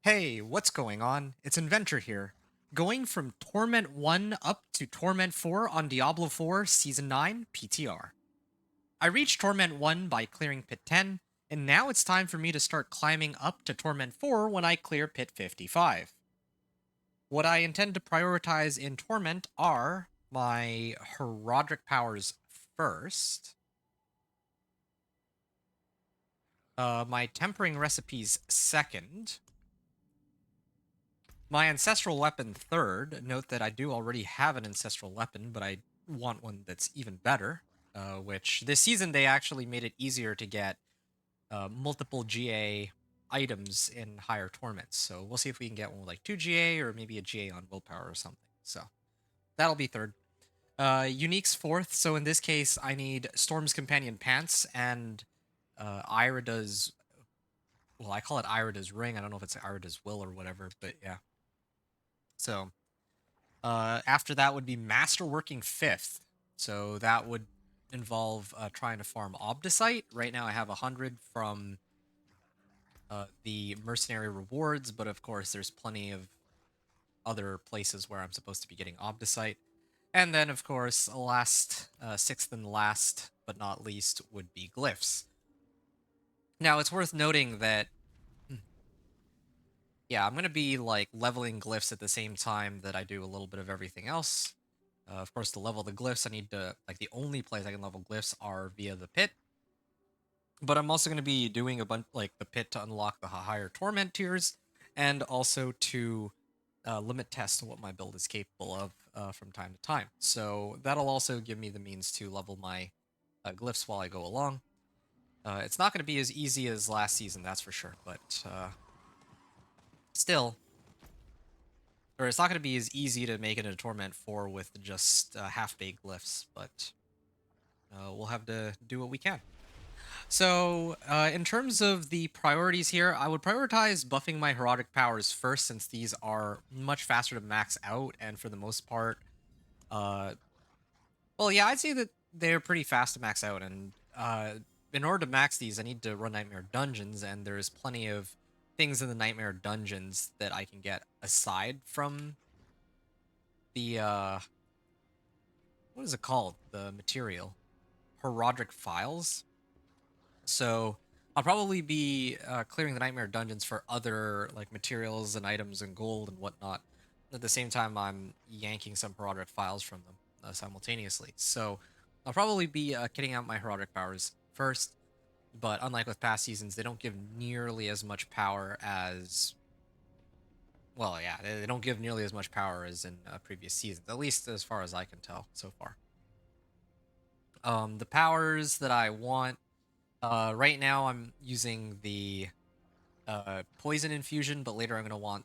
Hey, what's going on? It's Inventor here. Going from Torment 1 up to Torment 4 on Diablo 4 Season 9 PTR. I reached Torment 1 by clearing Pit 10, and now it's time for me to start climbing up to Torment 4 when I clear Pit 55. What I intend to prioritize in Torment are my Herodic powers first, my Tempering recipes second, my ancestral weapon third. Note that I do already have an ancestral weapon, but I want one that's even better. Which this season they actually made it easier to get multiple GA items in higher torments. So we'll see if we can get one with like 2 GA or maybe a GA on willpower or something. So that'll be third. Unique's fourth. So in this case, I need Storm's Companion pants and Irida's. Well, I call it Irida's ring. I don't know if it's Irida's will or whatever, but yeah. So after that would be Masterworking fifth. So that would involve trying to farm Obdicite. Right now I have 100 from the mercenary rewards, but of course there's plenty of other places where I'm supposed to be getting Obdicite. And then of course last, sixth and last but not least would be Glyphs. Now it's worth noting that yeah, I'm going to be like leveling Glyphs at the same time that I do a little bit of everything else. Of course, to level the glyphs, I need to, like, the only place I can level glyphs are via the pit. But I'm also going to be doing a bunch, like, the pit to unlock the higher torment tiers, and also to limit test what my build is capable of from time to time. So that'll also give me the means to level my glyphs while I go along. It's not going to be as easy as last season, that's for sure, but still, or it's not going to be as easy to make it into Torment 4 with just half-baked glyphs, but we'll have to do what we can. So, in terms of the priorities here, I would prioritize buffing my Herodic powers first, since these are much faster to max out, and for the most part, uh, well, yeah, I'd say that they're pretty fast to max out, and in order to max these, I need to run Nightmare Dungeons, and there's plenty of things in the Nightmare Dungeons that I can get aside from the, what is it called? The material. Herodic Files. So I'll probably be clearing the Nightmare Dungeons for other like materials and items and gold and whatnot. At the same time, I'm yanking some Herodic files from them simultaneously. So I'll probably be kitting out my Herodic powers first, but unlike with past seasons, they don't give nearly as much power as... Well, yeah, they don't give nearly as much power as in previous seasons, at least as far as I can tell so far. The powers that I want, right now I'm using the poison infusion, but later I'm going to want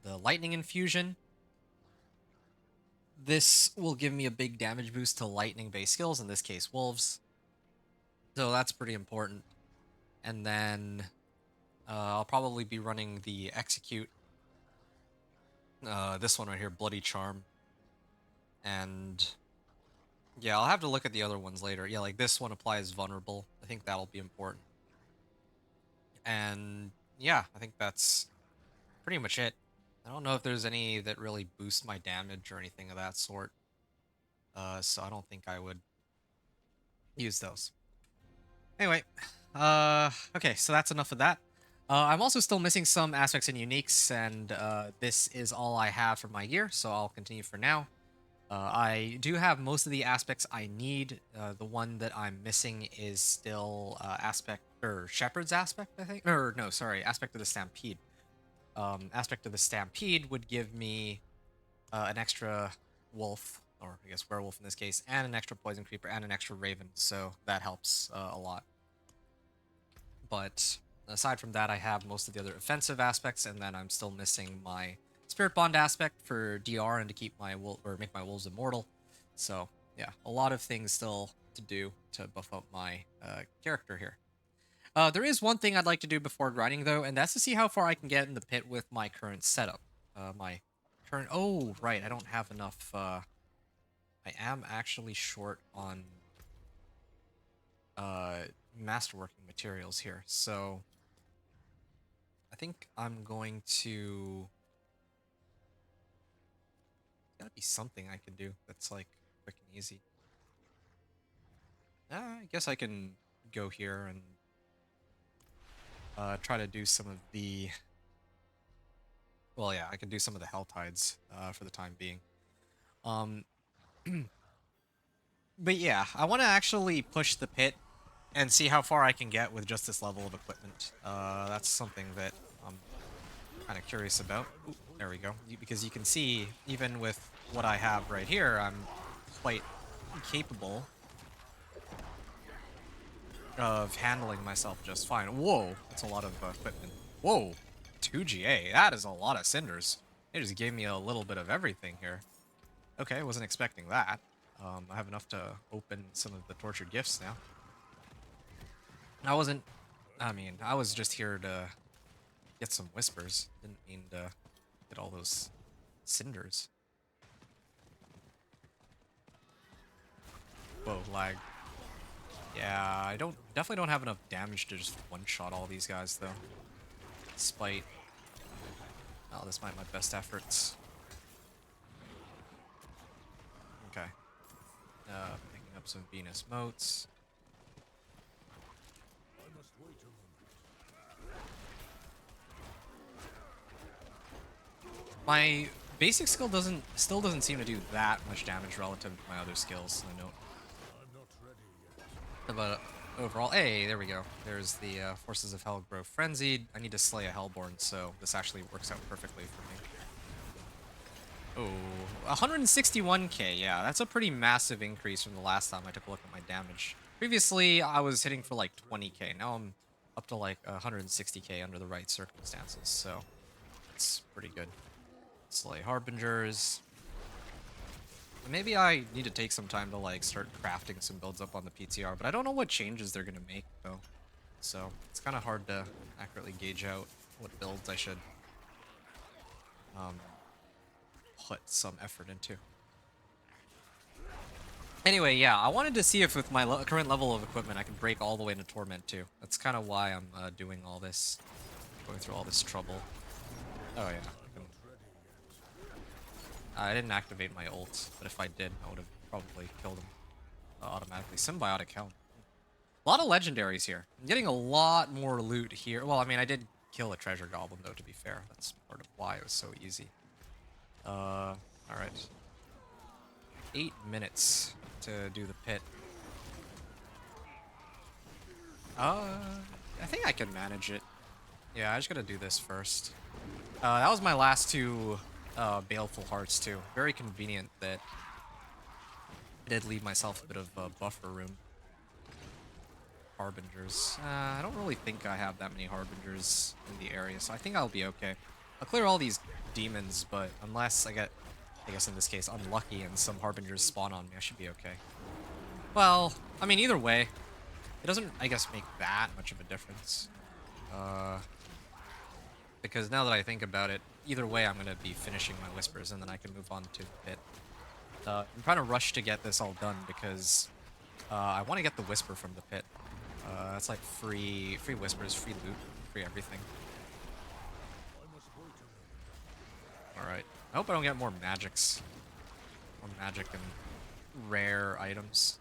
the lightning infusion. This will give me a big damage boost to lightning-based skills, in this case wolves. So that's pretty important. And then I'll probably be running the execute. This one right here, Bloody Charm. And yeah, I'll have to look at the other ones later. Yeah, like this one applies vulnerable. I think that'll be important. And yeah, I think that's pretty much it. I don't know if there's any that really boost my damage or anything of that sort. So I don't think I would use those. Anyway, okay, so that's enough of that. I'm also still missing some aspects in uniques, and this is all I have for my gear, so I'll continue for now. I do have most of the aspects I need. The one that I'm missing is still aspect, or Shepherd's aspect, I think. Or no, sorry, aspect of the Stampede. Aspect of the Stampede would give me an extra wolf, or I guess werewolf in this case, and an extra poison creeper and an extra raven, so that helps a lot. But aside from that, I have most of the other offensive aspects, and then I'm still missing my spirit bond aspect for DR and to keep my or make my wolves immortal. So yeah, a lot of things still to do to buff up my character here. There is one thing I'd like to do before grinding though, and that's to see how far I can get in the pit with my current setup. My current... Oh, right, I don't have enough... I am actually short on masterworking materials here. So I think I'm going to. Gotta be something I can do that's like quick and easy. I guess I can go here and try to do some of the. Well, yeah, I can do some of the hell tides for the time being. Um, but yeah, I want to actually push the pit and see how far I can get with just this level of equipment. That's something that I'm kind of curious about. Ooh, there we go. Because you can see, even with what I have right here, I'm quite capable of handling myself just fine. Whoa, that's a lot of equipment. Whoa, 2 GA. That is a lot of cinders. It just gave me a little bit of everything here. Okay, wasn't expecting that. I have enough to open some of the tortured gifts now. I wasn't. I mean, I was just here to get some whispers. Didn't mean to get all those cinders. Whoa, lag. Yeah, I definitely don't have enough damage to just one-shot all these guys, though. Despite, oh, this might be my best efforts. Okay. Picking up some Venus motes. My basic skill still doesn't seem to do that much damage relative to my other skills. I know. But overall, hey, there we go. There's the Forces of Hell grow frenzied. I need to slay a Hellborn, so this actually works out perfectly for me. Oh, 161k. Yeah, that's a pretty massive increase from the last time I took a look at my damage. Previously, I was hitting for like 20k. Now I'm up to like 160k under the right circumstances, so it's pretty good. Slay Harbingers. Maybe I need to take some time to like start crafting some builds up on the PTR, but I don't know what changes they're gonna make though. So it's kind of hard to accurately gauge out what builds I should put some effort into. Anyway, yeah, I wanted to see if with my current level of equipment I can break all the way into Torment too. That's kind of why I'm doing all this, going through all this trouble. Oh yeah. I didn't activate my ult, but if I did, I would have probably killed him automatically. Symbiotic Helm. A lot of legendaries here. I'm getting a lot more loot here. Well, I mean, I did kill a treasure goblin, though, to be fair. That's part of why it was so easy. Alright. 8 minutes to do the pit. I think I can manage it. Yeah, I just gotta do this first. That was my last two Baleful Hearts, too. Very convenient that I did leave myself a bit of buffer room. Harbingers. I don't really think I have that many Harbingers in the area, so I think I'll be okay. I'll clear all these demons, but unless I get, I guess in this case, unlucky and some Harbingers spawn on me, I should be okay. Well, I mean, either way, it doesn't, I guess, make that much of a difference. Because now that I think about it, either way, I'm going to be finishing my Whispers, and then I can move on to the pit. I'm trying to rush to get this all done, because I want to get the Whisper from the pit. That's like free Whispers, free loot, free everything. Alright. I hope I don't get more magics. More magic and rare items.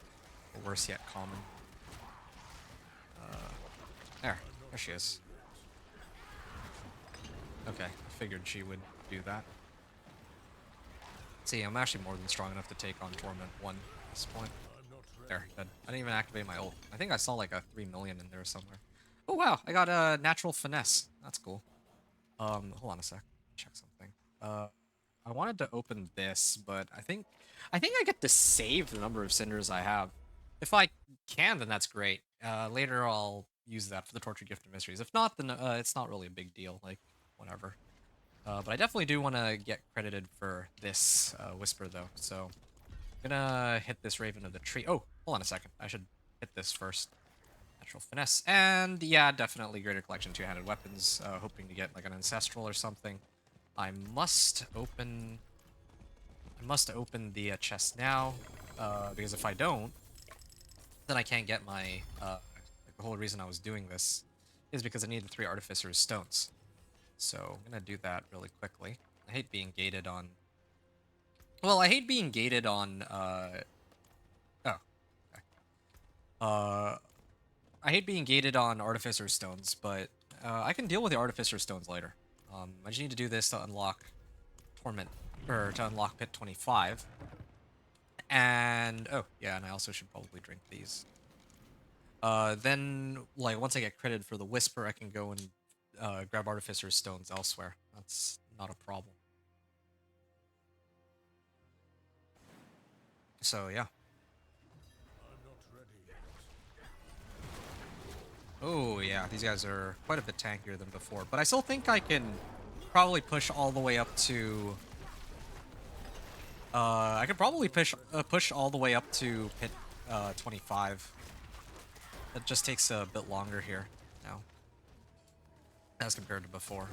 Or worse yet, common. There she is. Okay, I figured she would do that. See, I'm actually more than strong enough to take on Torment 1 at this point. There, good. I didn't even activate my ult. I think I saw like a 3 million in there somewhere. Oh wow, I got a natural finesse. That's cool. Hold on a sec. Check something. I wanted to open this, but I get to save the number of cinders I have. If I can, then that's great. Later I'll use that for the Torture Gift of Mysteries. If not, then it's not really a big deal. Like, whatever. But I definitely do want to get credited for this Whisper, though. So I'm gonna hit this Raven of the Tree. Oh, hold on a second. I should hit this first. Natural Finesse. And yeah, definitely Greater Collection two-handed weapons. Hoping to get like an Ancestral or something. I must open the chest now, because if I don't, then I can't get my like the whole reason I was doing this is because I needed 3 Artificer's Stones. So I'm gonna do that really quickly. I hate being gated on... Well, I hate being gated on, Oh, okay. Uh, I hate being gated on Artificer Stones, but I can deal with the Artificer Stones later. I just need to do this to unlock Torment, or to unlock Pit 25. And, oh, yeah, and I also should probably drink these. Then, like, once I get credit for the Whisper, I can go and grab Artificer's Stones elsewhere. That's not a problem. So, yeah. Oh, yeah, these guys are quite a bit tankier than before. But I still think I can probably push all the way up to... I could probably push all the way up to Pit 25. It just takes a bit longer here now, as compared to before.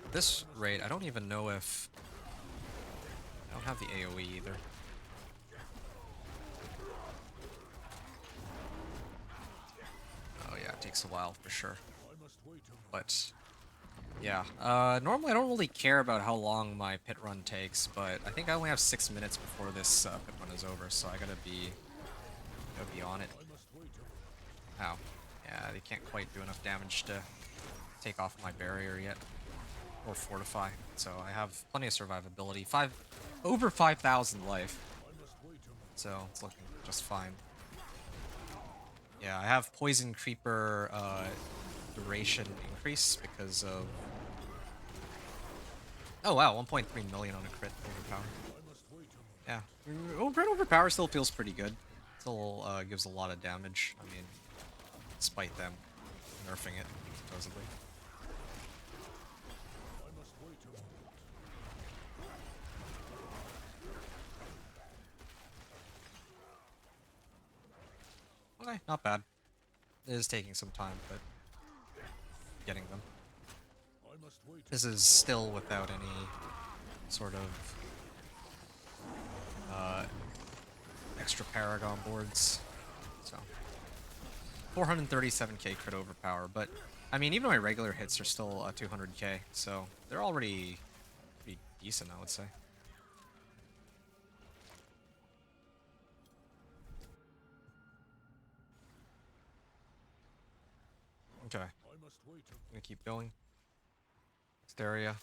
At this rate, I don't even know if... I don't have the AoE either. Oh yeah, it takes a while for sure. But yeah, normally I don't really care about how long my pit run takes, but I think I only have 6 minutes before this pit run is over, so I gotta be on it. Ow. Yeah, they can't quite do enough damage to take off my barrier yet. Or fortify. So I have plenty of survivability. Over 5,000 life. So it's looking just fine. Yeah, I have Poison Creeper duration increase because of... Oh wow, 1.3 million on a crit overpower. Yeah, crit overpower still feels pretty good. Still gives a lot of damage. I mean, despite them nerfing it, supposedly. Okay, not bad. It is taking some time, but getting them. This is still without any sort of extra Paragon boards. So 437k crit overpower, but I mean even my regular hits are still 200k, so they're already pretty decent, I would say. Okay. I'm gonna keep going. Next area.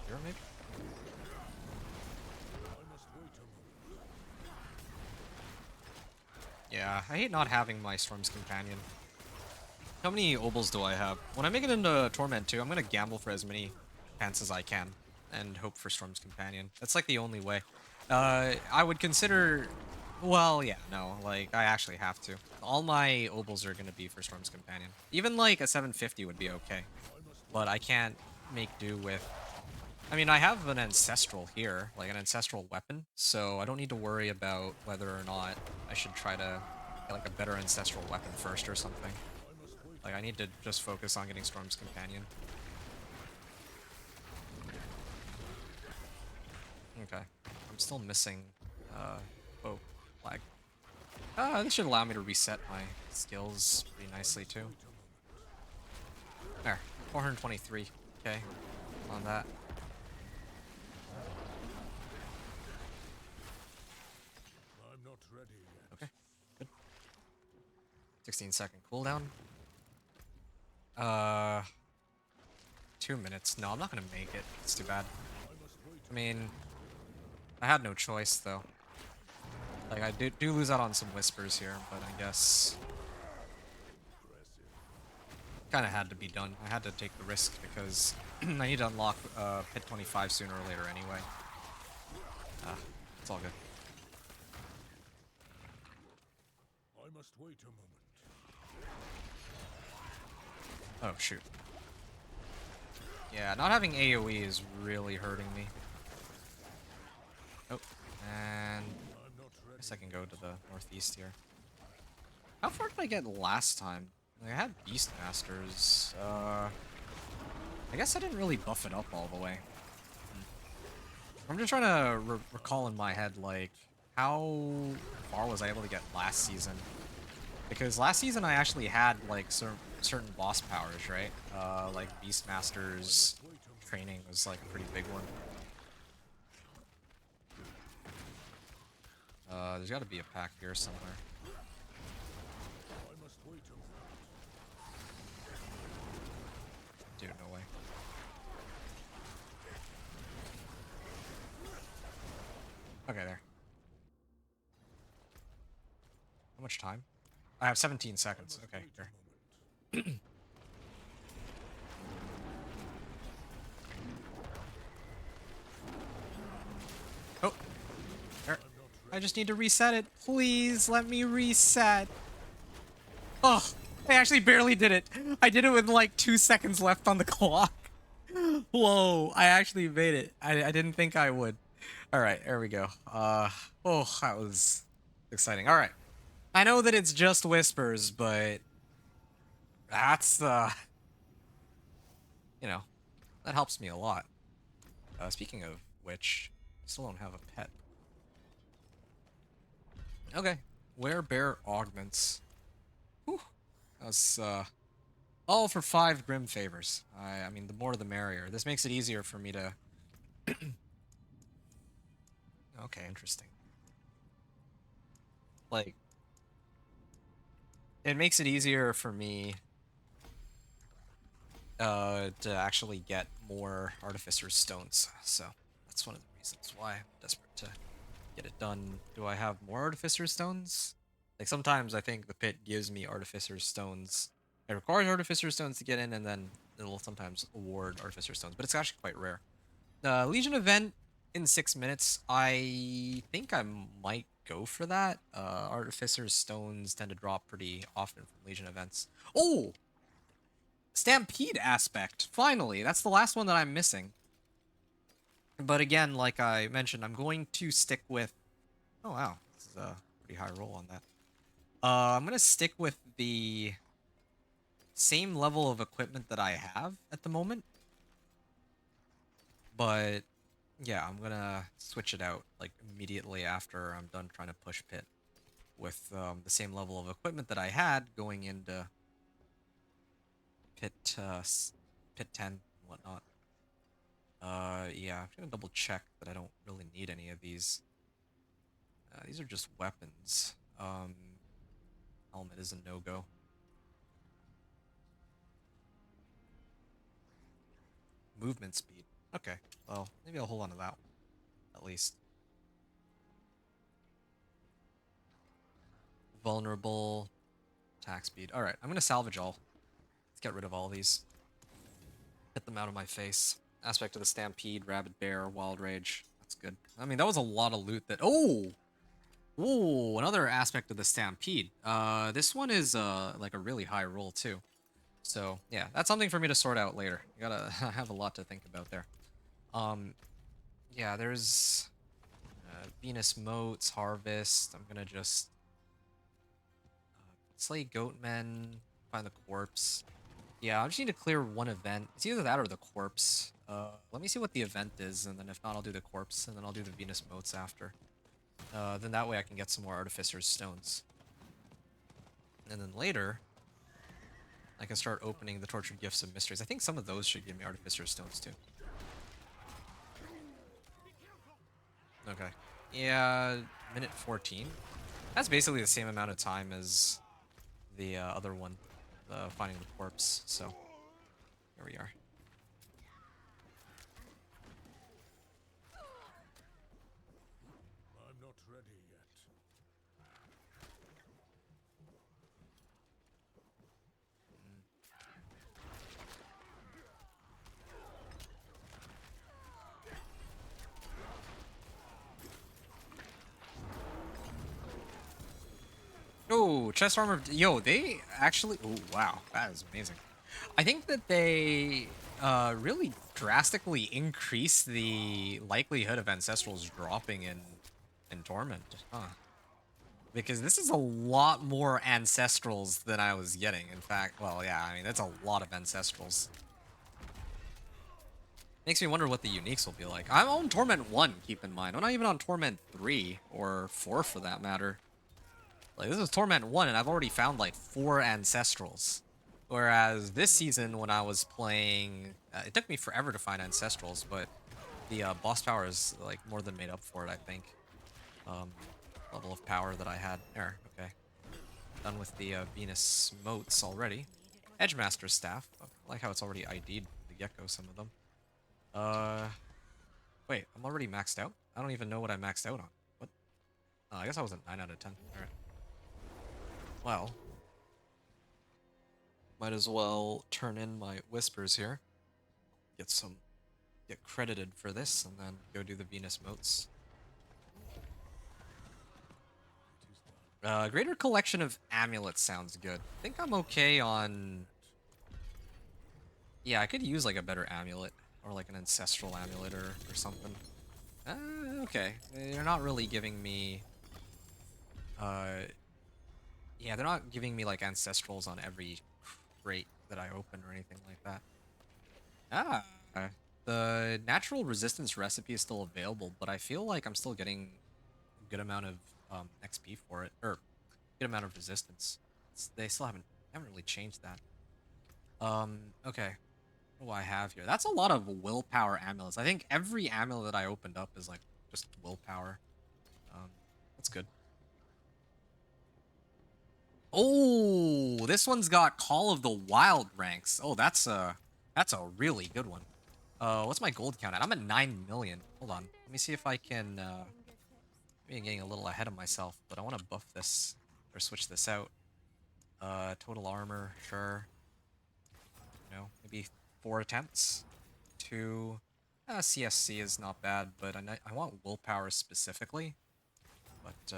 Here maybe? Yeah, I hate not having my Storm's Companion. How many Obels do I have? When I make it into Torment 2, I'm gonna gamble for as many pants as I can and hope for Storm's Companion. That's like the only way. I would consider... Well, yeah, no, like, I actually have to. All my Obels are gonna be for Storm's Companion. Even, like, a 750 would be okay. But I can't make do with... I mean, I have an Ancestral here, like an Ancestral weapon, so I don't need to worry about whether or not I should try to get, like, a better Ancestral weapon first or something. Like, I need to just focus on getting Storm's Companion. Okay. I'm still missing, oh, flag. This should allow me to reset my skills pretty nicely, too. There. 423. Okay. On that. Okay. Good. 16-second cooldown. 2 minutes. No, I'm not gonna make it. It's too bad. I mean, I had no choice, though. Like, I do lose out on some whispers here, but I guess... kind of had to be done. I had to take the risk because I need to unlock Pit 25 sooner or later anyway. It's all good. I must wait a moment. Oh, shoot. Yeah, not having AoE is really hurting me. Oh, and I guess I can go to the northeast here. How far did I get last time? Like, I had Beastmasters. I guess I didn't really buff it up all the way. I'm just trying to recall in my head, like, how far was I able to get last season? Because last season I actually had like certain boss powers, right? Like Beastmaster's training was like a pretty big one. There's got to be a pack here somewhere. Dude, no way. Okay, there. How much time? I have 17 seconds. Okay, here. Oh, there. I just need to reset it. Please let me reset. Oh, I actually barely did it. I did it with like 2 seconds left on the clock. Whoa, I actually made it. I didn't think I would. All right, there we go. Oh, that was exciting. All right. I know that it's just whispers, but that's, you know, that helps me a lot. Speaking of which, I still don't have a pet. Okay. Werebear augments. Whew. That's, all for 5 Grim Favors. I mean, the more the merrier. This makes it easier for me to... Okay, interesting. Like, it makes it easier for me to actually get more Artificer's Stones. So, that's one of the reasons why I'm desperate to get it done. Do I have more Artificer's Stones? Like, sometimes I think the pit gives me Artificer's Stones. It requires Artificer's Stones to get in, and then it'll sometimes award Artificer's Stones, but it's actually quite rare. Legion event in 6 minutes. I think I might go for that. Artificer's Stones tend to drop pretty often from Legion events. Oh! Stampede aspect. Finally, that's the last one that I'm missing. But again, like I mentioned, I'm going to stick with... Oh, wow. This is a pretty high roll on that. I'm going to stick with the same level of equipment that I have at the moment. But yeah, I'm going to switch it out like immediately after I'm done trying to push pit with the same level of equipment that I had going into pit, pit 10 and whatnot. Yeah, I'm gonna double check that I don't really need any of these. These are just weapons. Helmet is a no-go. Movement speed. Okay, well, maybe I'll hold on to that one, at least. Vulnerable. Attack speed. Alright, I'm gonna salvage all. Let's get rid of all these. Get them out of my face. Aspect of the Stampede, Rabid Bear, Wild Rage. That's good. I mean, that was a lot of loot that... Oh! Ooh, another aspect of the Stampede. This one is, like a really high roll, too. So, yeah, that's something for me to sort out later. You gotta have a lot to think about there. Yeah, there's... Venus Moats, Harvest. I'm gonna just... slay Goatmen, find the corpse. Yeah, I just need to clear one event. It's either that or the corpse. Let me see what the event is, and then if not, I'll do the corpse, and then I'll do the Venus Moats after. Then that way I can get some more Artificer's Stones. And then later, I can start opening the Tortured Gifts of Mysteries. I think some of those should give me Artificer's Stones too. Okay. Yeah, minute 14. That's basically the same amount of time as the other one, finding the corpse. So, here we are. I'm not ready yet. Oh, chest armor. Yo, they actually... Oh, wow. That is amazing. I think that they really drastically increase the likelihood of Ancestrals dropping in Torment. Huh. Because this is a lot more Ancestrals than I was getting. In fact, well, yeah, I mean, that's a lot of Ancestrals. Makes me wonder what the uniques will be like. I'm on Torment 1, keep in mind. I'm not even on Torment 3 or 4 for that matter. Like, this is Torment 1, and I've already found like 4 Ancestrals. Whereas this season, when I was playing, it took me forever to find Ancestrals, but the boss power is like more than made up for it, I think. Um, Level of power that I had. There, okay. Done with the Venus motes already. Edgemaster's staff. I like how it's already ID'd from the get-go, some of them. Wait, I'm already maxed out? I don't even know what I maxed out on. What? Oh, I guess I was at 9 out of 10. Alright. Well, might as well turn in my whispers here. Get credited for this, and then go do the Venus motes. Greater collection of amulets sounds good. I think I'm okay on... Yeah, I could use like a better amulet. Or like an ancestral amulet or something. Okay. They're not really giving me... Yeah, they're not giving me like ancestrals on every crate that I open or anything like that. Ah, the natural resistance recipe is still available, but I feel like I'm still getting a good amount of XP for it, or good amount of resistance. They still haven't really changed that. Okay. What do I have here? That's a lot of willpower amulets. I think every amulet that I opened up is like just willpower. That's good. Oh, this one's got Call of the Wild ranks. Oh, that's a really good one. What's my gold count at? I'm at 9 million. Hold on. Let me see if I can maybe I'm getting a little ahead of myself, but I want to buff this or switch this out. Total armor, sure. Maybe 4 attempts. 2 CSC is not bad, but I want willpower specifically. But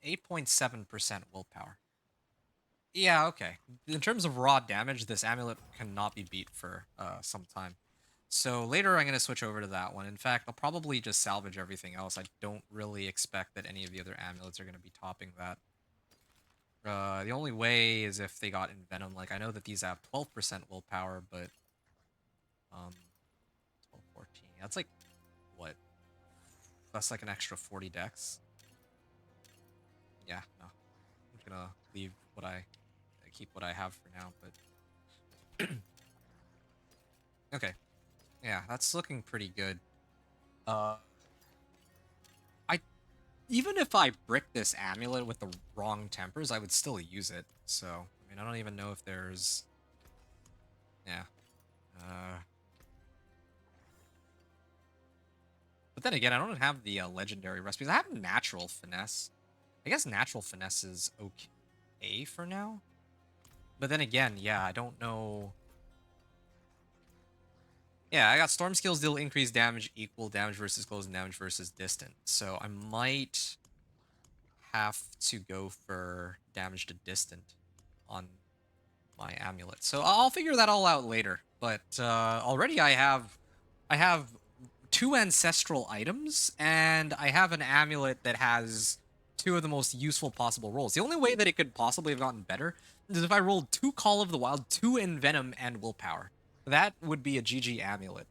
8.7% willpower. Yeah, okay. In terms of raw damage, this amulet cannot be beat for some time. So later I'm going to switch over to that one. In fact, I'll probably just salvage everything else. I don't really expect that any of the other amulets are going to be topping that. The only way is if they got Envenom. Like, I know that these have 12% willpower, but 12, 14. That's like, what? That's like an extra 40 dex. Yeah, no. I'm just gonna leave keep what I have for now, but... Okay. Yeah, that's looking pretty good. I even if I brick this amulet with the wrong tempers, I would still use it. So, I mean, I don't even know if there's... Yeah. But then again, I don't have the legendary recipes. I have natural finesse. I guess natural finesse is okay for now. But then again, yeah, I don't know... Yeah, I got storm skills deal increased damage, equal damage versus close, and damage versus distant. So I might have to go for damage to distant on my amulet. So I'll figure that all out later. But already I have 2 ancestral items, and I have an amulet that has 2 of the most useful possible rolls. The only way that it could possibly have gotten better is if I rolled 2 Call of the Wild, 2 Envenom, and Willpower. That would be a GG amulet.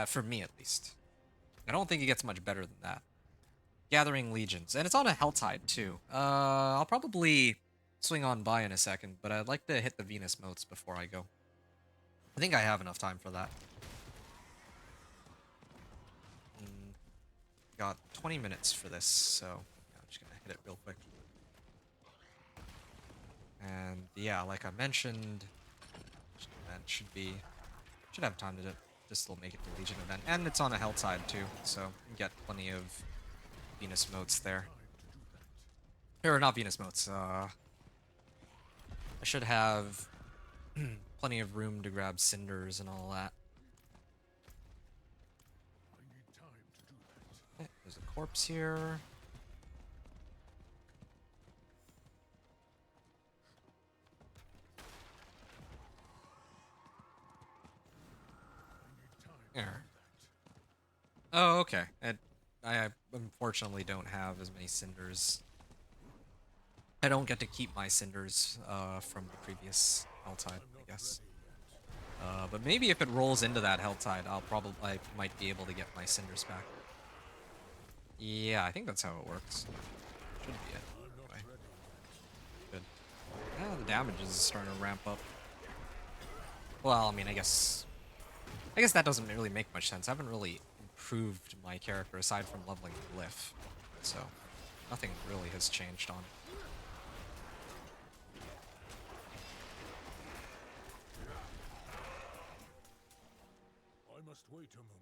For me, at least. I don't think it gets much better than that. Gathering Legions. And it's on a Helltide, too. I'll probably swing on by in a second, but I'd like to hit the Venus motes before I go. I think I have enough time for that. Got 20 minutes for this, so I'm just gonna hit it real quick. And yeah, like I mentioned, event should have time to just still make it to Legion event, and it's on a Helltide too, so you can get plenty of Venus motes there. Or not Venus motes. I should have plenty of room to grab cinders and all that. Okay, there's a corpse here. There. Oh, okay. I unfortunately don't have as many cinders. I don't get to keep my cinders from the previous Helltide, I guess. But maybe if it rolls into that Helltide, I might be able to get my Cinders back. Yeah, I think that's how it works. Should be it. Anyway, good. Yeah, the damage is starting to ramp up. Well, I mean, I guess that doesn't really make much sense. I haven't really improved my character aside from leveling Glyph, so nothing really has changed on. I must wait a moment.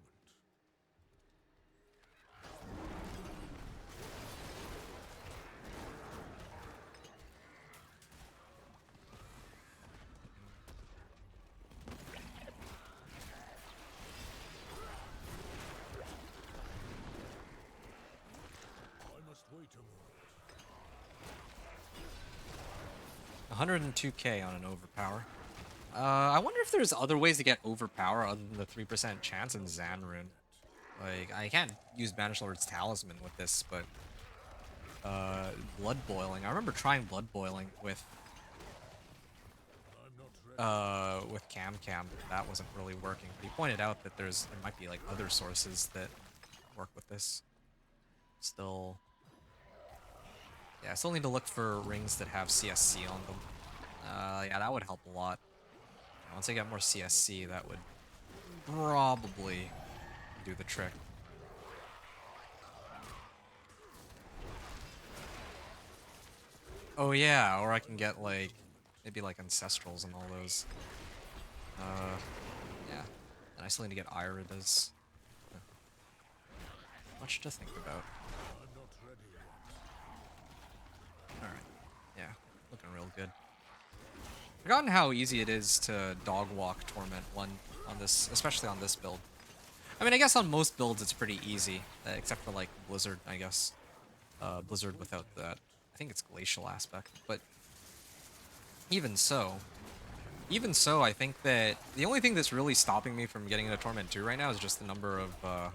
I must wait a moment. 102k on an overpower. I wonder if there's other ways to get overpower other than the 3% chance in Zanrune. Like, I can't use Banish Lord's Talisman with this, but Blood Boiling. I remember trying Blood Boiling I'm not ready. with Cam, but that wasn't really working. But he pointed out that there might be like other sources that work with this. Still, yeah, I still need to look for rings that have CSC on them. Yeah, that would help a lot. Once I get more CSC, that would probably do the trick. Oh yeah, or I can get like maybe like ancestrals and all those. Yeah. And I still need to get Iridas. Much to think about. I'm not ready yet. Alright. Yeah. Looking real good. Forgotten how easy it is to dog walk Torment 1 on this, especially on this build. I mean, I guess on most builds it's pretty easy, except for like Blizzard, I guess. Blizzard without that. I think it's Glacial aspect, but even so, I think that the only thing that's really stopping me from getting into Torment 2 right now is just the number of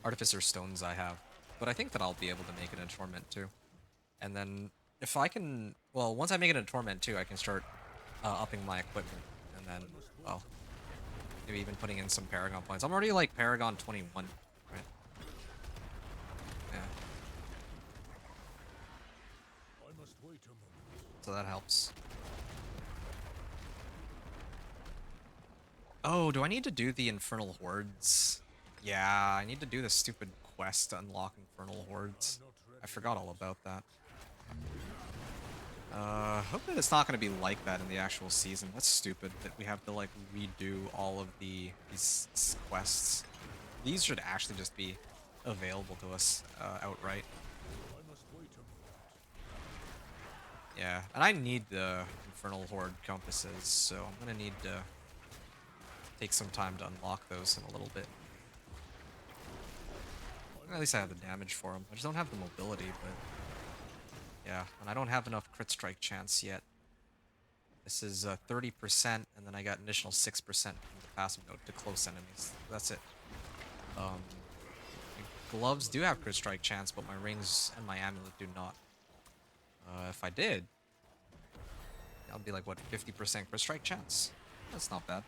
Artificer Stones I have. But I think that I'll be able to make it into Torment 2. And then if I can, well, once I make it into Torment 2, I can start upping my equipment. And then, well, maybe even putting in some Paragon points. I'm already like Paragon 21, right? Yeah, I must wait a moment. so that helps. Oh, do I need to do the Infernal Hordes? Yeah, I need to do the stupid quest to unlock Infernal Hordes. I'm not ready. I forgot all about that. Hope that it's not going to be like that in the actual season. That's stupid that we have to like redo all of these quests. These should actually just be available to us outright. I must wait a moment. Yeah, and I need the Infernal Horde compasses, so I'm gonna need to take some time to unlock those in a little bit. At least I have the damage for them. I just don't have the mobility, but yeah, and I don't have enough crit strike chance yet. This is 30%, and then I got an additional 6% from the passive note to close enemies. That's it. My gloves do have crit strike chance, but my rings and my amulet do not. If I did, that would be like, what, 50% crit strike chance? That's not bad.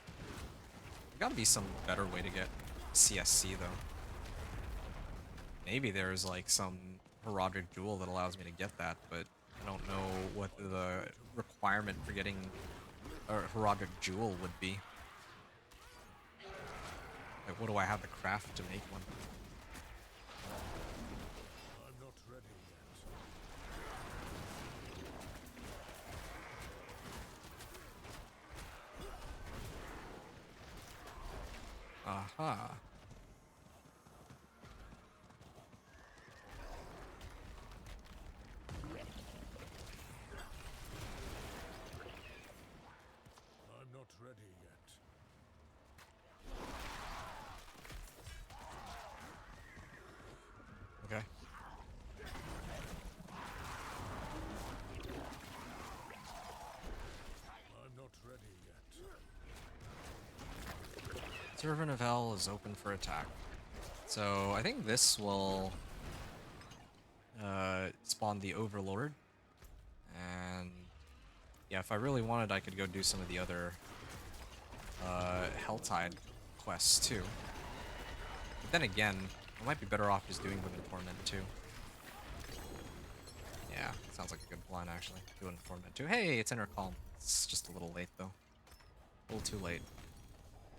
There gotta be some better way to get CSC, though. Maybe there's like some Herodic Jewel that allows me to get that, but I don't know what the requirement for getting a Herodic Jewel would be. Like, what do I have to craft to make one? I'm not ready yet. Aha. I'm not ready yet. Okay. I'm not ready yet. Servant of Hell is open for attack. So I think this will spawn the Overlord. And yeah, if I really wanted, I could go do some of the other Helltide quests too. But then again, I might be better off just doing them in Torment too. Yeah, sounds like a good plan actually. Doing Torment too. Hey, it's Inner Calm. It's just a little late though. A little too late.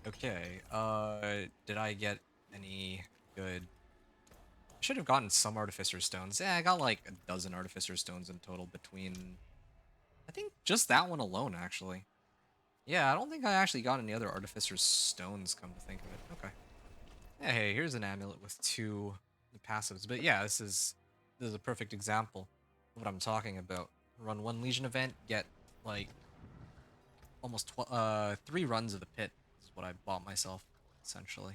Okay, did I get any good... I should have gotten some Artificer Stones. Yeah, I got like a dozen Artificer Stones in total between... I think just that one alone, actually. Yeah, I don't think I actually got any other Artificer Stones, come to think of it. Okay. Yeah, hey, here's an amulet with two passives. But yeah, this is a perfect example of what I'm talking about. Run one Legion event, get like almost 3 runs of the pit is what I bought myself, essentially.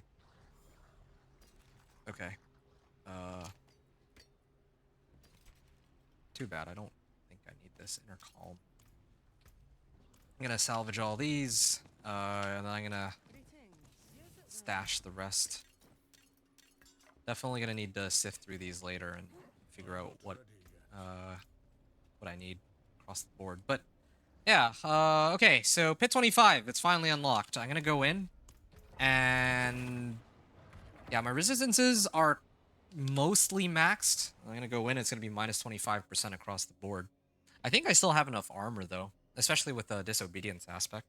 Okay. Uh, Too bad. I don't think I need this Inner Calm. I'm gonna salvage all these, and then I'm gonna stash the rest. Definitely gonna need to sift through these later and figure I'm out not what ready yet. what I need across the board. But yeah, okay, so pit 25, it's finally unlocked. I'm gonna go in, and yeah, my resistances are mostly maxed. I'm gonna go in, it's gonna be minus 25% across the board. I think I still have enough armor though, especially with the disobedience aspect.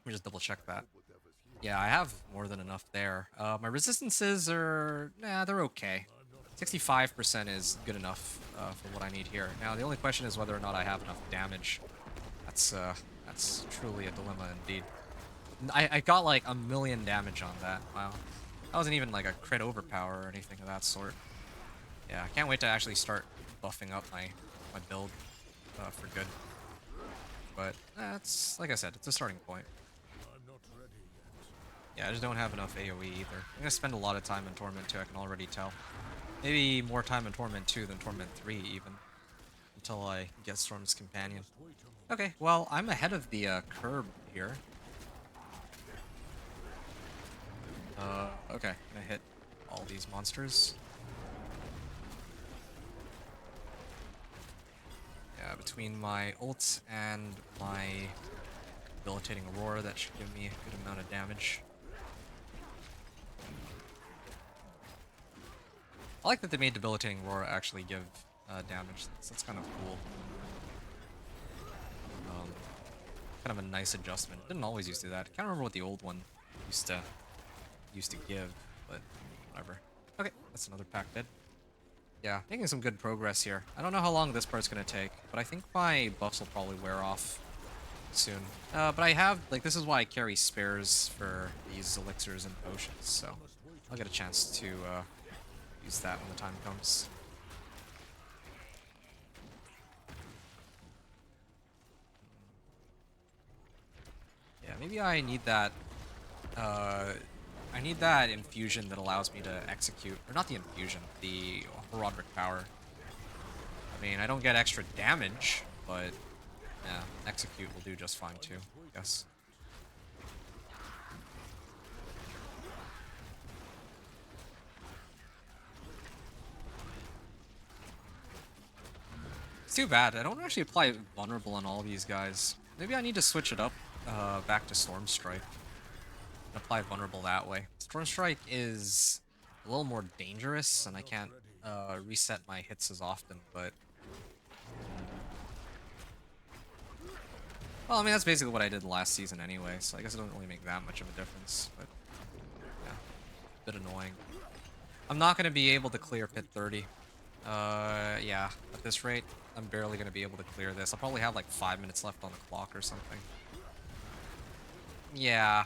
Let me just double check I that. hope whatever's here. Yeah, I have more than enough there. My resistances are, nah, they're okay. I'm not ready. 65% is good enough for what I need here. Now, the only question is whether or not I have enough damage. That's truly a dilemma indeed. I got like a million damage on that. Wow. That wasn't even like a crit overpower or anything of that sort. Yeah, I can't wait to actually start buffing up my build for good. But that's, like I said, it's a starting point. I'm not ready yet. Yeah, I just don't have enough AoE either. I'm gonna spend a lot of time in Torment 2, I can already tell. Maybe more time in Torment 2 than Torment 3 even. Until I get Storm's I Companion. must wait a moment. Okay, well, I'm ahead of the curb here. Okay, gonna hit all these monsters. Yeah, between my ult and my debilitating Aurora, that should give me a good amount of damage. I like that they made debilitating Aurora actually give damage. That's kind of cool. Um, Kind of a nice adjustment. Didn't always used to do that. Can't remember what the old one used to give, but whatever. Okay, that's another pack dead. Yeah, making some good progress here. I don't know how long this part's gonna take, but I think my buffs will probably wear off soon. But I have, like, this is why I carry spares for these elixirs and potions, so I must wait a I'll get a chance to use that when the time comes. Yeah, maybe I need that, uh, I need that infusion that allows me to execute, or not the infusion, the heraldic power. I mean, I don't get extra damage, but yeah, execute will do just fine too, I guess. It's too bad. I don't actually apply vulnerable on all these guys. Maybe I need to switch it up back to Storm Strike and apply vulnerable that way. Storm Strike is a little more dangerous, and I can't reset my hits as often, but... Well, I mean, that's basically what I did last season anyway, so I guess it doesn't really make that much of a difference, but yeah, a bit annoying. I'm not going to be able to clear Pit 30. Yeah, at this rate, I'm barely going to be able to clear this. I'll probably have like 5 minutes left on the clock or something. Yeah,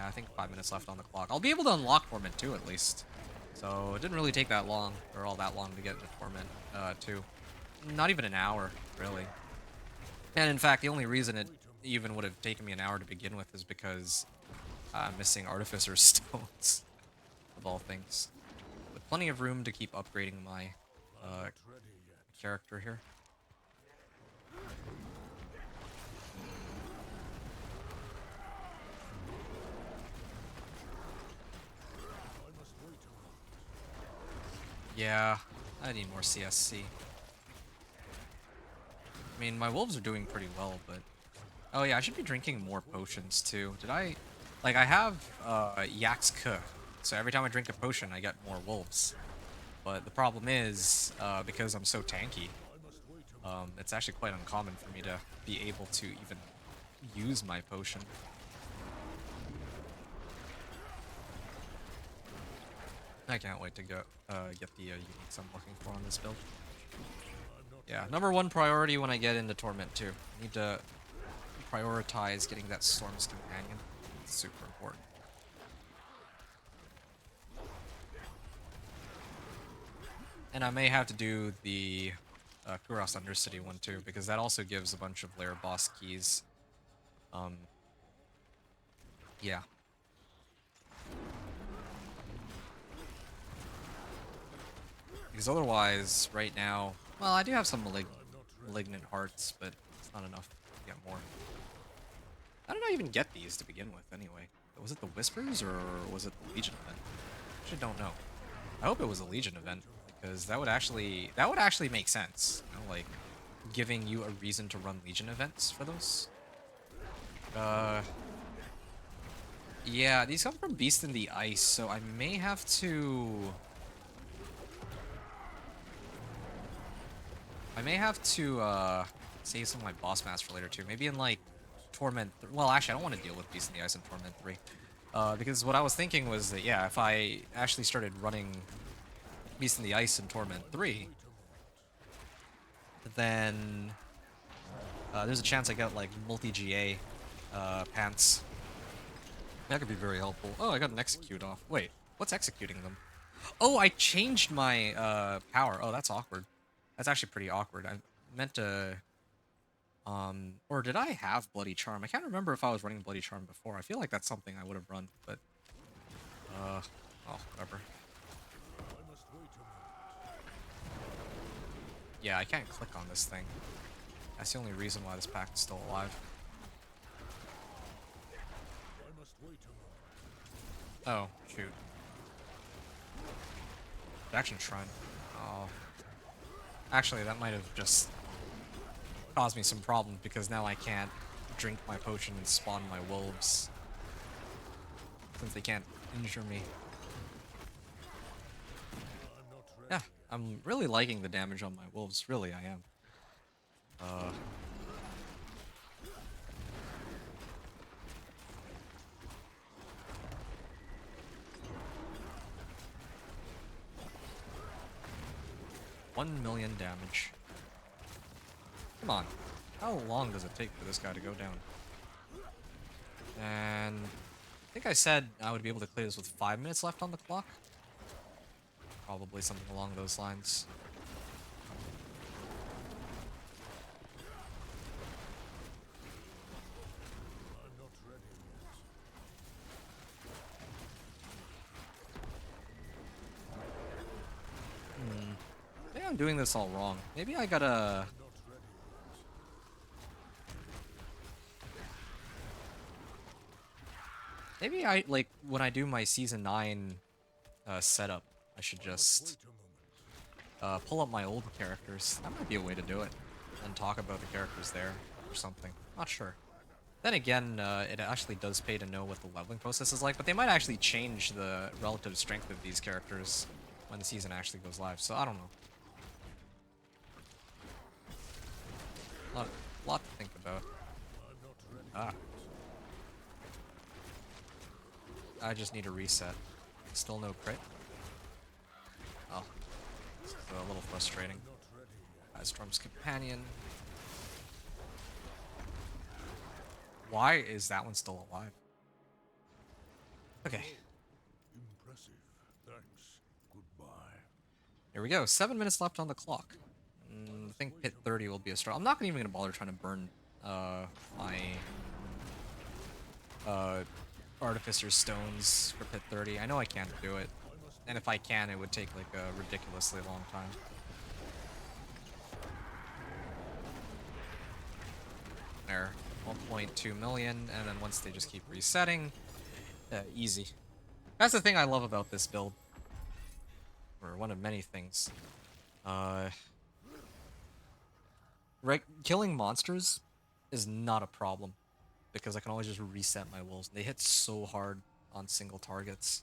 I think 5 minutes left on the clock. I'll be able to unlock Torment 2 at least. So it didn't really take that long, or all that long to get into Torment 2. Not even an hour, really. And in fact, the only reason it even would have taken me an hour to begin with is because I'm missing Artificer Stones, of all things. But plenty of room to keep upgrading my I'm not ready yet. character here. I must wait a moment. Yeah, I need more CSC. I mean, my wolves are doing pretty well, but Oh yeah, I should be drinking more potions too. Did I? Like, I have Yak's Kuh, so every time I drink a potion, I get more wolves. But the problem is, because I'm so tanky, I must wait a moment. it's actually quite uncommon for me to be able to even use my potion. I can't wait to get the uniques I'm looking for on this build. I'm not Yeah, ready. number one priority when I get into Torment too. I need to prioritize getting that Storm's Companion. It's super important. And I may have to do the Kuros Undercity one too, because that also gives a bunch of lair boss keys. Um, yeah. Because otherwise, right now, well, I do have some I'm not ready. malignant hearts, but it's not enough to get more. How did I even get these to begin with, anyway? Was it the Whispers, or was it the Legion event? Actually, don't know. I hope it was a Legion event, because that would actually make sense. You know, like, giving you a reason to run Legion events for those. Uh, yeah, these come from Beast in the Ice, so I may have to... save some of my boss mass for later too. Maybe in like Torment. Well, actually, I don't want to deal with Beast in the Ice in Torment 3. Because what I was thinking was that yeah, if I actually started running Beast in the Ice in Torment I must 3, wait a moment. then there's a chance I get like multi GA pants. That could be very helpful. Oh, I got an execute off. Wait, what's executing them? Oh, I changed my power. Oh, that's awkward. That's actually pretty awkward. I meant to or did I have Bloody Charm? I can't remember if I was running Bloody Charm before. I feel like that's something I would have run, but uh oh, whatever. I must wait a moment. Yeah, I can't click on this thing. That's the only reason why this pack is still alive. I must wait a moment. Oh, shoot. Action Shrine. Oh. Actually, that might have just caused me some problems because now I can't drink my potion and spawn my wolves since they can't injure me. I'm not Yeah, ready yet. I'm really liking the damage on my wolves. Really, I am. Uh, 1 million damage. Come on. How long does it take for this guy to go down? And I think I said I would be able to clear this with 5 minutes left on the clock. Probably something along those lines. I'm not ready yet. Maybe I'm doing this all wrong. Maybe I gotta... I'm not ready yet. Maybe I, like, when I do my Season 9 setup, I should I must just wait a moment. pull up my old characters. That might be a way to do it. And talk about the characters there or something. Not sure. Then again, it actually does pay to know what the leveling process is like, but they might actually change the relative strength of these characters when the season actually goes live, so I don't know. Lot to think about. I'm not ready Ah, yet. I just need a reset. Still no crit? Oh, this is a little frustrating. I'm not ready yet. Storm's Companion. Why is that one still alive? Okay, Impressive. Thanks. Goodbye. here we go. 7 minutes left on the clock. I I must think wait pit a 30 moment. will be a start. I'm not even gonna bother trying to burn my uh Artificer's Stones for pit 30. I know I can't do it. I must And wait if I can, it would take like a ridiculously long time. There, 1.2 million, and then once they just keep resetting, easy. That's the thing I love about this build, or one of many things. Uh, killing monsters is not a problem. because I can always just reset my wolves. They hit so hard on single targets.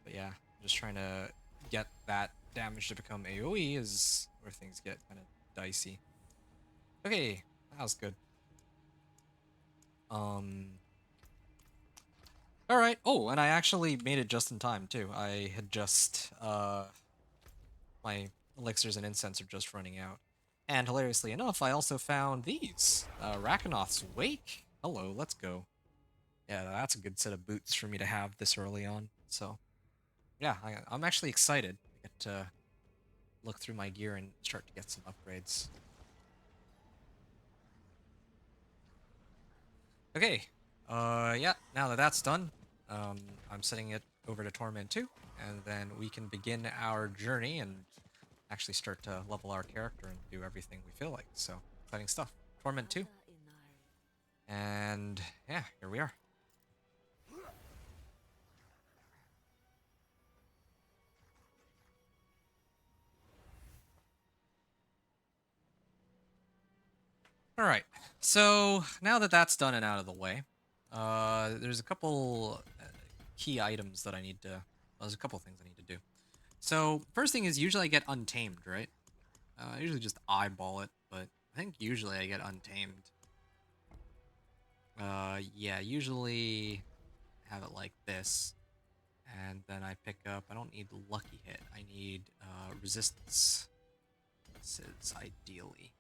But yeah, just trying to get that damage to become AoE is where things get kind of dicey. Okay, that was good. Um, all right. Oh, and I actually made it just in time too. I had just my elixirs and incense are just running out. And hilariously enough, I also found these. Rakanoth's Wake. Hello, let's go. Yeah, that's a good set of boots for me to have this early on. So, yeah, I'm actually excited. I get to look through my gear and start to get some upgrades. Okay. Yeah, now that that's done, I'm setting it over to Torment 2, and then we can begin our journey and actually start to level our character and do everything we feel like. So, exciting stuff. Torment 2. And yeah, here we are. All right. So now that that's done and out of the way, there's a couple key items that I need to. Well, there's a couple things I need to do. So first thing is usually I get untamed, right? I usually just eyeball it, but I think usually I get untamed. Yeah, usually have it like this, and then I pick up. I don't need lucky hit. I need resistance. This is ideally.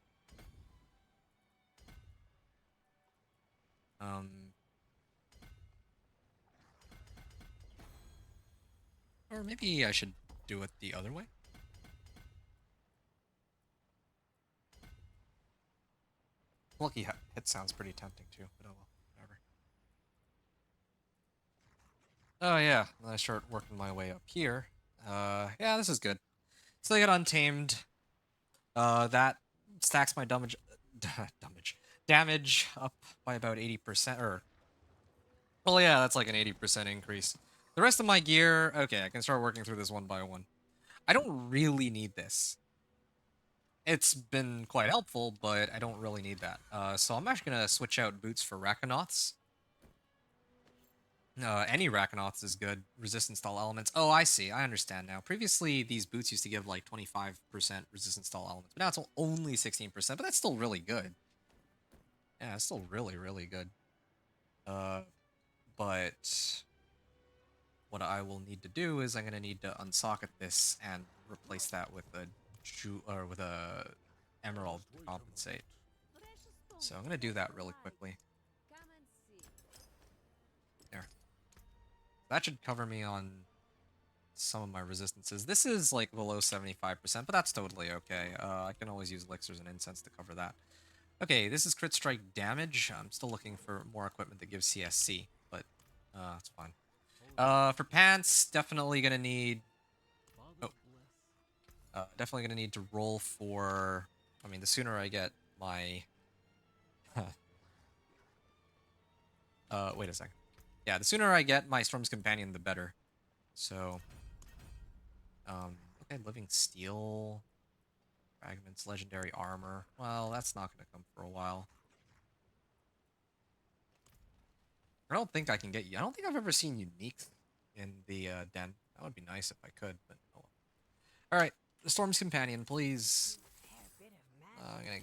Um, or maybe I should do it the other way. Lucky hit sounds pretty tempting too, but oh well, whatever. Oh yeah, then I start working my way up here. Yeah, this is good. So I get untamed. That stacks my damage up by about 80%. Or, well, yeah, that's like an 80% increase. The rest of my gear, okay, I can start working through this one by one. I don't really need this. It's been quite helpful, but I don't really need that. So I'm actually gonna switch out boots for Rakanoths. Any Rakanoths is good. Resistance to all elements. Oh, I see. I understand now. Previously, these boots used to give like 25% resistance to all elements, but now it's only 16%, but that's still really good. Yeah, it's still really, really good. Uh, but what I will need to do is I'm gonna need to unsocket this and replace that with a with a emerald to compensate. So I'm gonna do that really quickly. There. That should cover me on some of my resistances. This is like below 75%, but that's totally okay. I can always use elixirs and incense to cover that. Okay, this is crit strike damage. I'm still looking for more equipment that gives CSC, but that's fine. For pants, definitely gonna need. Oh, definitely gonna need to roll for. I mean, the sooner I get my. Wait a second. Yeah, the sooner I get my Storm's Companion, the better. So, okay, Living Steel. Fragments, legendary armor. Well, that's not going to come for a while. I don't think I can get you. I don't think I've ever seen unique in the den. That would be nice if I could, but oh well. All right, the Storm's Companion, please. I'm gonna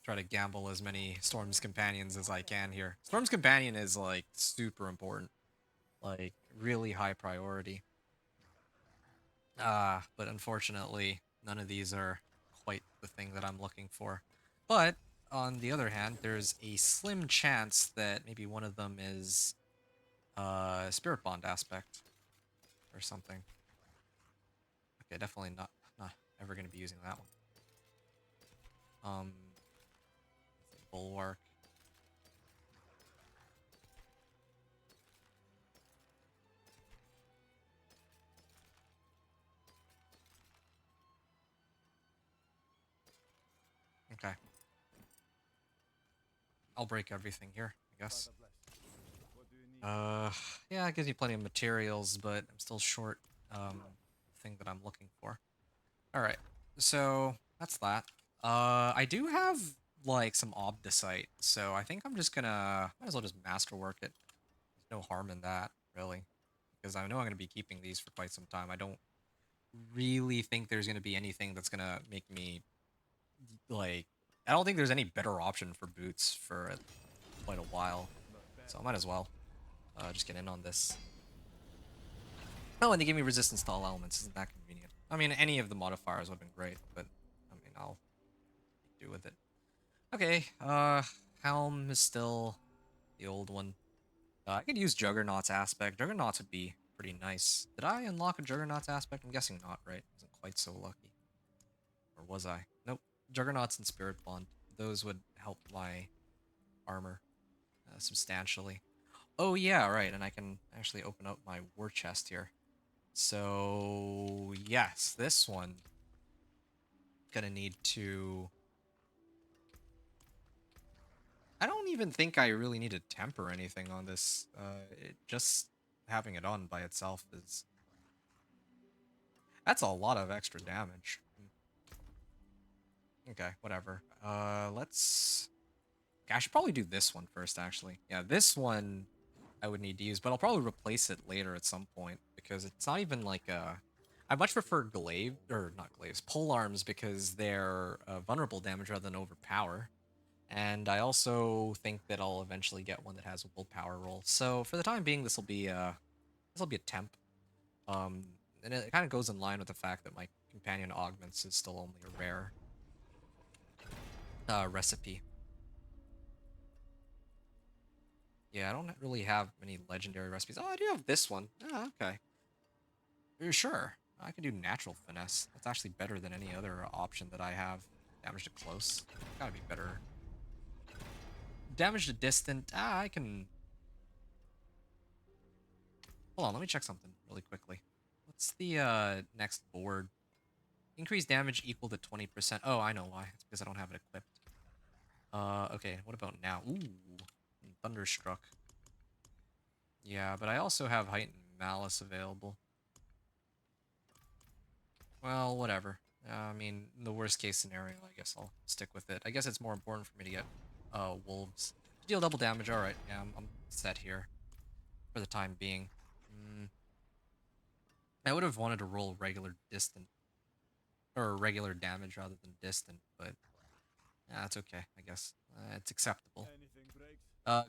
try to gamble as many Storm's Companions as I can here. Storm's Companion is like super important, like really high priority. But unfortunately, none of these are quite the thing that I'm looking for. But on the other hand, there's a slim chance that maybe one of them is Spirit Bond aspect or something. Okay, definitely not ever gonna be using that one. Um, Bulwark. Okay, I'll break everything here, I guess. Yeah, it gives me plenty of materials, but I'm still short thing that I'm looking for. All right, so that's that. I do have like some obdicite, so I think I'm just gonna might as well just masterwork it. There's no harm in that, really, because I know I'm gonna be keeping these for quite some time. I don't really think there's gonna be anything that's gonna make me like. I don't think there's any better option for boots for quite a while, so I might as well just get in on this. Oh, and they give me resistance to all elements. Isn't that convenient? I mean, any of the modifiers would have been great, but I mean, I'll do with it. Okay, Helm is still the old one. I could use Juggernaut's aspect. Juggernaut's would be pretty nice. Did I unlock a Juggernaut's aspect? I'm guessing not, right? Wasn't quite so lucky. Or was I? Nope. Juggernauts and Spirit Bond. Those would help my armor substantially. Oh, yeah, right. And I can actually open up my war chest here. So, yes, this one gonna need to. I don't even think I really need to temper anything on this. Just having it on by itself is. That's a lot of extra damage. Okay, whatever. Let's. Okay, I should probably do this one first, actually. Yeah, this one I would need to use, but I'll probably replace it later at some point because it's not even like a. I much prefer glaive or not glaives, pole arms because they're vulnerable damage rather than overpower. And I also think that I'll eventually get one that has a willpower roll. So for the time being, this will be a temp. And it kind of goes in line with the fact that my companion augments is still only a rare recipe. Yeah, I don't really have many legendary recipes. Oh, I do have this one. Oh, okay. You're sure? I can do natural finesse. That's actually better than any other option that I have. Damage to close. Gotta be better. Damage to distant. I can. Hold on, let me check something really quickly. What's the next board? Increase damage equal to 20%. Oh, I know why. It's because I don't have it equipped. Okay, what about now? Ooh, Thunderstruck. Yeah, but I also have Heightened Malice available. Well, whatever. I mean, in the worst case scenario, I guess I'll stick with it. I guess it's more important for me to get wolves. Deal double damage. All right, yeah, I'm set here for the time being. Mm, I would have wanted to roll regular distant or regular damage rather than distant, but yeah, that's okay. I guess it's acceptable.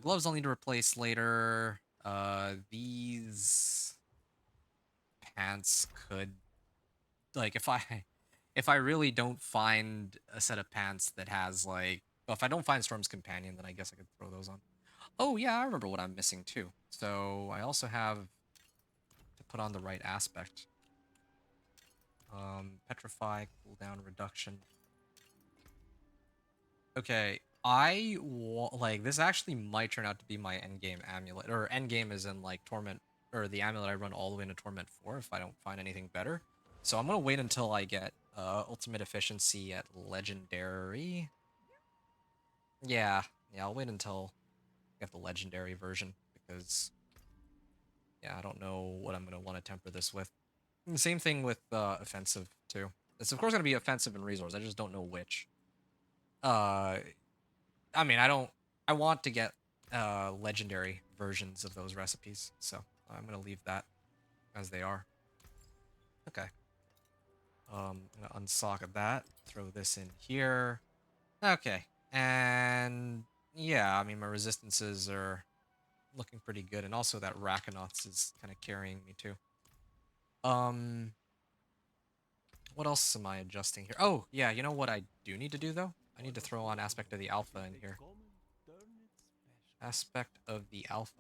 Gloves I'll need to replace later. These pants could like if I really don't find a set of pants that has like well, if I don't find Storm's Companion, then I guess I could throw those on. Oh yeah, I remember what I'm missing too. So I also have to put on the right aspect. Petrify, cooldown reduction. Okay, like this actually might turn out to be my endgame amulet, or endgame is in like Torment, or the amulet I run all the way into Torment 4 if I don't find anything better. So I'm gonna wait until I get ultimate efficiency at legendary. Yeah, yeah, I'll wait until I get the legendary version because yeah, I don't know what I'm gonna want to temper this with. And the same thing with offensive too. It's of course gonna be offensive and resource. I just don't know which. Uh, I mean, I don't. I want to get legendary versions of those recipes, so I'm gonna leave that as they are. Okay. I'm gonna unsocket that. Throw this in here. Okay. And yeah, I mean my resistances are looking pretty good, and also that Rakanoth's is kind of carrying me too. Um, what else am I adjusting here? Oh yeah, you know what I do need to do though? I need to throw on aspect of the alpha in here. Aspect of the alpha.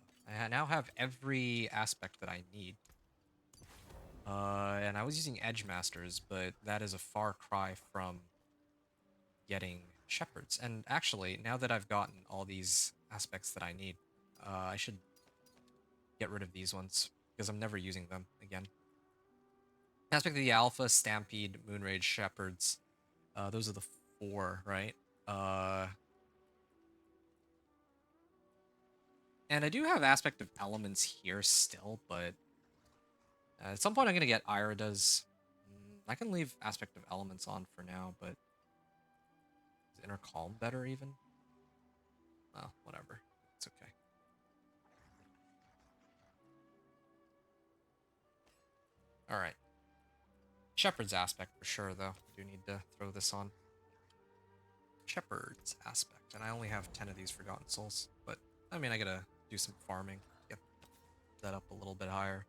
Now have every aspect that I need. And I was using Edge Masters, but that is a far cry from getting Shepherds. And actually, now that I've gotten all these aspects that I need, I should get rid of these ones because I'm never using them again. Aspect of the Alpha, Stampede, Moonrage, Shepherds. Those are the four, right? Uh, and I do have Aspect of Elements here still, but at some point, I'm gonna get Irida's. I can leave Aspect of Elements on for now, but inner calm better even. Well, whatever. It's okay. All right. Shepherd's aspect for sure, though. I do need to throw this on. Shepherd's aspect. And I only have 10 of these Forgotten Souls. But, I mean, I gotta do some farming. Get that up a little bit higher.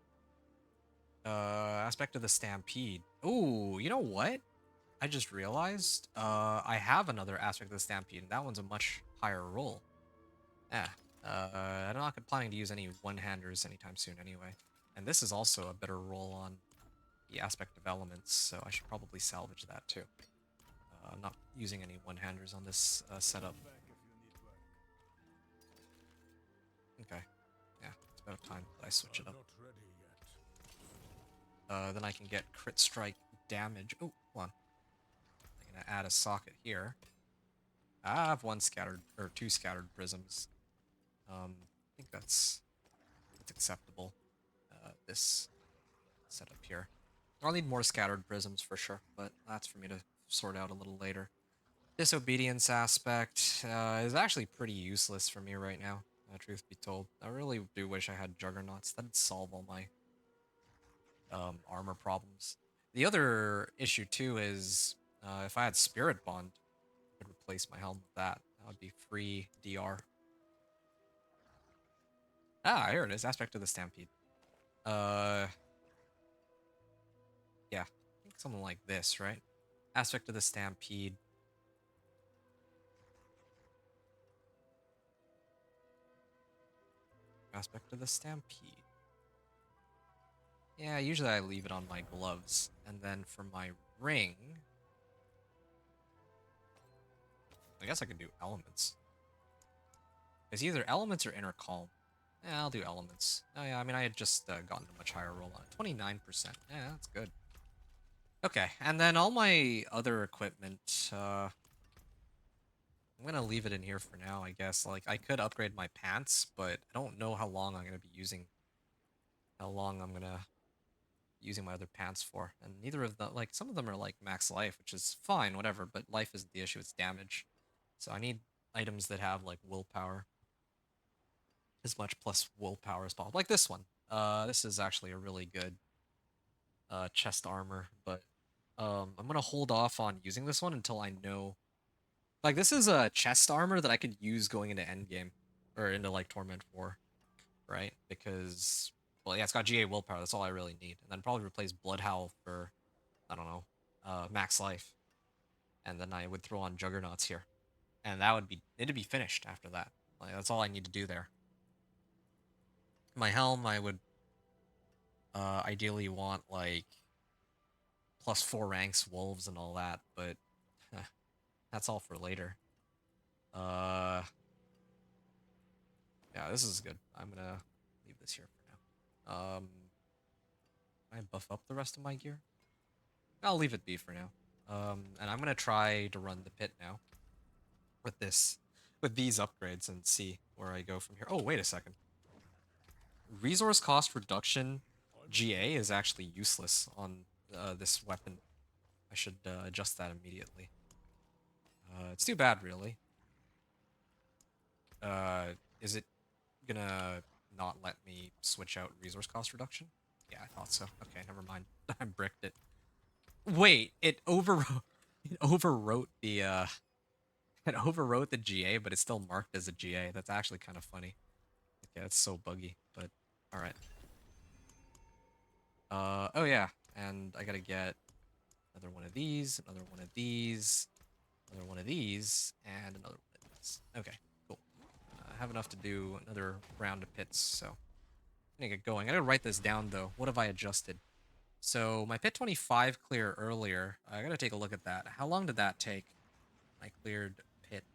Aspect of the Stampede. Ooh, you know what? I just realized I have another aspect of the Stampede, and that one's a much higher roll. Yeah. I'm not planning to use any one-handers anytime soon anyway. And this is also a better roll on the aspect of elements, so I should probably salvage that too. I'm not using any one-handers on this setup. Okay. Yeah, it's about time that I switch it up. Then I can get crit strike damage. Oh, hold on. I'm gonna add a socket here. I have one scattered, or two scattered prisms. I think that's acceptable. This setup here. I'll need more scattered prisms for sure, but that's for me to sort out a little later. Disobedience aspect is actually pretty useless for me right now, truth be told. I really do wish I had Juggernauts. That'd solve all my armor problems. The other issue too is if I had Spirit Bond, I could replace my helm with that. That would be free DR. Ah, here it is. Aspect of the Stampede. Uh, yeah, I think something like this, right? Aspect of the Stampede. Aspect of the Stampede. Yeah, usually I leave it on my gloves. And then for my ring, I guess I could do elements. It's either elements or inner calm. Yeah, I'll do elements. Oh yeah, I mean, I had just gotten a much higher roll on it. 29%. Yeah, that's good. Okay, and then all my other equipment, I'm gonna leave it in here for now, I guess. Like, I could upgrade my pants, but I don't know how long I'm gonna be using my other pants for. And neither of them, like, some of them are like max life, which is fine, whatever, but life isn't the issue, it's damage. So I need items that have like willpower, as much plus willpower as possible. Like this one. This is actually a really good chest armor, but I'm gonna hold off on using this one until I know. Like, this is a chest armor that I could use going into endgame or into like Torment 4, right? Because, well, yeah, it's got GA willpower. That's all I really need, and then probably replace Bloodhowl for, I don't know, max life, and then I would throw on Juggernauts here, and that would be it'd be finished after that. Like, that's all I need to do there. My helm, I would ideally want like +4 ranks wolves and all that, but that's all for later. Uh, yeah, this is good. I'm gonna leave this here for now. Can I buff up the rest of my gear? I'll leave it be for now. And I'm gonna try to run the pit now with these upgrades and see where I go from here. Oh, wait a second. Resource cost reduction GA is actually useless on this weapon. I should adjust that immediately. It's too bad, really. Is it gonna not let me switch out resource cost reduction? Yeah, I thought so. Okay, never mind. I bricked it. Wait, it overwrote it overwrote the it overwrote the GA, but it's still marked as a GA. That's actually kind of funny. Okay, that's so buggy, but all right. Oh yeah, and I gotta get another one of these, another one of these, another one of these, and another one of these. Okay, cool. I have enough to do another round of pits, so I'm gonna get going. I gotta write this down though. What have I adjusted? So my pit 25 clear earlier. I gotta take a look at that. How long did that take? I cleared pit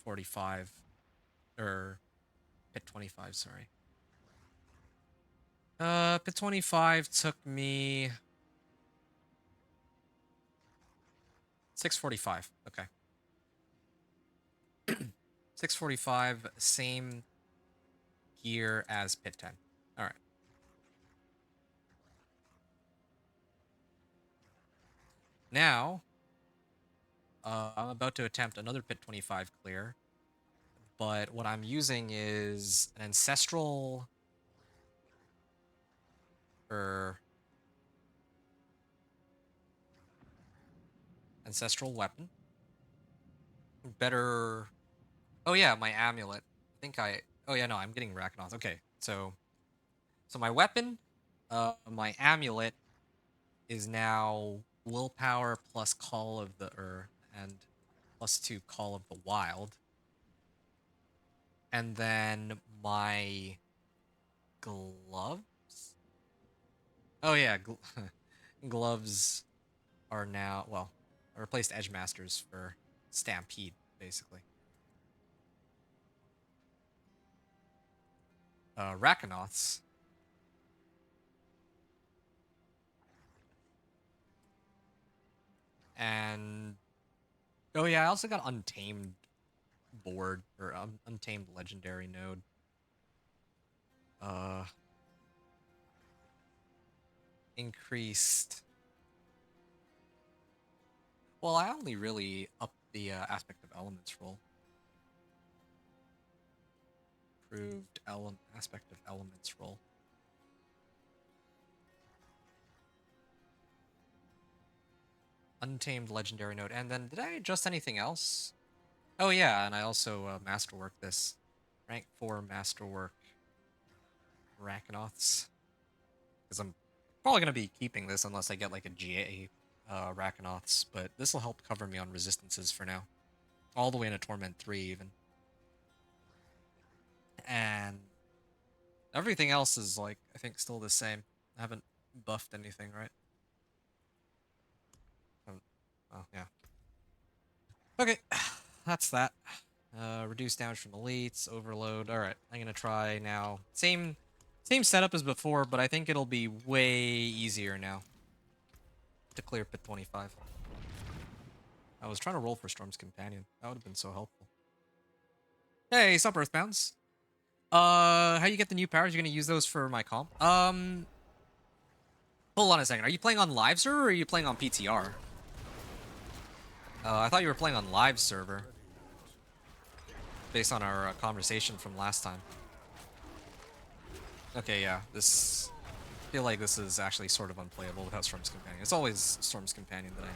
45, or pit 25, sorry. Pit 25 took me 6:45. Okay. 6:45, same gear as pit 10. All right. Now, I'm about to attempt another Pit 25 clear, but what I'm using is an or ancestral weapon. Better. Oh yeah, my amulet. I think I. Oh yeah, no, I'm getting Racnoth. Okay, so my weapon, my amulet is now willpower plus call of the and +2 call of the wild, and then my gloves. Oh yeah, gloves are now I replaced Edge Masters for Stampede basically. Racanoths. And oh yeah, I also got Untamed board or Untamed Legendary node. Uh, increased. Well, I only really upped the aspect of elements roll. Improved aspect of elements roll. Untamed Legendary node. And then did I adjust anything else? Oh yeah, and I also masterwork this. Rank 4 masterwork Racanoths. Because I'm probably going to be keeping this unless I get like a GA Racanoths, but this will help cover me on resistances for now. All the way into Torment 3 even. And everything else is like, I think still the same. I haven't buffed anything, right? Oh, yeah. Okay, that's that. Reduce damage from elites, overload. All right, I'm gonna try now. Same setup as before, but I think it'll be way easier now to clear Pit 25. I was trying to roll for Storm's Companion. That would have been so helpful. Hey, sup, Earthbounds. How you get the new powers? You're gonna use those for my comp? Hold on a second. Are you playing on live server or are you playing on PTR? I thought you were playing on live server. Based on our conversation from last time. Okay, yeah. I feel like this is actually sort of unplayable without Storm's Companion. It's always Storm's Companion that I need.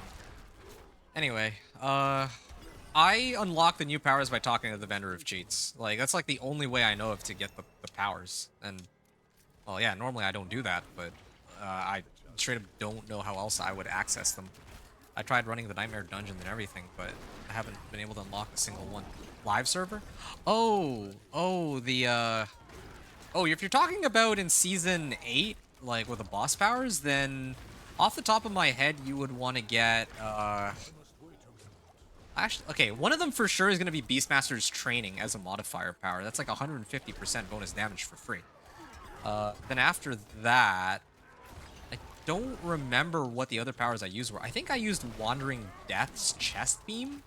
Anyway, I unlock the new powers by talking to the vendor of cheats. Like, that's like the only way I know of to get the powers. And, well, yeah, normally I don't do that, but I straight up don't know how else I would access them. I tried running the Nightmare Dungeon and everything, but I haven't been able to unlock a single one. Live server? Oh, if you're talking about in Season 8, like with the boss powers, then off the top of my head, you would want to get, actually, okay, one of them for sure is going to be Beastmaster's Training as a modifier power. That's like 150% bonus damage for free. Then after that, I don't remember what the other powers I used were. I think I used Wandering Death's Chest Beam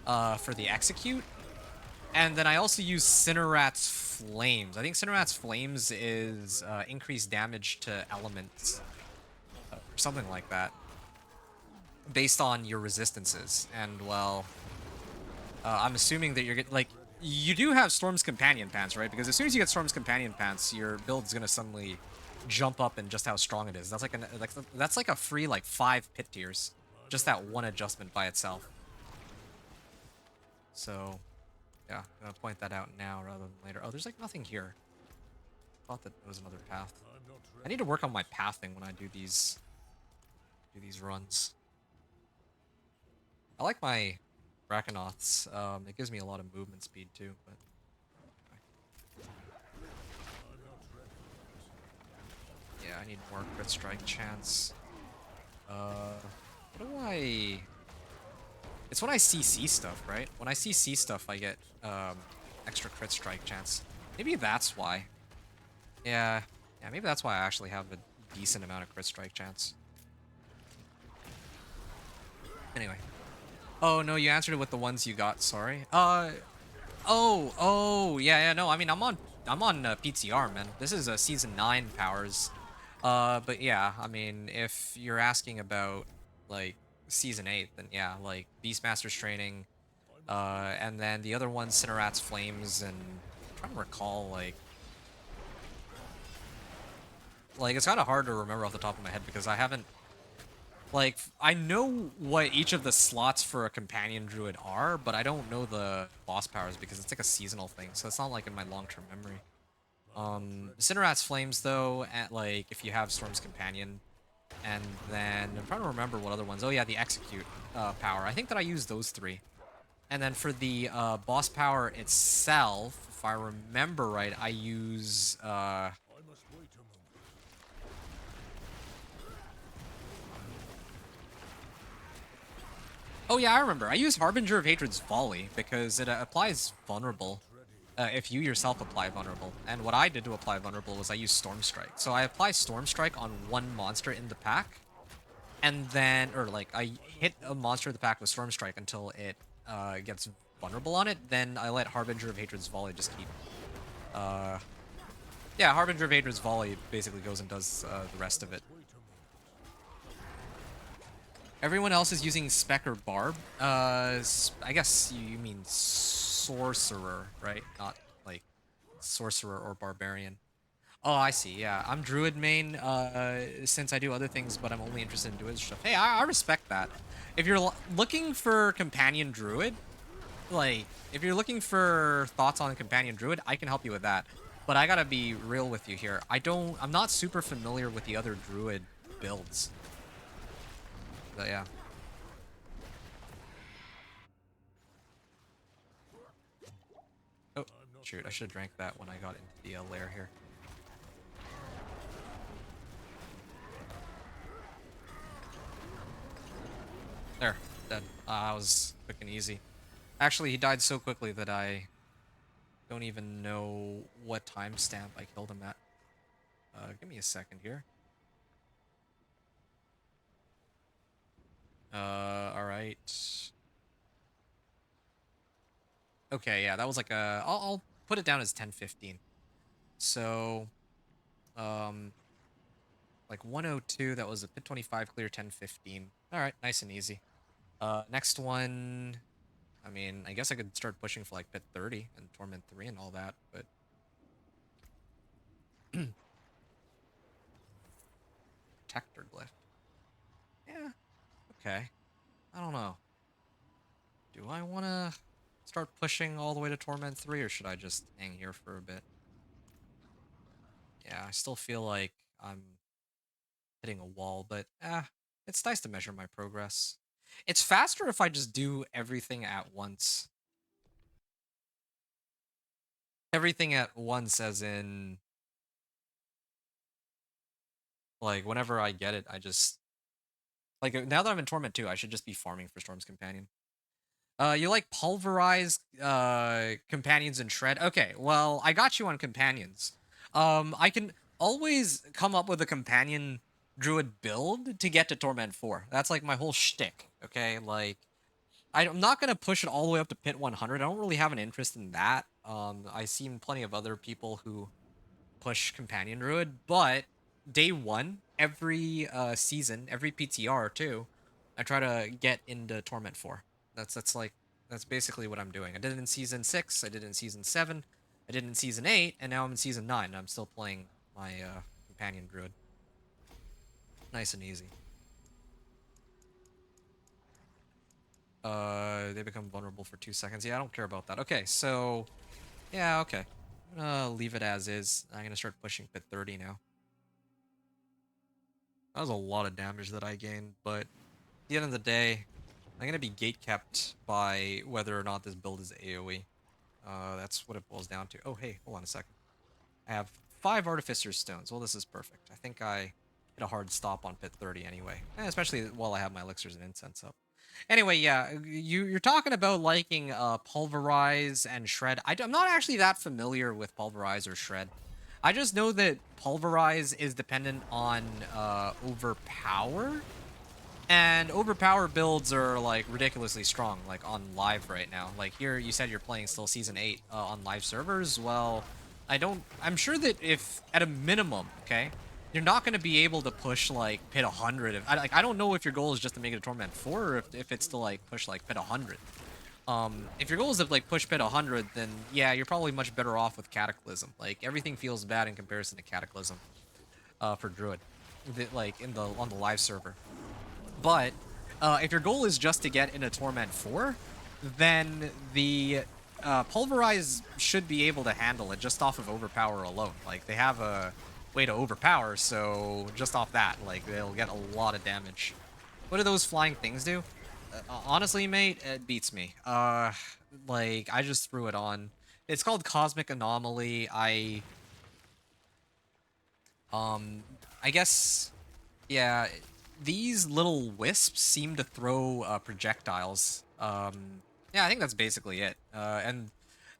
for the Execute. And then I also use Cinerat's Flames. I think Cinerat's Flames is increased damage to elements. Or something like that. Based on your resistances. And, well, I'm assuming that you're getting, like, you do have Storm's Companion Pants, right? Because as soon as you get Storm's Companion Pants, your build's gonna suddenly jump up in just how strong it is. That's like that's like a free like 5 pit tiers. Just that one adjustment by itself. So, yeah, I'm gonna point that out now rather than later. Oh, there's like nothing here. Thought that there was another path. I need to work on my pathing when I do these runs. I like my Bracanoths. It gives me a lot of movement speed too, but yeah, I need more crit strike chance. What do I... It's when I CC stuff, right? When I CC stuff, I get extra crit strike chance. Maybe that's why. Yeah, maybe that's why I actually have a decent amount of crit strike chance. Anyway. Oh, no, you answered it with the ones you got, sorry. Yeah, no, I mean, I'm on PTR, man. This is a Season 9 powers. But yeah, I mean, if you're asking about, like, Season 8, then yeah, like Beastmaster's Training, I must wait a and then the other one, Cinerat's Flames, and I'm trying to recall, like it's kind of hard to remember off the top of my head because I haven't, like, I know what each of the slots for a Companion Druid are, but I don't know the boss powers because it's like a seasonal thing, so it's not like in my long-term memory. I'm not ready. Cinerat's Flames, though, at like if you have Storm's Companion, and then I'm trying to remember what other ones. Oh yeah, the Execute power. I think that I use those three. And then for the boss power itself, if I remember right, I use I must wait a moment. oh yeah, I remember. I use Harbinger of Hatred's Volley because it applies I'm not vulnerable. ready. If you yourself apply vulnerable. And what I did to apply vulnerable was I used Storm Strike. So I apply Storm Strike on one monster in the pack, and then, or like I hit a monster in the pack with Storm Strike until it gets vulnerable on it. Then I let Harbinger of Hatred's Volley just keep. Uh, yeah, Harbinger of Hatred's Volley basically goes and does the rest I of it. must wait a moment. Everyone else is using Spec or Barb. I guess you mean Sorcerer, right? Not like Sorcerer or Barbarian. Oh, I see. Yeah, I'm Druid main since I do other things, but I'm only interested in Druid stuff. Hey, I respect that. If you're looking for Companion Druid, like, if you're looking for thoughts on Companion Druid, I can help you with that. But I gotta be real with you here. I'm not super familiar with the other Druid builds. But yeah. Oh, I'm not shoot. I should ready. have drank that when I got into the lair here. There. Dead. I was quick and easy. Actually, he died so quickly that I don't even know what timestamp I killed him at. Give me a second here. Alright. Okay, yeah, that was like I'll put it down as 10:15. So, um, like 102, that was a pit 25 clear 10:15. Alright, nice and easy. Next one, I mean, I guess I could start pushing for like pit 30 and Torment 3 and all that, but Protector Glyph. Yeah, okay. I don't know. Do I want to start pushing all the way to Torment 3, or should I just hang here for a bit? Yeah, I still feel like I'm hitting a wall, but it's nice to measure my progress. It's faster if I just do everything at once. Everything at once, as in, like, whenever I get it, I just, like, now that I'm in Torment 2, I should just be farming for Storm's Companion. You like pulverize companions and shred? Okay, well, I got you on companions. I can always come up with a companion druid build to get to Torment 4. That's like my whole shtick, okay? Like, I'm not gonna push it all the way up to pit 100. I don't really have an interest in that. I've seen plenty of other people who push companion druid, but day one, every season, every PTR too, I try to get into Torment 4. That's basically what I'm doing. I did it in season 6, I did it in season 7, I did it in season 8, and now I'm in season 9 and I'm still playing my companion druid. Nice and easy. They become vulnerable for 2 seconds. Yeah, I don't care about that. Okay, so yeah, okay. I'm gonna leave it as is. I'm gonna start pushing pit 30 now. That was a lot of damage that I gained, but at the end of the day, I'm gonna be gatekept by whether or not this build is AoE. That's what it boils down to. Oh, hey, hold on a second. I have 5 Artificer's Stones. Well, this is perfect. I think I hit a hard stop on pit 30 anyway, especially while I have my elixirs and incense up. Anyway, yeah, you're talking about liking pulverize and shred. I'm not actually that familiar with pulverize or shred. I just know that pulverize is dependent on overpower, and overpower builds are like ridiculously strong, like on live right now. Like here, you said you're playing I still must season wait a 8 moment. on live servers. Well, I don't. I'm sure that if at a minimum, okay, you're not going to be able to push like pit 100. I don't know if your goal is just to make it a Torment 4 or if it's to like push like pit 100. If your goal is to like push pit 100, then yeah, you're probably much better off with Cataclysm. Like everything feels bad in comparison to Cataclysm for Druid, like in the on the live server. But if your goal is just to get in a Torment 4, then the Pulverize should be able to handle it just off of Overpower alone. Like, they have a way to overpower, so just off that, like, they'll get a lot of damage. What do those flying things do? Honestly, mate, it beats me. Like, I just threw it on. It's called Cosmic Anomaly. Um, I guess yeah, these little wisps seem to throw projectiles. Yeah, I think that's basically it. And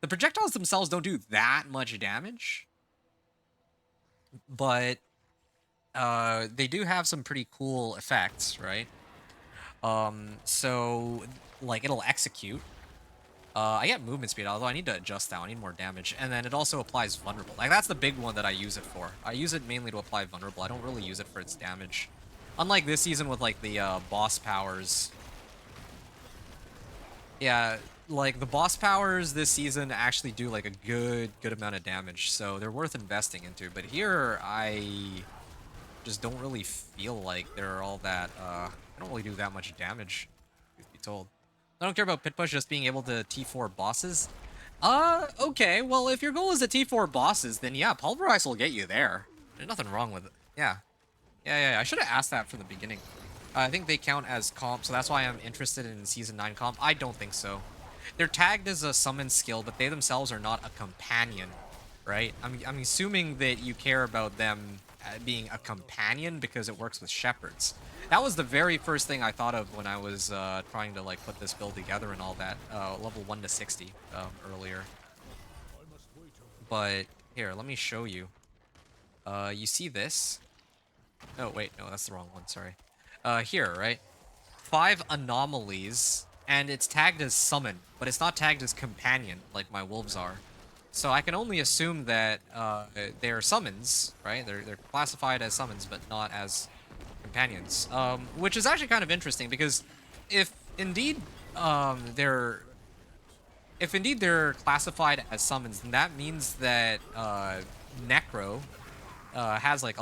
the projectiles themselves don't do that much damage, but they do have some pretty cool effects, right? So like it'll execute. I get movement speed, although I need to adjust that. I need more damage. And then it also applies vulnerable. Like, that's the big one that I use it for. I use it mainly to apply vulnerable. I don't really use it for its damage. Unlike this season with, like, the boss powers. Yeah, like, the boss powers this season actually do, like, a good amount of damage. So they're worth investing into. But here, I just don't really feel like they're all that, I don't really do that much damage, truth be told. I don't care about Pit Push just being able to T4 bosses. Okay, well, if your goal is to T4 bosses, then yeah, Pulverize will get you there. There's nothing wrong with it. Yeah. Yeah. I should have asked that from the beginning. I think they count as comp, so that's why I'm interested in Season 9 comp. I don't think so. They're tagged as a summon skill, but they themselves are not a companion, right? I'm assuming that you care about them being a companion because it works with shepherds. That was the very first thing I thought of when I was trying to like put this build together and all that, level 1 to 60 earlier. But here, let me show you. You see this? Oh, wait, no, that's the wrong one, sorry. Here, right? 5 anomalies, and it's tagged as summon, but it's not tagged as companion like my wolves are. So I can only assume that they're summons, right? They're classified as summons, but not as companions. Which is actually kind of interesting because if indeed they're classified as summons, then that means that Necro has like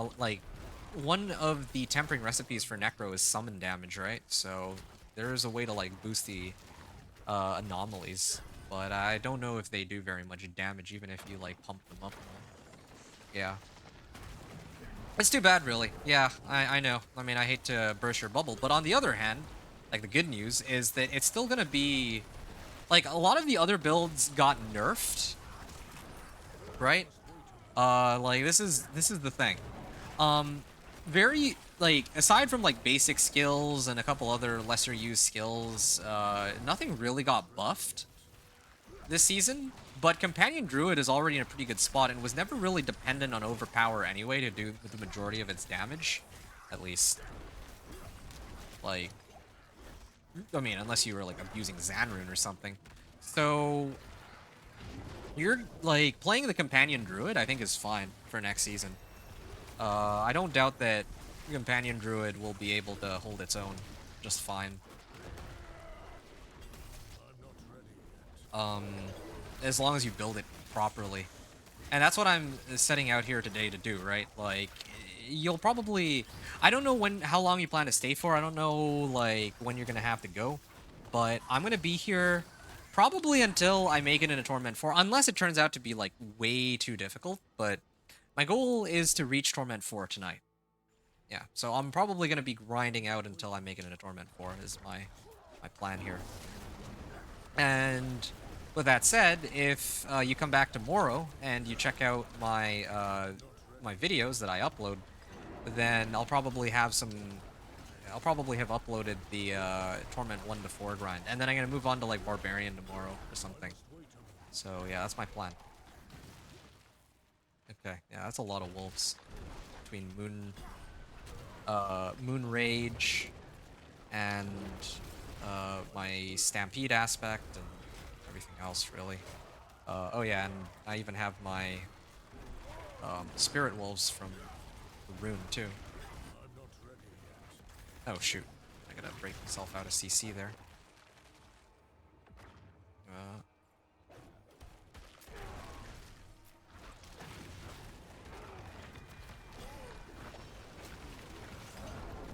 one of the tempering recipes for Necro is summon damage, right? So there's a way to like boost the anomalies, but I don't know if they do very much damage, even if you like pump them up. Yeah, it's too bad, really. Yeah, I know. I mean, I hate to burst your bubble, but on the other hand, like the good news is that it's still gonna be like a lot of the other builds got nerfed, right? Like this is the thing. Um, very like aside from like basic skills and a couple other lesser used skills, nothing really got buffed this season. But Companion Druid is already in a pretty good spot and was never really dependent on overpower anyway to do the majority of its damage, at least. Like, I mean, unless you were like abusing Zanrune or something. So you're like playing the Companion Druid, I think is fine for next season. I don't doubt that Companion Druid will be able to hold its own just fine. Um, as long as you build it properly. And that's what I'm setting out here today to do, right? Like, you'll probably... I don't know how long you plan to stay for. I don't know, like, when you're gonna have to go. But I'm gonna be here probably until I make it in a Torment 4, unless it turns out to be, like, way too difficult. But my goal is to reach Torment 4 tonight. Yeah, so I'm probably going to be grinding out until I make it in a Torment 4 is my plan here. And with that said, if you come back tomorrow and you check out my my videos that I upload, then I'll probably have uploaded the Torment 1 to 4 grind. And then I'm going to move on to like Barbarian tomorrow or something. So yeah, that's my plan. Okay, yeah, that's a lot of wolves. Between Moon Rage, and my Stampede aspect, and everything else, really. Oh yeah, and I even have my Spirit Wolves from the rune too. I'm not ready yet. Oh shoot, I gotta break myself out of CC there. Uh,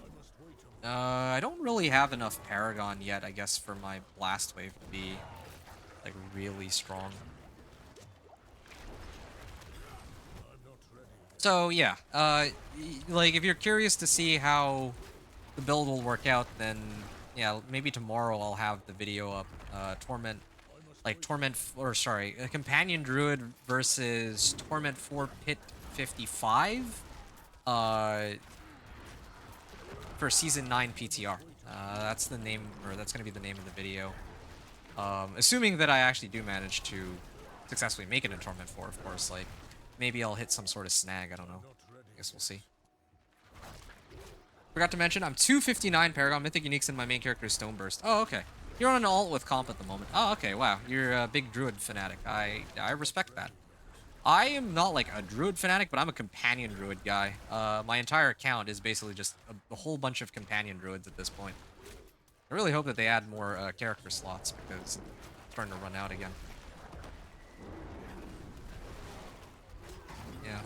I must wait a moment. I don't really have enough Paragon yet, I guess, for my Blast Wave to be, like, really strong. I'm not ready yet. So, yeah, like, if you're curious to see how the build will work out, then, yeah, maybe tomorrow I'll have the video up, Torment, I must like, wait a moment. or sorry, a Companion Druid versus Torment 4 Pit 55, uh, for Season 9 PTR. That's the name, or that's gonna be the name of the video. Assuming that I actually do manage to successfully make it in Torment 4, of course, like, maybe I'll hit some sort of snag, I don't I'm know. not ready I guess we'll yet. see. Forgot to mention, I'm 259 Paragon Mythic Uniques and my main character is Stoneburst. Oh, okay. You're on an alt with comp at the moment. Oh, okay, wow. You're a big Druid fanatic. I I'm not respect ready that. yet. I am not like a Druid fanatic, but I'm a Companion Druid guy. My entire account is basically just a whole bunch of Companion Druids at this point. I really hope that they add more character slots because it's starting to run out again. Yeah.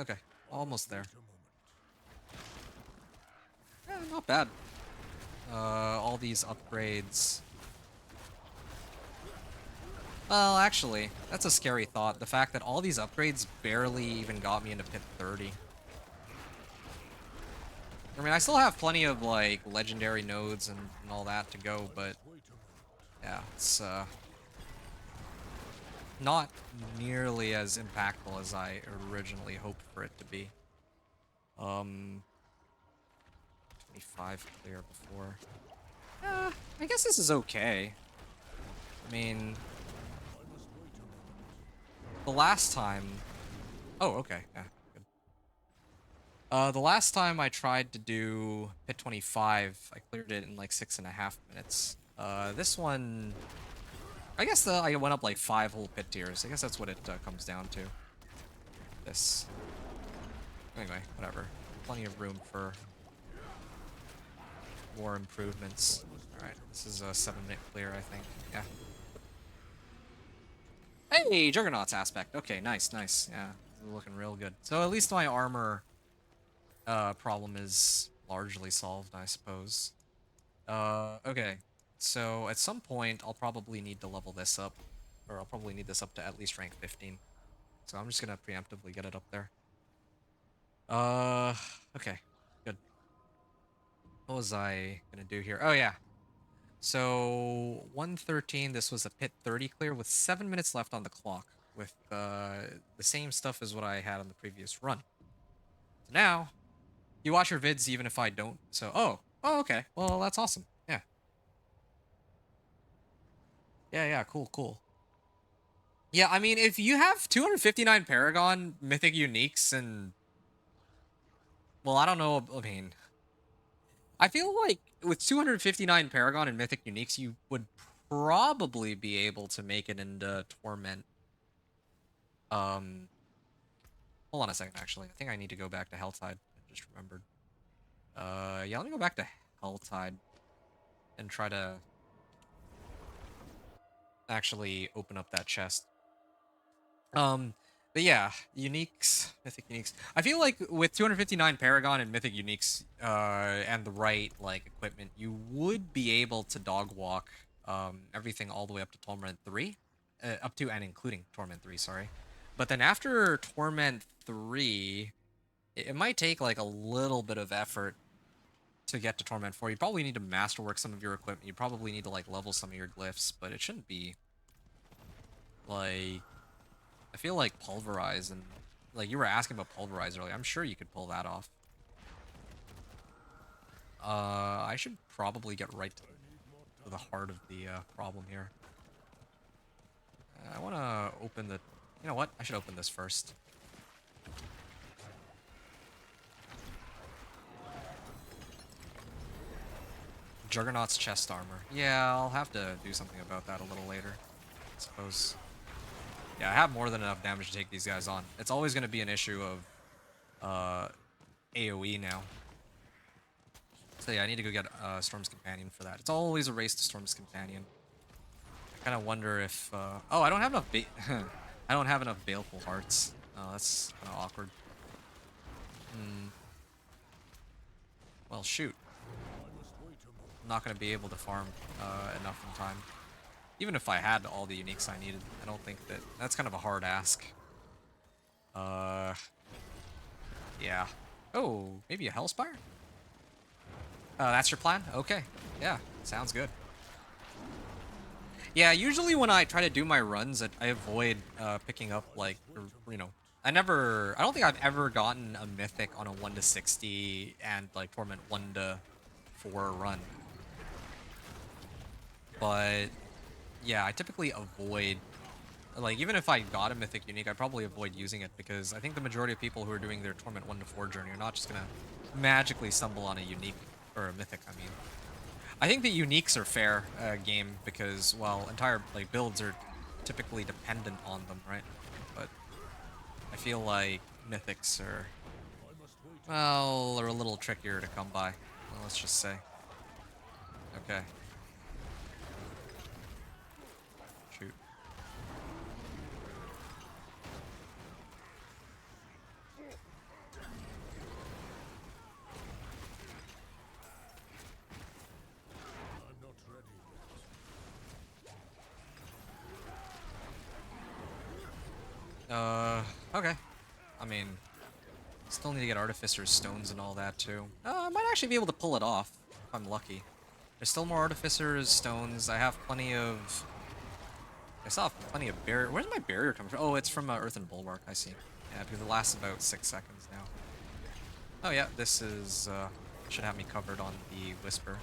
Okay. I must Almost there. wait a moment. Not bad. All these upgrades. Well, actually, that's a scary thought. The fact that all these upgrades barely even got me into pit 30. I mean, I still have plenty of, like, legendary nodes and all that to go, I but must wait a moment. yeah, it's, not nearly as impactful as I originally hoped for it to be. 25 clear before. I guess this is okay. I mean, I must wait a moment. the last time... Oh, okay, yeah, good. The last time I tried to do pit 25, I cleared it in like 6.5 minutes. This one, I guess I went up like 5 whole pit tiers. I guess that's what it comes down to. This. Anyway, whatever. Plenty of room for more improvements. Alright, this is a 7-minute clear, I think. Yeah. Hey, Juggernaut's aspect. Okay, nice, nice. Yeah, this is looking real good. So at least my armor problem is largely solved, I suppose. Okay. So at some point, I'll probably need to level this up, or I'll probably need this up to at least rank 15. So I'm just gonna preemptively get it up there. Uh, okay, good. What was I gonna do here? Oh yeah. So 113. This was a pit 30 clear with 7 minutes left on the clock, with the same stuff as what I had on the previous run. So now you watch your vids even if I don't. So oh okay. Well that's awesome. Yeah. Yeah, cool, cool. Yeah, I mean, if you have 259 Paragon Mythic Uniques and... Well, I don't know, I mean... I feel like with 259 Paragon and Mythic Uniques, you would probably be able to make it into Torment. Um, Hold on a second, actually. I think I need to go back to Helltide. I just remembered. Yeah, let me go back to Helltide and try to actually open up that chest. Um, but yeah, uniques, mythic uniques. I feel like with 259 Paragon and mythic uniques, and the right like equipment, you would be able to dog walk everything all the way up to Torment 3, up to and including Torment 3. Sorry, but then after Torment 3, it might take like a little bit of effort to get to Torment 4. You probably need to masterwork some of your equipment. You probably need to like level some of your glyphs, but it shouldn't be like... I feel like Pulverize and... Like, you were asking about Pulverize earlier. I'm sure you could pull that off. I should probably get right I need more to the time. heart of the problem here. I want to open the... You know what? I should open this first. Juggernaut's chest armor. Yeah, I'll have to do something about that a little later, I suppose. Yeah, I have more than enough damage to take these guys on. It's always going to be an issue of uh, AoE now. So yeah, I need to go get Storm's Companion for that. It's always a race to Storm's Companion. I kind of wonder if... oh, I don't have enough... I don't have enough Baleful Hearts. Oh, that's kind of awkward. Hmm. Well, shoot. I must wait a moment. I'm not going to be able to farm enough in time. Even if I had all the uniques I needed, I don't think that... That's kind of a hard ask. Uh, yeah. Oh, maybe a Hellspire? That's your plan? Okay. Yeah, sounds good. Yeah, usually when I try to do my runs, I avoid picking up, I like, must wait a you know... moment. I don't think I've ever gotten a Mythic on a 1 to 60 and, like, Torment 1 to 4 run. But, yeah, I typically avoid... Like, even if I got a Mythic Unique, I'd probably avoid using it because I think the majority of people who are doing their Torment 1 to 4 journey are not just gonna magically stumble on a Unique, or a Mythic, I mean. I think the Uniques are fair game because, well, entire, like, builds are typically dependent on them, right? But I feel like Mythics are, I must wait a moment. well, are a little trickier to come by. Well, let's just say. Okay, shoot. I'm not ready Okay. I mean, still need to get Artificer's Stones and all that, too. I might actually be able to pull it off, if I'm lucky. There's still more Artificer's Stones. I have plenty of... I still have plenty of barrier. Where's my barrier coming from? Oh, it's from Earthen Bulwark, I see. Yeah, because it lasts about 6 seconds now. Oh yeah, this is, should have me covered on the Whisper.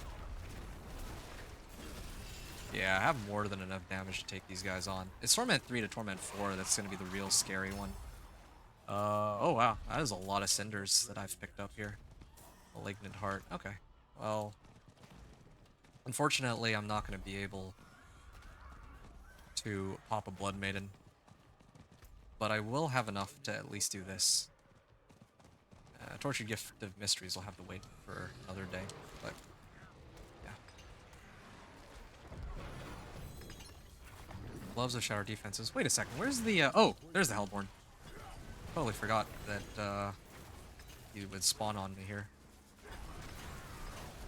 Yeah, I have more than enough damage to take these guys on. It's Torment 3 to Torment 4 that's gonna be the real scary one. Oh wow, that is a lot of Cinders that I've picked up here. Malignant Heart, okay. Well, unfortunately, I'm not gonna be able to pop a Blood Maiden. But I will have enough to at least do this. Tortured Gift of Mysteries will have to wait for another day, but yeah. Gloves of Shatter Defenses. Wait a second, where's the, oh, there's the Hellborn. Totally forgot that, he would spawn on me here.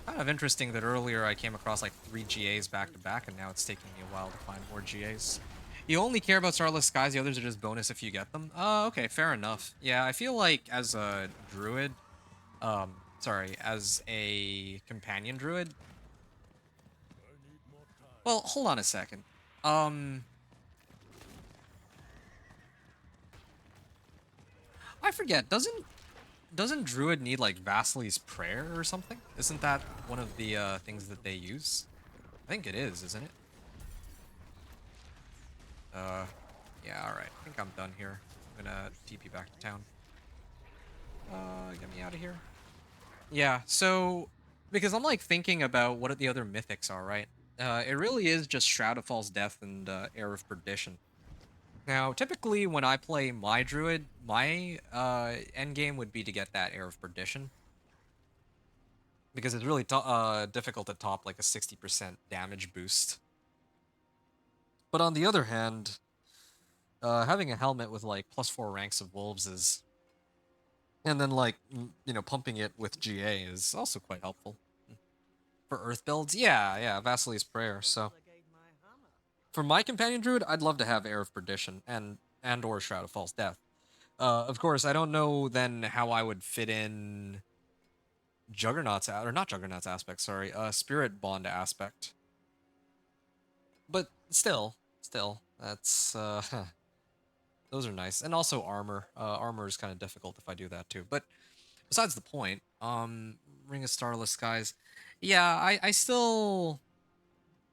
Kind of interesting that earlier I came across like 3 GAs back to back, and now it's taking me a while to find more GAs. You only care about Starless Skies, the others are just bonus if you get them? Okay, fair enough. Yeah, I feel like as a druid, sorry, as a companion druid. I need more time. Well, hold on a second. I forget. Doesn't druid need like Vasili's prayer or something? Isn't that one of the things that they use? I think it is, isn't it? Uh, yeah. All right. I think I'm done here. I'm gonna TP back to town. Get me out of here. Yeah. So because I'm like thinking about what the other mythics are, right? It really is just Shroud of False Death and Heir of Perdition. Now, typically when I play my druid, my end game would be to get that Heir of Perdition because it's really difficult to top like a 60% damage boost. But on the other hand, having a helmet with like +4 ranks of wolves is, and then like pumping it with GA is also quite helpful for Earth builds. Yeah, yeah, Vasili's Prayer. So for my companion druid, I'd love to have Heir of Perdition and or Shroud of False Death. Of course, I don't know then how I would fit in Juggernaut's or not Juggernaut's aspect, sorry, Spirit Bond aspect. But still, that's those are nice, and also armor. Armor is kind of difficult if I do that too. But besides the point, Ring of Starless Skies, yeah, I still,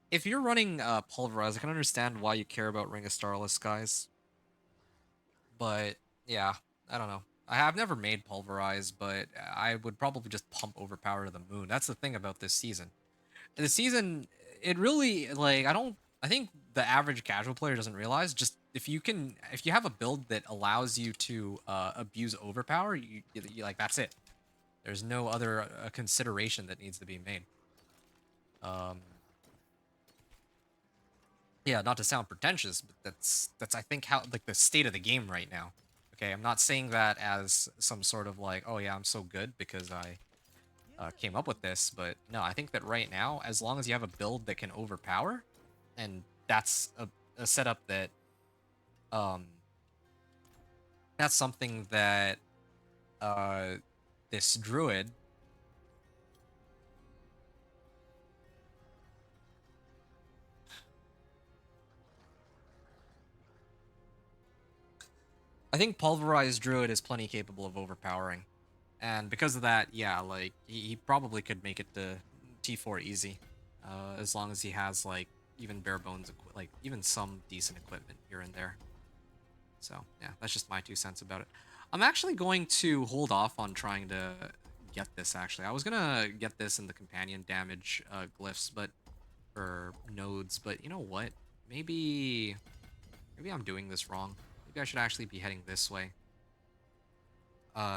if you're running Pulverize, I can understand why you care about Ring of Starless Skies. But yeah, I don't know. I've never made Pulverize, but I would probably just pump Overpower to the moon. That's the thing about this season. The season, it really, like, I don't I think the average casual player doesn't realize just if you have a build that allows you to abuse overpower, like that's it. There's no other consideration that needs to be made. Um, yeah, not to sound pretentious, but that's I think how like the state of the game right now. Okay, I'm not saying that as some sort of like, oh yeah, I'm so good because I came up with this, but no, I think that right now, as long as you have a build that can overpower, and that's a setup that um that's something that uh this druid, I think pulverized druid is plenty capable of overpowering. And because of that, yeah, like he probably could make it to T4 easy. As long as he has like even bare bones like even some decent equipment here and there. So yeah, that's just my 2 cents about it. I'm actually going to hold off on trying to get this actually. I was gonna get this in the companion damage glyphs, but or nodes, but you know what? Maybe I'm doing this wrong. Maybe I should actually be heading this way.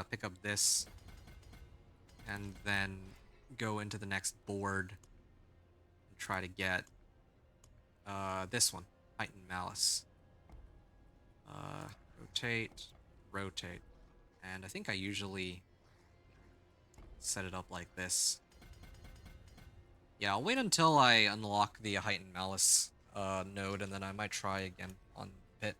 Pick up this and then go into the next board and try to get this one, Heightened Malice. Uh, rotate, rotate. And I think I usually set it up like this. Yeah, I'll wait until I unlock the Heightened Malice node, and then I might try again on Pit.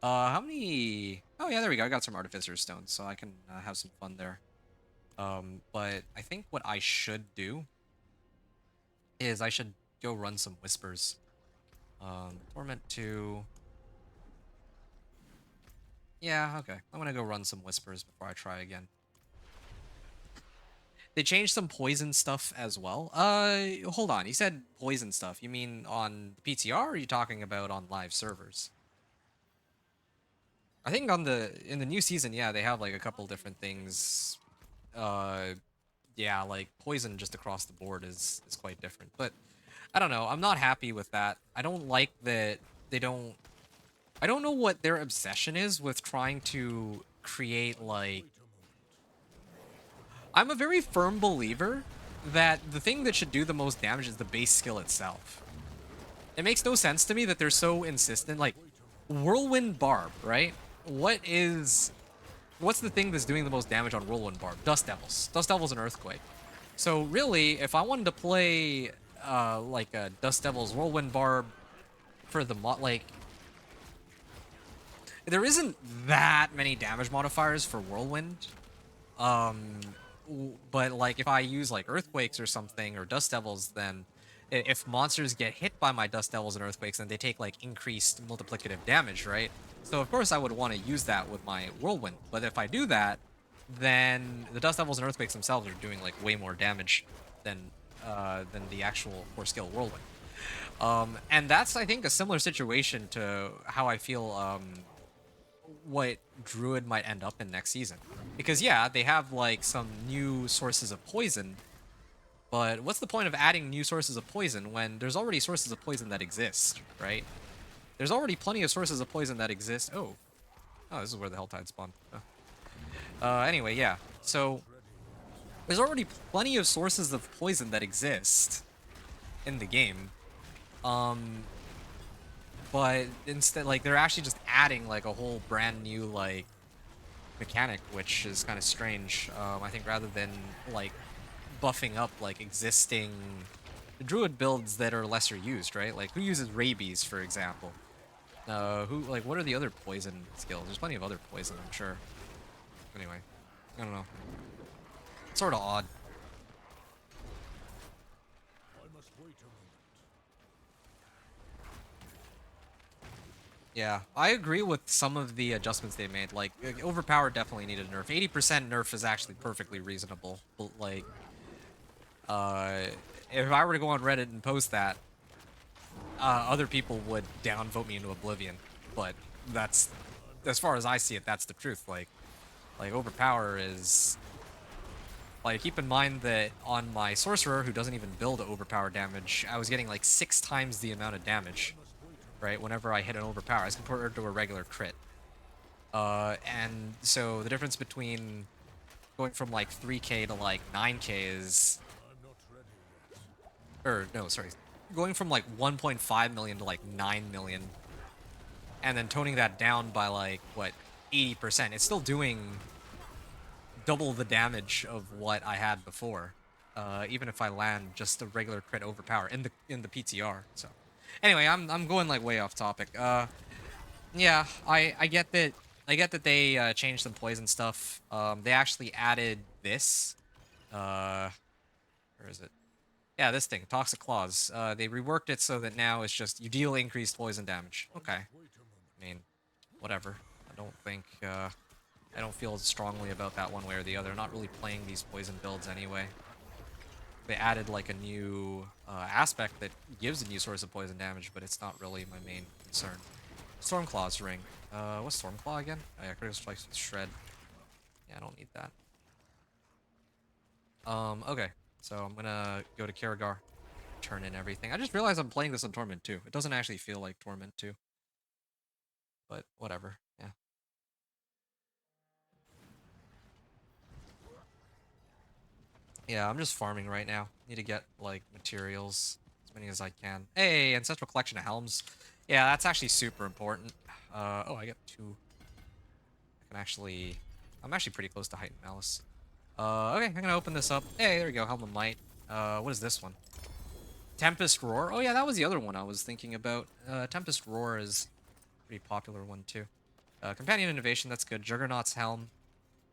How many... Oh, yeah, there we go. I got some Artificer's Stones, so I can have some fun there. But I think what I should do is I should go run some Whispers. Torment 2... Yeah, okay. I'm gonna go run some Whispers before I try again. They changed some poison stuff as well. Hold on. You said poison stuff. You mean on PTR, or are you talking about on live servers? I think in the new season, yeah, they have like a couple different things. Uh, yeah, like poison just across the board is quite different. But I don't know. I'm not happy with that. I don't like that they don't. I don't know what their obsession is with trying to create like. Wait a moment. I'm a very firm believer that the thing that should do the most damage is the base skill itself. It makes no sense to me that they're so insistent. Like, Wait a moment. Whirlwind Barb, right? What's the thing that's doing the most damage on Whirlwind Barb? Dust Devils. Dust Devils and Earthquake. So really, if I wanted to play like a Dust Devils Whirlwind Barb for the mod, like there isn't that many damage modifiers for Whirlwind. Um, but like if I use like Earthquakes or something or Dust Devils, then if monsters get hit by my Dust Devils and Earthquakes, then they take like increased multiplicative damage, right? So of course I would want to use that with my Whirlwind. But if I do that, then the Dust Devils and Earthquakes themselves are doing like way more damage than the actual core skill Whirlwind. And that's I think a similar situation to how I feel what Druid might end up in next season. Because yeah, they have like some new sources of poison, but what's the point of adding new sources of poison when there's already sources of poison that exist, right? There's already plenty of sources of poison that exist. Oh, this is where the Helltide spawned. Anyway, yeah. So there's already plenty of sources of poison that exist in the game. Um, but instead, like they're actually just adding like a whole brand new like mechanic, which is kind of strange. I think rather than like buffing up like existing druid builds that are lesser used, right? Like who uses rabies, for example? Who like what are the other poison skills? There's plenty of other poison, I'm sure. Anyway, I don't know. It's sort of odd. I must wait a moment. Yeah, I agree with some of the adjustments they made. Like overpower definitely needed a nerf. 80% nerf is actually perfectly reasonable. But like, uh, if I were to go on Reddit and post that, other people would downvote me into oblivion. But that's, as far as I see it, that's the truth. Like overpower is Like, keep in mind that on my sorcerer, who doesn't even build overpower damage, I was getting like 6 times the amount of damage, right? Whenever I hit an overpower, as compared to a regular crit. And so the difference between going from like 3k to like 9k is, I'm not ready yet. or no, sorry, going from like 1.5 million to like 9 million, and then toning that down by like what 80%. It's still doing double the damage of what I had before. Even if I land just a regular crit overpower in the PTR. So anyway, I'm going like way off topic. Yeah, I get that they changed some poison stuff. They actually added this. Uh, where is it? Yeah, this thing, Toxic Claws. They reworked it so that now it's just you deal increased poison damage. I Okay, must I wait a moment. mean, whatever. I don't think I don't feel strongly about that one way or the other. I'm not really playing these poison builds anyway. They added like a new aspect that gives a new source of poison damage, but it's not really my main concern. Stormclaw's ring. What's Stormclaw again? Oh yeah, critical strikes with shred. Yeah, I don't need that. Okay. So I'm gonna go to Karagar, turn in everything. I just realized I'm playing this on Torment too. It doesn't actually feel like Torment 2, but whatever. Yeah. Yeah, I'm just farming right now. Need to get like materials, as many as I can. Hey, ancestral collection of helms. Yeah, that's actually super important. Oh, I get 2. I can actually, I'm actually pretty close to Heightened Malice. Okay, I'm gonna open this up. Hey, there we go, Helm of Might. What is this one? Tempest Roar. Oh yeah, that was the other one I was thinking about. Tempest Roar is a pretty popular one too. Companion Innovation, that's good. Juggernaut's Helm.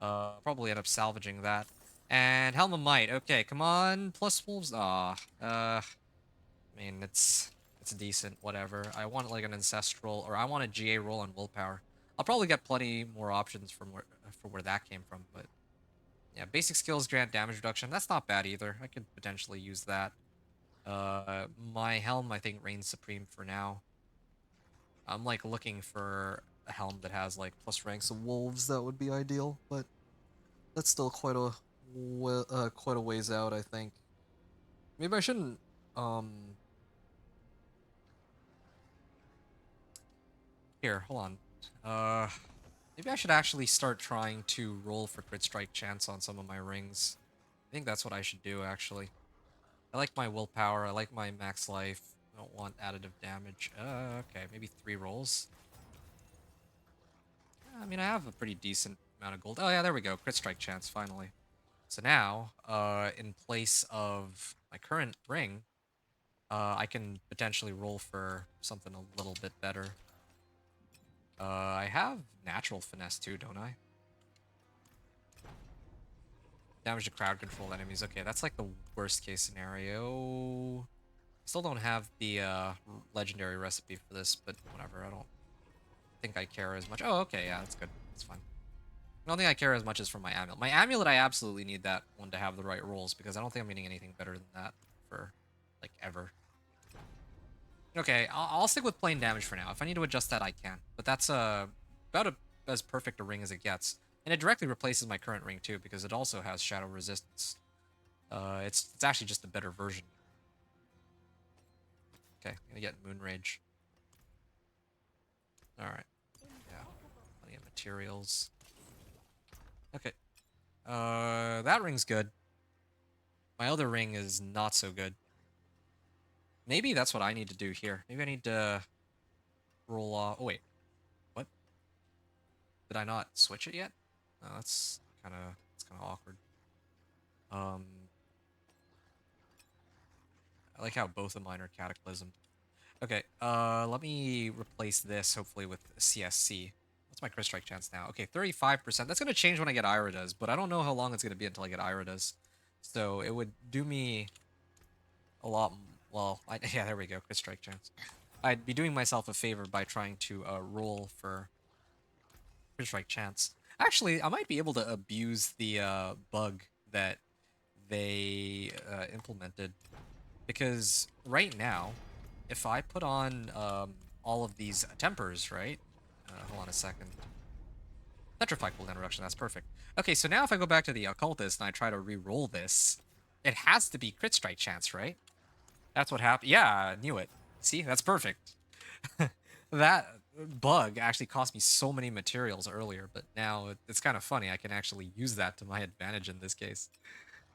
Probably end up salvaging that. And Helm of Might. Okay, come on. Plus Wolves. I mean, it's decent. Whatever. I want like an ancestral, or I want a GA roll on willpower. I'll probably get plenty more options from where that came from. But yeah, basic skills grant damage reduction. That's not bad either. I could potentially use that. My helm I think reigns supreme for now. I'm like looking for a helm that has like plus ranks of wolves. That would be ideal, but that's still quite a ways out, I think. Maybe I shouldn't. Um, Here, hold on. Uh, Maybe I should actually start trying to roll for crit strike chance on some of my rings. I think that's what I should do, actually. I like my willpower. I like my max life. I don't want additive damage. Okay, maybe 3 rolls. I mean, I have a pretty decent amount of gold. Oh yeah, there we go. Crit strike chance, finally. So now, in place of my current ring, I can potentially roll for something a little bit better. I have natural finesse too, don't I? Damage to crowd controlled enemies. Okay, that's like the worst case scenario. Still don't have the legendary recipe for this, but whatever. I don't think I care as much. Oh, okay, yeah, that's good. That's fine. I don't think I care as much as for my amulet. My amulet, I absolutely need that one to have the right rolls because I don't think I'm getting anything better than that for like ever. Okay, I'll stick with plain damage for now. If I need to adjust that, I can. But that's about as perfect a ring as it gets, and it directly replaces my current ring too because it also has shadow resistance. It's actually just a better version. Okay, gonna get Moon Rage. All right, yeah, plenty of materials. Okay, that ring's good. My other ring is not so good. Maybe that's what I need to do here. Maybe I need to roll off. Oh wait, what? Did I not switch it yet? No, that's kind of awkward. Um, I like how both of mine are cataclysmed. Okay, let me replace this hopefully with CSC. What's my crit strike chance now? Okay, 35%. That's gonna change when I get Iridas, but I don't know how long it's gonna be until I get Iridas. So it would do me a lot. Well, yeah, there we go. Crit strike chance. I'd be doing myself a favor by trying to roll for crit strike chance. Actually, I might be able to abuse the bug that they implemented because right now, if I put on all of these tempers, right? Hold on a second. Petrify cooldown reduction, that's perfect. Okay, so now if I go back to the Occultist and I try to re-roll this, it has to be crit strike chance, right? That's what happened. Yeah, I knew it. See, that's perfect. That bug actually cost me so many materials earlier, but now it's kind of funny. I can actually use that to my advantage in this case.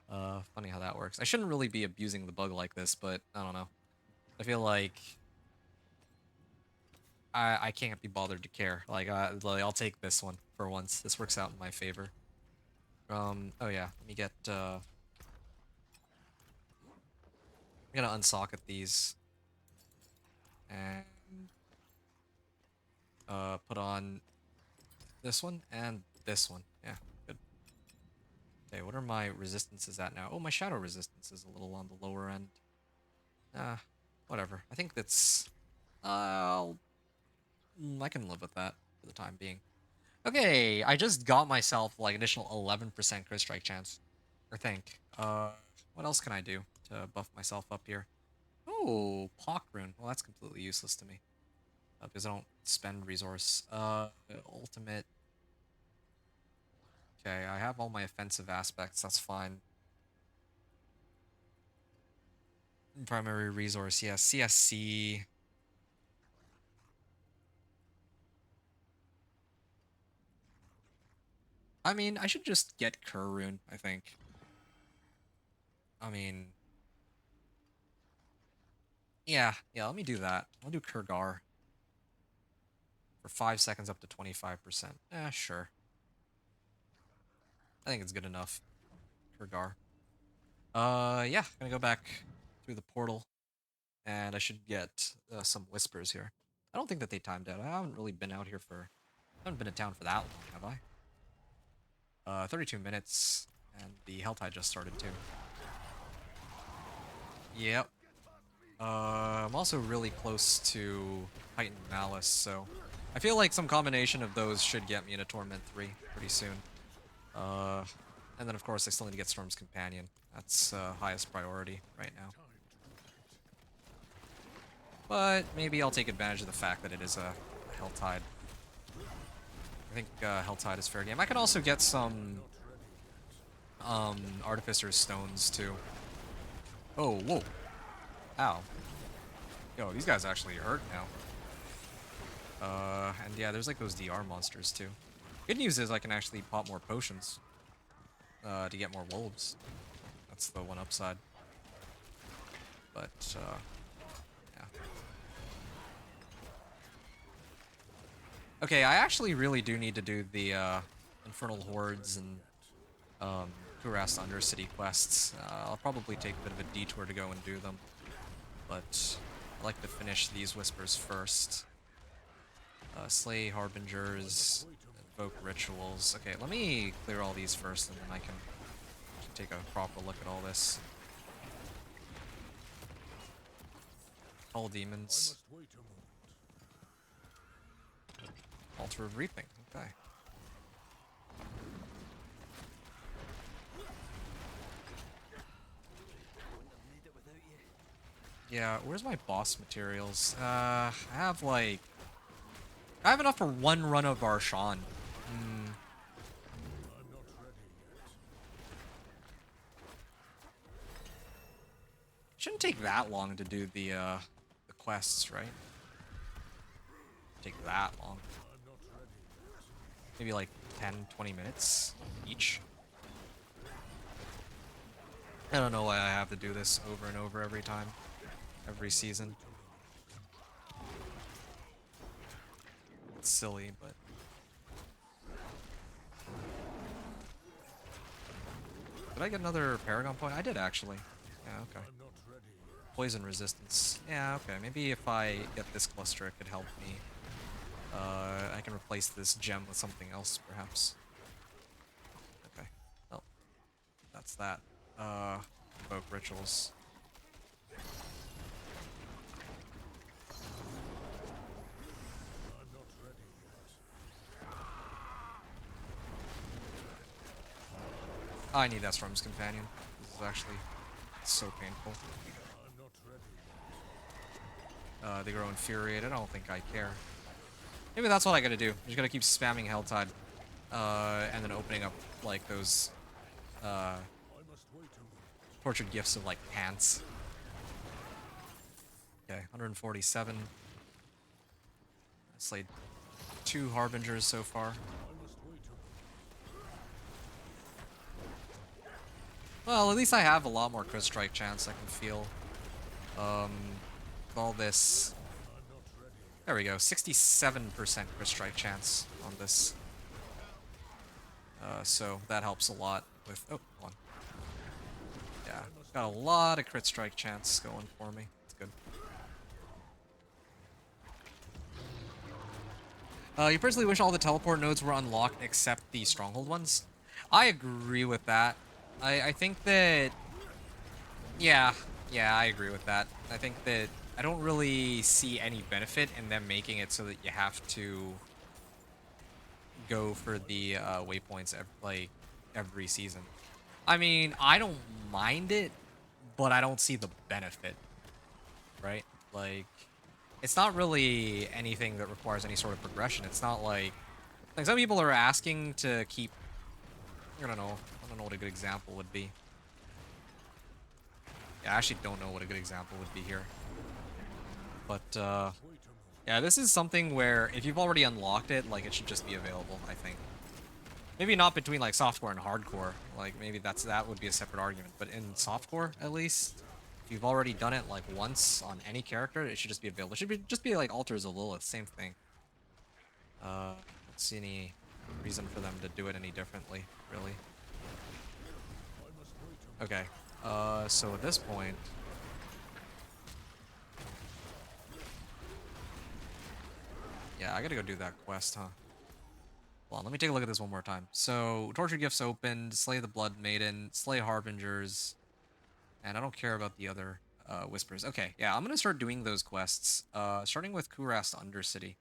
Funny how that works. I shouldn't really be abusing the bug like this, but I don't know. I feel like I can't be bothered to care. Like, I'll take this one for once. This works out in my favor. Oh yeah, let me get I'm gonna unsocket these and put on this one and this one. Yeah, good. Okay, what are my resistances at now? Oh, my shadow resistance is a little on the lower end. Ah, whatever. I think that's I'll I can live with that for the time being. Okay, I just got myself like additional 11% crit strike chance. Or think. What else can I do to buff myself up here? Oh, Pock Rune. Well, that's completely useless to me. Because I don't spend resource. Ultimate. Okay, I have all my offensive aspects. That's fine. Primary resource, yeah. CSC. I mean, I should just get Cur Rune, I think. I mean, yeah, let me do that. I'll do Kurgar for 5 seconds up to 25%. Sure. I think it's good enough. Kurgar. Yeah, gonna go back through the portal, and I should get some whispers here. I don't think that they timed out. I haven't really been out here for... I haven't been in town for that long, have I? 32 minutes, and the Hell Tide just started too. Yep. I'm also really close to Heightened Malice, so I feel like some combination of those should get me into Torment 3 pretty soon. Uh, and then of course I still need to get Storm's Companion. That's highest priority right now. Time to act. But maybe I'll take advantage of the fact that it is a Helltide. I think Helltide is fair game. I can also get some Not ready yet. Artificer's Stones too. Oh, whoa. Ow. Yo, these guys actually hurt now. And yeah, there's like those DR monsters too. Good news is I can actually pop more potions to get more wolves. That's the one upside. But yeah. Okay, I actually really do need to do the Infernal Hordes and Kurast Undercity quests. I'll probably take a bit of a detour to go and do them. But I'd like to finish these Whispers first. Slay Harbingers, invoke rituals. Okay, let me clear all these first, and then I can take a proper look at all this. All I demons. must wait a moment. Altar of Reaping. Okay. Yeah, where's my boss materials? I have like... I have enough for one run of Arshan. Hmm. I'm not ready yet. Shouldn't take that long to do the quests, right? Take that long. I'm not ready yet. Maybe like 10, 20 minutes each. I don't know why I have to do this over and over every time. Every season. It's silly, but... Did I get another Paragon point? I did actually. Yeah, okay. I'm not ready yet. Poison resistance. Yeah, okay. Maybe if I get this cluster, it could help me. I can replace this gem with something else, perhaps. Okay. Well, that's that. Invoke rituals. I'm not ready yet. I need that Storm's Companion. This is actually so painful. I'm not ready yet. They grow infuriated. I don't think I care. Maybe that's what I gotta do. I just gotta keep spamming Helltide. and then opening up like those uh, I must wait a moment. tortured gifts of like pants. Okay, 147. Slayed 2 harbingers so far. I must wait a moment. Well, at least I have a lot more crit strike chance I can feel. With all this. I'm not ready. There we go, 67% crit strike chance on this. So that helps a lot with. Oh, hold on. Yeah, got a lot of crit strike chance going for me. It's good. You personally wish all the teleport nodes were unlocked except the stronghold ones. I agree with that. I think that yeah, yeah, I agree with that. I think that I don't really see any benefit in them making it so that you have to go for the waypoints like every season. I mean, I don't mind it, but I don't see the benefit, right? Like, it's not really anything that requires any sort of progression. It's not like some people are asking to keep. I don't know. I don't know what a good example would be. Yeah, I actually don't know what a good example would be here. But I must wait a moment. yeah, this is something where if you've already unlocked it, like it should just be available, I think. Maybe not between like softcore and hardcore. Like maybe that would be a separate argument. But in softcore, at least, if you've already done it like once on any character, it should just be available. It should be just be like Altars of Lilith, same thing. Don't see any reason for them to do it any differently, really. I must wait a moment. Okay. So at this point, yeah, I gotta go do that quest, huh? Hold on, let me take a look at this one more time. So, Torture Gifts opened, Slay the Blood Maiden, Slay Harbingers, and I don't care about the other Whispers. Okay, yeah, I'm gonna start doing those quests, starting with Kurast Undercity,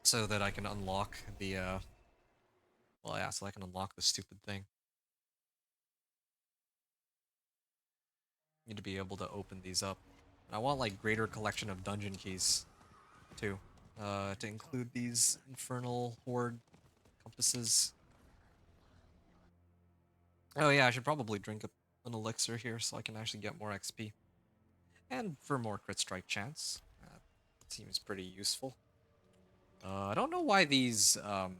so that I can unlock the, well, yeah, so I can unlock the stupid thing. Need to be able to open these up. And I want, like, greater collection of dungeon keys, too, to include these Infernal Horde compasses. Oh yeah, I should probably drink an elixir here so I can actually get more XP. And for more crit strike chance. That seems pretty useful. I don't know why these I'm not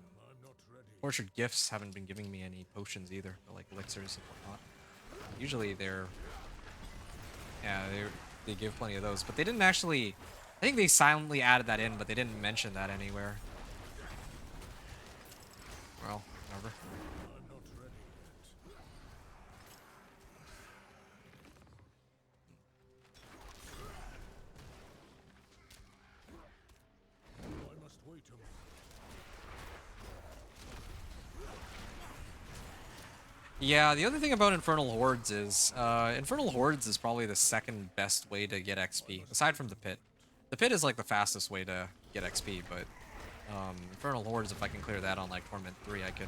ready. tortured gifts haven't been giving me any potions either, or like elixirs and whatnot. Usually yeah, they give plenty of those, but they didn't actually. I think they silently added that in, but they didn't mention that anywhere. Well, whatever. I'm not ready yet. I must wait a moment. Yeah, the other thing about Infernal Hordes is, Infernal Hordes is probably the second best way to get I XP, must aside wait from a the Pit. moment. The Pit is like the fastest way to get XP, but Infernal Hordes, if I can clear that on like Torment 3, I can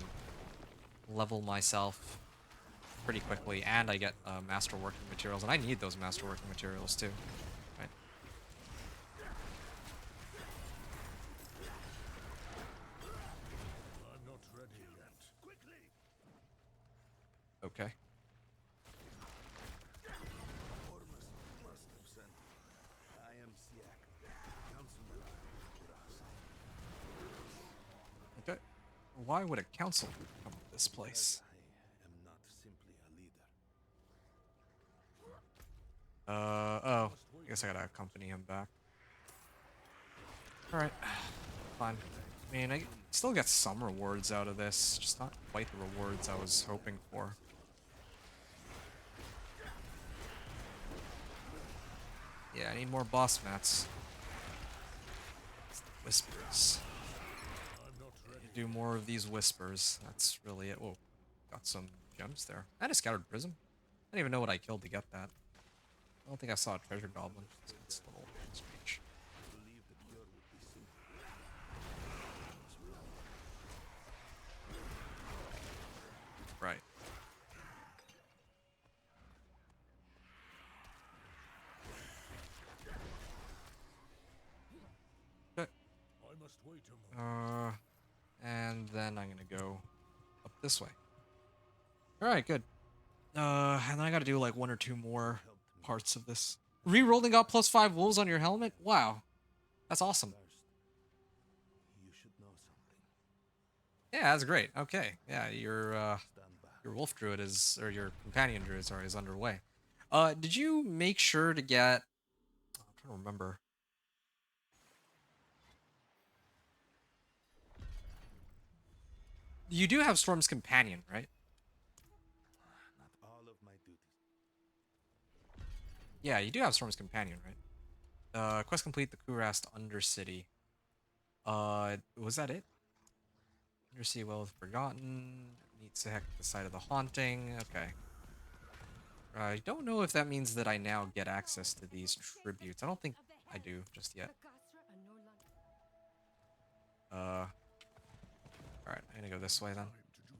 level myself pretty quickly, and I get Masterworking materials, and I need those Masterworking materials too, right? I'm not ready yet. Quickly! Okay. Ormus must have sent me. I am Siak, councilman of Kuras. Okay. Why would a council come to this Because place? I am not simply a leader. Oh. Must I wait guess a I gotta moment. accompany him back. Alright. Fine. I mean, I still get some rewards out of this, just not quite the rewards I was hoping for. Yeah, I need more boss mats. It's the whispers. I'm not ready Do yet. more of these whispers. That's really it. Whoa, got some gems there. And a scattered prism. I don't even know what I killed to get that. I don't think I saw a treasure goblin. It's a little strange. I believe the cure would be simple. Right. Okay. I must wait a moment. And then I'm gonna go up this way. All right, good. And then I gotta do like one or two more Helped me parts of this. Rerolling got +5 wolves on your helmet? Wow. That's awesome. first. You should know something. Yeah, that's great. Okay. Yeah, Stand back. your wolf druid is, or your companion druid, sorry, is underway. Did you make sure to get, I'm trying to remember. You do have Storm's Companion, right? Not all of my duties. Yeah, you do have Storm's Companion, right? Quest complete the Kurast Undercity. Was that it? Undersea Well with Forgotten. Meet Sehek at the site of the haunting. Okay. I don't know if that means that I now get access to these tributes. I don't think I do just yet. Alright, I'm gonna go this way then. Time to do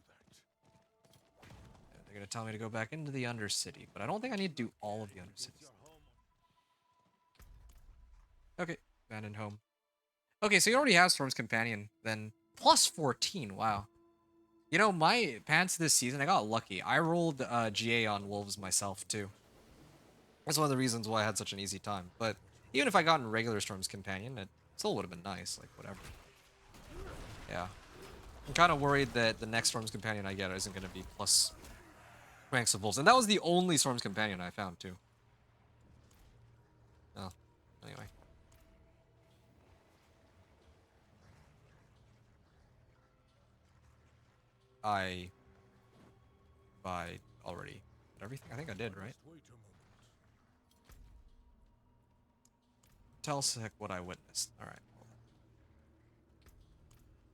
that. They're gonna tell me to go back into the Undercity, but I don't think I need to do all of the Undercities. Okay, abandoned home. Okay, so you already have Storm's Companion, then +14, wow. You know, my pants this season, I got lucky. I rolled GA on Wolves myself, too. That's one of the reasons why I had such an easy time. But even if I got in regular Storm's Companion, it still would have been nice, like, whatever. Yeah. I'm kind of worried that the next Storm's Companion I get isn't going to be plus ranks of Wolves. And that was the only Storm's Companion I found, too. Oh, anyway. I already did everything. I think I did, right? Must wait a moment. Tell Sick what I witnessed. All right, hold on.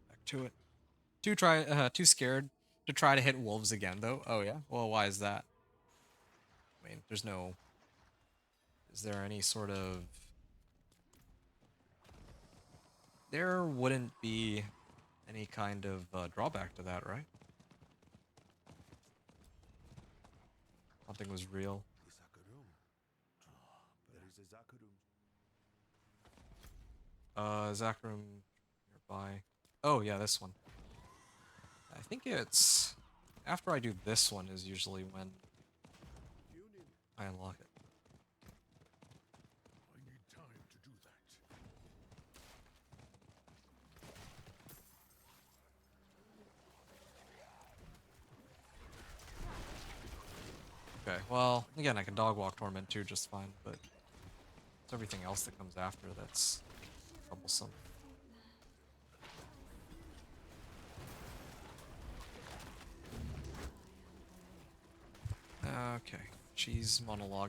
Back to it. Too scared to try to hit wolves again, though. Oh yeah. Well, why is that? I mean, there's no. Is there any sort of? There wouldn't be any kind of drawback to that, right? Something was real. The Zakarum. There is a Zakarum. Zachrum nearby. Oh yeah, this one. I think it's after I do this one is usually when Union. I unlock it. I need time to do that. Okay, well, again, I can dog walk Torment too just fine, but it's everything else that comes after that's troublesome. Okay, she's monologuing. I'm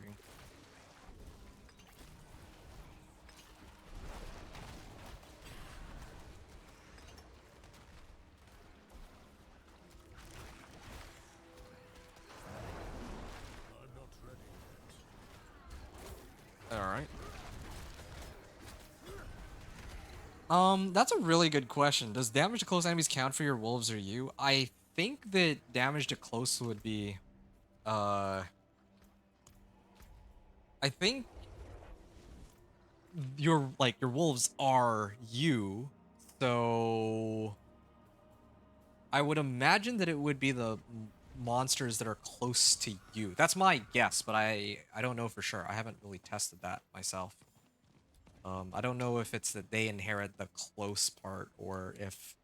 not ready yet. Alright. That's a really good question. Does damage to close enemies count for your wolves or you? I think that damage to close would be, uh... I think your wolves are you, so... I would imagine that it would be the monsters that are close to you. That's my guess, but I don't know for sure. I haven't really tested that myself. I don't know if it's that they inherit the close part or if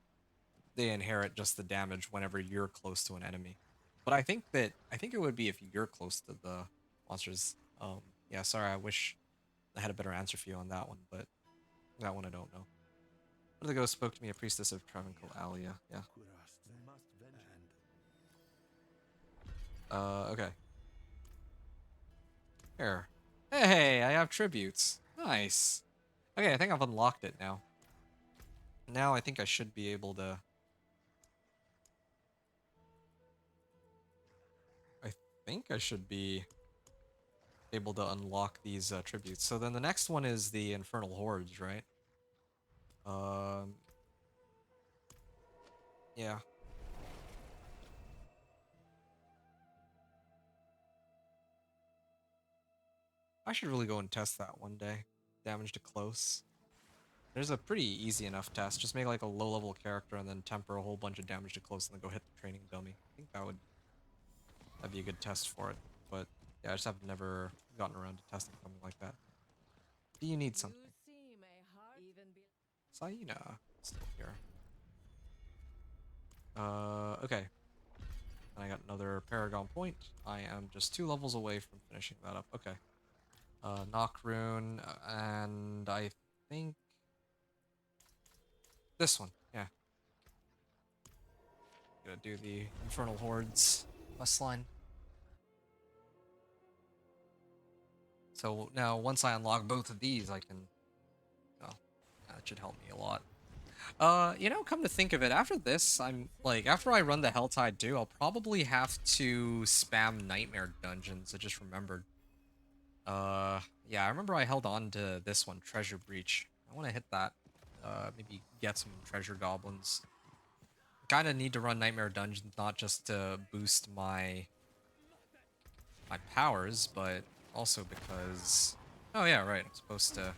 they inherit just the damage whenever you're close to an enemy. But I think it would be if you're close to the monsters. Yeah, sorry, I wish I had a better answer for you on that one, but that one I don't know. One of the ghosts spoke to me, a priestess of Travancore Alia. Yeah. Kurast. Must vengeance. Okay. Here. Hey, I have tributes. Nice. Okay, I think I've unlocked it now. Now I think I should be able to... I think I should be able to unlock these tributes. So then the next one is the Infernal Hordes, right? Um... Yeah. I should really go and test that one day. Damage to close. There's a pretty easy enough test. Just make like a low-level character and then temper a whole bunch of damage to close and then go hit the training dummy. I think that'd be a good test for it. But yeah, I just have never gotten around to testing something like that. Do you need something? Saina still here. Okay. And I got another Paragon point. I am just 2 levels away from finishing that up. Okay. Knock rune, and I think this one. Yeah. Gonna do the Infernal Hordes quest line. So now once I unlock both of these, I can, oh, that should help me a lot. Come to think of it, after this, I'm like, after I run the Helltide 2, I'll probably have to spam Nightmare Dungeons. I just remembered. Yeah, I remember I held on to this one, Treasure Breach. I want to hit that. Maybe get some treasure goblins. Kind of need to run Nightmare Dungeons, not just to boost my powers, but also because, oh yeah, right, I'm supposed to,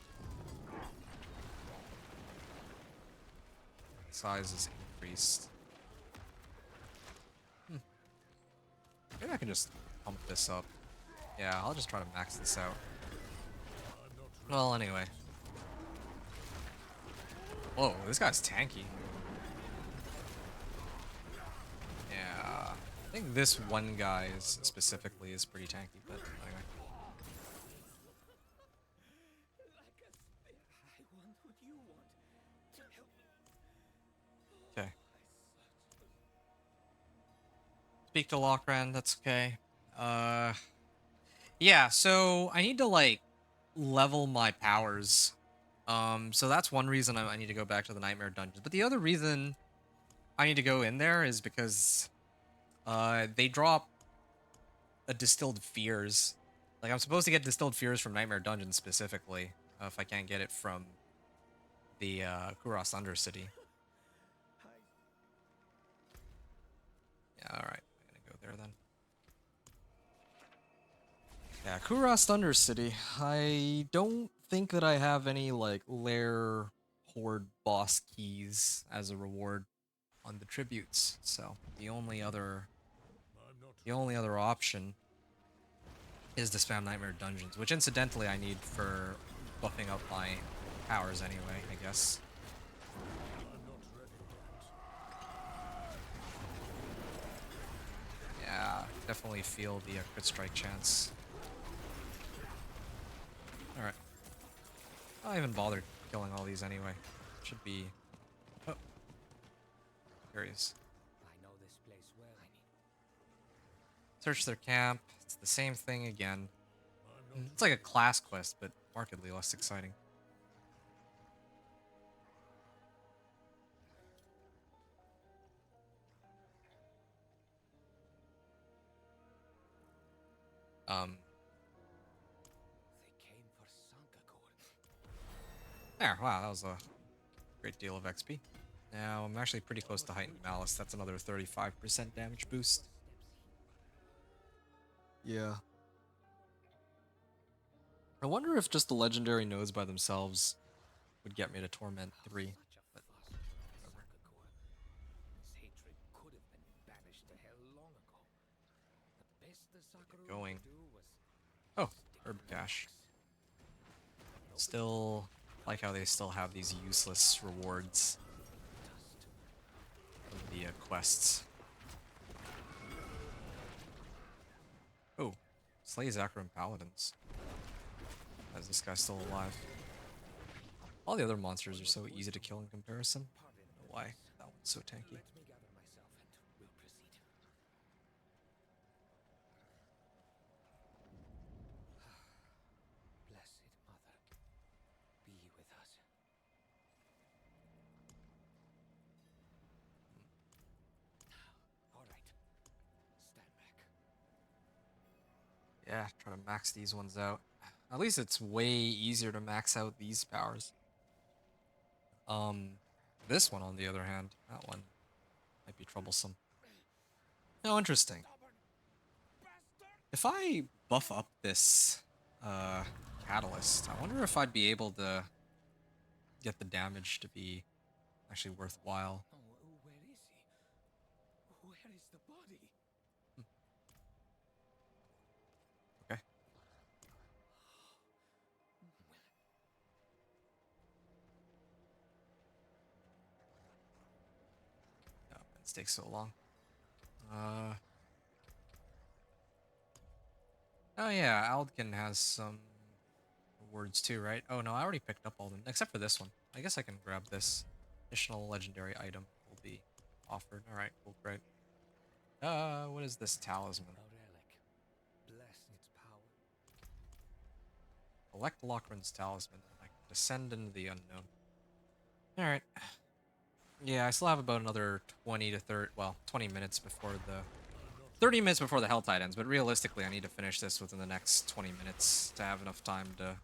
size is increased. Maybe I can just pump this up. Yeah, I'll just try to max this out. Well, anyway. Whoa, this guy's tanky. Yeah, I think this one guy specifically is pretty tanky, but anyway. Okay. Speak to Lochran, that's okay. Yeah, so I need to, like, level my powers. So that's one reason I need to go back to the Nightmare Dungeons. But the other reason I need to go in there is because they drop a Distilled Fears. Like, I'm supposed to get Distilled Fears from Nightmare Dungeons specifically, if I can't get it from the Kuros Undercity. Yeah, alright. I'm gonna go there then. Yeah, Kuros Undercity. I don't think that I have any, like, Lair Horde boss keys as a reward on the tributes, so the only other option is to spam Nightmare Dungeons, which incidentally I need for buffing up my powers anyway, I guess. Yeah, definitely feel the crit strike chance. Alright. I don't even bother killing all these anyway. Should be... Oh. Here he is. Search their camp. It's the same thing again. It's like a class quest, but markedly less exciting. There, wow, that was a great deal of XP. Now, I'm actually pretty close to Heightened Malice. That's another 35% damage boost. Yeah. I wonder if just the legendary nodes by themselves would get me to Torment 3. But whatever. Get going. Oh, Herb Cache. Still like how they still have these useless rewards of the quests. Oh, slay Zacharian Paladins. Is this guy still alive? All the other monsters are so easy to kill in comparison. I don't know why that one's so tanky. Yeah, try to max these ones out. At least it's way easier to max out these powers. This one on the other hand, that one might be troublesome. Oh, interesting. If I buff up this catalyst, I wonder if I'd be able to get the damage to be actually worthwhile. Oh, where is he? Where is the body? Hmm, okay. Oh, it takes so long. Uh, oh yeah, Aldkin has some rewards too, right? Oh no, I already picked up all of them except for this one. I guess I can grab this. Additional legendary item will be offered. All right, cool, great. What is this talisman? A relic. Bless its power. Collect Lochran's talisman. I can descend into the unknown. All right. Yeah, I still have about another 20 to 30, well, 20 minutes before the 30 minutes before the Hell Tide ends, but realistically, I need to finish this within the next 20 minutes to have enough time to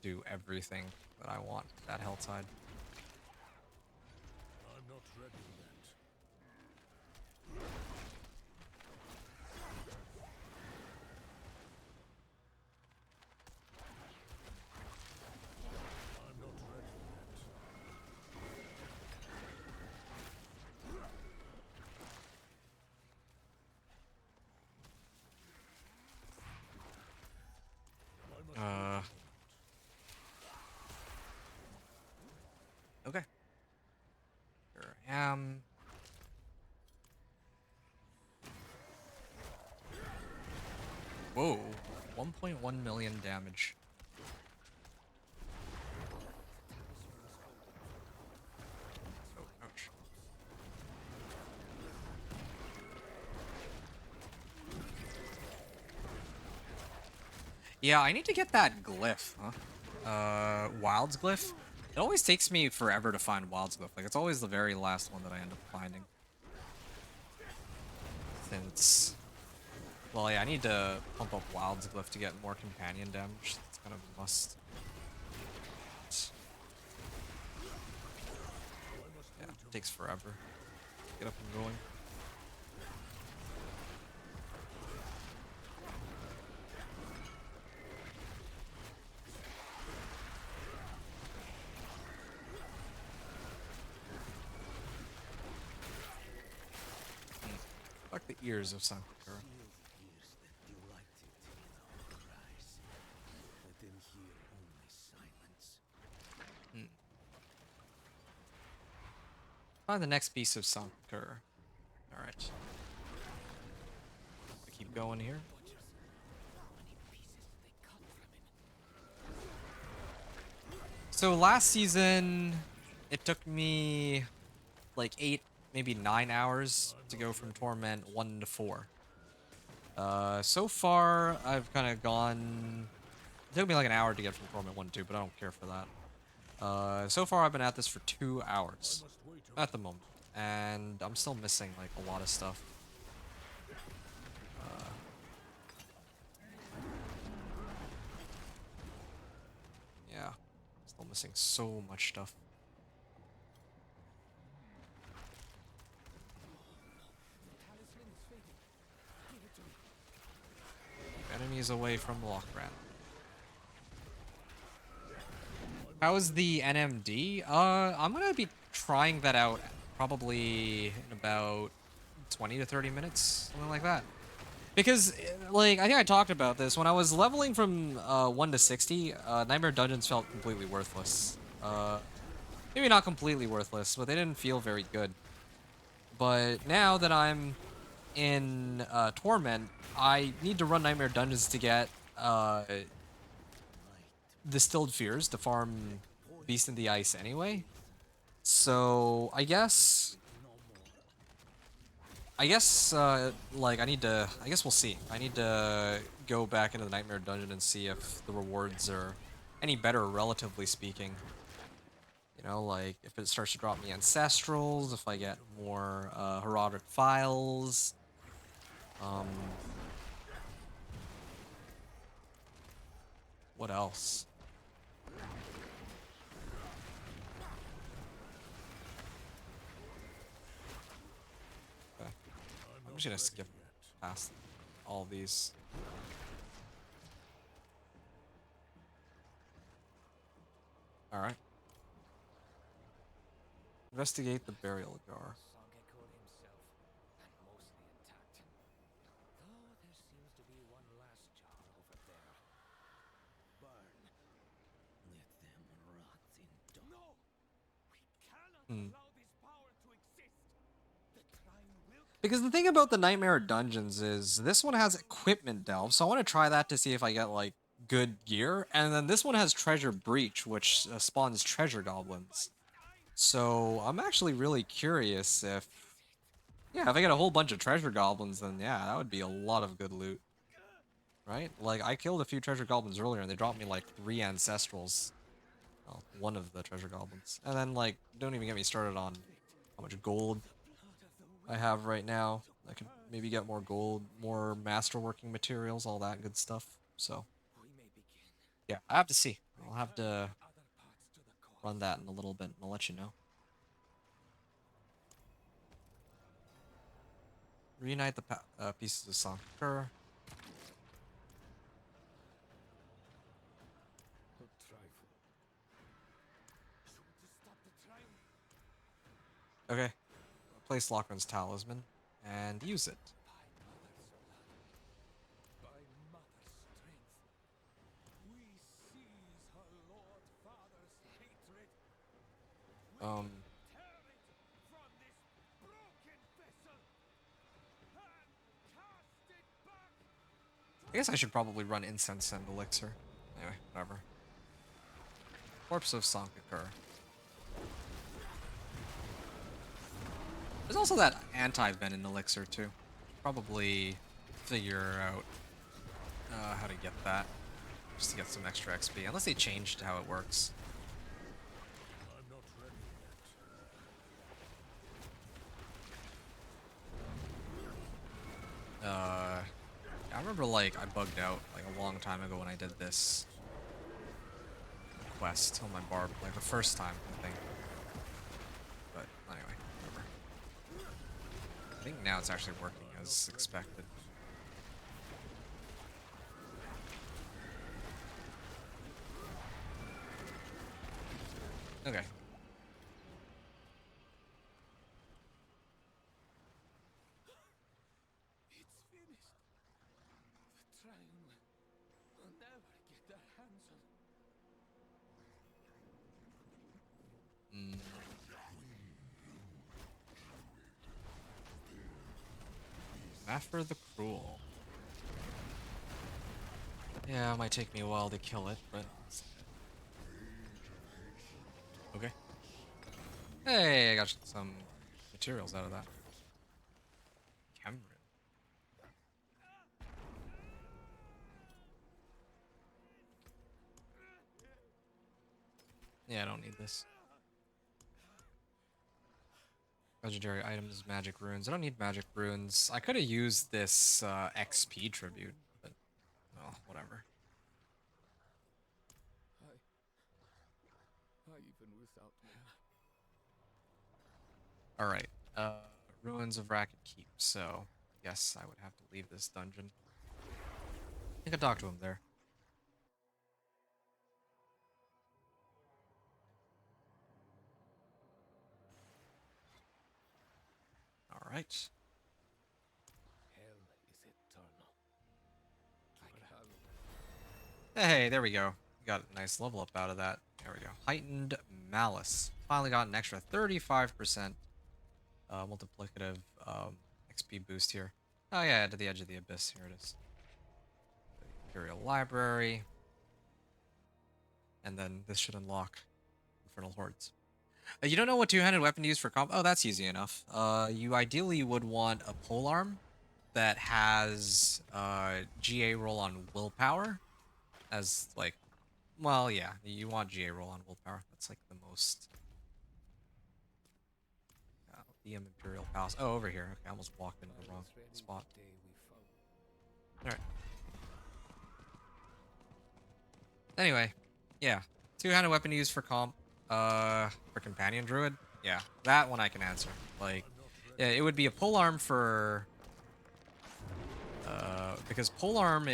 do everything that I want with that Hell Tide. I'm not ready yet. I'm not ready yet. I must wait a Uh, moment. okay. Here I am. Whoa, 1.1 million damage. Oh, ouch. Yeah, I need to get that glyph, huh? Wild's glyph. It always takes me forever to find Wild's glyph. Like, it's always the very last one that I end up finding. Since, well, yeah, I need to pump up Wild's glyph to get more companion damage. It's kind of a must. Yeah, it takes forever to get up and going. Like the ears of Sankara. Shield ears that delighted in our cries, but then hear only silence. Hmm. Find the next piece of Sankara. Alright. I keep going here. Butchers. How many pieces did they cut from him? So last season, it took me like 8, maybe 9 hours to go from Torment 1 to 4. So far, I've kind of gone... It took me like an hour to get from Torment 1 to 2, but I don't care for that. So far, I've been at this for 2 I hours must wait a at the moment. moment, and I'm still missing like a lot of stuff. Uh, yeah, still missing so much stuff. Talisman is fading. Give it to me. Enemies away from Lochran. How's the NMD? I'm gonna be trying that out probably in about 20 to 30 minutes, something like that. Because, like, I think I talked about this. When I was leveling from 1 to 60, Nightmare Dungeons felt completely worthless. Maybe not completely worthless, but they didn't feel very good. But now that I'm in Torment, I need to run Nightmare Dungeons to get Distilled Fears to farm Beast in the Ice anyway. So I guess, like, I guess we'll see. I need to go back into the Nightmare Dungeon and see if the rewards are any better, relatively speaking. You know, like, if it starts to drop me Ancestrals, if I get more, Herodic Files. Um, what else? Okay. I'm I'm not just gonna ready skip yet. past all these. Alright. Investigate the burial jar. Songekor himself, and mostly intact. Though there seems to be one last jar over there. Burn. Let them rot in dust. No! We cannot Hmm. allow this power to exist! The Trine will Because the thing about the Nightmare Dungeons is this one has equipment delve, so I want to try that to see if I get like good gear. And then this one has Treasure Breach, which spawns treasure goblins. So I'm actually really curious if, yeah, if I get a whole bunch of treasure goblins, then yeah, that would be a lot of good loot, right? Like I killed a few treasure goblins earlier, and they dropped me like 3 ancestrals. Well, one of the treasure goblins, and then like don't even get me started on how much gold I have right now. I could maybe get more gold, more masterworking materials, all that good stuff. So we may begin. yeah, I have to see. I'll have to Other parts to the core. run that in a little bit, and I'll let you know. Reunite the pieces of Sankur. A trifle. To stop the Trine. Okay. Place Lochran's talisman and use it. By mother's blood. By mother's strength. We seize her Lord Father's hatred. Tear it from this broken vessel. And cast it back. I guess I should probably run incense and elixir. Anyway, whatever. Corpse of Sankur. There's also that anti-venom elixir too. Probably figure out how to get that, just to get some extra XP. Unless they changed how it works. I'm not ready I remember like I bugged out like a long time ago when I did this quest on my barb, like the first time I think. But anyway, whatever. I think now it's actually working as expected. Okay. It's finished. The Trine will never get their hands on. Maffer the Cruel. Yeah, it might take me a while to kill it, but okay. Hey, I got some materials out of that. Cameron. Yeah, I don't need this. Legendary items, magic runes. I don't need magic runes. I could have used this XP tribute, but well, whatever. Even without me. All right. Ruins of Racket Keep. So, yes, I would have to leave this dungeon. I could talk to him there. All right. Hell is eternal. Hey, there we go. Got a nice level up out of that. There we go. Heightened Malice. Finally got an extra 35% multiplicative XP boost here. Oh yeah, to the edge of the abyss. Here it is. The Imperial Library. And then this should unlock Infernal Hordes. You don't know what two-handed weapon to use for comp? Oh, that's easy enough. You ideally would want a polearm that has GA roll on willpower as like, well, yeah, you want GA roll on willpower. That's like the most. DM Imperial Palace. Oh, over here. Okay, I almost walked into the wrong spot. All right. Anyway, yeah, two-handed weapon to use for comp. For Companion Druid. Yeah, that one I can answer. Like, yeah, it would be a polearm for. Because polearm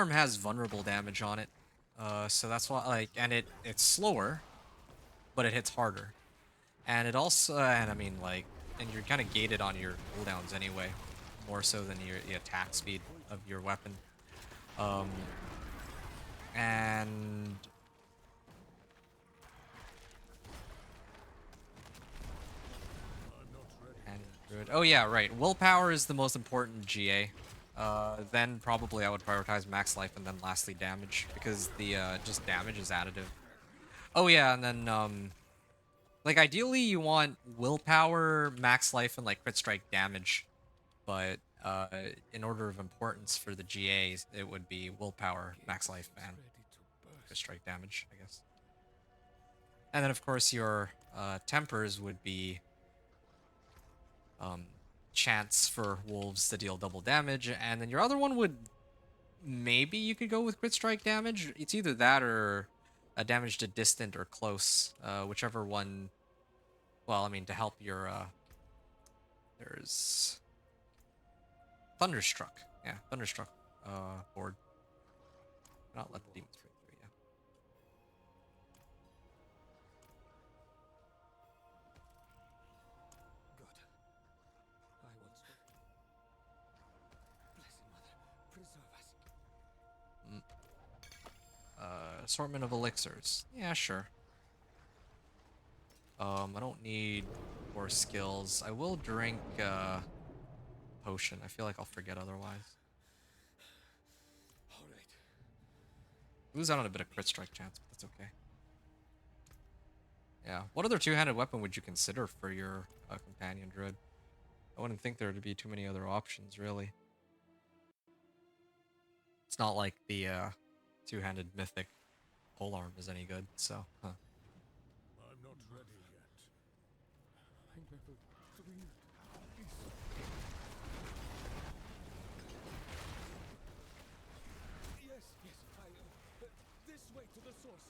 has vulnerable damage on it. So that's why, like, and it's slower, but it hits harder. And it also, and I mean, like, and you're kind of gated on your cooldowns anyway, more so than the attack speed of your weapon. Um, and I'm not ready and yet. druid. Oh yeah, right. Willpower is the most important GA. Then probably I would prioritize max life and then lastly damage because the just damage is additive. Oh yeah, and then like ideally you want willpower, max life, and like crit strike damage. But in order of importance for the GAs, it would be willpower, max life, Gate and is ready to crit burst. strike damage, I guess. And then of course your tempers would be um, chance for wolves to deal double damage, and then your other one would maybe you could go with crit strike damage. It's either that or a damage to distant or close, whichever one. Well, I mean to help your there's thunderstruck. Yeah, thunderstruck board. Not let the demons break through. Yeah. Good. I once were. Blessed Mother, preserve us. Mm. Assortment of elixirs. Yeah, sure. I don't need more skills. I will drink potion. I feel like I'll forget otherwise. All right. Lose out on a bit of crit strike chance, but that's okay. Yeah. What other two-handed weapon would you consider for your companion druid? I wouldn't think there would be too many other options, really. It's not like the two-handed mythic polearm is any good, so, huh. I'm not ready yet. I never dreamed this. Yes, yes, this way to the source.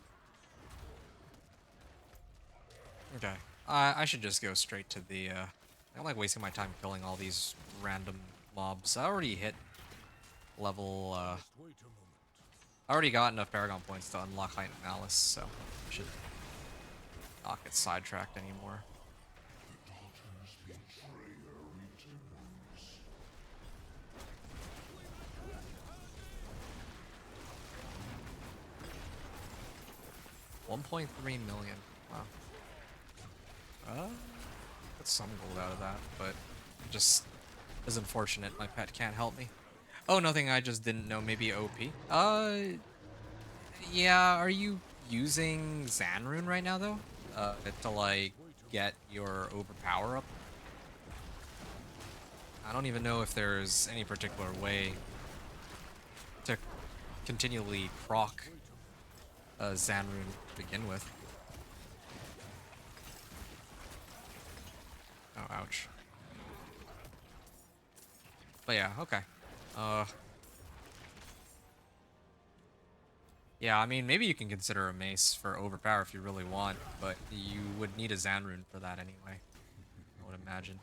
Okay. I should just go straight to the, I don't like wasting my time killing all these random mobs. I already hit level, Just wait a moment. I already got enough Paragon points to unlock Heightened Malice, so I should not get sidetracked anymore. 1.3 million. Wow. Get some gold out of that, but it just is unfortunate. My pet can't help me. Oh, nothing I just didn't know. Maybe OP. Yeah. Are you using Zanrune right now though? To like get your overpower up? I don't even know if there's any particular way to continually proc Zanrune to begin with. Oh, ouch. But yeah, okay. Uh, yeah, I mean, maybe you can consider a mace for overpower if you really want, but you would need a Zanrune for that anyway, I would imagine.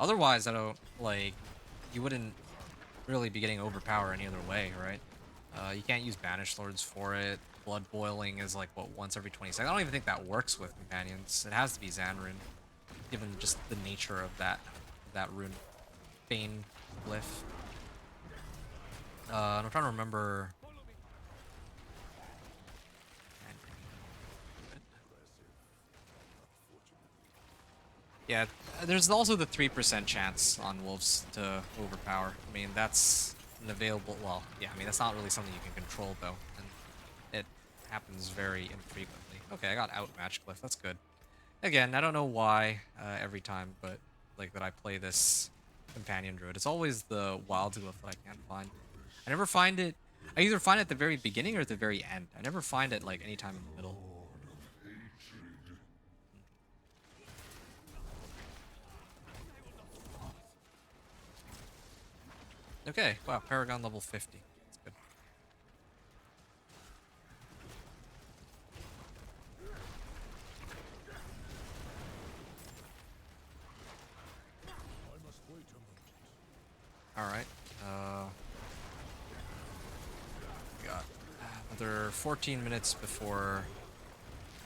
Otherwise, I don't, like, you wouldn't really be getting overpower any other way, right? You can't use Banish Lords for it. Blood Boiling is like, what, once every 20 seconds? I don't even think that works with Companions. It has to be Zanrune, given just the nature of that rune. Bane glyph. And I'm trying to remember. Yeah, there's also the 3% chance on wolves to overpower. I mean, that's an available. Well, yeah, I mean, that's not really something you can control, though. And it happens very infrequently. Okay, I got outmatch glyph. That's good. Again, I don't know why every time, but like that I play this companion druid. It's always the wild glyph that I can't find. I never find it. I either find it at the very beginning or at the very end. I never find it like anytime in the middle. Okay, wow, Paragon level 50. That's good. I must wait a moment. All right. another 14 minutes before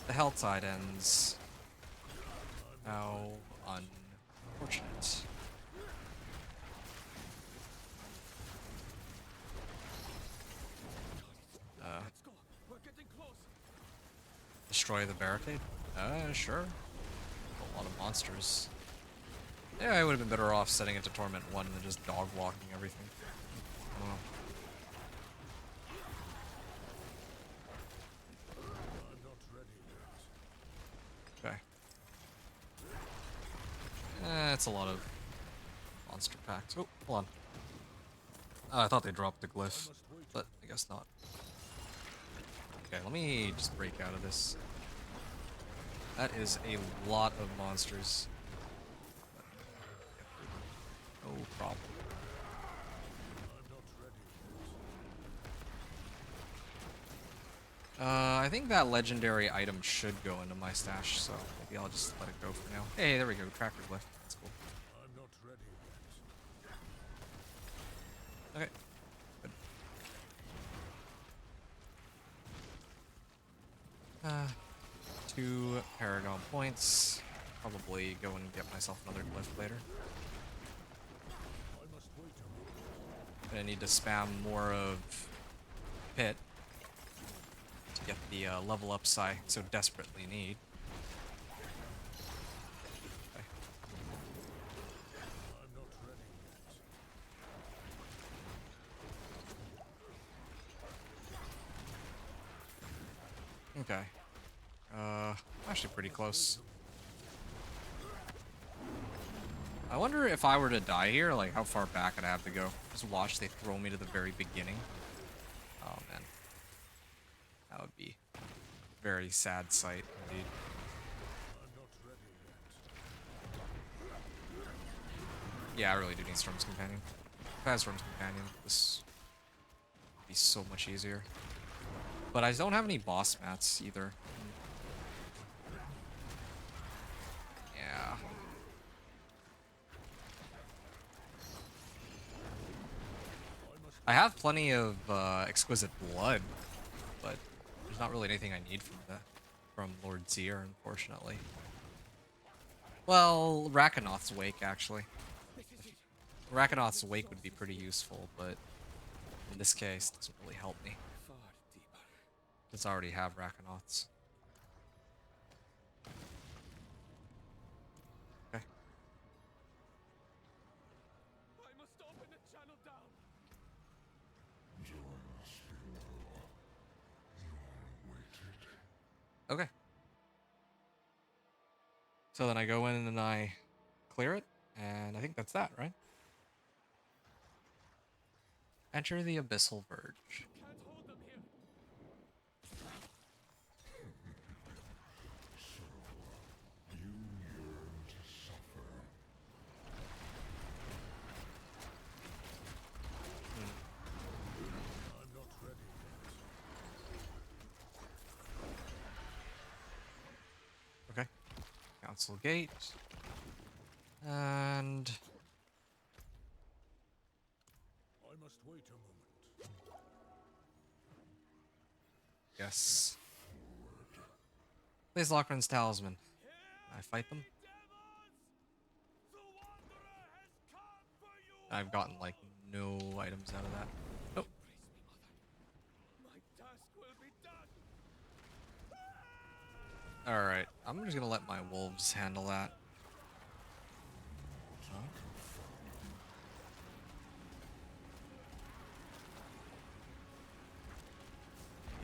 the hell tide ends. How unfortunate. Let's go. We're getting close. Destroy the barricade? Sure. A lot of monsters. Yeah, I would have been better off setting it to Torment 1 than just dog walking everything. I don't know. I'm not ready yet. Okay. It's a lot of monster packs. Oh, hold on. Oh, I thought they dropped the I glyph, must wait. but I guess not. Okay, let me just break out of this. That is a lot of monsters. No problem. I'm not ready yet. I think that legendary item should go into my stash, so maybe I'll just let it go for now. Hey, there we go. Tracker glyph. That's cool. I'm not ready yet. Okay. Good. Two Paragon points. Probably go and get myself another glyph later. I must wait a moment. Gonna need to spam more of Pit to get the level up I so desperately need. Okay. I'm not ready yet. Okay. Actually pretty close. I wonder if I were to die here, like how far back I'd have to go. Just watch they throw me to the very beginning. Oh man. That would be a very sad sight indeed. I'm not ready yet. Yeah, I really do need Storm's Companion. If I had Storm's Companion, this would be so much easier. But I don't have any boss mats either. Yeah. I have plenty of exquisite blood, but there's not really anything I need from Lord Zier, unfortunately. Well, Rakanoth's Wake actually. Rakanoth's Wake would be pretty useful, but in this case, it doesn't really help me. Far deeper. Because I already have Rakanoths. Okay. I must open the channel down. Okay. So then I go in and I clear it, and I think that's that, right? Enter the Abyssal Verge. Can't hold them here. I'm not ready yet. Okay. Council Gate. And I must wait a moment. yes. Plays Lochran's Talisman. I fight them? The Wanderer has come for you. I've gotten like no items out of that. Oh, Praise me, Mother. My task will be done. alright. I'm just gonna let my wolves handle that. Huh?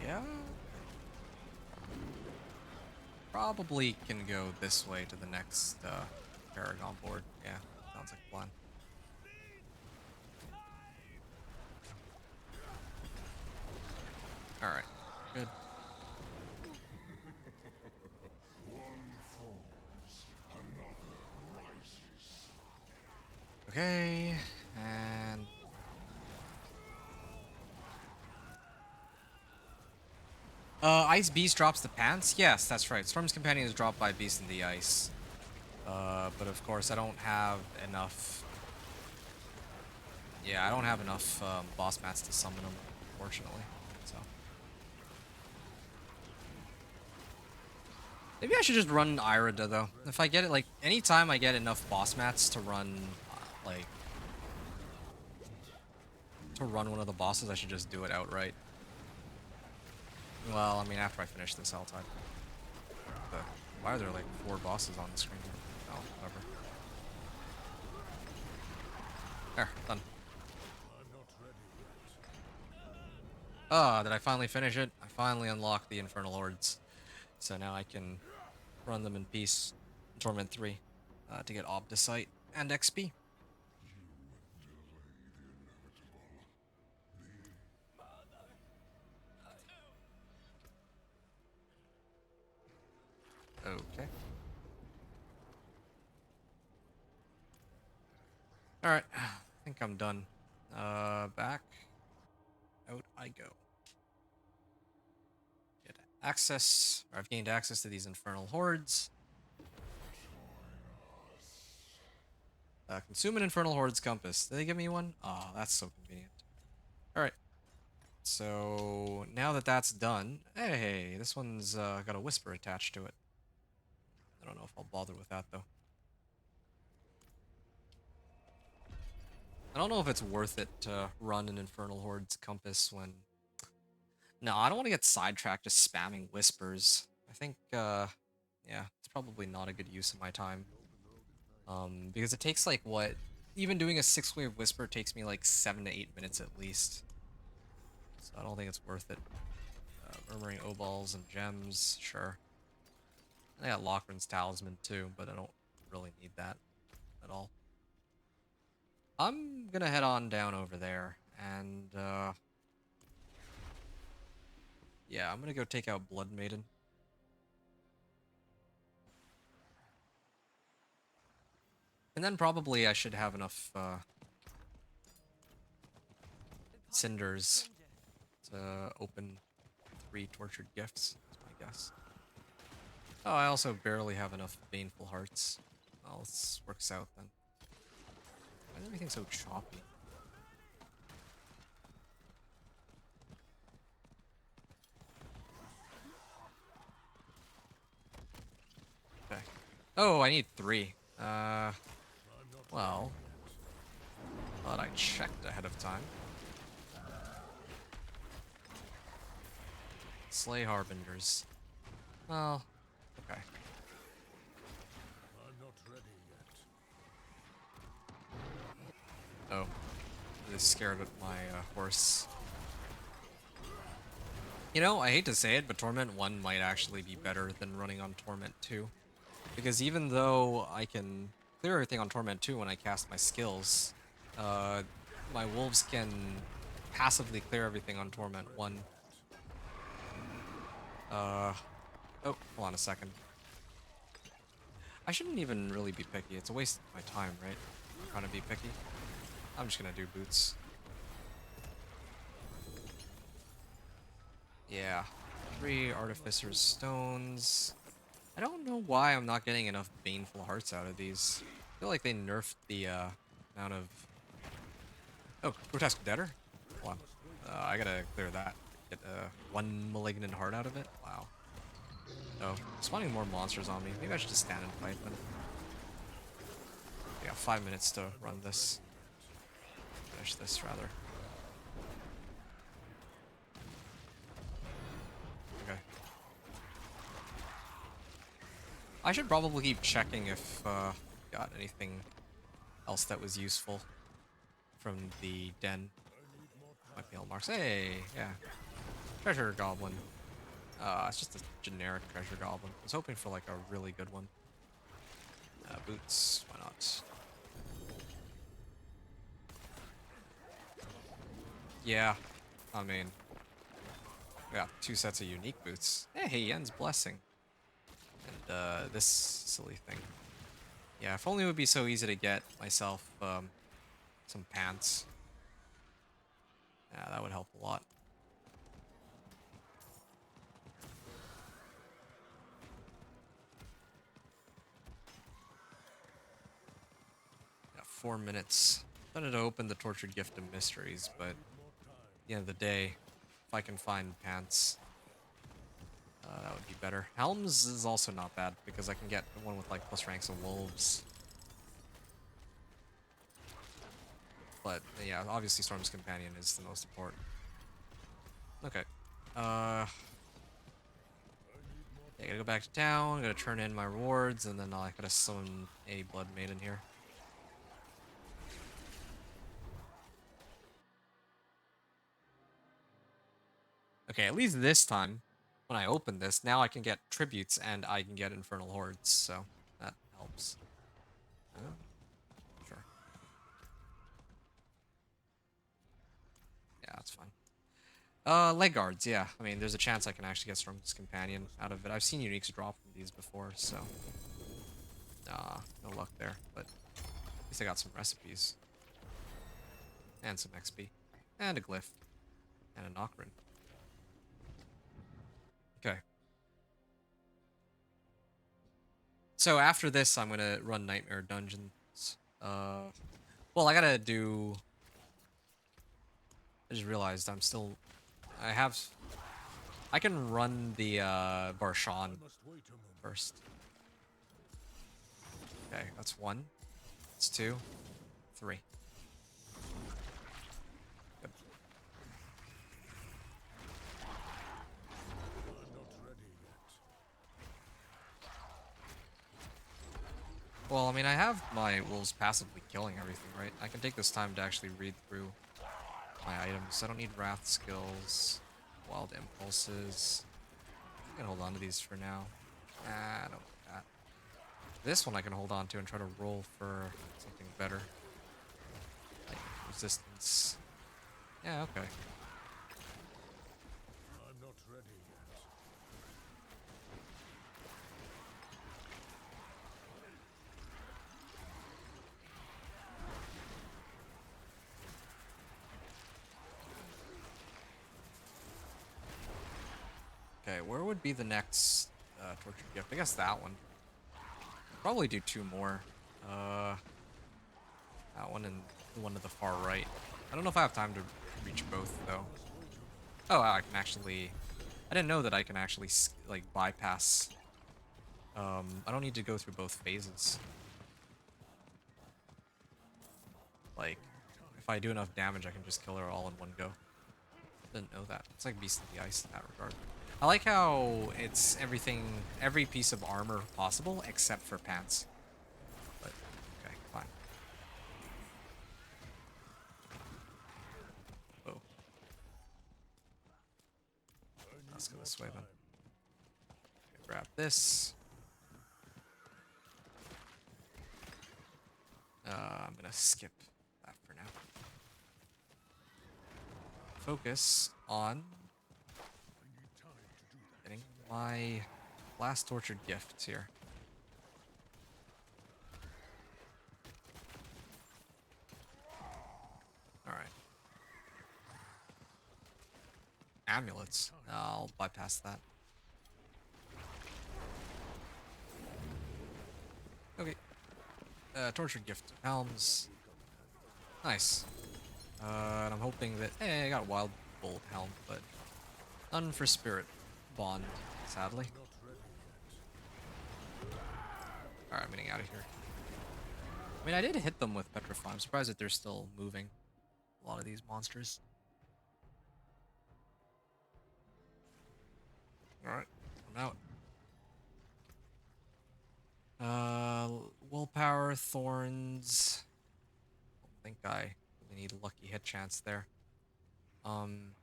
Yeah? Probably can go this way to the next Paragon board. Yeah, sounds like a plan. Alright, good. Okay, and Ice Beast drops the pants? Yes, that's right. Storm's Companion is dropped by Beast in the Ice. But of course I don't have enough. Yeah, I don't have enough boss mats to summon them, unfortunately. So Maybe I should just run Irida though. If I get it, like anytime I get enough boss mats to run, like to run one of the bosses, I should just do it outright. Well, I mean, after I finish this L-type. Why are there like 4 bosses on the screen here? Oh, whatever. There, done. I'm not ready yet. Ah, did I finally finish it? I finally unlocked the Infernal Hordes. So now I can run them in peace in Torment 3 to get Obdicite and XP. Okay. Alright, I think I'm done. Back. Out I go. Get access, or I've gained access to these Infernal Hordes. Consume an Infernal Horde's Compass. Did they give me one? Oh, that's so convenient. Alright. So, now that that's done... Hey, this one's got a Whisper attached to it. I don't know if I'll bother with that, though. I don't know if it's worth it to run an Infernal Horde's Compass when... No, I don't want to get sidetracked just spamming Whispers. I think, yeah, it's probably not a good use of my time. Because it takes like what? Even doing a 6-wave Whisper takes me like 7 to 8 minutes at least. So I don't think it's worth it. Murmuring Obols and Gems, sure. I got Lochran's Talisman too, but I don't really need that at all. I'm gonna head on down over there, and yeah, I'm gonna go take out Blood Maiden. And then probably I should have enough cinders to open 3 tortured gifts, is my guess. Oh, I also barely have enough baneful hearts. Well, this works out then. Why is everything so choppy? Okay. Oh, I need 3. Well, thought I checked ahead of time. Slay Harbingers. Well, okay. I'm not ready yet. Oh, I just scared at my horse. You know, I hate to say it, but Torment 1 might actually be better than running on Torment 2. Because even though I can clear everything on Torment 2 when I cast my skills, my wolves can passively clear everything on Torment 1. Oh, hold on a second. I shouldn't even really be picky. It's a waste of my time, right? I'm trying to be picky. I'm just gonna do boots. Yeah. 3 Artificer's Stones. I don't know why I'm not getting enough Baneful Hearts out of these. I feel like they nerfed the amount of... Oh, Grotesque Debtor? Hold on. I gotta clear that. Get 1 Malignant Heart out of it? Wow. Oh, spawning more monsters on me. Maybe I should just stand and fight them. I got 5 minutes to run this. Finish this, rather. Okay. I should probably keep checking if got anything else that was useful from the den. Might be marks. Hey, yeah. Treasure Goblin. It's just a generic Treasure Goblin. I was hoping for like a really good one. Boots, why not? Yeah, I mean, we got 2 sets of unique boots. Hey, Yen's Blessing. And this silly thing. Yeah, if only it would be so easy to get myself some pants. Yeah, that would help a lot. Got 4 minutes. Wanted to open the Tortured Gift of Mysteries, but at the end of the day, if I can find pants, That would be better. Helms is also not bad because I can get the one with like plus ranks of wolves. But yeah, obviously Storm's Companion is the most important. Okay. Yeah, gotta go back to town, gotta turn in my rewards, and then I gotta summon a Blood Maiden here. Okay, at least this time, when I open this, now I can get tributes and I can get Infernal Hordes, so that helps. Sure. Yeah, that's fine. Leg guards, yeah. I mean, there's a chance I can actually get Storm's Companion out of it. I've seen uniques drop from these before, so... no luck there, but at least I got some recipes. And some XP. And a glyph. And a Nocturne. Okay. So after this, I'm gonna run Nightmare Dungeons. Well, I gotta do... I just realized I'm still... I can run the Barshan I must wait a moment. first. Okay, that's 1. That's 2. 3. Good. I'm not ready yet. Well, I mean, I have my wolves passively killing everything, right? I can take this time to actually read through my items. I don't need wrath skills, wild impulses. I can hold on to these for now. Nah, I don't need that. This one I can hold on to and try to roll for something better. Like resistance. Yeah, okay. I'm not ready yet. Okay, where would be the next tortured gift? I guess that one. Probably do 2 more. That one and the one to the far right. I don't know if I have time to reach both, though. Oh, wow, I can actually... I didn't know that I can actually, like, bypass... I don't need to go through both phases. Like, if I do enough damage, I can just kill her all in one go. Didn't know that. It's like Beast of the Ice in that regard. I like how it's everything, every piece of armor possible except for pants. But, okay, fine. Oh. Let's go this way then. Okay, grab this. I'm gonna skip that for now. Focus on getting my last tortured gifts here. Alright. Amulets. I'll bypass that. Okay. Tortured gift. Helms. Nice. And I'm hoping that... Hey, I got Wild Bolt Helm, but none for Spirit Bond, sadly. Not ready Alright, I'm getting out of here. I mean, I did hit them with Petrify. I'm surprised that they're still moving. A lot of these monsters. Alright, I'm out. Willpower, Thorns. I don't think I really need a lucky hit chance there. One's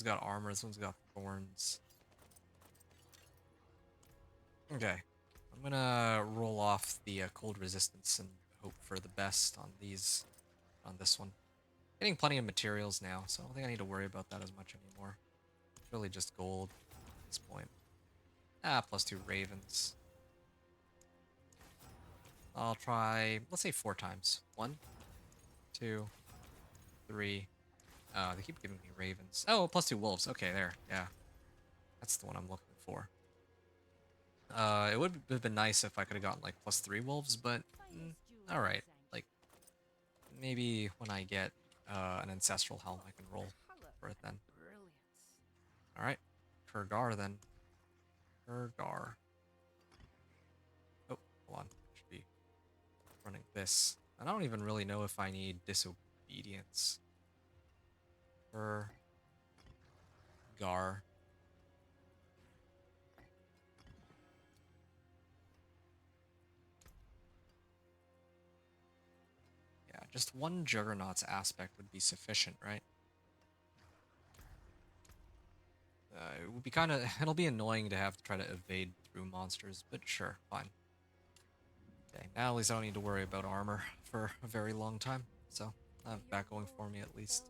got armor, this one's got Thorns. Okay. I'm gonna roll off the cold resistance and hope for the best on these, on this one. Getting plenty of materials now, so I don't think I need to worry about that as much anymore. It's really just gold at this point. Plus 2 ravens. I'll try, let's say 4 times. 1, 2, 3. They keep giving me ravens. Oh, plus 2 wolves. Okay, there. Yeah. That's the one I'm looking for. It would have been nice if I could have gotten like plus 3 wolves, but alright. Like, maybe when I get an ancestral helm, I can roll for it then. Alright. Kurgar then. Kurgar. Oh, hold on. Should be running this. I don't even really know if I need disobedience. Kurgar. Yeah, just one Juggernaut's aspect would be sufficient, right? It would be kind of, it'll be annoying to have to try to evade through monsters, but sure, fine. Okay, now at least I don't need to worry about armor for a very long time, so I have that going for me at least.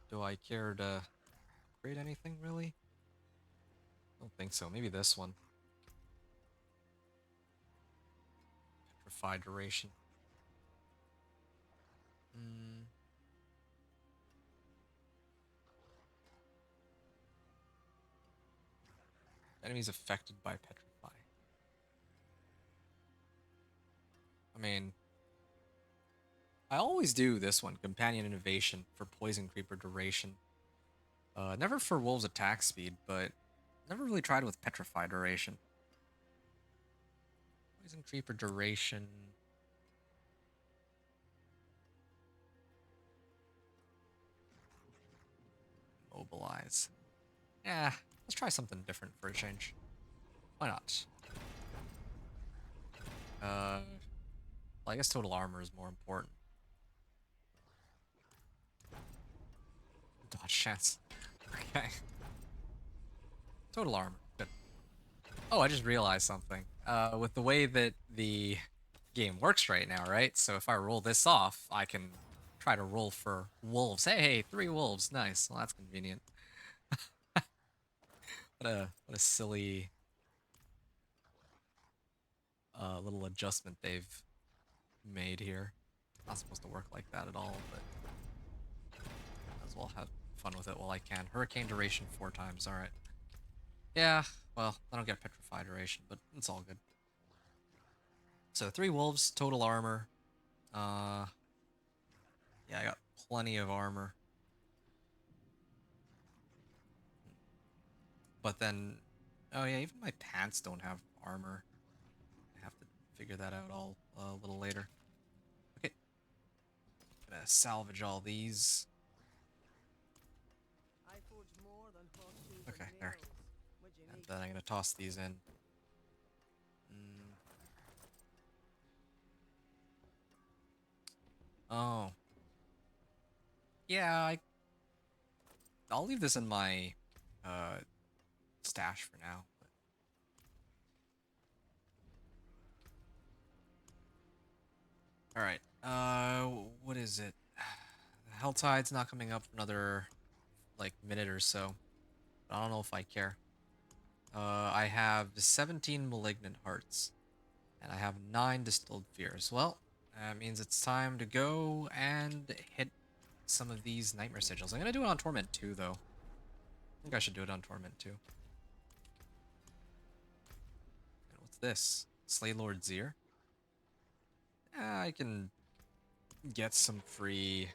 Do I care to upgrade anything, really? I don't think so. Maybe this one. Petrify duration. Hmm. Enemies affected by Petrify. I mean, I always do this one, Companion Innovation, for Poison Creeper duration. Never for Wolves attack speed, but never really tried with Petrify duration. Poison Creeper duration. Mobilize. Yeah, let's try something different for a change. Why not? Well, I guess total armor is more important. Dodge chance. Okay. Total armor. Good. Oh, I just realized something. With the way that the game works right now, right? So if I roll this off, I can try to roll for wolves. Hey, 3 wolves. Nice. Well, that's convenient. What a silly little adjustment they've made here. Not supposed to work like that at all, but might as well have fun with it while I can. Hurricane duration 4 times. All right. Yeah. Well, I don't get petrify duration, but it's all good. So 3 wolves, total armor. Yeah, I got plenty of armor. But then, oh yeah, even my pants don't have armor. I have to figure that out all a little later. Okay, gonna salvage all these. Okay, there. And then I'm gonna toss these in. Mm. Oh, yeah. I'll leave this in my uh stash for now. All right. What is it? Helltide's not coming up for another like minute or so. I don't know if I care. I have 17 malignant hearts, and I have 9 distilled fears. Well, that means it's time to go and hit some of these nightmare sigils. I'm gonna do it on Torment too, though. I think I should do it on Torment too. And what's this? Slay Lord Zir? I can get some free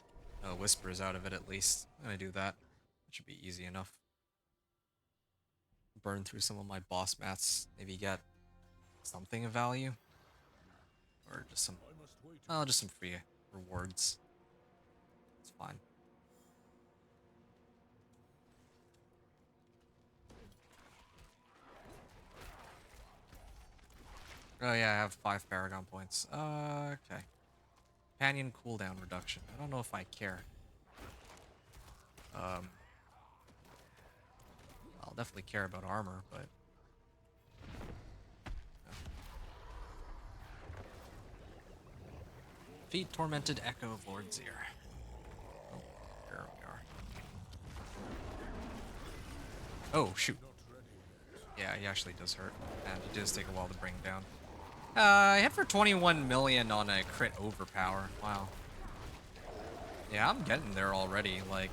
whispers out of it at least. I'm gonna do that. That should be easy enough. Burn through some of my boss mats. Maybe get something of value. Or just some, I must wait. oh, just some free rewards. It's fine. Oh yeah, I have 5 Paragon points. Okay. Companion cooldown reduction. I don't know if I care. I'll definitely care about armor, but... no. Defeat Tormented Echo of Lord Zir. Oh, there we are. Oh, shoot. Yeah, he actually does hurt. And it does take a while to bring down. I hit for 21 million on a crit overpower. Wow. Yeah, I'm getting there already, like...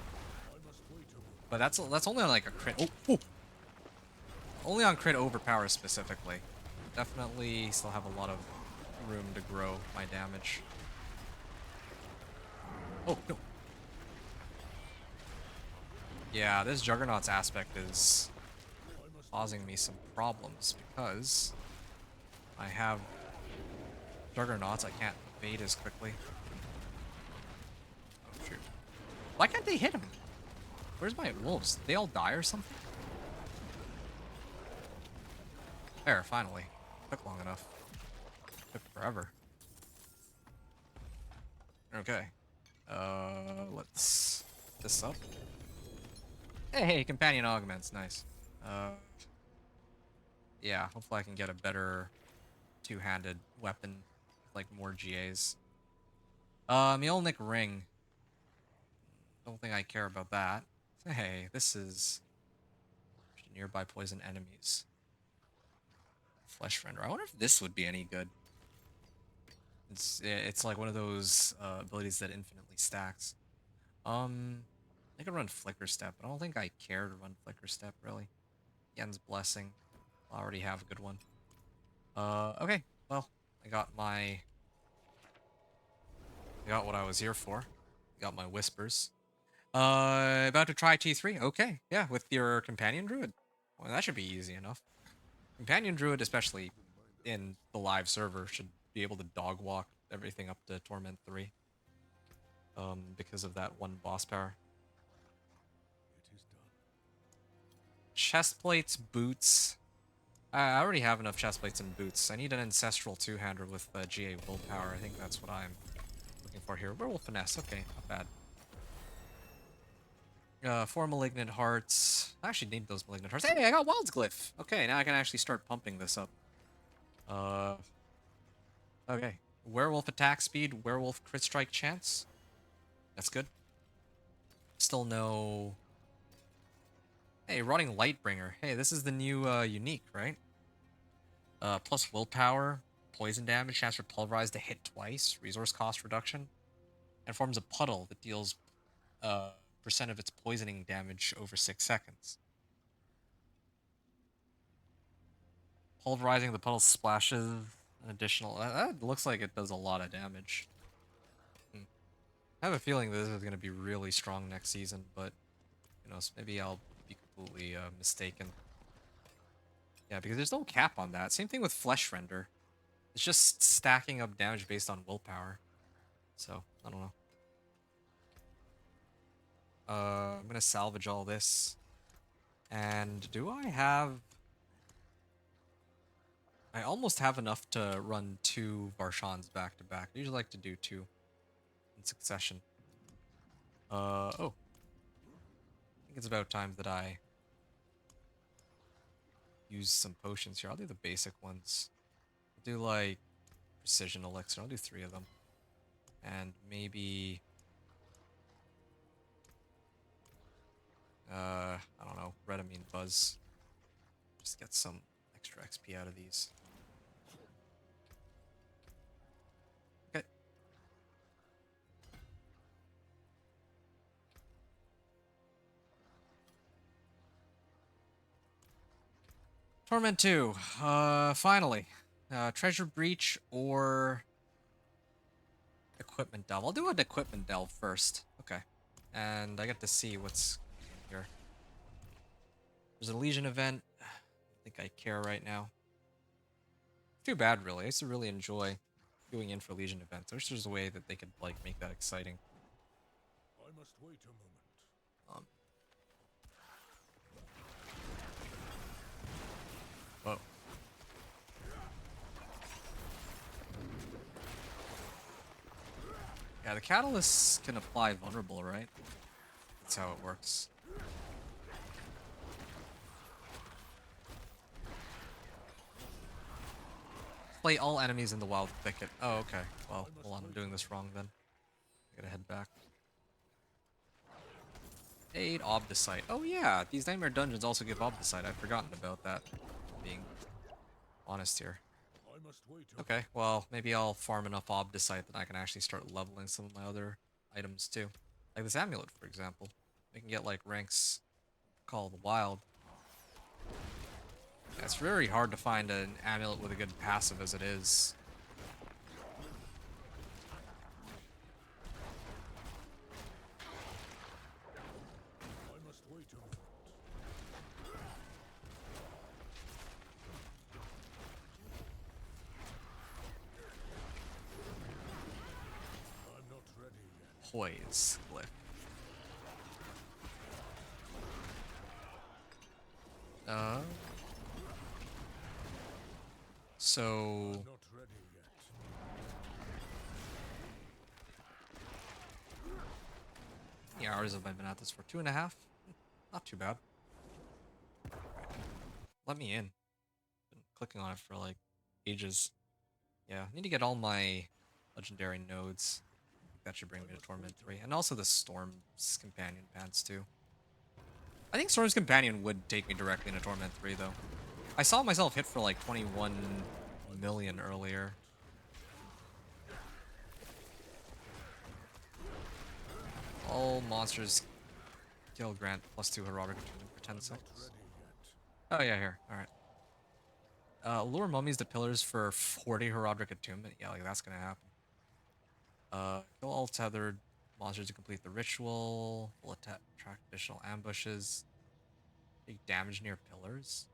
but that's only on like a crit... oh, oh! Only on crit overpower specifically. Definitely still have a lot of room to grow my damage. Oh, no. Yeah, this Juggernaut's aspect is causing me some problems because I have Juggernauts. I can't evade as quickly. Oh, shoot. Why can't they hit him? Where's my wolves? Did they all die or something? There, finally. Took long enough. Took forever. Okay. Let's put this up. Hey, companion augments, nice. Uh, yeah, hopefully I can get a better two-handed weapon with like more GAs. Mjolnir ring. Don't think I care about that. Hey, this is nearby poison enemies. Flesh render. I wonder if this would be any good. It's like one of those abilities that infinitely stacks. I could run Flicker Step, but I don't think I care to run Flicker Step really. Yen's Blessing. I already have a good one. Okay. Well, I got what I was here for. Got my whispers. About to try T3. Okay, yeah, with your Companion Druid. Well, that should be easy enough. Companion Druid, especially in the live server, should be able to dog walk everything up to Torment 3. Because of that one boss power. It is done. Chest plates, boots. I already have enough chest plates and boots. I need an ancestral two-hander with GA willpower. I think that's what I'm looking for here. Werewolf finesse. Okay, not bad. 4 malignant hearts. I actually need those malignant hearts. Hey, I got Wild's Glyph. Okay, now I can actually start pumping this up. Okay. Werewolf attack speed, werewolf crit strike chance. That's good. Still no... Hey, Rotting Lightbringer. Hey, this is the new unique, right? Plus willpower, poison damage, chance for pulverize to hit twice, resource cost reduction, and forms a puddle that deals percent of its poisoning damage over 6 seconds. Pulverizing the puddle splashes an additional... That looks like it does a lot of damage. I have a feeling this is going to be really strong next season, but, you know, maybe I'll be completely mistaken. Yeah, because there's no cap on that. Same thing with Flesh Render. It's just stacking up damage based on willpower. So, I don't know. I'm going to salvage all this. And do I have... I almost have enough to run 2 Varshans back to back. I usually like to do 2 in succession. Oh. I think it's about time that I use some potions here. I'll do the basic ones. I'll do like precision elixir. I'll do 3 of them. And maybe I don't know, Redamine Buzz. Just get some extra XP out of these. Okay. Torment 2. Finally. Treasure Breach or Equipment Delve. I'll do an Equipment Delve first. Okay. And I get to see what's in here. There's a Legion event. I don't think I care right now. Too bad, really. I used to really enjoy doing in for Legion events. I wish there's a way that they could, like, make that exciting. I must wait a moment. Um. Whoa. Yeah, the catalysts can apply vulnerable, right? That's how it works. Play all enemies in the wild thicket. Oh, okay. Well, hold on, I'm doing this wrong then. I gotta head back. Aid Obdicite. Oh yeah, these Nightmare Dungeons also give Obdicite. I've forgotten about that, being honest here. I must wait a Okay, well, maybe I'll farm enough Obdicite that I can actually start leveling some of my other items too. Like this amulet, for example. We can get like ranks Call of the Wild. Yeah, it's very hard to find an amulet with a good passive as it is. I must wait poise glyph. Uh, so Not ready yet. how many hours have I been at this for? 2.5? Not too bad. Let me in. Been clicking on it for like ages. Yeah, I need to get all my legendary nodes. I think that should bring me to Torment 3. And also the Storm's Companion pants too. I think Storm's Companion would take me directly into Torment 3 though. I saw myself hit for like 21 million earlier. All monsters kill grant +2 heroic attunement for 10 Not seconds. ready yet. Oh yeah, here. Alright. Lure mummies to pillars for 40 heroic attunement. Yeah, like that's gonna happen. Kill all tethered monsters to complete the ritual. Will attract additional ambushes. Take damage near pillars.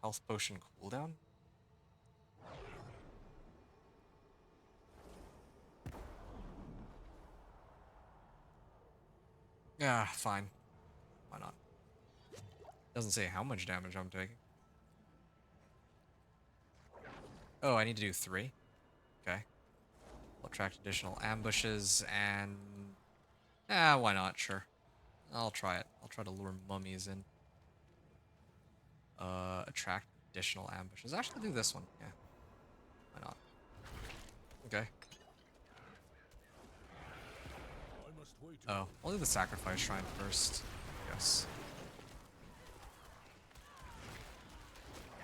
Health potion cooldown. Yeah, fine. Why not? Doesn't say how much damage I'm taking. Oh, I need to do 3. Okay. Will attract additional ambushes and... why not? Sure. I'll try it. I'll try to lure mummies in. Attract additional ambushes. Actually, do this one. Yeah. Why not? Okay. I must wait a Oh, moment. I'll do the sacrifice shrine first. Yes.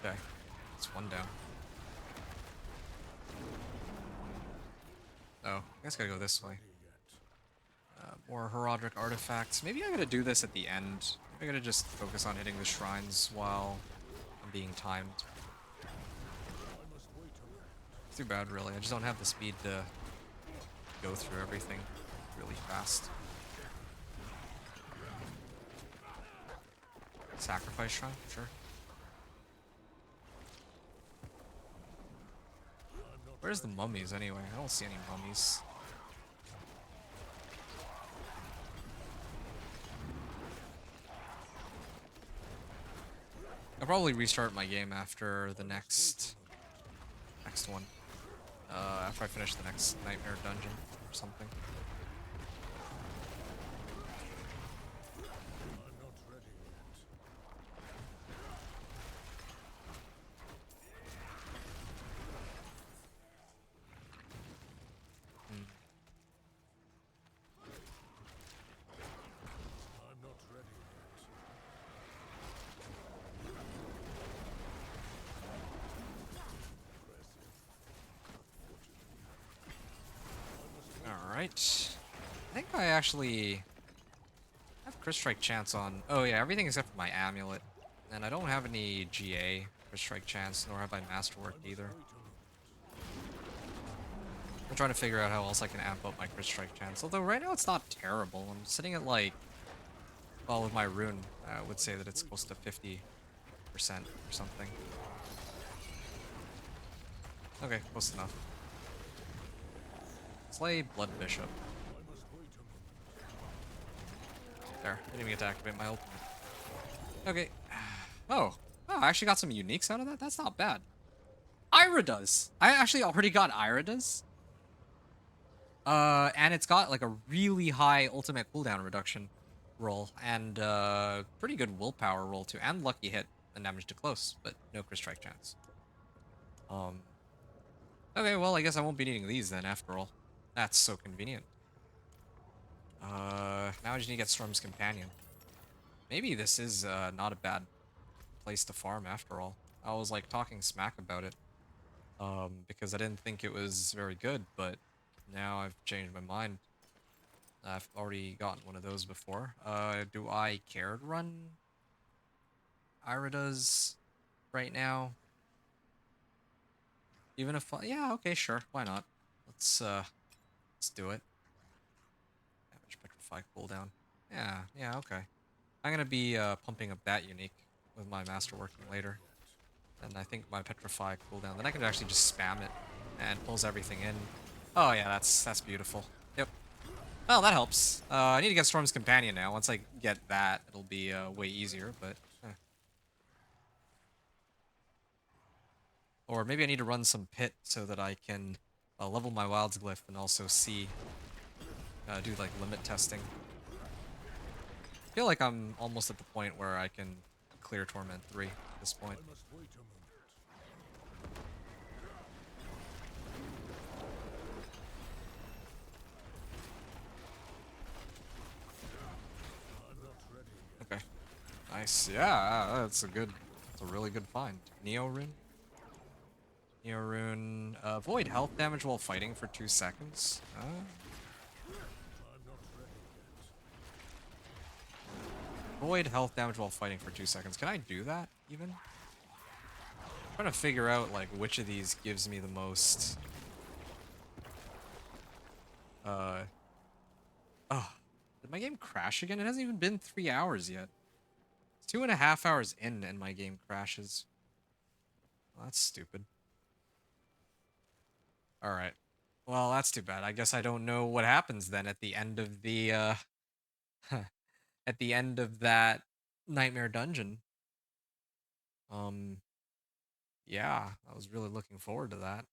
Okay. It's one down. Oh, I guess I gotta go this way. Ready yet. More Herodic artifacts. Maybe I gotta do this at the end. Maybe I gotta just focus on hitting the shrines while I'm being timed. I must wait a moment. It's too bad, really. I just don't have the speed to go through everything really fast. Sacrifice shrine? Sure. Where's the mummies, anyway? I don't see any mummies. I'll probably restart my game after the next one. After I finish the next nightmare dungeon or something. I'm not ready yet. Hmm. I'm not ready yet. Alright. I think I actually have Crit Strike chance on... Oh yeah, everything except for my amulet. And I don't have any GA Crit Strike chance, nor have I Masterworked either. Wait a moment. I'm trying to figure out how else I can amp up my Crit Strike chance. Although right now it's not terrible. I'm sitting at like... Well, with my rune, I would say that it's close to 50% or something. Okay, close enough. Slay Blood Bishop. I must wait a moment. There, didn't even get to activate my ultimate. Okay. Oh. Oh, I actually got some uniques out of that? That's not bad. Ira does. I actually already got Ira does. And it's got like a really high ultimate cooldown reduction roll and pretty good willpower roll too, and lucky hit and damage to close, but no crit strike chance. Okay, well I guess I won't be needing these then after all. That's so convenient. Now I just need to get Storm's Companion. Maybe this is not a bad place to farm after all. I was like talking smack about it because I didn't think it was very good, but now I've changed my mind. I've already gotten one of those before. Do I care to run Iridas right now? Even if yeah, okay, sure, why not? Let's do it. Damage petrify cooldown. Yeah, okay. I'm gonna be pumping up that unique with my masterworking later. And I think my Petrify cooldown. Then I can actually just spam it and pulls everything in. Oh yeah, that's beautiful. Yep. Well, that helps. I need to get Storm's Companion now. Once I get that, it'll be way easier, but... Or maybe I need to run some pit so that I can level my Wild's Glyph and also see... do like limit testing. I feel like I'm almost at the point where I can clear Torment 3 at this point. I must wait a moment. I'm not ready yet. Okay. Nice. Yeah, that's a really good find. Neo Rune. Neo Rune. Avoid health damage while fighting for 2 seconds. I'm not ready yet. Avoid health damage while fighting for 2 seconds. Can I do that, even? I'm trying to figure out, like, which of these gives me the most... Oh. Did my game crash again? It hasn't even been 3 hours yet. It's 2.5 hours in and my game crashes. Well, that's stupid. Alright. Well, that's too bad. I guess I don't know what happens then at the end of the, at the end of that Nightmare Dungeon. Yeah, I was really looking forward to that.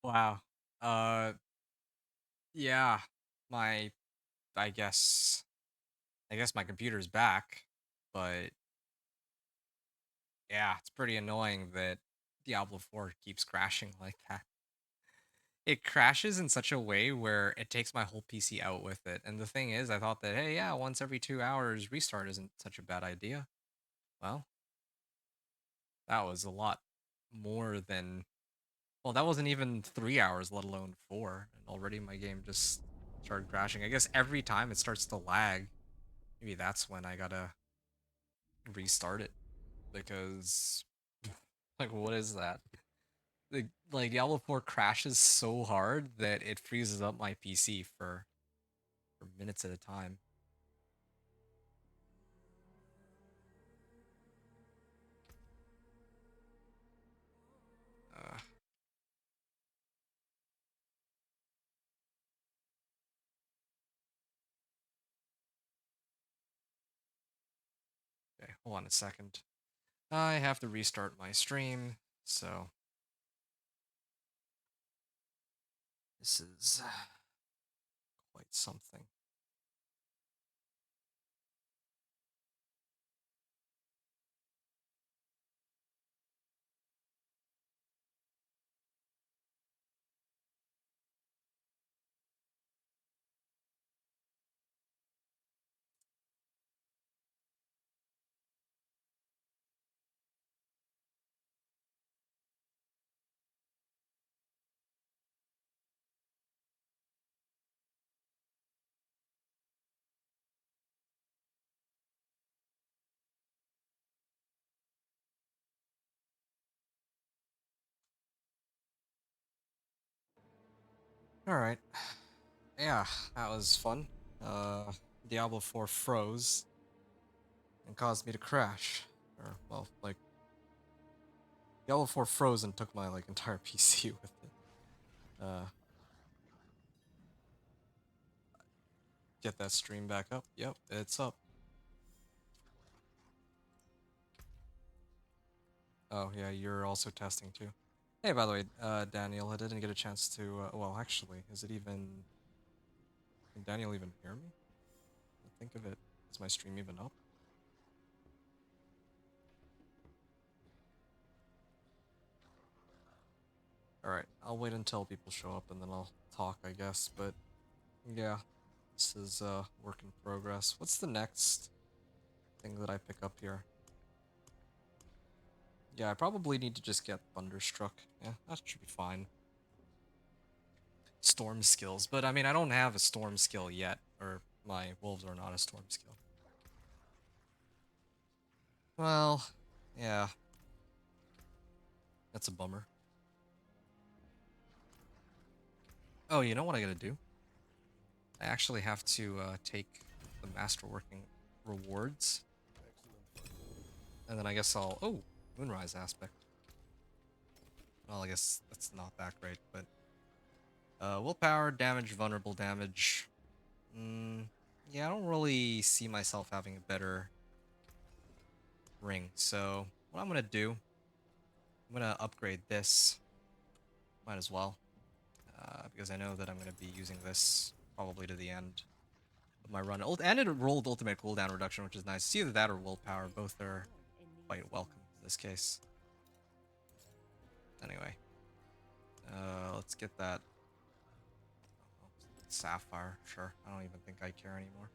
Wow. Uh, yeah. My, I guess, I guess my computer's back, but yeah, it's pretty annoying that Diablo 4 keeps crashing like that. It crashes in such a way where it takes my whole PC out with it. And the thing is, I thought that, hey, yeah, once every 2 hours restart isn't such a bad idea. Well, that was a lot more than, well, that wasn't even 3 hours, let alone four. And already my game just started crashing. I guess every time it starts to lag, maybe that's when I gotta restart it because, like, what is that? Like Diablo 4 crashes so hard that it freezes up my PC for minutes at a time. Uh, okay, hold on a second. I have to restart my stream, so this is quite something. All right. Yeah, that was fun. Diablo 4 froze and caused me to crash. Or, well, like, Diablo 4 froze and took my, like, entire PC with it. Uh, get that stream back up. Yep, it's up. Oh, yeah, you're also testing too. Hey, by the way, Daniel, I didn't get a chance to, well, actually, is it even, can Daniel even hear me? Think of it. Is my stream even up? Alright, I'll wait until people show up and then I'll talk, I guess, but yeah, this is work in progress. What's the next thing that I pick up here? Yeah, I probably need to just get Thunderstruck. Yeah, that should be fine. Storm skills, but I mean, I don't have a storm skill yet, or my wolves are not a storm skill. Well, yeah, that's a bummer. Oh, you know what I gotta do? I actually have to take the masterworking rewards, and then I guess I'll... Oh, Moonrise aspect. Well, I guess that's not that great, but... willpower, damage, vulnerable damage. Yeah, I don't really see myself having a better ring, so what I'm gonna do... I'm gonna upgrade this. Might as well. Because I know that I'm gonna be using this probably to the end of my run. And it rolled ultimate cooldown reduction, which is nice. It's either that or willpower. Both are quite welcome in this case. Anyway, let's get that sapphire. Sure, I don't even think I care anymore.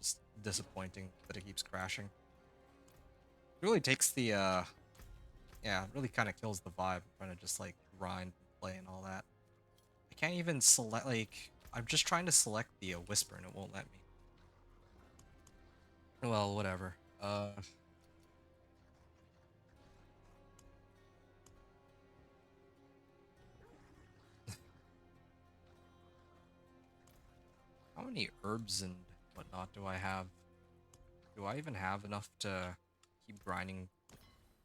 Just disappointing that it keeps crashing. It really takes the yeah, it really kind of kills the vibe. Trying to just like grind and play and all that. I can't even select, like, I'm just trying to select the whisper and it won't let me. Well, whatever. How many herbs and whatnot do I have? Do I even have enough to keep grinding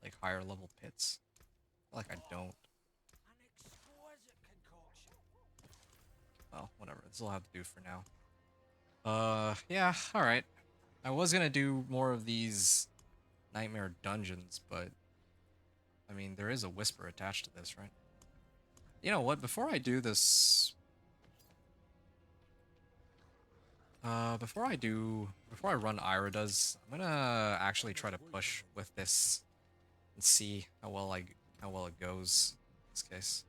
like higher level pits? I feel like I don't. An exquisite concoction. Well, whatever. This will have to do for now. Yeah, alright. I was gonna do more of these Nightmare Dungeons, but I mean, there is a whisper attached to this, right? You know what? Before I do this, before I run Iridas, I'm gonna actually try to push with this and see how well it goes. In this case,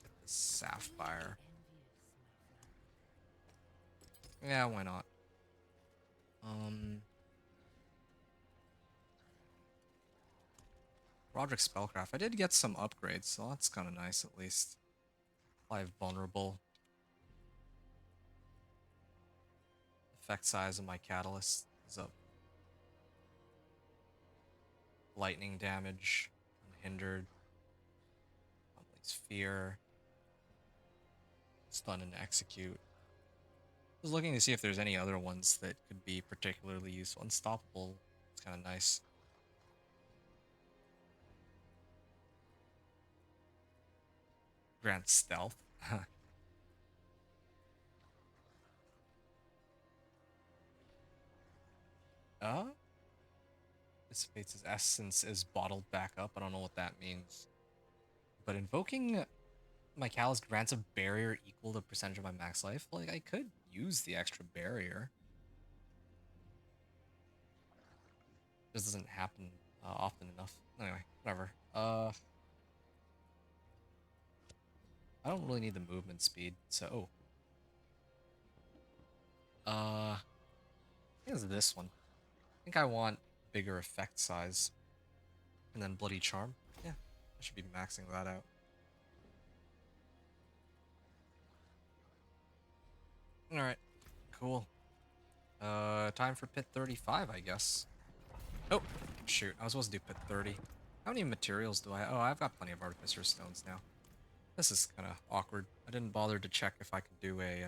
get the Sapphire. Yeah, why not? Um, Roderick Spellcraft. I did get some upgrades, so that's kind of nice at least. Live vulnerable. Effect size of my catalyst is up. Lightning damage, unhindered. Unleash fear. Stun and execute. I was looking to see if there's any other ones that could be particularly useful. Unstoppable. It's kind of nice. Grant stealth. uh, dissipates his essence is bottled back up. I don't know what that means. But invoking my callus grants a barrier equal to percentage of my max life. Like, I could use the extra barrier. This doesn't happen often enough. Anyway, whatever. I don't really need the movement speed, so... I think it's this one. I think I want bigger effect size. And then Bloody Charm. Yeah, I should be maxing that out. Alright, cool. Time for Pit 35, I guess. Oh, shoot, I was supposed to do Pit 30. How many materials do I have? Oh, I've got plenty of Artificer Stones now. This is kind of awkward. I didn't bother to check if I could do a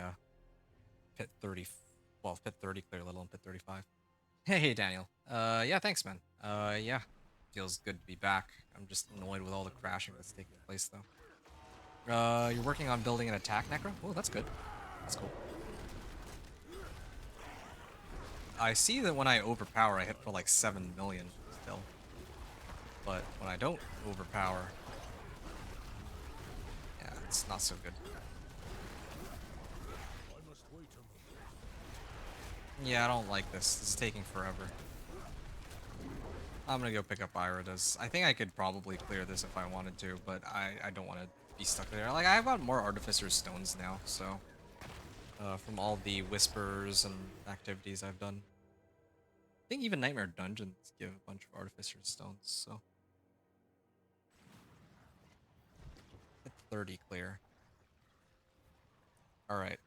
Pit 30... Well, Pit 30 clear, let alone Pit 35. Hey, Daniel. Yeah, thanks, man. Yeah. Feels good to be back. I'm just annoyed with all the crashing that's taking place, though. You're working on building an attack necro? Oh, that's good. That's cool. I see that when I overpower, I hit for like 7 million still. But when I don't overpower, yeah, it's not so good. I must wait a moment. Yeah, I don't like this. This is taking forever. I'm gonna go pick up Iridas. I think I could probably clear this if I wanted to, but I don't want to be stuck there. Like, I've got more Artificer Stones now, so... from all the whispers and activities I've done. I think even Nightmare Dungeons give a bunch of Artificer Stones, so... Hit 30 clear. Alright.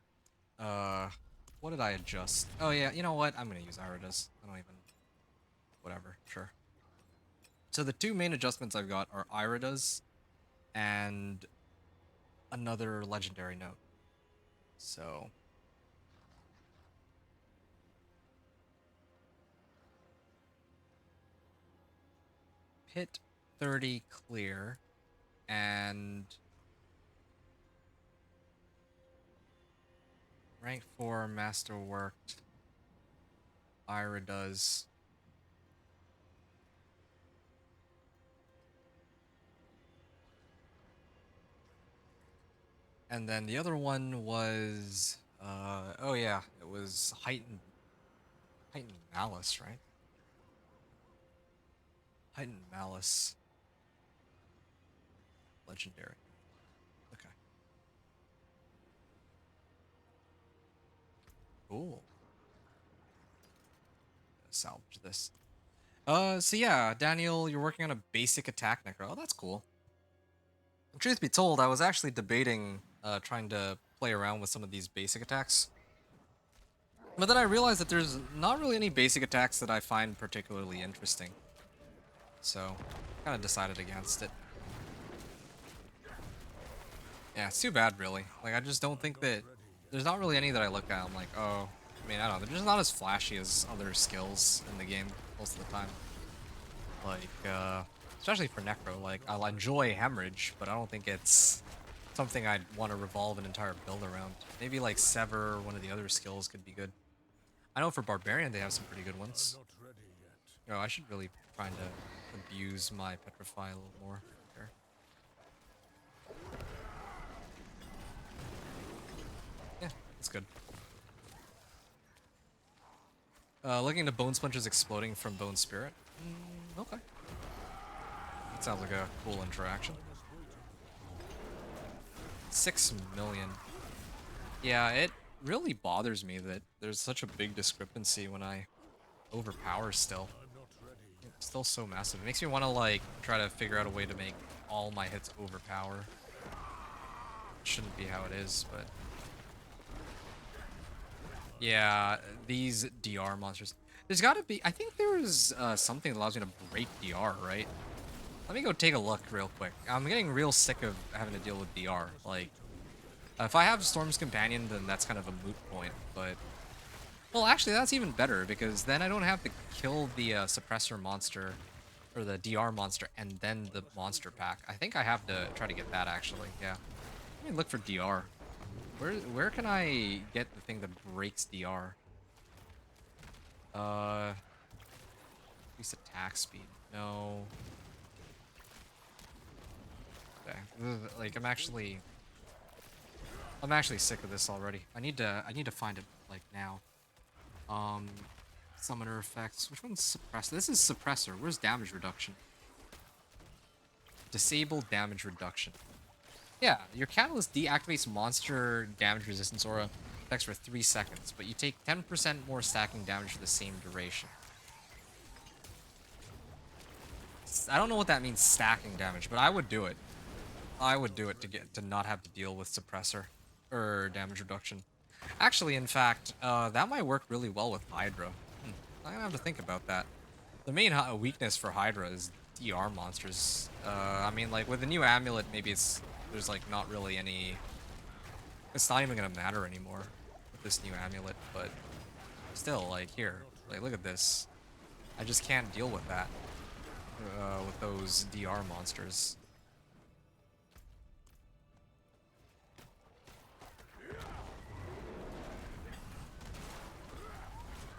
What did I adjust? Oh yeah, you know what? I'm gonna use Iridas. I don't even... Whatever, sure. So the two main adjustments I've got are Iridas and another legendary note. So... Pit 30 clear and rank 4 masterworked Iridas. And then the other one was oh yeah, it was heightened malice, right? Heightened malice. Legendary. Okay. Cool. Salvage this. So yeah, Daniel, you're working on a basic attack necro. Oh, that's cool. Truth be told, I was actually debating trying to play around with some of these basic attacks. But then I realized that there's not really any basic attacks that I find particularly interesting. So, kind of decided against it. Yeah, it's too bad, really. Like, I just don't think that... There's not really any that I look at, I'm like, oh... I mean, I don't know, they're just not as flashy as other skills in the game most of the time. Like, especially for Necro, like, I'll enjoy Hemorrhage, but I don't think it's something I'd want to revolve an entire build around. Maybe, like, Sever or one of the other skills could be good. I know for Barbarian they have some pretty good ones. I'm not ready yet. Oh, I should really try to abuse my petrify a little more here. Yeah, that's good. Looking to Bone Sponges exploding from Bone Spirit. Okay. That sounds like a cool interaction. 6 million. Yeah, it really bothers me that there's such a big discrepancy when I overpower still. It's still so massive. It makes me want to like try to figure out a way to make all my hits overpower. Shouldn't be how it is, but yeah, these DR monsters. There's got to be. I think there's something that allows me to break DR, right? Let me go take a look real quick. I'm getting real sick of having to deal with DR. Like, if I have Storm's Companion, then that's kind of a moot point. But well, actually, that's even better because then I don't have to kill the suppressor monster or the DR monster and then the monster pack. I think I have to try to get that actually. Yeah. Let me look for DR. Where can I get the thing that breaks DR? Increase attack speed. No. Okay. Like I'm actually sick of this already. I need to find it like now. Summoner effects. Which one's suppressor? This is suppressor. Where's damage reduction? Disable damage reduction. Yeah, your catalyst deactivates monster damage resistance aura effects for 3 seconds, but you take 10% more stacking damage for the same duration. I don't know what that means, stacking damage, but I would do it. I would do it to not have to deal with suppressor or damage reduction. Actually, in fact, that might work really well with Hydra. I'm gonna have to think about that. The main weakness for Hydra is DR monsters. I mean, like with the new amulet, maybe there's like not really any. It's not even gonna matter anymore with this new amulet, but still, like here, like look at this. I just can't deal with that with those DR monsters.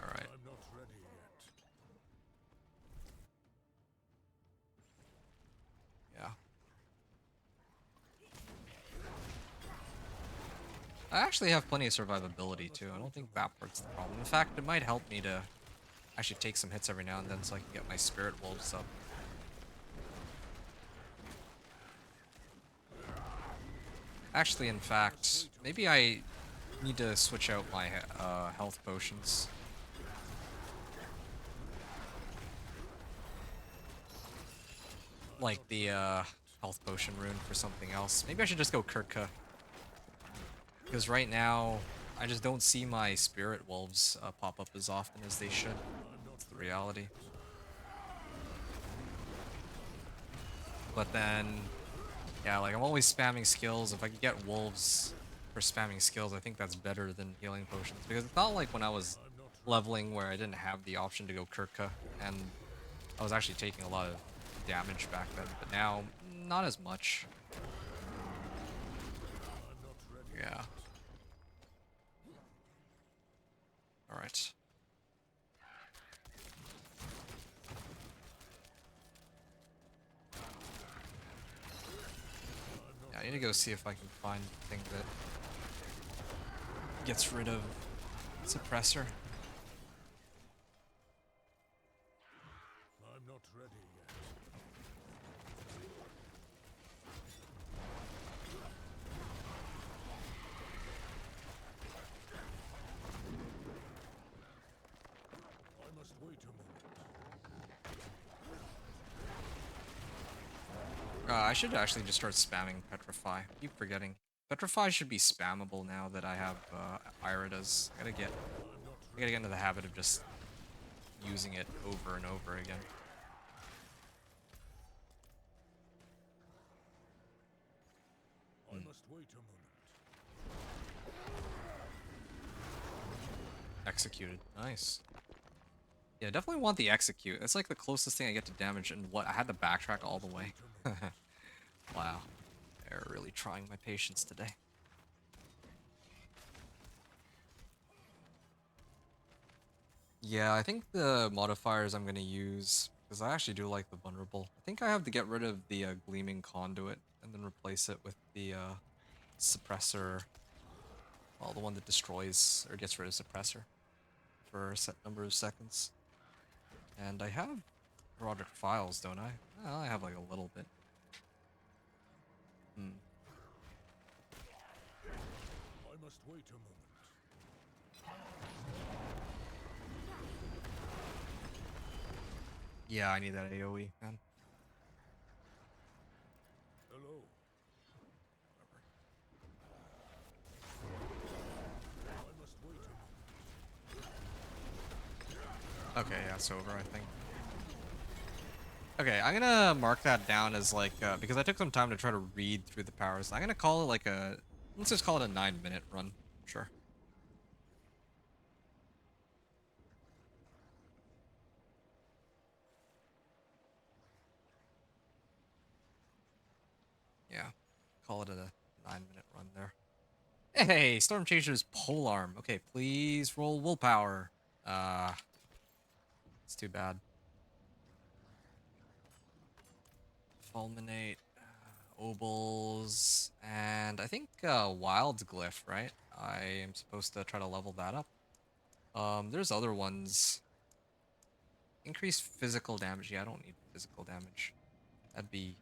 All right. I'm not ready yet. Yeah. I actually have plenty of survivability too. I don't think that part's the problem. In fact, it might help me to actually take some hits every now and then so I can get my spirit wolves up. Actually, in fact, maybe I need to switch out my health potions. Like the health potion rune for something else. Maybe I should just go Kirka. Because right now, I just don't see my spirit wolves pop up as often as they should. That's the reality. But then, yeah, like I'm always spamming skills. If I could get wolves for spamming skills, I think that's better than healing potions. Because it's not like when I was leveling where I didn't have the option to go Kirka, and I was actually taking a lot of damage back then. But now, not as much. Yeah. Alright. Yeah, I need to go see if I can find the thing that gets rid of suppressor. I'm not ready yet. I must wait a moment. I should actually just start spamming Petrify. I keep forgetting. Petrify should be spammable now that I have Iridas. I gotta get into the habit of just using it over and over again. I must wait a moment. Executed. Nice. Yeah, definitely want the execute. That's like the closest thing I get to damage, and what I had to backtrack all the way. Wow. They're really trying my patience today. Yeah, I think the modifiers I'm gonna use, because I actually do like the vulnerable. I think I have to get rid of the gleaming conduit and then replace it with the suppressor. Well, the one that destroys or gets rid of suppressor for a set number of seconds. And I have Roderick files, don't I? Well, I have like a little bit. Hmm. I must wait a moment. Yeah, I need that AoE, man. Hello. Whatever. I must wait a moment. Okay, yeah, it's over, I think. Okay, I'm gonna mark that down as like, because I took some time to try to read through the powers. I'm gonna call it like let's just call it a 9-minute run. Sure. Yeah, call it a 9-minute run there. Hey, Storm Chaser's polearm. Okay, please roll willpower. Uh, it's too bad. Fulminate, Obols, and I think Wild Glyph, right? I am supposed to try to level that up. There's other ones. Increase physical damage. Yeah, I don't need physical damage. That'd be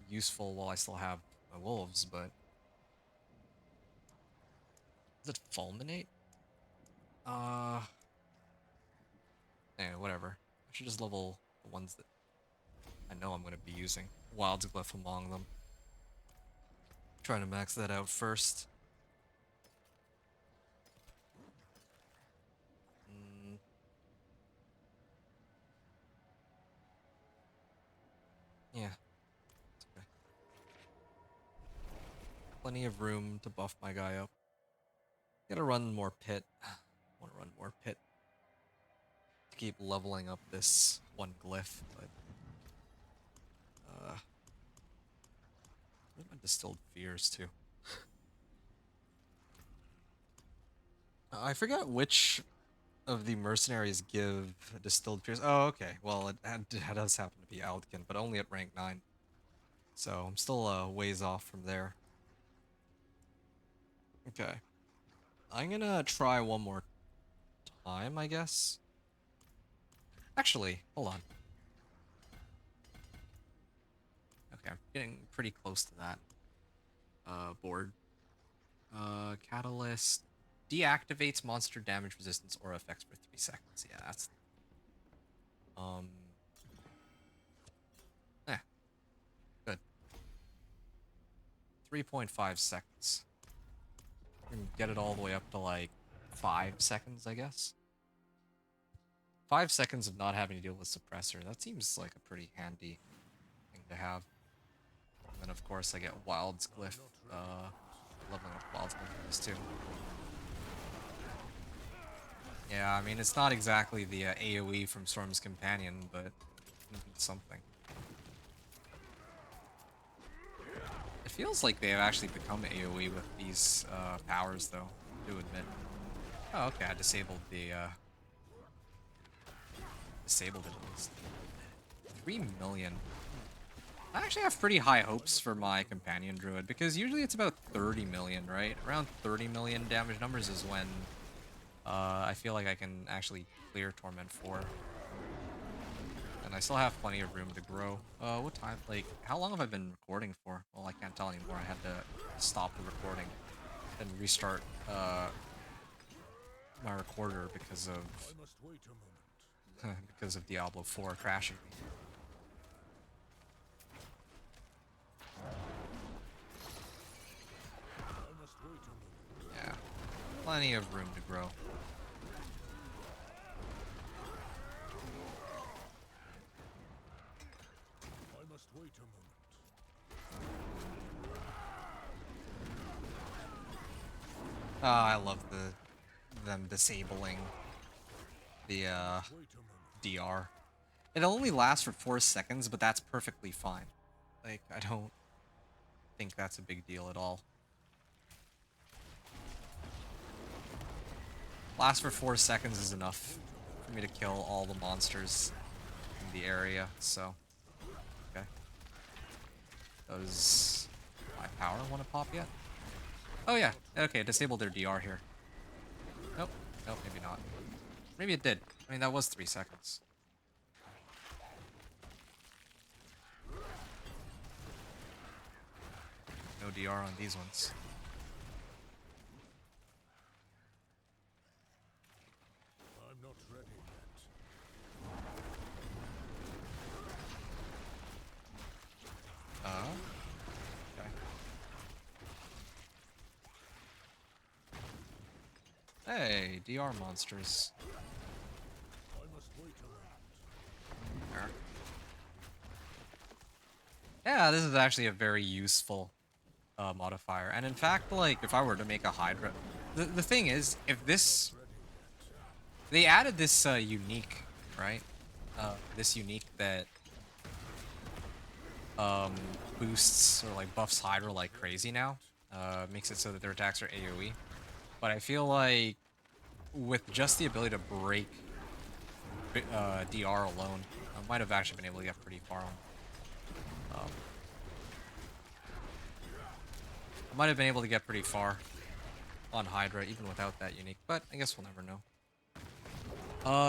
useful while I still have my wolves, but is it fulminate? Uh, whatever. I should just level the ones that I know I'm going to be using. Wild's Glyph among them. Trying to max that out first. Mm, yeah, it's okay. Plenty of room to buff my guy up. Gotta run more pit. Want to run more pit to keep leveling up this one glyph, but what are my distilled fears too? I forgot which of the mercenaries give distilled fears. Oh, okay. Well, it does happen to be Aldkin, but only at rank 9. So I'm still a ways off from there. Okay. I'm gonna try one more time, I guess. Actually, hold on. Okay, I'm getting pretty close to that. Board. Catalyst deactivates monster damage resistance or effects for 3 seconds. Yeah, that's um eh, good. 3.5 seconds. We can get it all the way up to like 5 seconds, I guess. 5 seconds of not having to deal with suppressor. That seems like a pretty handy thing to have. And then of course I get Wild's I'm Glyph, not ready. leveling up Wild's Glyph for this too. Yeah, I mean, it's not exactly the AoE from Storm's Companion, but it's something. It feels like they've actually become AoE with these powers, though, I do admit. Oh, okay, I disabled the, disabled it at least. 3 million. I actually have pretty high hopes for my Companion Druid, because usually it's about 30 million, right? Around 30 million damage numbers is when I feel like I can actually clear Torment 4. And I still have plenty of room to grow. What time? Like, how long have I been recording for? Well, I can't tell anymore. I had to stop the recording and restart my recorder because I of must wait a moment. because of Diablo 4 crashing me. I must wait a moment. Yeah, plenty of room to grow. I must wait a moment. I love them disabling the Wait a moment. DR. It only lasts for 4 seconds, but that's perfectly fine. Like, I don't think that's a big deal at all. Lasts for 4 seconds is enough for me to kill all the monsters in the area, so okay. Does my power want to pop yet? Oh yeah, okay, disable their DR here. Nope, nope, maybe not. Maybe it did. I mean, that was 3 seconds. No DR on these ones. I'm not ready yet. Okay. Hey, DR monsters. I must wait around. There. Yeah, this is actually a very useful modifier. And in fact, like, if I were to make a Hydra... The thing is, if this... They added this unique, right? This unique that boosts or like buffs Hydra like crazy now. Makes it so that their attacks are AoE. But I feel like with just the ability to break DR alone, I might have actually been able to get pretty far on. I might have been able to get pretty far on Hydra even without that unique, but I guess we'll never know.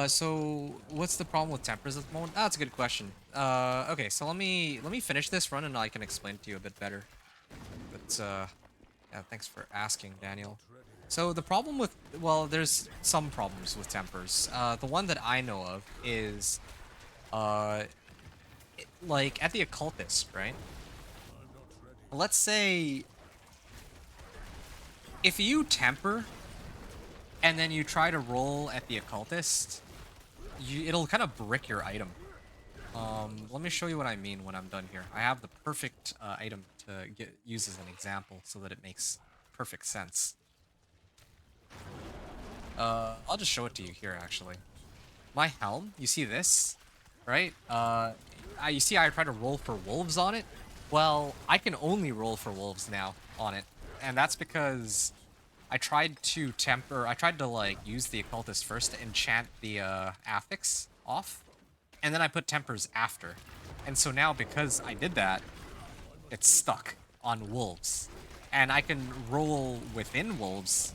So what's the problem with tempers at the moment? That's a good question. Okay, so let me finish this run and I can explain it to you a bit better. But yeah, thanks for asking, Daniel. So the problem with, well, there's some problems with tempers. The one that I know of is, like at the occultist, right? Let's say if you temper and then you try to roll at the occultist, it'll kind of brick your item. Let me show you what I mean when I'm done here. I have the perfect item to use as an example so that it makes perfect sense. I'll just show it to you here, actually. My helm, you see this, right? You see I try to roll for wolves on it? Well, I can only roll for wolves now on it. And that's because I tried to like use the occultist first to enchant the affix off, and then I put tempers after. And so now because I did that, it's stuck on wolves. And I can roll within wolves,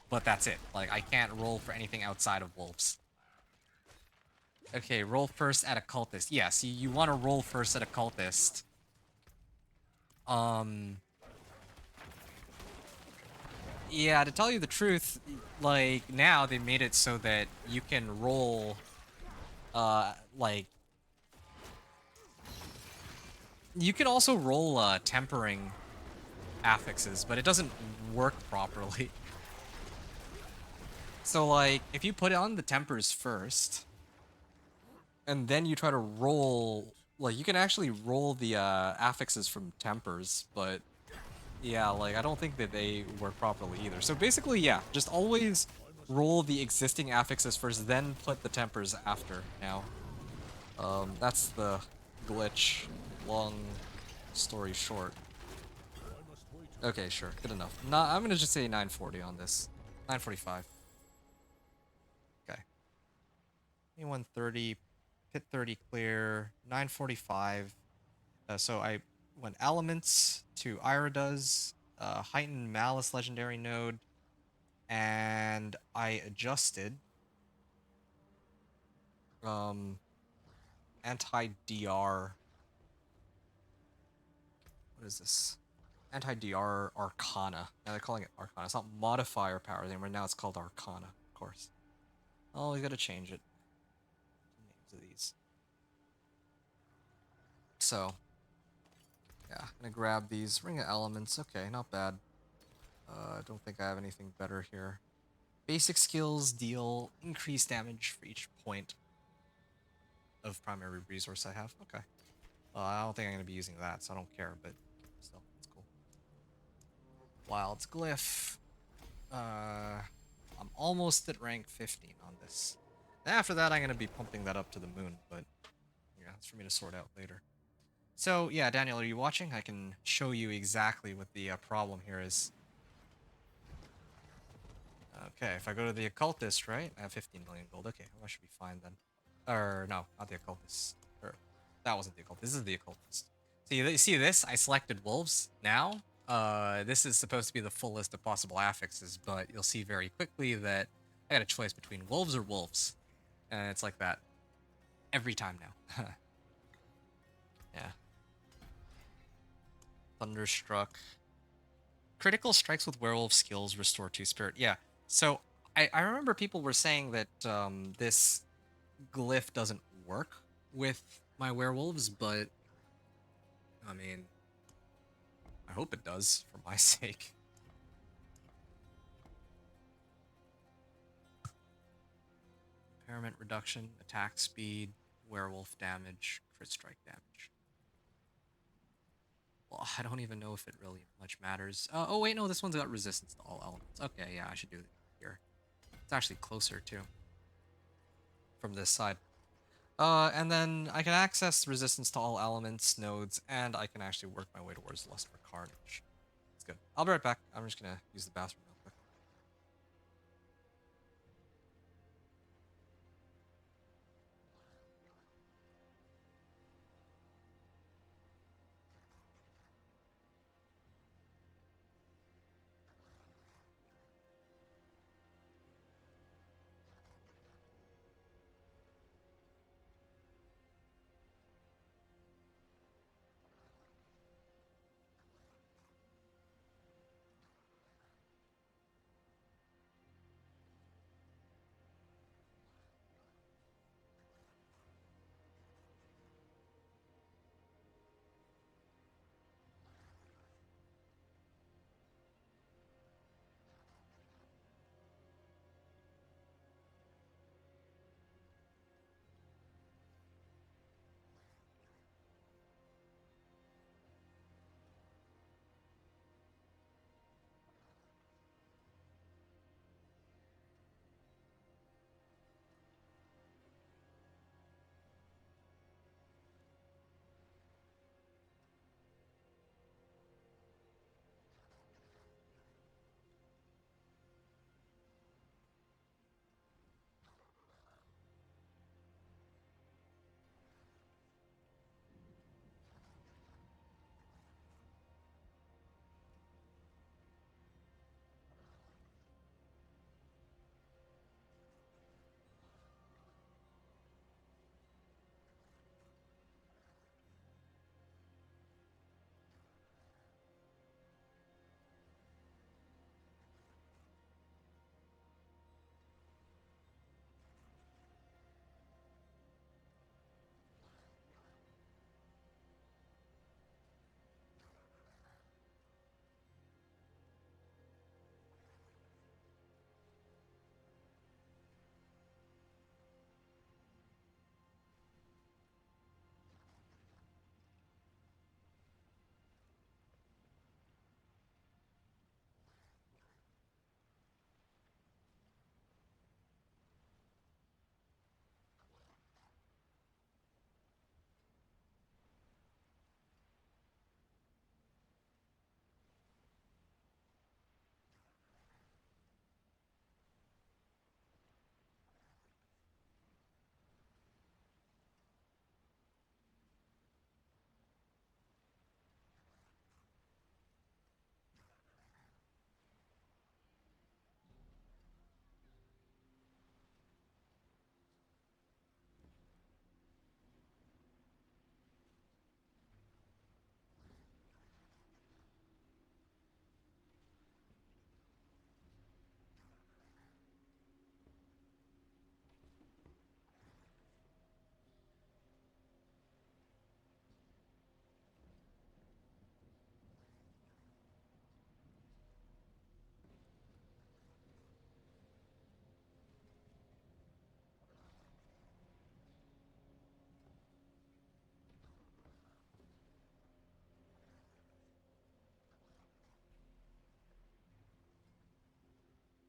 but that's it. Like I can't roll for anything outside of wolves. Okay, roll first at occultist. Yes, you want to roll first at occultist. Yeah, to tell you the truth, like, now they made it so that you can roll, like... You can also roll, tempering affixes, but it doesn't work properly. So, like, if you put on the tempers first, and then you try to roll... Like, you can actually roll the, affixes from tempers, but... Yeah, like, I don't think that they work properly either. So basically, yeah, just always roll the existing affixes first, then put the tempers after now. That's the glitch. Long story short. Okay, sure, good enough. I'm gonna just say 940 on this. 945. Okay. 2130, pit 30 clear, 945. So I went elements to Irida's, heightened malice legendary node, and I adjusted anti-DR. What is this? Anti-DR Arcana. Now they're calling it Arcana. It's not modifier power anymore. Now it's called Arcana, of course. Oh, we gotta change it. Names of these. So, yeah, I'm gonna grab these Ring of Elements. Okay, not bad. I don't think I have anything better here. Basic skills deal increased damage for each point of primary resource I have. Okay. I don't think I'm going to be using that, so I don't care, but still, it's cool. Wild's Glyph. I'm almost at rank 15 on this. And after that, I'm going to be pumping that up to the moon, but yeah, it's for me to sort out later. So, yeah, Daniel, are you watching? I can show you exactly what the problem here is. Okay, if I go to the occultist, right? I have 15 million gold. Okay, well, I should be fine then. Or no, not the occultist. Or that wasn't the occultist. This is the occultist. See, you see this? I selected wolves. Now, this is supposed to be the full list of possible affixes, but you'll see very quickly that I got a choice between wolves or wolves, and it's like that every time now. Yeah. Thunderstruck. Critical strikes with werewolf skills restore 2 spirit. Yeah. So I remember people were saying that this glyph doesn't work with my werewolves, but I mean, I hope it does for my sake. Impairment reduction, attack speed, werewolf damage, crit strike damage. Well, I don't even know if it really much matters. Oh wait, no, this one's got resistance to all elements. Okay, yeah, I should do it here. It's actually closer too from this side. And then I can access resistance to all elements, nodes, and I can actually work my way towards Lust for Carnage. It's good. I'll be right back. I'm just gonna use the bathroom real quick.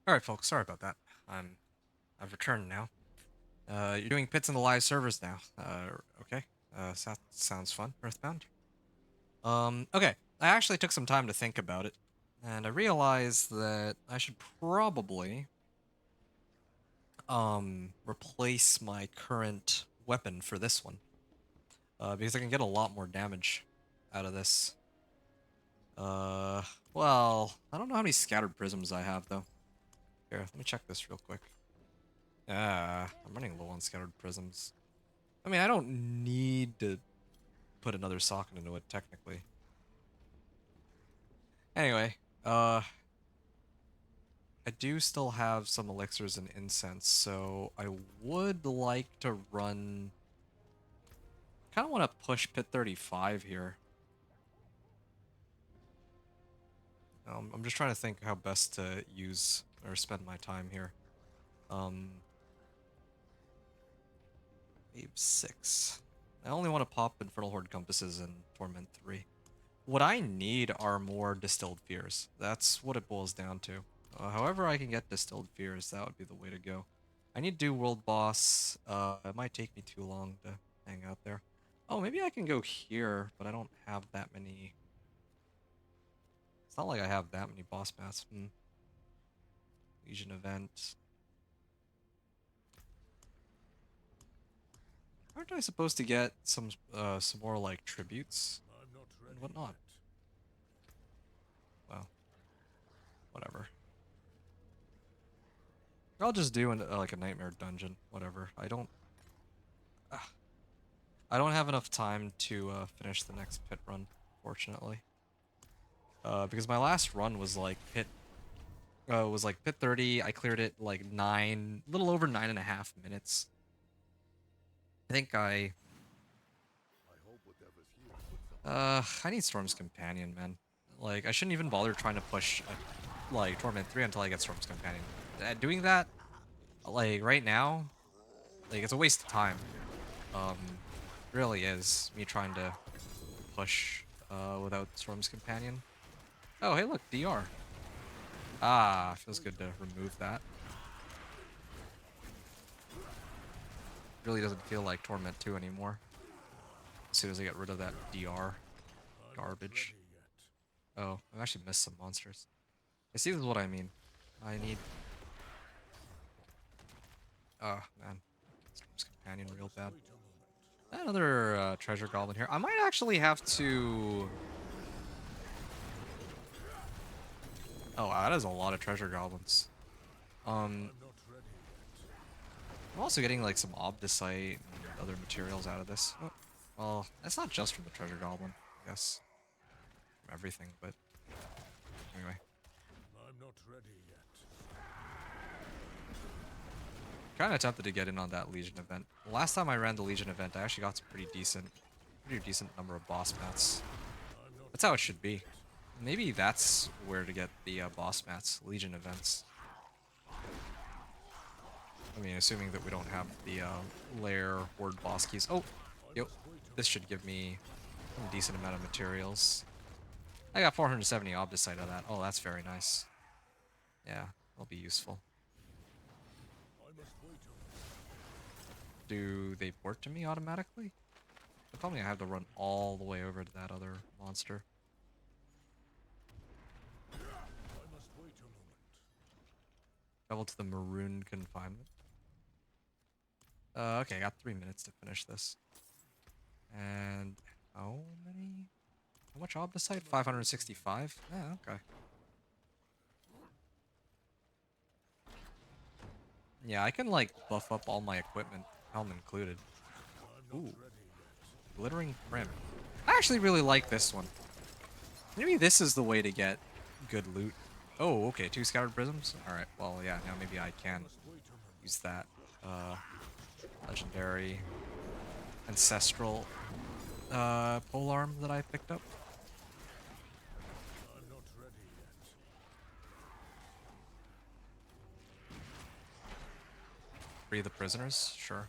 All right, folks. Sorry about that. I've returned now. You're doing pits in the live servers now. Okay. Sounds fun. Earthbound. Okay. I actually took some time to think about it, and I realized that I should probably replace my current weapon for this one. Because I can get a lot more damage out of this. Uh, well, I don't know how many scattered prisms I have though. Here, let me check this real quick. I'm running low on scattered prisms. I mean, I don't need to put another socket into it technically. Anyway, I do still have some elixirs and incense, so I would like to run. Kind of want to push pit 35 here. I'm just trying to think how best to use or spend my time here. Wave 6. I only want to pop Infernal Horde Compasses in Torment 3. What I need are more Distilled Fears. That's what it boils down to. However I can get Distilled Fears, that would be the way to go. I need to do World Boss. It might take me too long to hang out there. Oh, maybe I can go here, but I don't have that many. It's not like I have that many boss mats. Legion event. Aren't I supposed to get some more like tributes I'm not and ready whatnot? yet. Well, whatever. I'll just do like a nightmare dungeon, whatever. I don't have enough time to finish the next pit run, fortunately. Because my last run was like pit 30. I cleared it like little over 9.5 minutes. I think I hope whatever's here puts up I need Storm's Companion, man. Like I shouldn't even bother trying to push like Torment 3 until I get Storm's Companion. Doing that like right now, like it's a waste of time. Um, really is me trying to push without Storm's Companion. Oh, hey, look, DR. Ah, feels good to remove that. Really doesn't feel like Torment 2 anymore. As soon as I get rid of that DR I'm garbage. not ready yet. Oh, I've actually missed some monsters. I see, this is what I mean. I need. Oh man, Storm's Companion real bad. Wait a moment. Another treasure goblin here. I might actually have to. Oh, wow, that is a lot of treasure goblins. I'm not ready yet. I'm also getting like some obdicite and other materials out of this. Oh, well, that's not just from the treasure goblin, I guess. From everything, but anyway. I'm not ready yet. Kind of tempted to get in on that Legion event. The last time I ran the Legion event, I actually got some pretty decent number of boss mats. I'm not That's how it ready should be. yet. Maybe that's where to get the boss mats, Legion events. I mean, assuming that we don't have the lair horde boss keys. Oh, yep. This should give me a decent amount of materials. I got 470 obdicite of that. Oh, that's very nice. Yeah, that'll be useful. I must wait a moment. Do they port to me automatically? If only I have to run all the way over to that other monster. I must wait a moment. Travel to the Maroon Confinement. Okay, I got 3 minutes to finish this. And how many? How much obdicite? 565? Yeah, okay. Yeah, I can like buff up all my equipment, helm included. I'm Ooh, not ready yet. glittering prim. I actually really like this one. Maybe this is the way to get good loot. Oh, okay, 2 scattered prisms? Alright, well, yeah, now maybe I can Must wait a moment. use that. Legendary ancestral polearm that I picked up. I'm not ready yet. Free the prisoners? Sure.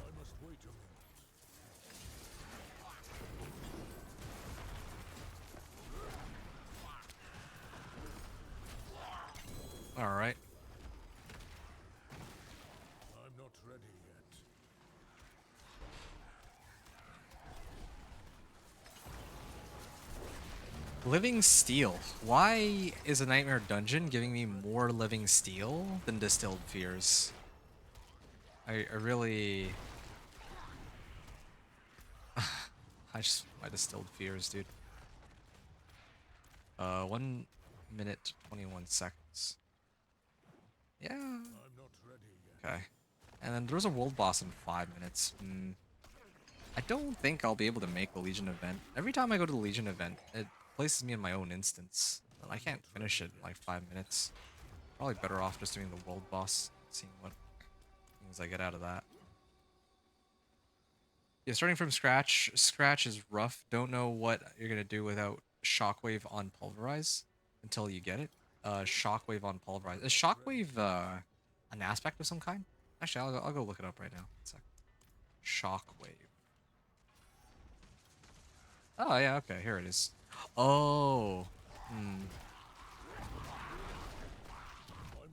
I must wait a moment. Alright. I'm not ready yet. Living steel. Why is a nightmare dungeon giving me more living steel than distilled fears? I really I just my distilled fears, dude. 1 minute 21 seconds. Yeah. I'm not ready yet. Okay. And then there's a world boss in 5 minutes. I don't think I'll be able to make the Legion event. Every time I go to the Legion event, it places me in my own instance. And I can't finish it in like 5 minutes. Probably better off just doing the world boss, seeing what things I get out of that. Yeah, starting from scratch, scratch is rough. Don't know what you're gonna do without Shockwave on Pulverize until you get it. Shockwave on Pulverize. Is Shockwave an aspect of some kind? Actually, I'll go look it up right now. 1 sec. Shockwave. Oh yeah, okay, here it is. Oh, I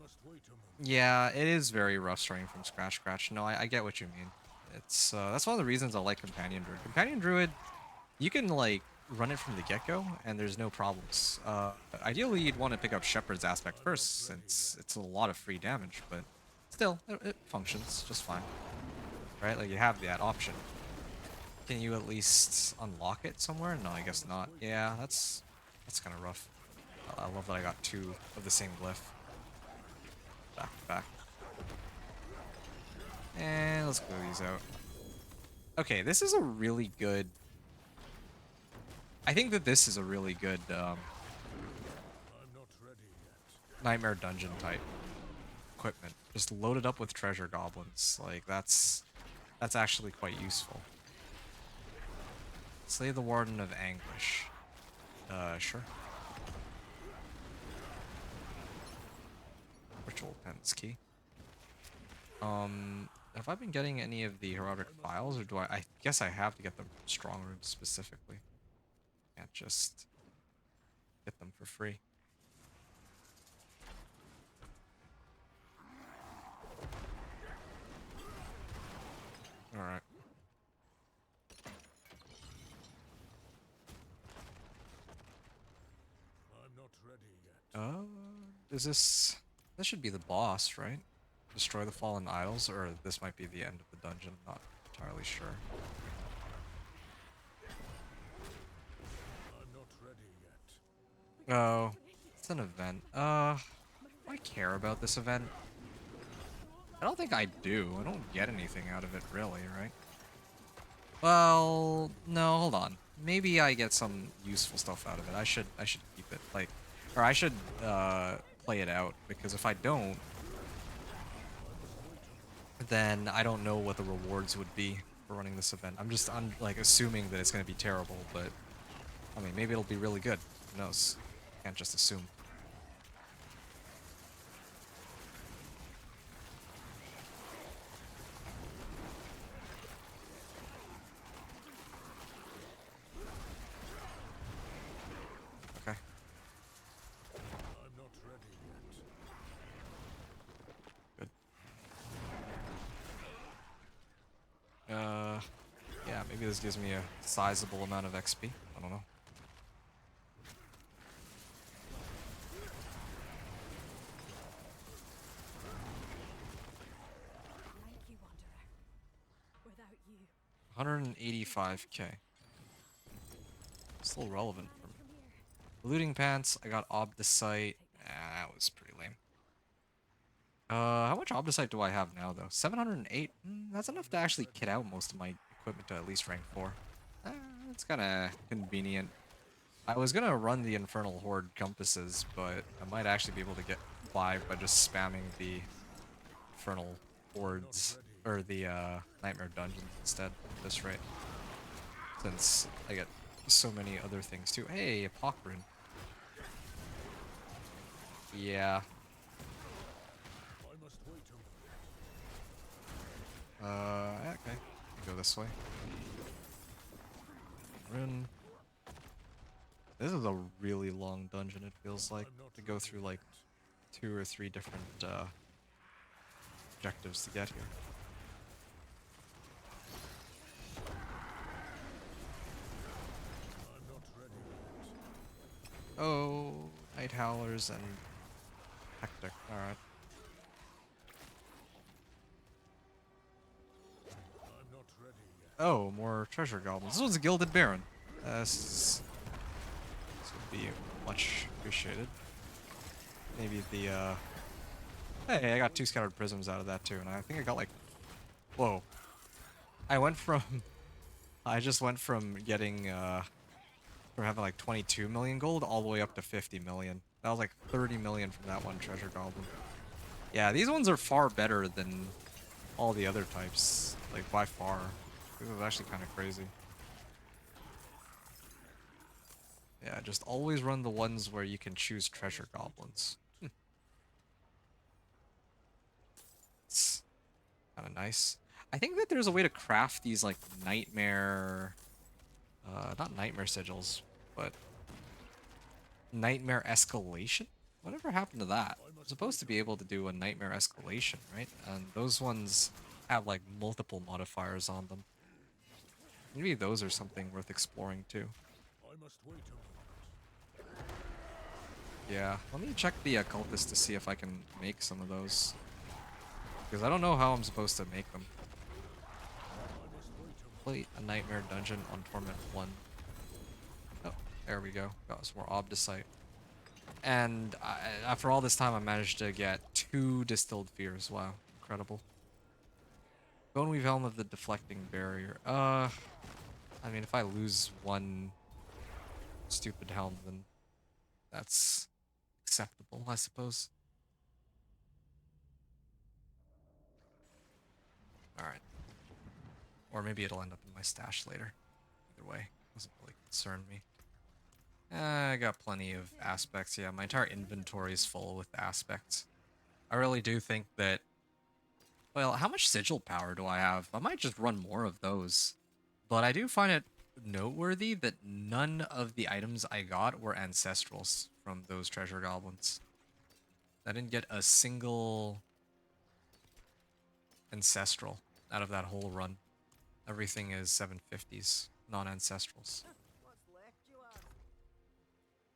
must wait a moment. yeah, it is very rough starting from scratch. Scratch. No, I get what you mean. It's that's one of the reasons I like Companion Druid. Companion Druid, you can like run it from the get-go and there's no problems. Ideally you'd want to pick up Shepherd's aspect first since it's a lot of free damage, but still it functions just fine, right? Like you have that option. Can you at least unlock it somewhere? No, I guess not. Yeah, that's kind of rough. I love that I got 2 of the same glyph back to back. And let's clear these out. Okay, this is a really good. I think that this is a really good I'm not ready yet. Nightmare Dungeon type equipment. Just load it up with treasure goblins. Like that's actually quite useful. Slay the Warden of Anguish. Sure. Ritual Penance Key. Have I been getting any of the heraldic files, or do I guess I have to get them from strong rooms specifically. Can't just get them for free. Alright. I'm not ready yet. Is this... This should be the boss, right? Destroy the Fallen Idols, or this might be the end of the dungeon, not entirely sure. I'm not ready yet. Oh, it's an event. Do I care about this event? I don't think I do. I don't get anything out of it, really, right? Well, no, hold on. Maybe I get some useful stuff out of it. I should keep it, like, or I should play it out, because if I don't, then I don't know what the rewards would be for running this event. I'm like assuming that it's going to be terrible, but I mean, maybe it'll be really good. Who knows? Can't just assume. Okay. I'm not ready yet. Good. Yeah, maybe this gives me a sizable amount of XP. I don't know. Like you, Wanderer. Without you, 185k. Still relevant for me. from here. Looting pants. I got Obdicite. That was pretty lame. How much Obdicite do I have now, though? 708? That's enough to actually kit out most of my equipment to at least rank 4. It's kind of convenient. I was gonna run the Infernal Horde compasses, but I might actually be able to get by just spamming the Infernal Hordes, or the Nightmare Dungeons instead, at this rate. Since I get so many other things too. Hey, Apocrine. Yeah. I must wait a moment. Okay. Go this way. Run. This is a really long dungeon, it feels like, to go through like 2 or 3 different objectives to get here. I'm not ready yet. Oh, Night Howlers and Hectic. Alright. I'm not ready yet. Oh, more treasure goblins. This one's a Gilded Baron. This would be much appreciated. Maybe the, Hey, I got 2 Scattered Prisms out of that too, and I think I got like... Whoa. I went from... I just went from getting, from having like 22 million gold all the way up to 50 million. That was like 30 million from that one treasure goblin. Yeah, these ones are far better than all the other types. Like, by far. This is actually kind of crazy. Yeah, just always run the ones where you can choose treasure goblins. It's kind of nice. I think that there's a way to craft these, like, nightmare... not nightmare sigils, but... Nightmare escalation? Whatever happened to that? I'm supposed to be able to do a nightmare escalation, right? And those ones have, like, multiple modifiers on them. Maybe those are something worth exploring, too. I must wait a moment. Yeah, let me check the cultist to see if I can make some of those. Because I don't know how I'm supposed to make them. Complete a nightmare dungeon on Torment 1. Oh, there we go. Got some more Obdicite. And after all this time, I managed to get 2 Distilled Fears. Wow, incredible. Boneweave Helm of the Deflecting Barrier. I mean, if I lose one stupid helm, then that's acceptable, I suppose. Alright. Or maybe it'll end up in my stash later. Either way, doesn't really concern me. I got plenty of aspects. Yeah, my entire inventory is full with aspects. I really do think that... Well, how much sigil power do I have? I might just run more of those. But I do find it noteworthy that none of the items I got were ancestrals from those treasure goblins. I didn't get a single ancestral out of that whole run. Everything is 750s, non-ancestrals. What's left, you ask?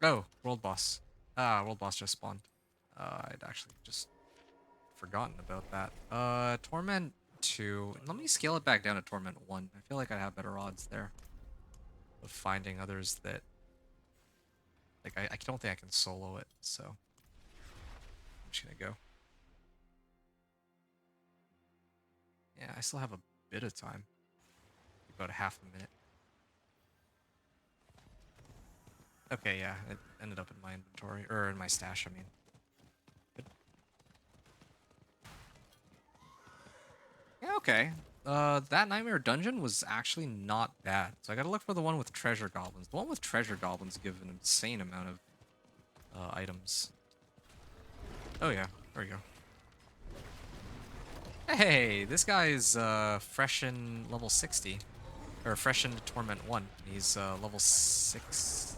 Oh, world boss. Ah, world boss just spawned. I'd actually just forgotten about that. Torment 2. Let me scale it back down to Torment 1. I feel like I'd have better odds there of finding others that... Like, I don't think I can solo it, so... I'm just gonna go. Yeah, I still have a bit of time. About a half a minute. Okay, yeah, it ended up in my inventory, or in my stash, I mean. Good. Yeah, okay. That Nightmare Dungeon was actually not bad. So I gotta look for the one with treasure goblins. The one with treasure goblins give an insane amount of items. Oh yeah, there we go. Hey, this guy's fresh in level 60. Or fresh into Torment 1. He's level 60.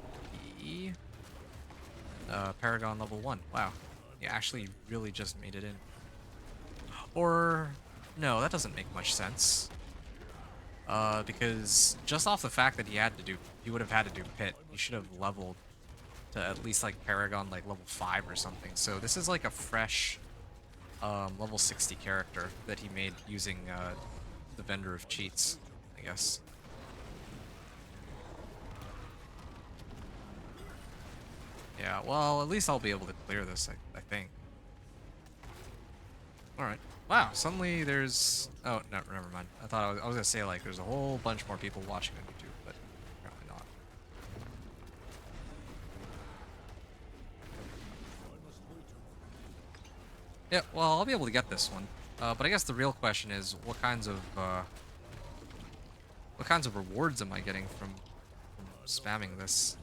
Paragon level 1. Wow. He actually really just made it in. Or... No, that doesn't make much sense. Because just off the fact that he would have had to do Pit, he should have leveled to at least like Paragon like level 5 or something. So this is like a fresh level 60 character that he made using the vendor of cheats, I guess. Yeah, well, at least I'll be able to clear this, I think. Alright. Wow, suddenly there's... Oh, no, never mind. I was gonna say, like, there's a whole bunch more people watching on YouTube, but apparently not. Yeah, well, I'll be able to get this one. But I guess the real question is, what kinds of rewards am I getting from spamming this?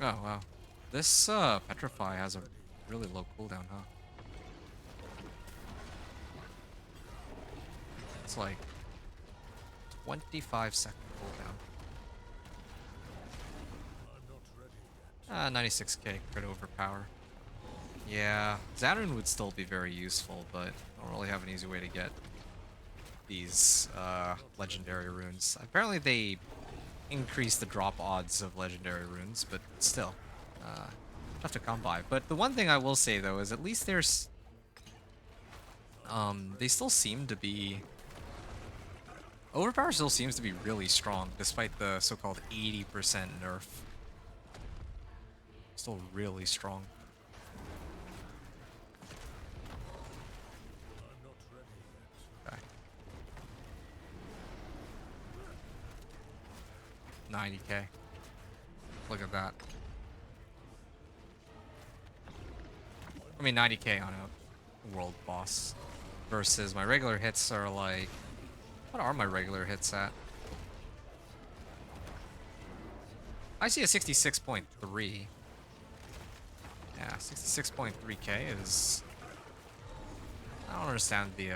Oh, wow. This Petrify has a really low cooldown, huh? It's like 25-second cooldown. 96k crit overpower. Yeah, Xanarun would still be very useful, but I don't really have an easy way to get these legendary runes. Apparently they increase the drop odds of legendary runes, but still, tough to come by. But the one thing I will say though is at least there's, they still seem to be, overpower still seems to be really strong despite the so-called 80% nerf. Still really strong. I'm not ready yet. Okay. 90k. Look at that. I mean 90k on a world boss versus my regular hits are like, what are my regular hits at? I see a 66.3. Yeah, 66.3k is, I don't understand the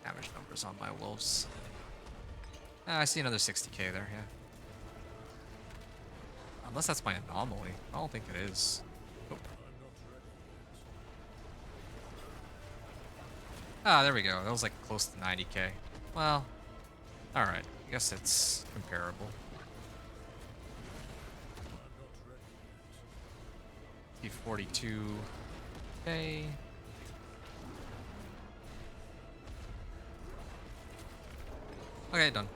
damage numbers on my wolves. I see another 60k there, yeah. Unless that's my anomaly. I don't think it is. Oh. Ah, there we go. That was like close to 90k. Well, alright. I guess it's comparable. T42k. Okay, done.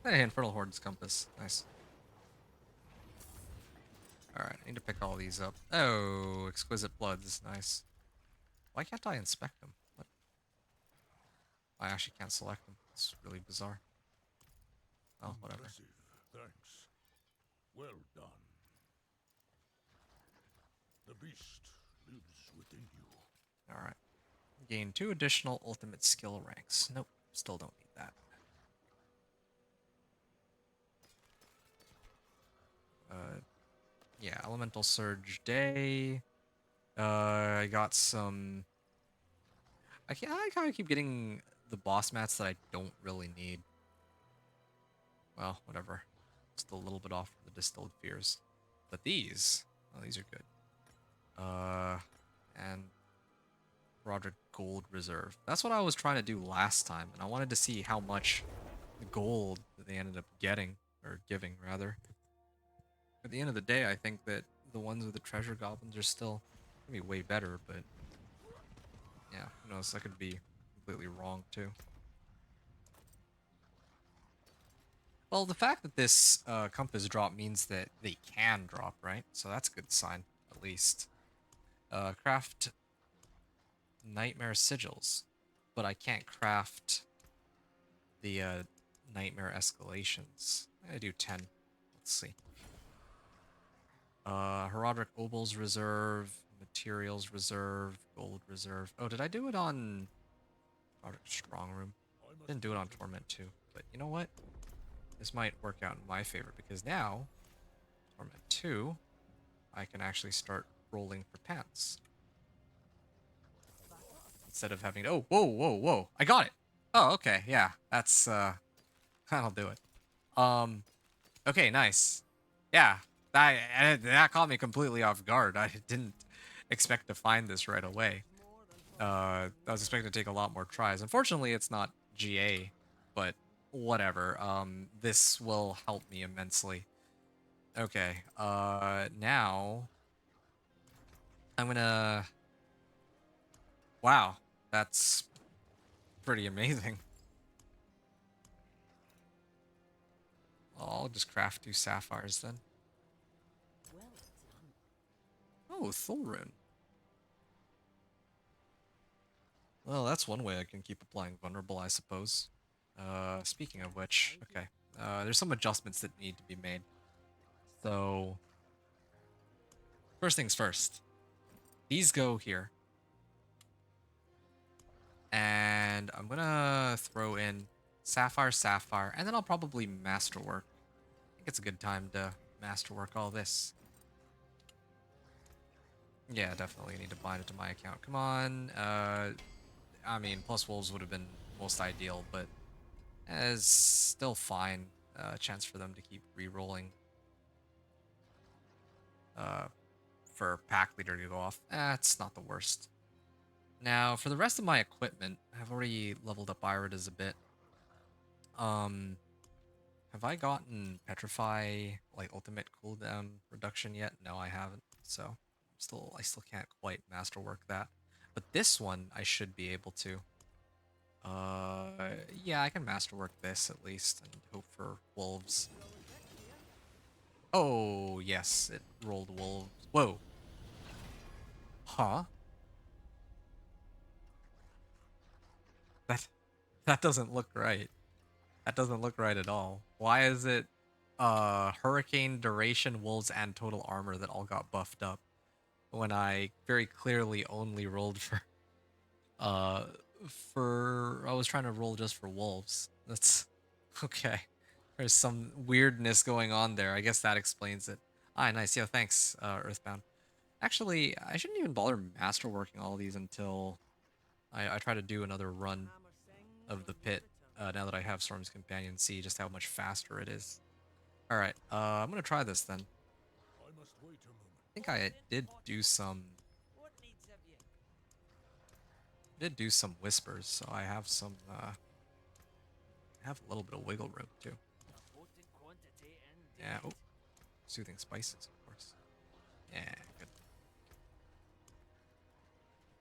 Hey, Infernal Horde's Compass. Nice. Alright, I need to pick all these up. Oh, Exquisite Bloods. Nice. Why can't I inspect them? What? I actually can't select them. It's really bizarre. Oh, whatever. Impressive. Thanks. Well done. The beast lives within you. Alright. Gain 2 additional ultimate skill ranks. Nope, still don't need that. Yeah, Elemental Surge Day. I got some... I kind of keep getting the boss mats that I don't really need. Well, whatever. Just a little bit off the Distilled Fears. But these... Oh, these are good. And... Roderick Gold Reserve. That's what I was trying to do last time, and I wanted to see how much gold that they ended up getting, or giving, rather. At the end of the day, I think that the ones with the treasure goblins are still gonna be way better, but yeah, who knows, I could be completely wrong too. Well, the fact that this compass drop means that they can drop, right? So that's a good sign, at least. Craft Nightmare Sigils, but I can't craft the Nightmare Escalations. I do 10. Let's see. Herodric Obols Reserve, Materials Reserve, Gold Reserve. Oh, did I do it on Herodric Strong Room? Didn't do it on Torment too. But you know what? This might work out in my favor because now, Torment 2, I can actually start rolling for pants. Instead of having to, oh, whoa, whoa, whoa. I got it. Oh, okay, yeah. That's, that'll do it. Okay, nice. Yeah, that caught me completely off guard. I didn't expect to find this right away. I was expecting to take a lot more tries. Unfortunately, it's not GA, but whatever. This will help me immensely. Okay, now I'm gonna... Wow, that's pretty amazing. I'll just craft 2 sapphires then. Oh, Thulrune. Well, that's one way I can keep applying Vulnerable, I suppose. Speaking of which, okay. There's some adjustments that need to be made. So, first things first. These go here. And I'm gonna throw in Sapphire, Sapphire, and then I'll probably Masterwork. I think it's a good time to Masterwork all this. Yeah, definitely need to bind it to my account. Come on. I mean, plus wolves would have been most ideal, but as still fine. Chance for them to keep re-rolling for pack leader to go off. That's not the worst. Now, for the rest of my equipment, I've already leveled up Iridas a bit. Um, have I gotten Petrify, like, ultimate cooldown reduction yet? No, I haven't. So, I still can't quite masterwork that. But this one, I should be able to. Yeah, I can masterwork this at least and hope for wolves. Oh, yes, it rolled wolves. Whoa. Huh? That that doesn't look right. That doesn't look right at all. Why is it hurricane duration, wolves, and total armor that all got buffed up when I very clearly only rolled uh I was trying to roll just for wolves. That's okay. There's some weirdness going on there. I guess that explains it. Ah, nice. Yeah, thanks, Earthbound. Actually, I shouldn't even bother masterworking all these until I try to do another run of the pit, now that I have Storm's Companion, see just how much faster it is. Alright, I'm gonna try this then. I must wait a moment. I think I did do some whispers, so I have some, I have a little bit of wiggle room too. Yeah, oh, soothing spices, of course. Yeah, good.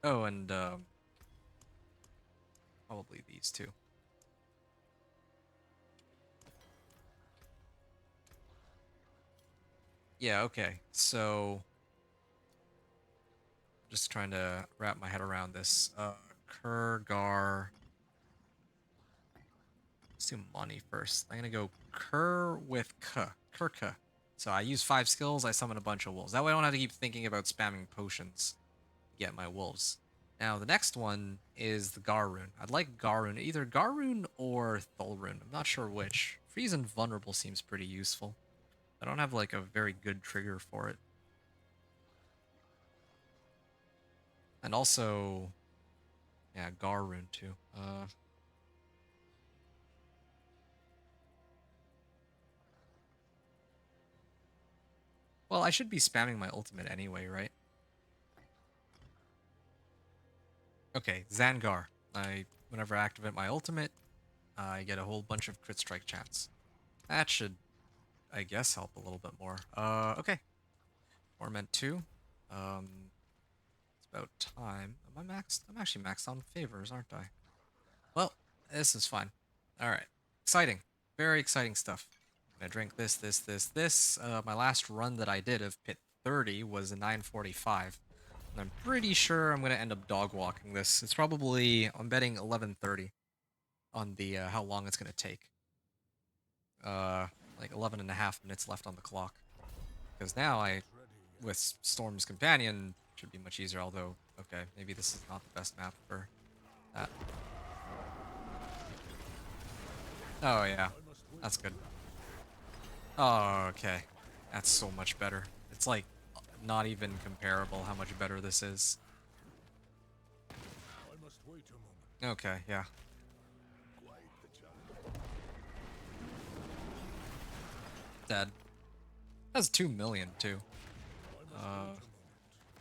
Oh, and, probably these two. Yeah, okay, so just trying to wrap my head around this. Kurgar. Let's do money first. I'm gonna go Kur with K. Kurka. So I use 5 skills, I summon a bunch of wolves. That way I don't have to keep thinking about spamming potions to get my wolves. Now the next one is the Garrune. I'd like Garrune, either Garrune or Thulrune. I'm not sure which. Freeze and Vulnerable seems pretty useful. I don't have like a very good trigger for it. And also, yeah, Garrune too. Well, I should be spamming my ultimate anyway, right? Okay, Zangar. Whenever I activate my ultimate, I get a whole bunch of crit strike chance. That should, I guess, help a little bit more. Okay. Torment 2. It's about time. Am I maxed? I'm actually maxed on favors, aren't I? Well, this is fine. Alright. Exciting. Very exciting stuff. I'm gonna drink this. My last run that I did of Pit 30 was a 945. And I'm pretty sure I'm gonna end up dog walking this. It's probably, I'm betting 11:30 on the how long it's gonna take. Like 11 and a half minutes left on the clock. Because now with Storm's Companion, should be much easier, although, okay, maybe this is not the best map for that. Oh yeah, that's good. Oh, okay. That's so much better. It's like, not even comparable how much better this is. I must wait a moment. Okay, yeah. Dead. That's 2 million too.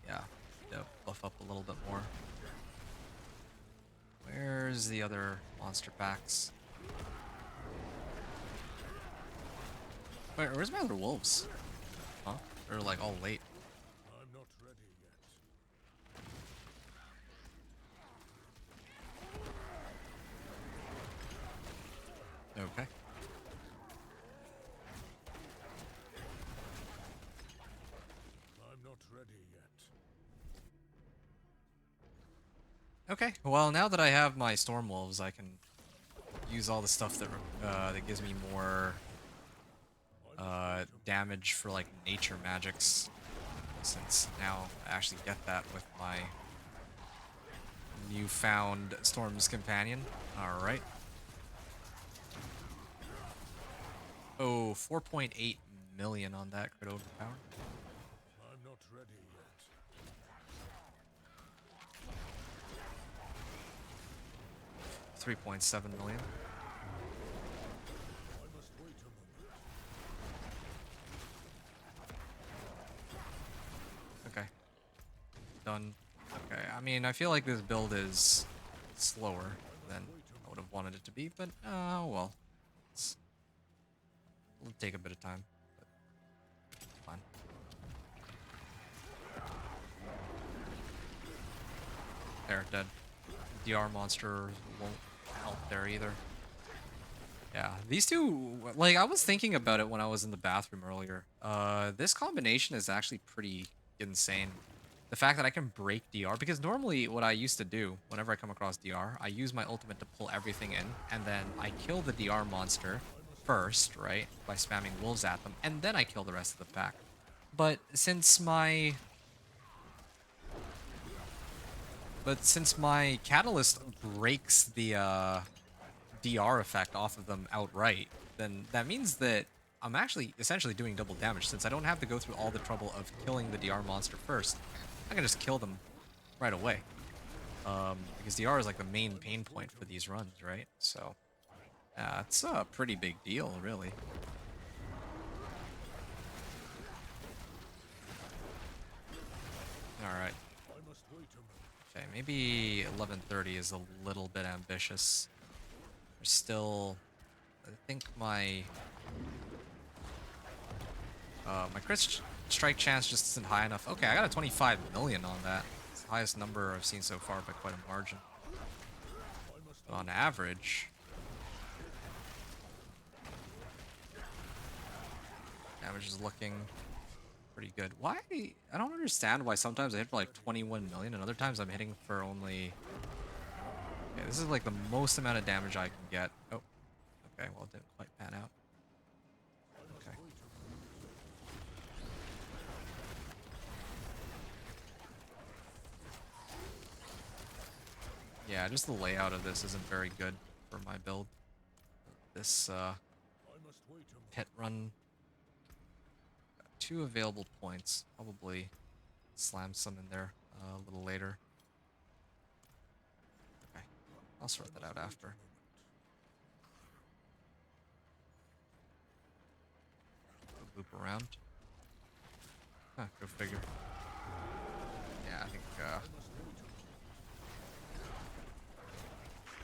Yeah. To buff up a little bit more. Where's the other monster packs? Where's my other wolves? Huh? They're like all late. I'm not ready yet. Okay. I'm not ready yet. Okay, well now that I have my Storm Wolves, I can use all the stuff that that gives me more damage for like nature magics, since now I actually get that with my newfound Storm's Companion. Alright. Oh, 4.8 million on that crit overpower. I'm not ready yet. 3.7 million. I must wait a moment. Okay. mean, I feel like this build is slower than I would have wanted it to be, but well, it'll take a bit of time, but fine. There, dead. DR monster won't help there either. Yeah, these two, like, I was thinking about it when I was in the bathroom earlier. This combination is actually pretty insane. The fact that I can break DR, because normally what I used to do whenever I come across DR, I use my ultimate to pull everything in, and then I kill the DR monster first, right, by spamming wolves at them, and then I kill the rest of the pack. But since my catalyst breaks the DR effect off of them outright, then that means that I'm actually essentially doing double damage since I don't have to go through all the trouble of killing the DR monster first. I can just kill them right away. Because DR is like the main pain point for these runs, right? So, it's a pretty big deal, really. Alright. I must wait a moment. Okay, maybe 11:30 is a little bit ambitious. There's still... I think my strike chance just isn't high enough. Okay, I got a 25 million on that. It's the highest number I've seen so far by quite a margin. But on average, damage is looking pretty good. Why? I don't understand why sometimes I hit for like 21 million and other times I'm hitting for only... Okay, this is like the most amount of damage I can get. Oh, okay, well it didn't quite pan out. Okay. Yeah, just the layout of this isn't very good for my build. This I must wait a moment. pit run, got 2 available points. Probably slam some in there a little later. Okay, I'll sort that out after. Loop around. Huh, go figure. Yeah, I think,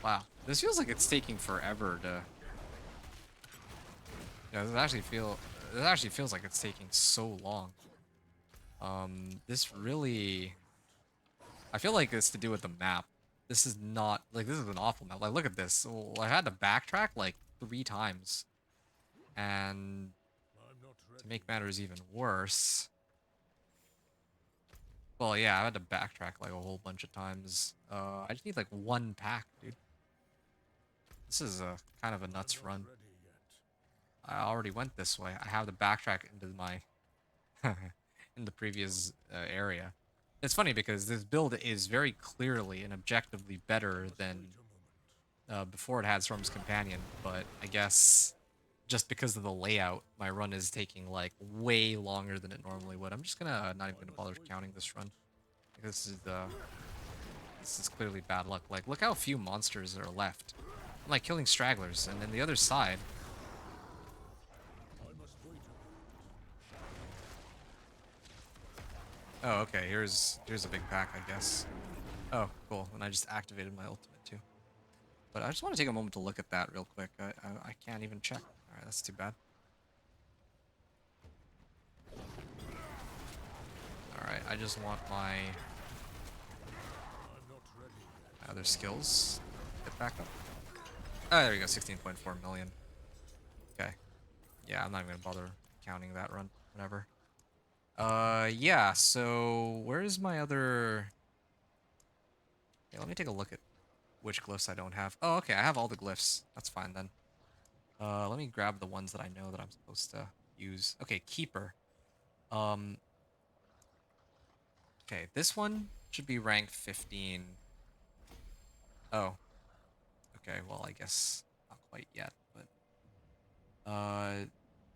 wow. This feels like it's taking forever to... Yeah, this actually feels like it's taking so long. This really... I feel like it's to do with the map. This is not... Like, this is an awful map. Like, look at this. So I had to backtrack, like, 3 times. And I'm not to ready. make matters even worse... Well, yeah, I had to backtrack, like, a whole bunch of times. I just need, like, 1 pack, dude. This is a kind of a I'm nuts not run. ready yet. I already went this way. I have to backtrack into my... in the previous area. It's funny because this build is very clearly and objectively better Must than wait a moment. before it had Storm's Companion, but I guess just because of the layout, my run is taking like way longer than it normally would. I'm just gonna not even gonna bother counting this run. This is clearly bad luck. Like, look how few monsters are left. I'm like killing stragglers, and then the other side. I must wait a moment. Oh, okay. Here's a big pack, I guess. Oh, cool. And I just activated my ultimate too. But I just want to take a moment to look at that real quick. I can't even check. All right, that's too bad. All right, I just want my I'm not ready yet. other skills. Get back up. Oh, there you go. 16.4 million. Okay. Yeah, I'm not even gonna bother counting that run. Whatever. Yeah. So where's my other? Yeah, let me take a look at which glyphs I don't have. Oh, okay. I have all the glyphs. That's fine then. Let me grab the ones that I know that I'm supposed to use. Okay, Keeper. Um, okay, this one should be rank 15. Oh, okay, well, I guess not quite yet, but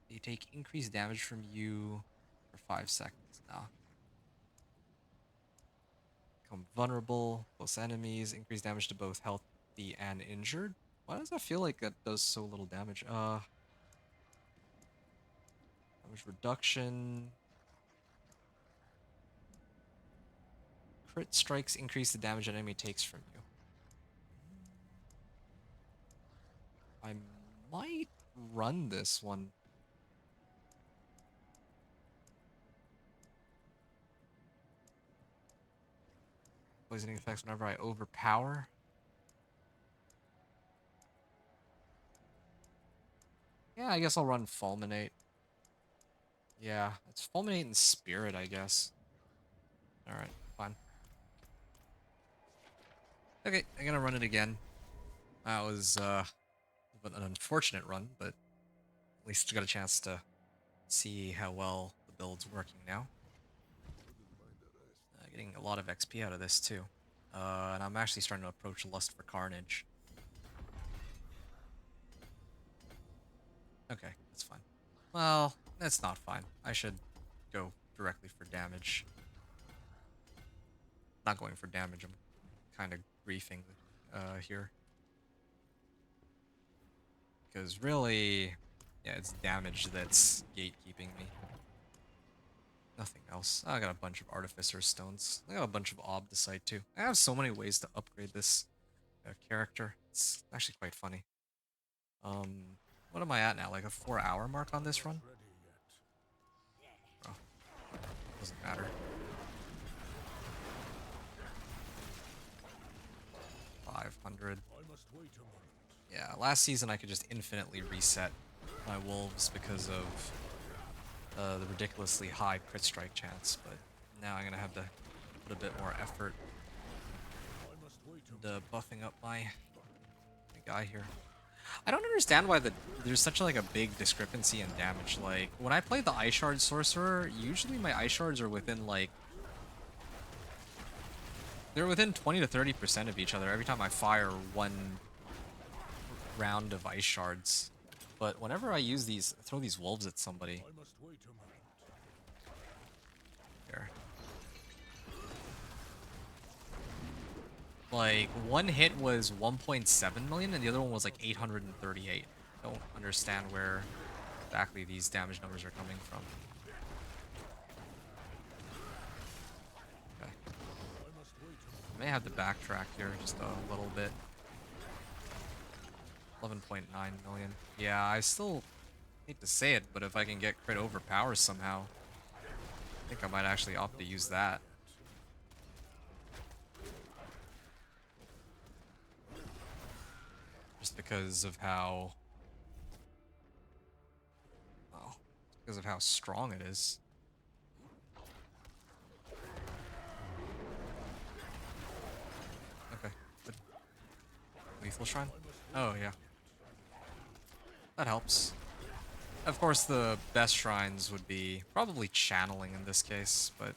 they take increased damage from you for 5 seconds now. Become vulnerable, close enemies, increased damage to both healthy and injured. Why does that feel like that does so little damage? Damage reduction. Crit strikes increase the damage an enemy takes from you. I might run this one. Poisoning effects whenever I overpower. Yeah, I guess I'll run Fulminate. Yeah, it's Fulminate and Spirit, I guess. Alright, fine. Okay, I'm gonna run it again. That was an unfortunate run, but at least I got a chance to see how well the build's working now. Getting a lot of XP out of this too. And I'm actually starting to approach Lust for Carnage. Okay, that's fine. Well, that's not fine. I should go directly for damage. Not going for damage, I'm kind of griefing here. Because really, yeah, it's damage that's gatekeeping me. Nothing else. I got a bunch of Artificer Stones. I got a bunch of Obdicite too. I have so many ways to upgrade this character. It's actually quite funny. What am I at now? Like a 4-hour mark on this run? Oh, doesn't matter. 500. Yeah, last season I could just infinitely reset my wolves because of the ridiculously high crit strike chance, but now I'm gonna have to put a bit more effort into buffing up my guy here. I don't understand why there's such like a big discrepancy in damage. Like when I play the Ice Shard Sorcerer, usually my Ice Shards are within like they're within 20 to 30% of each other every time I fire one round of Ice Shards. But whenever I use these, throw these wolves at somebody. Here. Like, one hit was 1.7 million and the other one was like 838. Don't understand where exactly these damage numbers are coming from. Okay. I may have to backtrack here just a little bit. 11.9 million. Yeah, I still hate to say it, but if I can get crit overpower somehow, I think I might actually opt to use that. Just because of how... well, because of how strong it is. Okay, good. Lethal Shrine? Oh, yeah. That helps. Of course, the best shrines would be probably channeling in this case, but...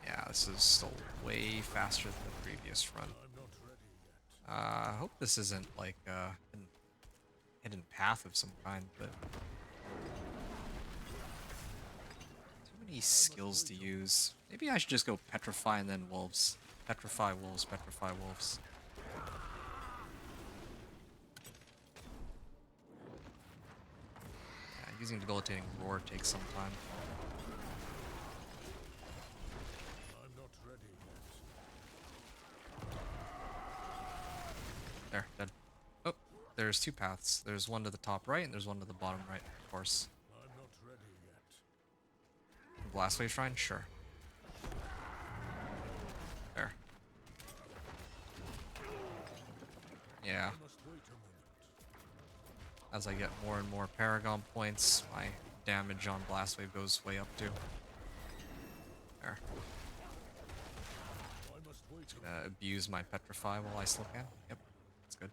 yeah, this is still way faster than the previous run. I hope this isn't like a hidden path of some kind, but... too many skills to use. Maybe I should just go Petrify and then Wolves. Petrify Wolves, Petrify Wolves. Yeah, using Debilitating Roar takes some time. There, dead. Oh, there's two paths. There's one to the top right and there's one to the bottom right, of course. Blast Wave Shrine? Sure. There. Yeah. As I get more and more Paragon points, my damage on Blast Wave goes way up too. There. Just gonna abuse my Petrify while I still can. Yep, that's good.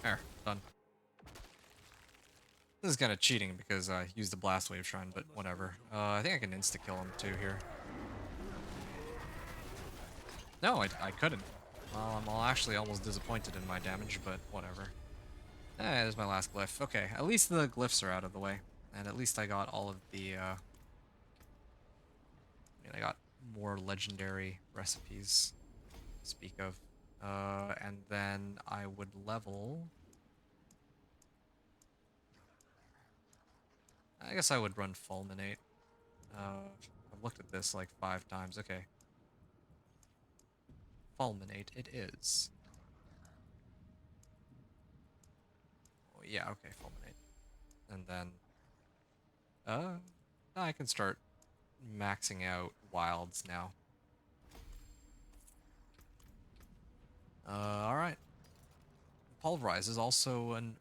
There, done. This is kind of cheating because I used the Blast Wave Shrine, but whatever. I think I can insta-kill him too here. No, I couldn't. Well, I'm actually almost disappointed in my damage, but whatever. There's my last glyph. Okay, at least the glyphs are out of the way. And at least I got all of the, I mean, I got more legendary recipes. speak of. And then I would level. I guess I would run Fulminate. I've looked at this like 5 times. Okay. Fulminate it is. Oh, yeah, okay, Fulminate. And then, I can start maxing out wilds now. Alright. Pulverize is also an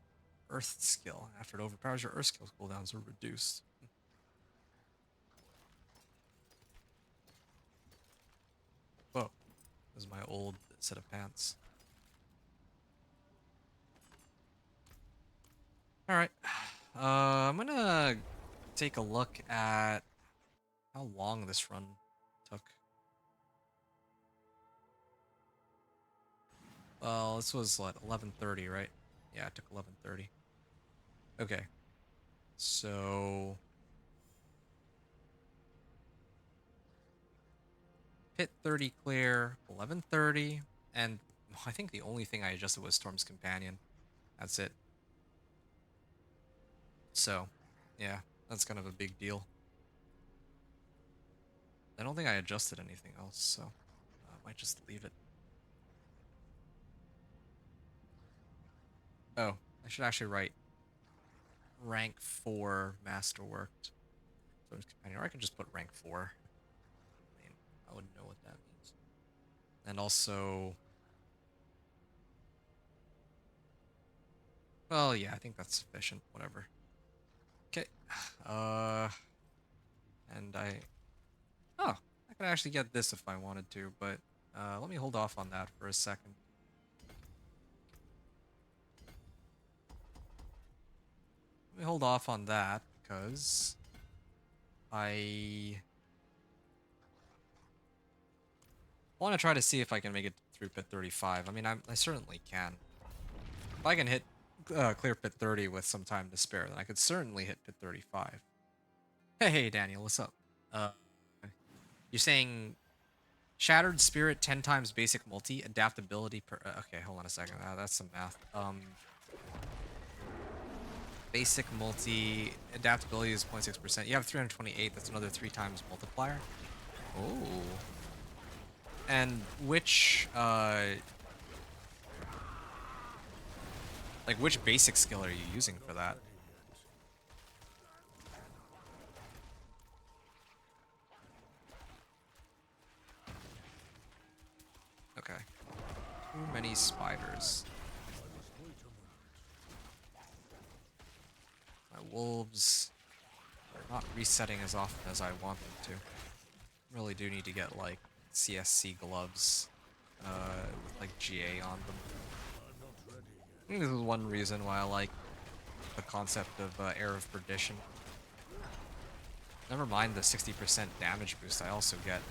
earth skill. After it overpowers, your earth skills cooldowns are reduced. Whoa. This is my old set of pants. Alright. I'm gonna take a look at how long this run took. Well, this was what, 11:30, right? Yeah, it took 11:30. Okay. So pit 30 clear, 11:30, and I think the only thing I adjusted was Storm's Companion. That's it. So, yeah, that's kind of a big deal. I don't think I adjusted anything else, so I might just leave it. Oh, I should actually write rank 4 masterworked. Storm's Companion, or I can just put rank 4. I mean, I wouldn't know what that means. And also, well, yeah, I think that's sufficient. Whatever. Okay. Uh, and oh, I could actually get this if I wanted to, but let me hold off on that for a second. Let me hold off on that because I want to try to see if I can make it through pit 35. I mean, I certainly can. If I can hit clear pit 30 with some time to spare, then I could certainly hit pit 35. Hey, Daniel, what's up? Uh, you're saying Shattered Spirit 10 times basic multi, adaptability per... okay, hold on a second. That's some math. Basic multi, adaptability is 0.6%. You have 328, that's another 3 times multiplier. Oh. And which, like, which basic skill are you using for that? Okay. Too many spiders. My wolves are not resetting as often as I want them to. Really do need to get, like, CSC gloves, with, like, GA on them. I think this is one reason why I like the concept of Air of Perdition. Never mind the 60% damage boost, I also get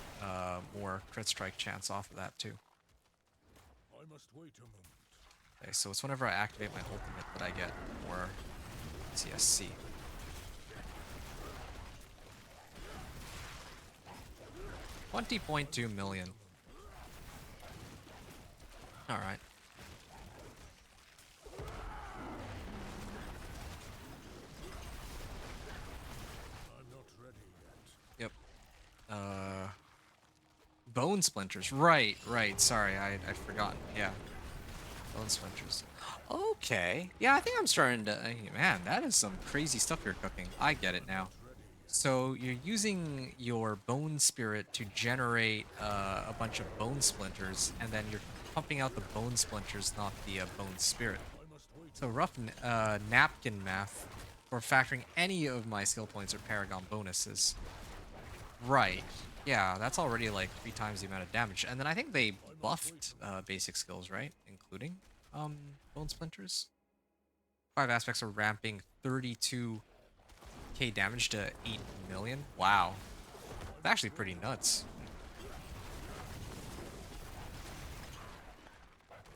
more crit strike chance off of that too. I must wait a moment. Okay, so it's whenever I activate my ultimate that I get more CSC. $20.2 million. Alright. I'm not ready yet. Yep. Bone splinters. Right, right. Sorry, I'd forgotten. Yeah. Bone splinters. Okay. Yeah, I think I'm starting to... man, that is some crazy stuff you're cooking. I get it now. So you're using your bone spirit to generate a bunch of bone splinters, and then you're pumping out the bone splinters, not the bone spirit. So rough napkin math for factoring any of my skill points or paragon bonuses. Right. Yeah, that's already like 3 times the amount of damage. And then I think they buffed basic skills, right? Including bone splinters. 5 aspects are ramping 32k damage to 8 million. Wow. It's actually pretty nuts.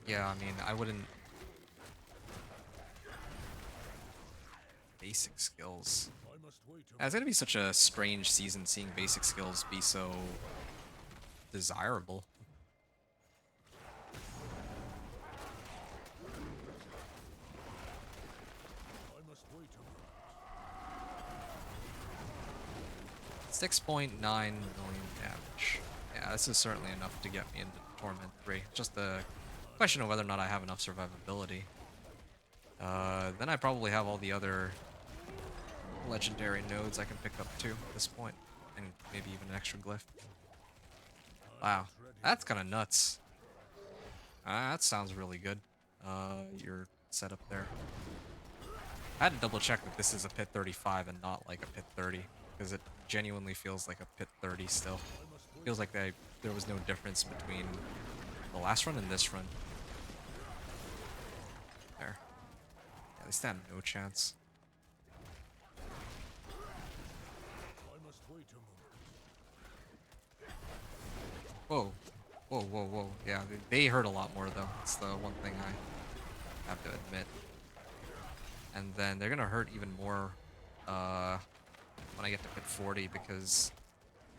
Yeah, I mean, I wouldn't... Basic skills. I must wait a Yeah, it's gonna be such a strange season seeing basic skills be so desirable. 6.9 million damage. Yeah, this is certainly enough to get me into Torment 3. Just a question of whether or not I have enough survivability. Then I probably have all the other legendary nodes I can pick up too at this point, and maybe even an extra glyph. Wow, that's kind of nuts. That sounds really good. Your setup there. I had to double check that this is a pit 35 and not like a pit 30, because it genuinely feels like a pit 30 still. Feels like there was no difference between the last run and this run. There. Yeah, they stand no chance. I must wait a moment. Whoa. Whoa, whoa, whoa. Yeah, they hurt a lot more though. That's the one thing I have to admit. And then they're gonna hurt even more when I get to pit 40 because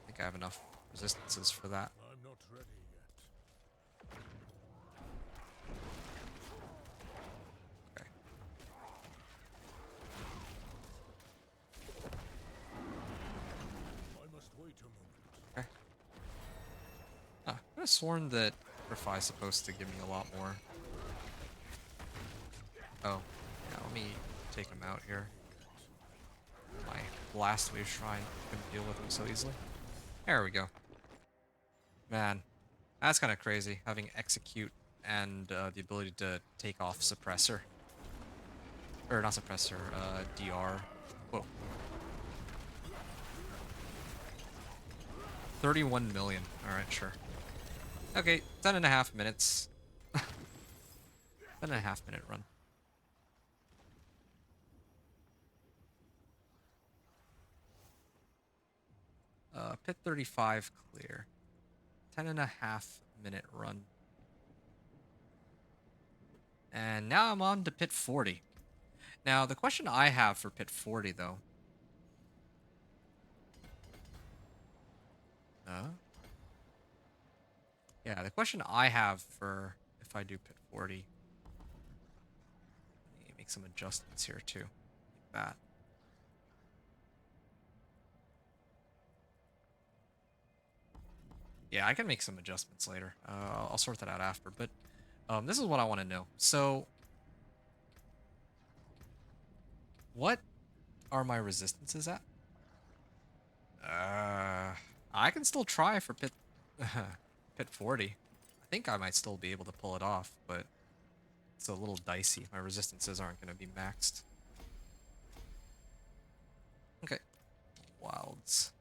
I think I have enough resistances for that. I'm not ready yet. Okay. I must wait a moment. Okay. I could have sworn that Griffi is supposed to give me a lot more. Oh, yeah, let me take him out here. My Blast Wave Shrine couldn't deal with him so easily. There we go. Man, that's kind of crazy, having Execute and the ability to take off Suppressor. Or not Suppressor, DR. Whoa. 31 million. Alright, sure. Okay, 10.5 minutes. 10.5 minute run. Pit 35 clear. 10.5 minute run. And now I'm on to pit 40. Now, the question I have for pit 40, though. Yeah, the question I have for if I do pit 40. Let me make some adjustments here, too. Like that. Yeah, I can make some adjustments later. I'll sort that out after. But this is what I want to know. So, what are my resistances at? I can still try for pit pit 40. I think I might still be able to pull it off, but it's a little dicey. My resistances aren't going to be maxed. Okay. Wilds.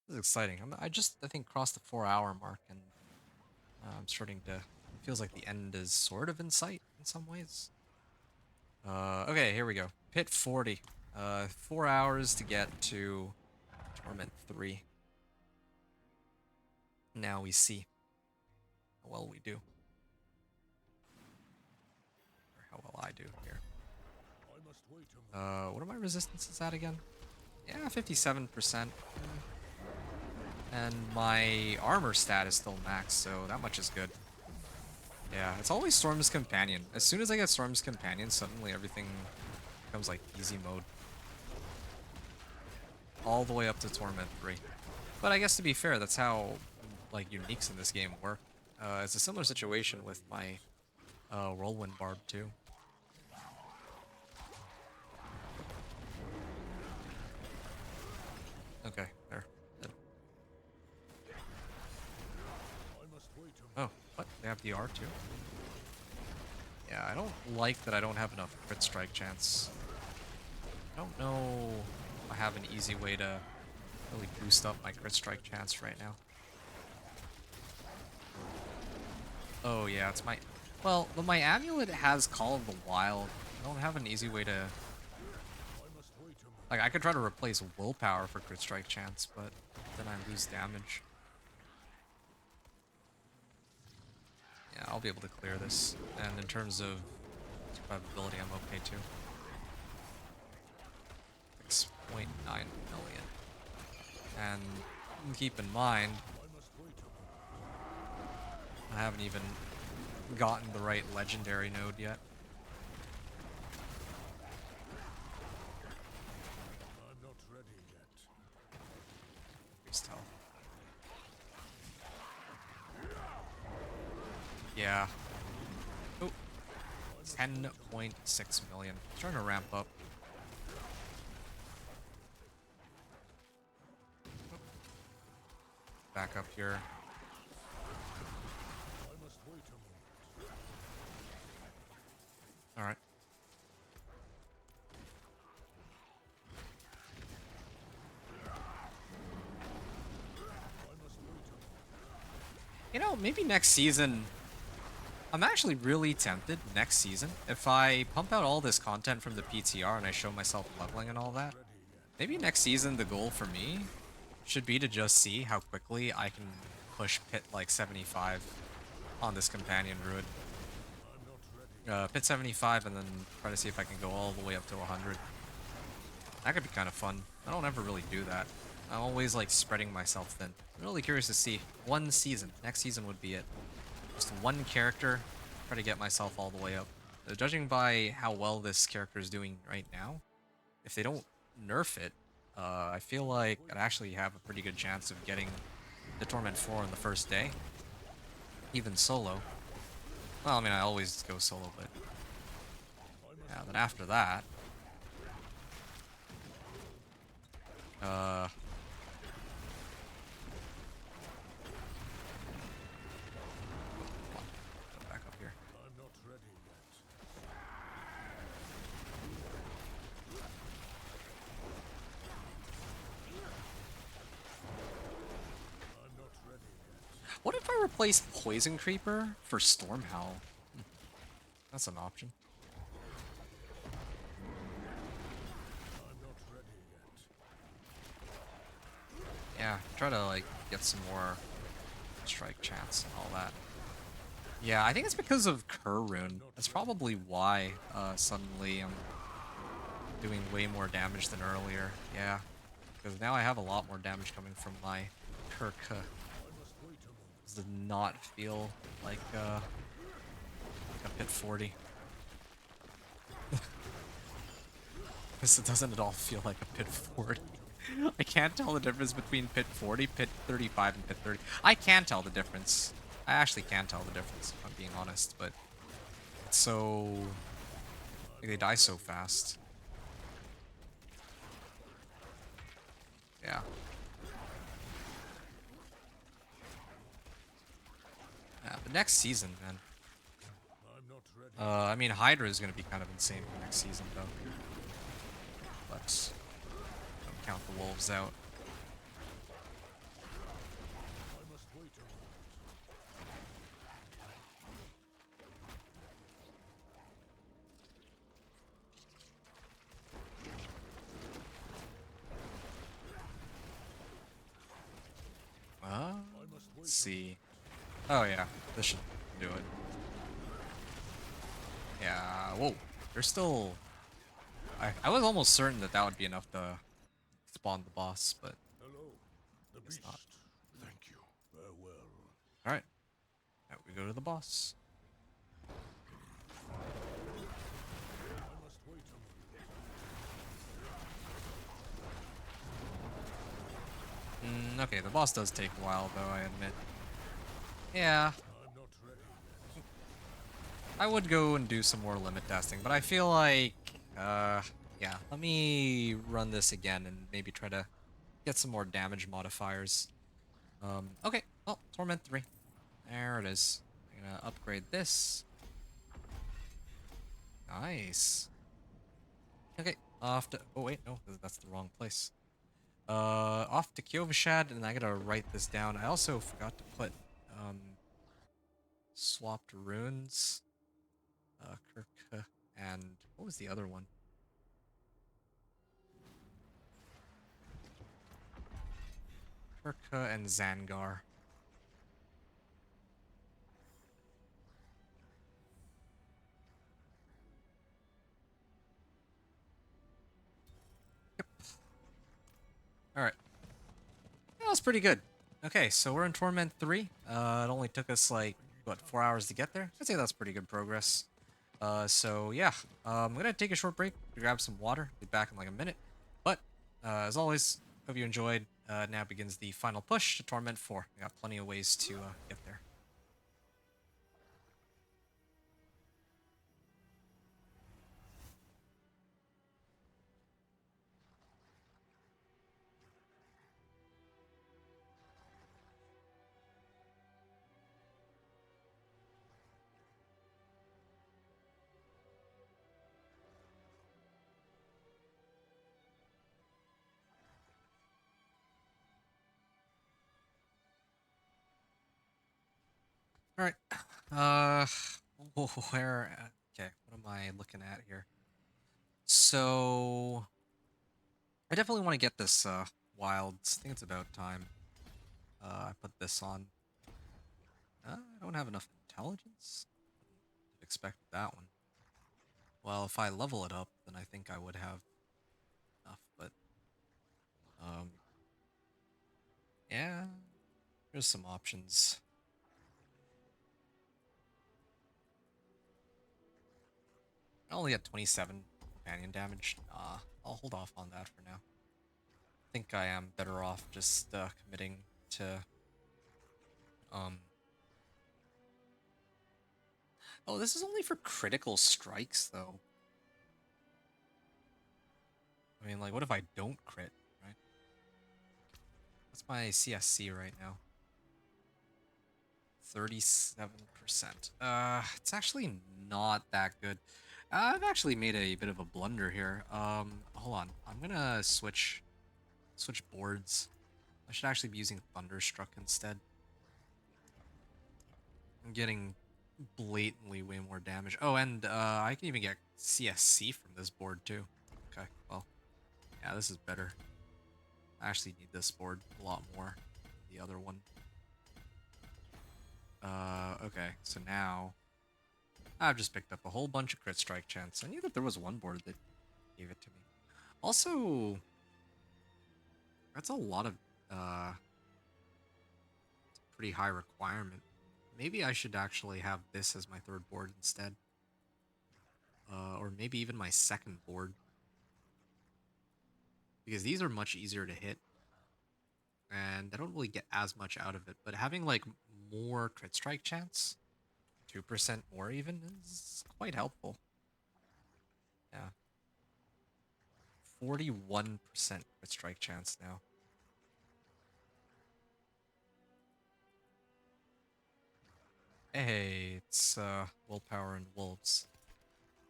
This is exciting. I think crossed the 4-hour mark, and I'm starting to. It feels like the end is sort of in sight in some ways. Okay, here we go. Pit 40. 4 hours to get to Torment 3. Now we see how well we do. Or how well I do here. I must wait a moment. What are my resistances at again? Yeah, 57%. And my armor stat is still maxed, so that much is good. Yeah, it's always Storm's Companion. As soon as I get Storm's Companion, suddenly everything becomes like easy mode. All the way up to Torment 3. But I guess to be fair, that's how like uniques in this game work. It's a similar situation with my Whirlwind Barb too. Okay, there. Good. I must wait a moment. Oh, what? They have DR too? Yeah, I don't like that I don't have enough crit strike chance. I don't know if I have an easy way to really boost up my crit strike chance right now. Oh yeah, it's my... Well, my amulet has Call of the Wild. I don't have an easy way to... I must wait a moment. Like, I could try to replace willpower for crit strike chance, but then I lose damage. Yeah, I'll be able to clear this. And in terms of survivability, I'm okay too. 6.9 million. And keep in mind, I must wait a moment. I haven't even gotten the right legendary node yet. Yeah. Oh, 10.6 million. Starting to ramp up. Back up here. I must wait a moment. All right. I must wait a moment. You know, maybe next season. I'm actually really tempted next season. If I pump out all this content from the PTR and I show myself leveling and all that, Ready yet. maybe next season the goal for me should be to just see how quickly I can push pit like 75 on this companion druid. I'm not ready. Pit 75 and then try to see if I can go all the way up to 100. That could be kind of fun. I don't ever really do that. I'm always like spreading myself thin. I'm really curious to see one season. Next season would be it. Just one character, try to get myself all the way up. Judging by how well this character is doing right now, if they don't nerf it, I feel like I'd actually have a pretty good chance of getting the Torment 4 on the first day. Even solo. Well, I mean, I always go solo, but yeah, then after that, uh, come on, go back up here. I'm not ready yet. I'm not ready yet. What if I replace Poison Creeper for Storm Howl? That's an option. I'm not ready yet. Yeah, try to like get some more strike chance and all that. Yeah, I think it's because of Kurun. That's probably why suddenly I'm doing way more damage than earlier. Yeah, because now I have a lot more damage coming from my Kurka. I must wait a moment. Does not feel like a pit 40. This doesn't at all feel like a pit 40. I can't tell the difference between pit 40, pit 35, and pit 30. I can tell the difference. I actually can tell the difference, if I'm being honest, but it's so... like, they die so fast. Yeah. Yeah, but next season, man. I'm not ready. I mean, Hydra is going to be kind of insane for next season, though. But don't count the wolves out. I must wait a moment. I must wait. Let's see. Oh yeah, this should do it. Yeah, whoa. There's still... I was almost certain that that would be enough to spawn the boss, but Hello. The Guess beast. not. Thank you. Farewell. alright. Now we go to the boss. I must wait a moment. Okay, the boss does take a while, though, I admit. Yeah, I'm not ready yet. I would go and do some more limit testing, but I feel like, yeah, let me run this again and maybe try to get some more damage modifiers. Okay, well, Torment 3. There it is. I'm gonna upgrade this. Nice. Okay, off to... oh, wait, no, that's the wrong place. Off to Kyovashad, and I gotta write this down. I also forgot to put, swapped runes. Kirk, and what was the other one? Kirka and Zangar. Yep. Alright. That was pretty good. Okay, so we're in Torment 3. It only took us like, what, 4 hours to get there? I'd say that's pretty good progress. So yeah, I'm gonna take a short break to grab some water. Be back in like a minute. But, as always, hope you enjoyed. Now begins the final push to Torment 4. We got plenty of ways to get there. All right. Uh, where? Okay, what am I looking at here? So I definitely want to get this wilds. I think it's about time. I put this on. I don't have enough intelligence. Wouldn't have expected that one. Well, if I level it up, then I think I would have enough. But um, yeah, there's some options. I only got 27 companion damage. I'll hold off on that for now. I think I am better off just committing to um. Oh, this is only for critical strikes, though. I mean, like, what if I don't crit, right? What's my CSC right now? 37%. It's actually not that good. I've actually made a bit of a blunder here. Hold on. I'm gonna switch boards. I should actually be using Thunderstruck instead. I'm getting blatantly way more damage. Oh, and I can even get CSC from this board too. Okay, well, yeah, this is better. I actually need this board a lot more than the other one. Okay, so now I've just picked up a whole bunch of crit strike chance. I knew that there was one board that gave it to me. Also, that's a lot of pretty high requirement. Maybe I should actually have this as my third board instead. Or maybe even my second board. Because these are much easier to hit. And I don't really get as much out of it. But having like more crit strike chance, 2% more even, is quite helpful. Yeah. 41% crit strike chance now. Hey, it's willpower and wolves.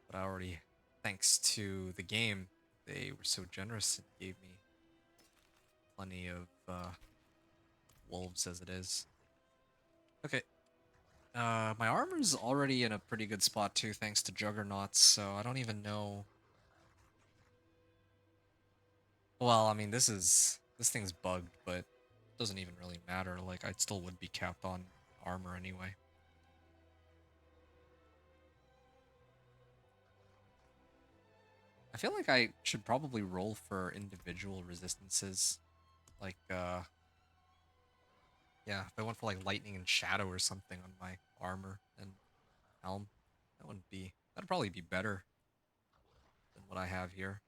But I already, thanks to the game, they were so generous and gave me plenty of wolves as it is. Okay. My armor's already in a pretty good spot too, thanks to Juggernauts, so I don't even know. Well, I mean, this thing's bugged, but it doesn't even really matter. Like, I still would be capped on armor anyway. I feel like I should probably roll for individual resistances. Like, yeah, if I went for like lightning and shadow or something on my armor and helm, that'd probably be better than what I have here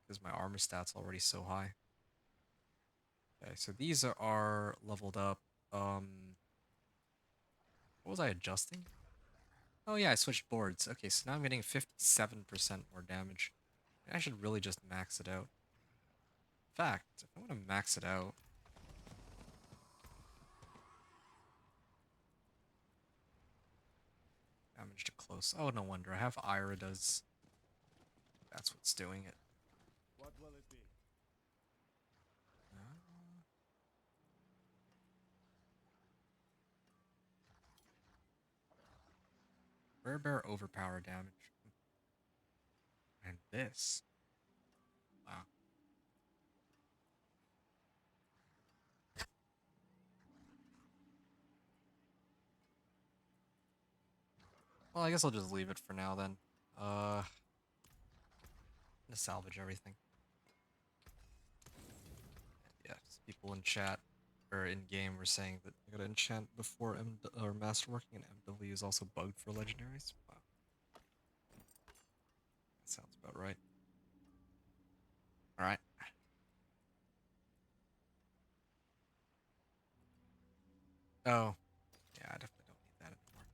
because my armor stat's already so high. Okay, so these are leveled up. What was I adjusting? Oh yeah, I switched boards. Okay, so now I'm getting 57% more damage. I should really just max it out. In fact, if I want to max it out, damage to close. Oh, no wonder. I have Irida's. That's what's doing it. What will it be? Uh, Rare Bear overpower damage. And this. Wow. Well, I guess I'll just leave it for now then. I'm gonna salvage everything. Yeah, just people in chat or in game were saying that I gotta enchant before or masterworking, and MW is also bugged for legendaries. Wow, that sounds about right. All right. Oh, yeah, I definitely don't need that anymore.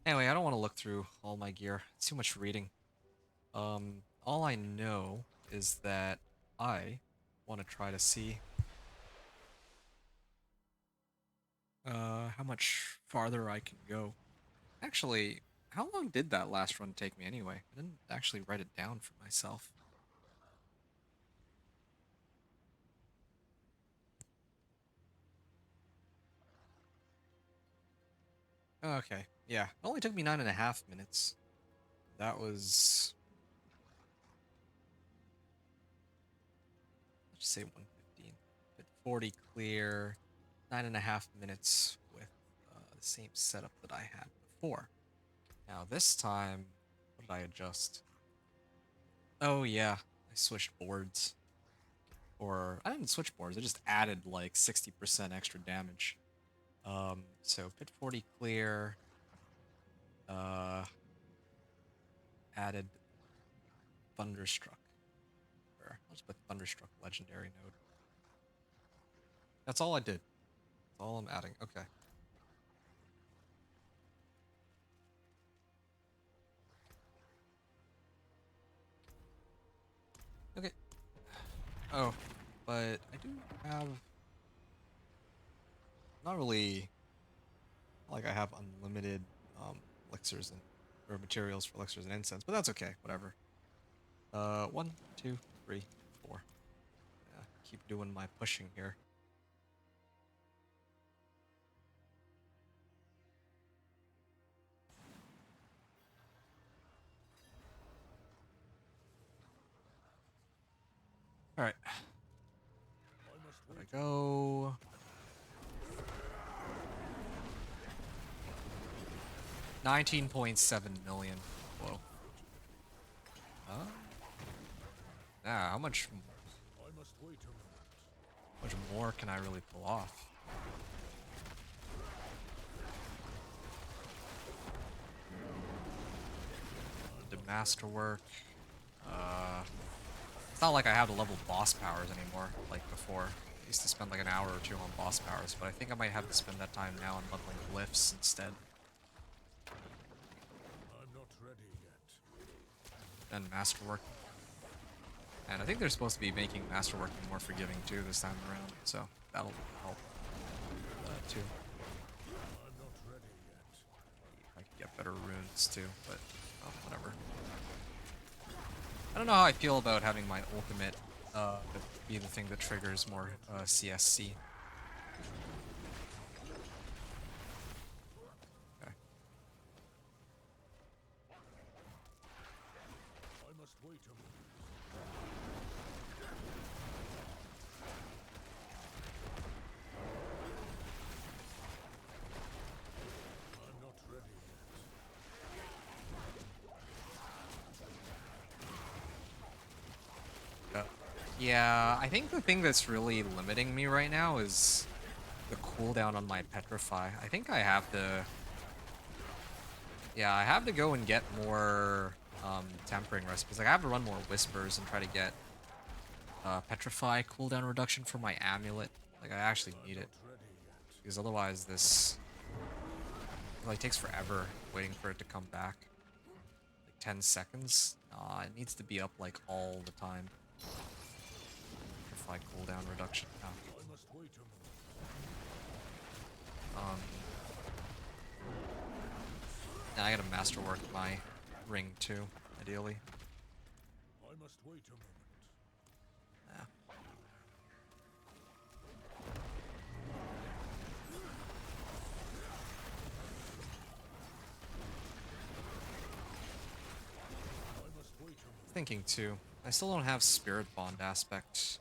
Anyway, I don't want to look through all my gear. It's too much reading. All I know is that I want to try to see how much farther I can go. Actually, how long did that last run take me anyway? I didn't actually write it down for myself. Okay, yeah. It only took me 9.5 minutes. That was, let's just say 115. But 40 clear, 9.5 minutes with the same setup that I had before. Now this time, what did I adjust? Oh yeah, I switched boards. Or I didn't switch boards. I just added like 60% extra damage. So Pit 40 clear. Uh, added Thunderstruck. Where? I'll just put Thunderstruck Legendary node. That's all I did. That's all I'm adding. Okay. Okay. Oh, but I do have not really like I have unlimited elixirs and or materials for elixirs and incense, but that's okay. Whatever. 1, 2, 3, 4. Yeah, keep doing my pushing here. All right. I must There I wait. go. 19.7 million. Whoa. Yeah, how I must wait a moment. much more can I really pull off? Did masterwork. It's not like I have to level boss powers anymore, like before. I used to spend like an hour or two on boss powers, but I think I might have to spend that time now on leveling glyphs instead. I'm not ready yet. And masterwork. And I think they're supposed to be making masterworking more forgiving too this time around, so that'll help too. I'm not ready yet. I could get better runes too, but whatever. I don't know how I feel about having my ultimate be the thing that triggers more CSC. Okay. I must wait a moment. I'm not ready yet. Yeah, I think the thing that's really limiting me right now is the cooldown on my Petrify. I think I have to... Yeah, I have to go and get more Tempering recipes. Like, I have to run more Whispers and try to get Petrify cooldown reduction for my Amulet. Like, I actually need it. Not ready yet. Because otherwise this... It, like, takes forever waiting for it to come back. Like, 10 seconds? It needs to be up, like, all the time. Petrify cooldown reduction. Oh. I must wait a moment. Now I gotta masterwork my ring too, ideally. I must wait a moment. Yeah. I must wait a moment. Thinking too. I still don't have Spirit Bond aspect.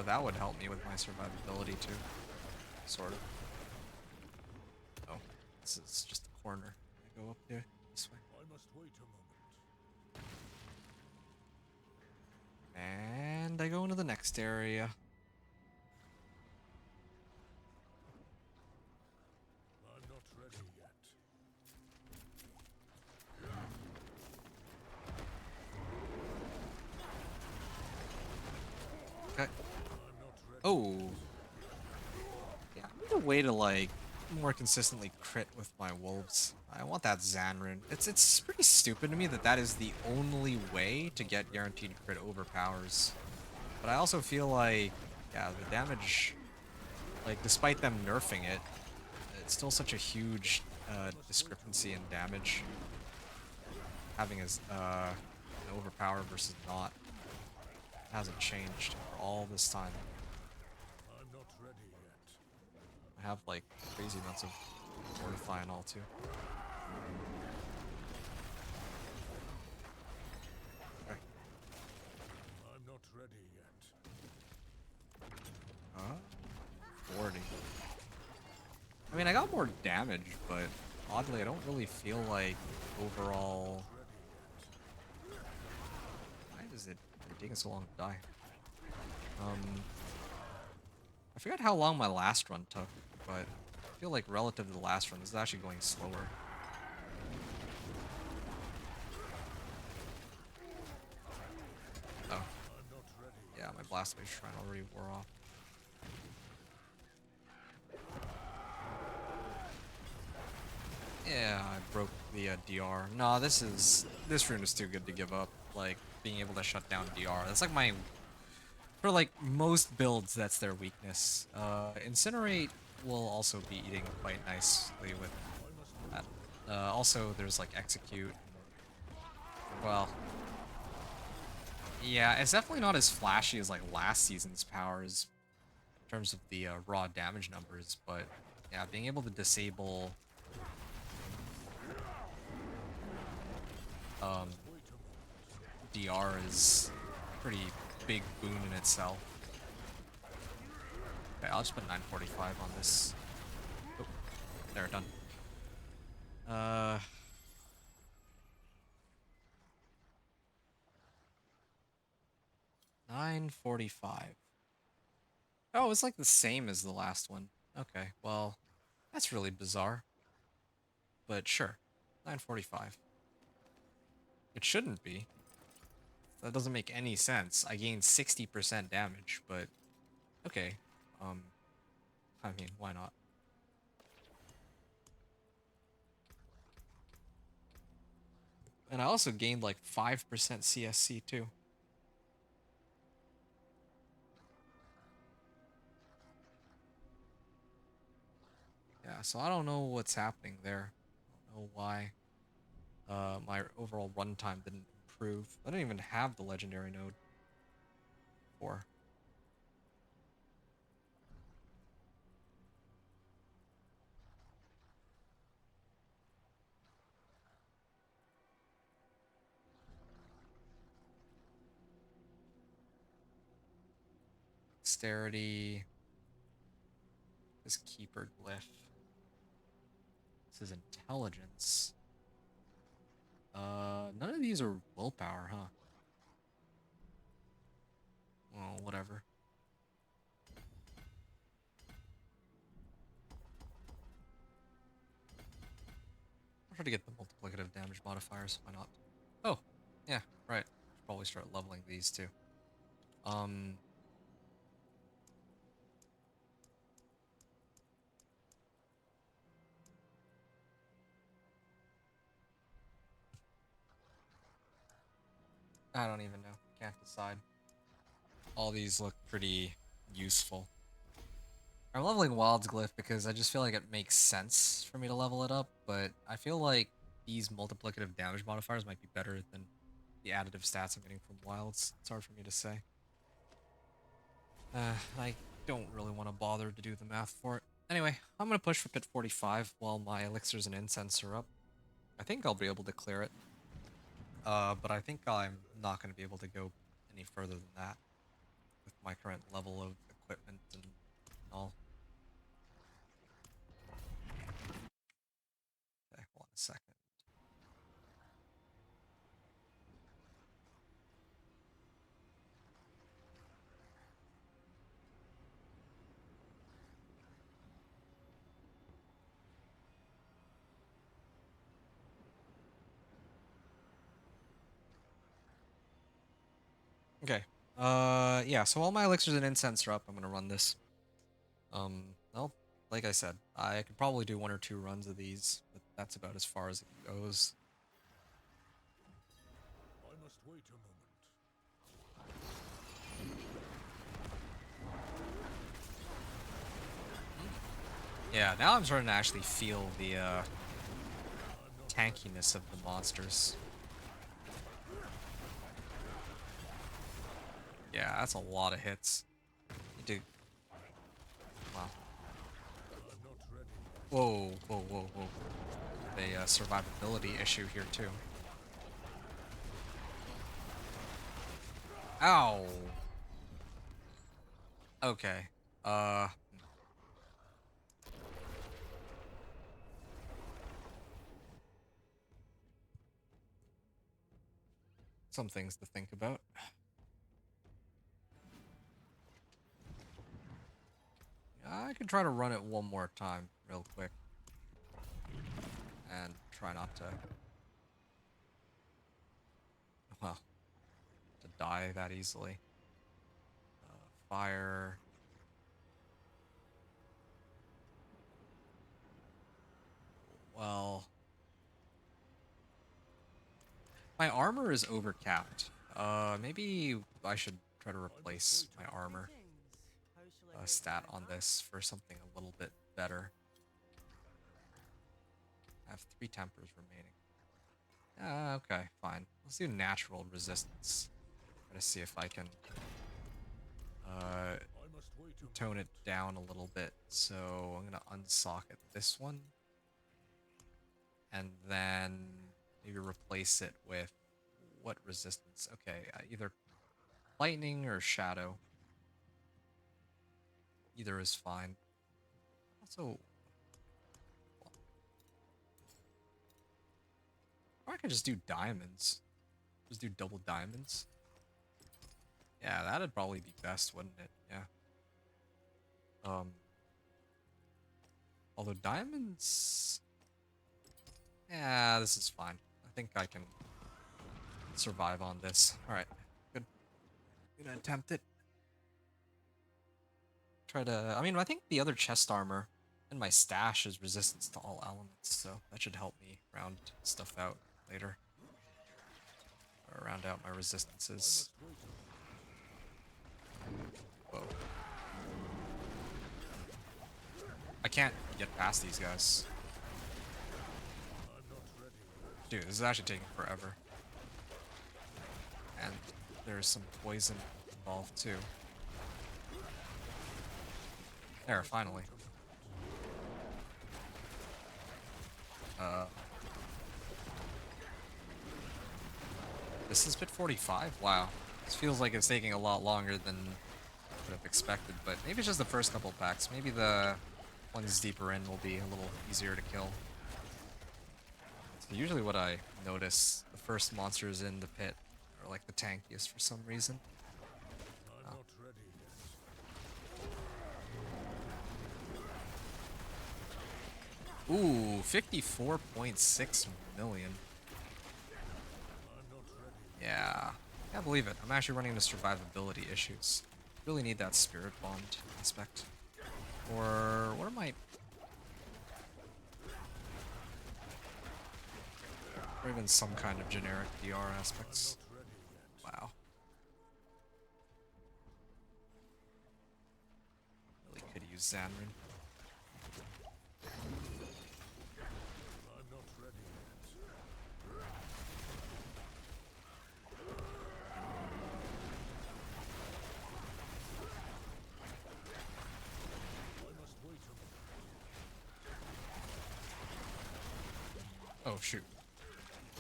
That would help me with my survivability too. Sort of. Oh, this is just the corner. I go up there this way. I must wait a moment. And I go into the next area. I'm not ready yet. Okay. I'm not ready. Oh. Yeah, I need a way to like more consistently crit with my wolves. I want that Zan rune. It's pretty stupid to me that that is the only way to get guaranteed crit over powers. But I also feel like, yeah, the damage, like despite them nerfing it, it's still such a huge discrepancy in damage. Having as an overpower versus not hasn't changed for all this time. I'm not ready yet. I have like crazy amounts of Fortify and all too. Okay. I'm not ready yet. 40. I mean, I got more damage, but oddly, I don't really feel like overall. Why is it taking so long to die? I forgot how long my last run took, but I feel like relative to the last run, this is actually going slower. Oh. Yeah, my Blast Mage Shrine already wore off. Yeah, I broke the DR. No, this rune is too good to give up. Like, being able to shut down DR. That's like my... For like most builds, that's their weakness. Incinerate will also be eating quite nicely with that. Also, there's like Execute. Well, yeah, it's definitely not as flashy as like last season's powers in terms of the raw damage numbers, but yeah, being able to disable DR is a pretty big boon in itself. Okay, I'll just put 945 on this. Oh, there, done. 945. Oh, it's like the same as the last one. Okay, well, that's really bizarre. But sure, 945. It shouldn't be. That doesn't make any sense. I gained 60% damage, but okay. I mean, why not? And I also gained like 5% CSC too. Yeah, so I don't know what's happening there. I don't know why my overall runtime didn't improve. I didn't even have the legendary node before. Dexterity. This keeper glyph. This is intelligence. None of these are willpower, huh? Well, whatever. I'll try to get the multiplicative damage modifiers. Why not? Oh, yeah, right. Should probably start leveling these too. Um, I don't even know. Can't decide. All these look pretty useful. I'm leveling Wild's Glyph because I just feel like it makes sense for me to level it up, but I feel like these multiplicative damage modifiers might be better than the additive stats I'm getting from Wilds. It's hard for me to say. I don't really want to bother to do the math for it. Anyway, I'm going to push for Pit 45 while my Elixirs and Incense are up. I think I'll be able to clear it. But I think I'm not going to be able to go any further than that with my current level of equipment and all. Okay, hold on a second. Okay. Yeah, so all my elixirs and incense are up. I'm gonna run this. Well, like I said, I could probably do 1 or 2 runs of these, but that's about as far as it goes. I must wait a moment. Yeah, now I'm starting to actually feel the tankiness of the monsters. Yeah, that's a lot of hits. Need to... Wow. I'm not ready yet. Whoa, whoa, whoa, whoa. A survivability issue here too. Ow. Okay. Some things to think about. I could try to run it one more time real quick. And try not to, well, to die that easily. Fire. Well, my armor is overcapped. Maybe I should try to replace my armor stat on this for something a little bit better. I have 3 tempers remaining. Okay, fine. Let's do natural resistance. Try to see if I can I must wait a tone it down a little bit. So I'm gonna unsocket this one. And then maybe replace it with what resistance? Okay, either lightning or shadow. Either is fine. Also, or I could just do diamonds. Just do double diamonds. Yeah, that'd probably be best, wouldn't it? Yeah. Although diamonds... Yeah, this is fine. I think I can survive on this. Alright, good. Gonna attempt it. Try to... I mean, I think the other chest armor and my stash is resistance to all elements, so that should help me round stuff out later. Or round out my resistances. Whoa. I can't get past these guys. Dude, this is actually taking forever. And there's some poison involved too. There, finally. This is bit 45? Wow. This feels like it's taking a lot longer than I would have expected, but maybe it's just the first couple packs. Maybe the ones deeper in will be a little easier to kill. So usually what I notice, the first monsters in the pit are like the tankiest for some reason. I'm not ready yet. Ooh, 54.6 million. I'm not ready. Yeah, can't believe it. I'm actually running into survivability issues. Really need that spirit bond aspect. Or what am I... Or even some kind of generic DR aspects. Wow. Really could use Xanrin. I'm not ready yet. I must wait a moment. Oh shoot.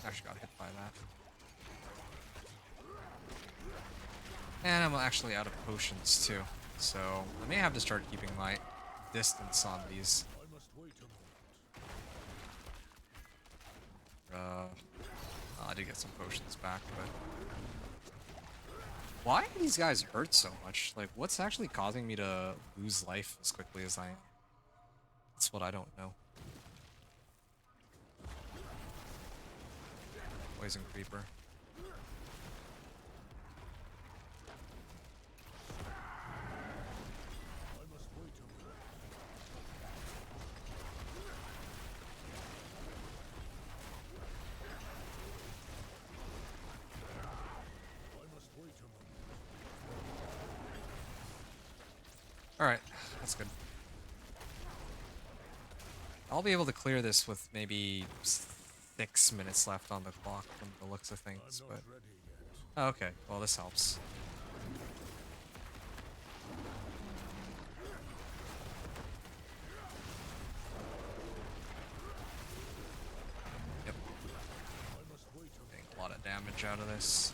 Actually got hit by that. And I'm actually out of potions too. So I may have to start keeping my distance on these. I must wait a moment. I did get some potions back, but... Why do these guys hurt so much? Like, what's actually causing me to lose life as quickly as I am? That's what I don't know. Poison Creeper. I must wait a moment. I must wait a moment. Alright, that's good. I'll be able to clear this with maybe 6 minutes left on the clock from the looks of things, I'm but... not ready yet. Oh, okay, well this helps. damage out of this.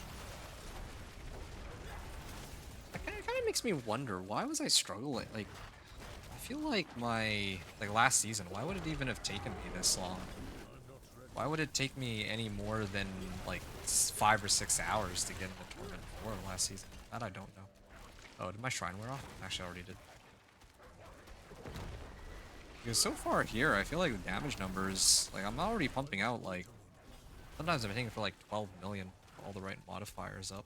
It kind of makes me wonder, why was I struggling? Like, I feel like last season, why would it even have taken me this long? Why would it take me any more than like 5 or 6 hours to get into Torment 4 last season? That I don't know. Oh, did my shrine wear off? Actually, I already did. Because so far here, I feel like the damage numbers, like I'm already pumping out like, sometimes I'm hitting for like 12 million, all the right modifiers up.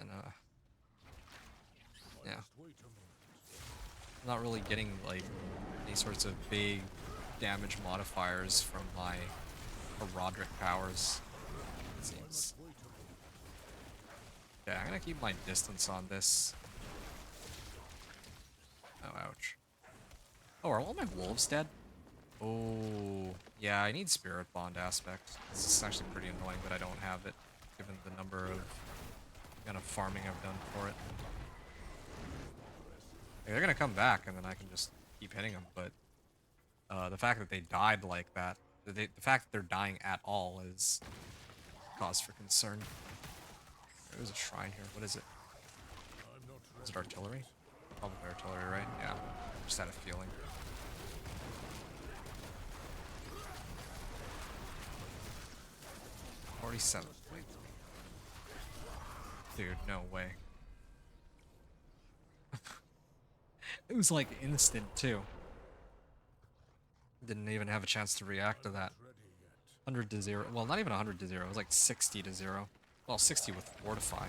And yeah. I'm not really getting like any sorts of big damage modifiers from my Roderick powers, it seems. Okay, I'm gonna keep my distance on this. Oh, ouch. Oh, are all my wolves dead? Oh, yeah, I need Spirit Bond aspect. This is actually pretty annoying that I don't have it, given the number of kind of farming I've done for it. Like, they're gonna come back, and then I can just keep hitting them, but the fact that they died like that, the fact that they're dying at all is cause for concern. There's a shrine here. What is it? Is it artillery? Probably artillery, right? Yeah. Just had a feeling. $47. Dude, no way. It was like instant too. Didn't even have a chance to react to that. 100 to 0. Well, not even 100 to 0. It was like 60 to 0. Well, 60 with Fortify.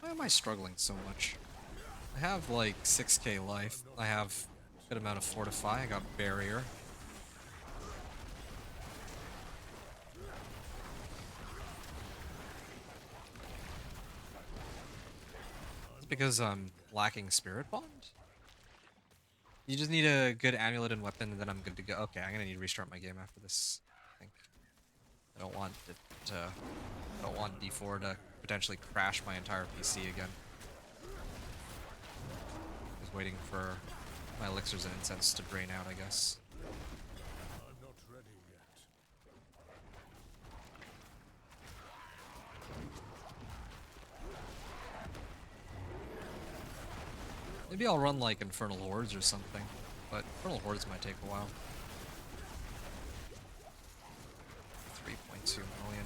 Why am I struggling so much? I have like 6k life. I have a good amount of Fortify. I got Barrier. It's because I'm lacking Spirit Bond? You just need a good amulet and weapon, and then I'm good to go. Okay, I'm gonna need to restart my game after this, I think. I don't want it to... I don't want D4 to potentially crash my entire PC again. Just waiting for my elixirs and incense to drain out, I guess. I'm not ready yet. Maybe I'll run like Infernal Hordes or something, but Infernal Hordes might take a while. 3.2 million.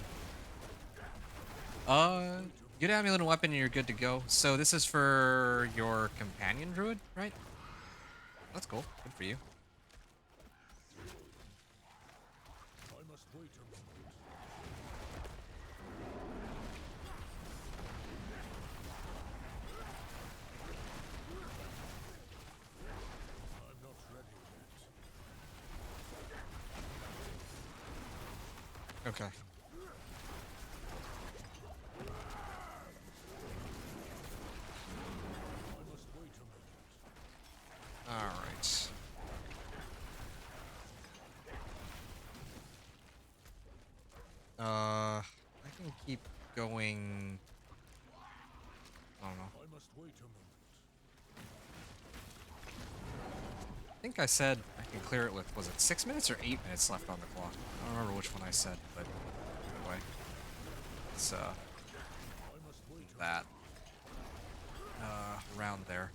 Get amulet and weapon and you're good to go. So this is for your companion druid, right? That's cool. Good for you. I must wait a moment. I'm not ready yet. Okay. I must wait a moment. Alright. I can keep going. I don't know. I must wait a moment. I think I said I can clear it with, was it 6 minutes or 8 minutes left on the clock? I don't remember which one I said, but anyway. It's, that. Around there.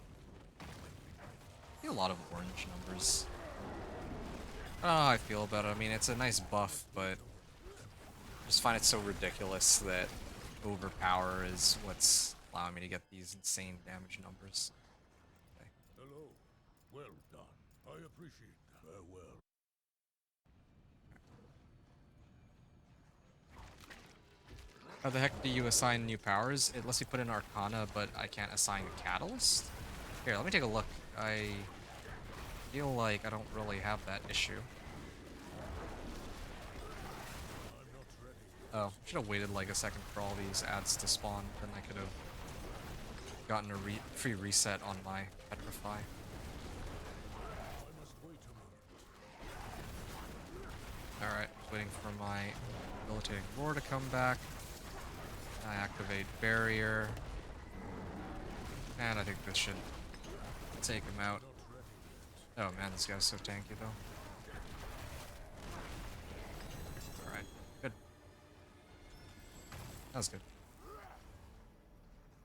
I see a lot of orange numbers. I don't know how I feel about it. I mean, it's a nice buff, but I just find it so ridiculous that overpower is what's allowing me to get these insane damage numbers. Okay. Hello. Well done. I appreciate that. Farewell. How the heck do you assign new powers? It lets you put in Arcana, but I can't assign Catalyst? Here, let me take a look. I feel like I don't really have that issue. Oh, should have waited like a second for all these ads to spawn, then I could have gotten a free reset on my Petrify. Alright. Waiting for my debilitating roar to come back. I activate barrier. And I think this should take him out. Oh man, this guy's so tanky though. Alright, good. That was good.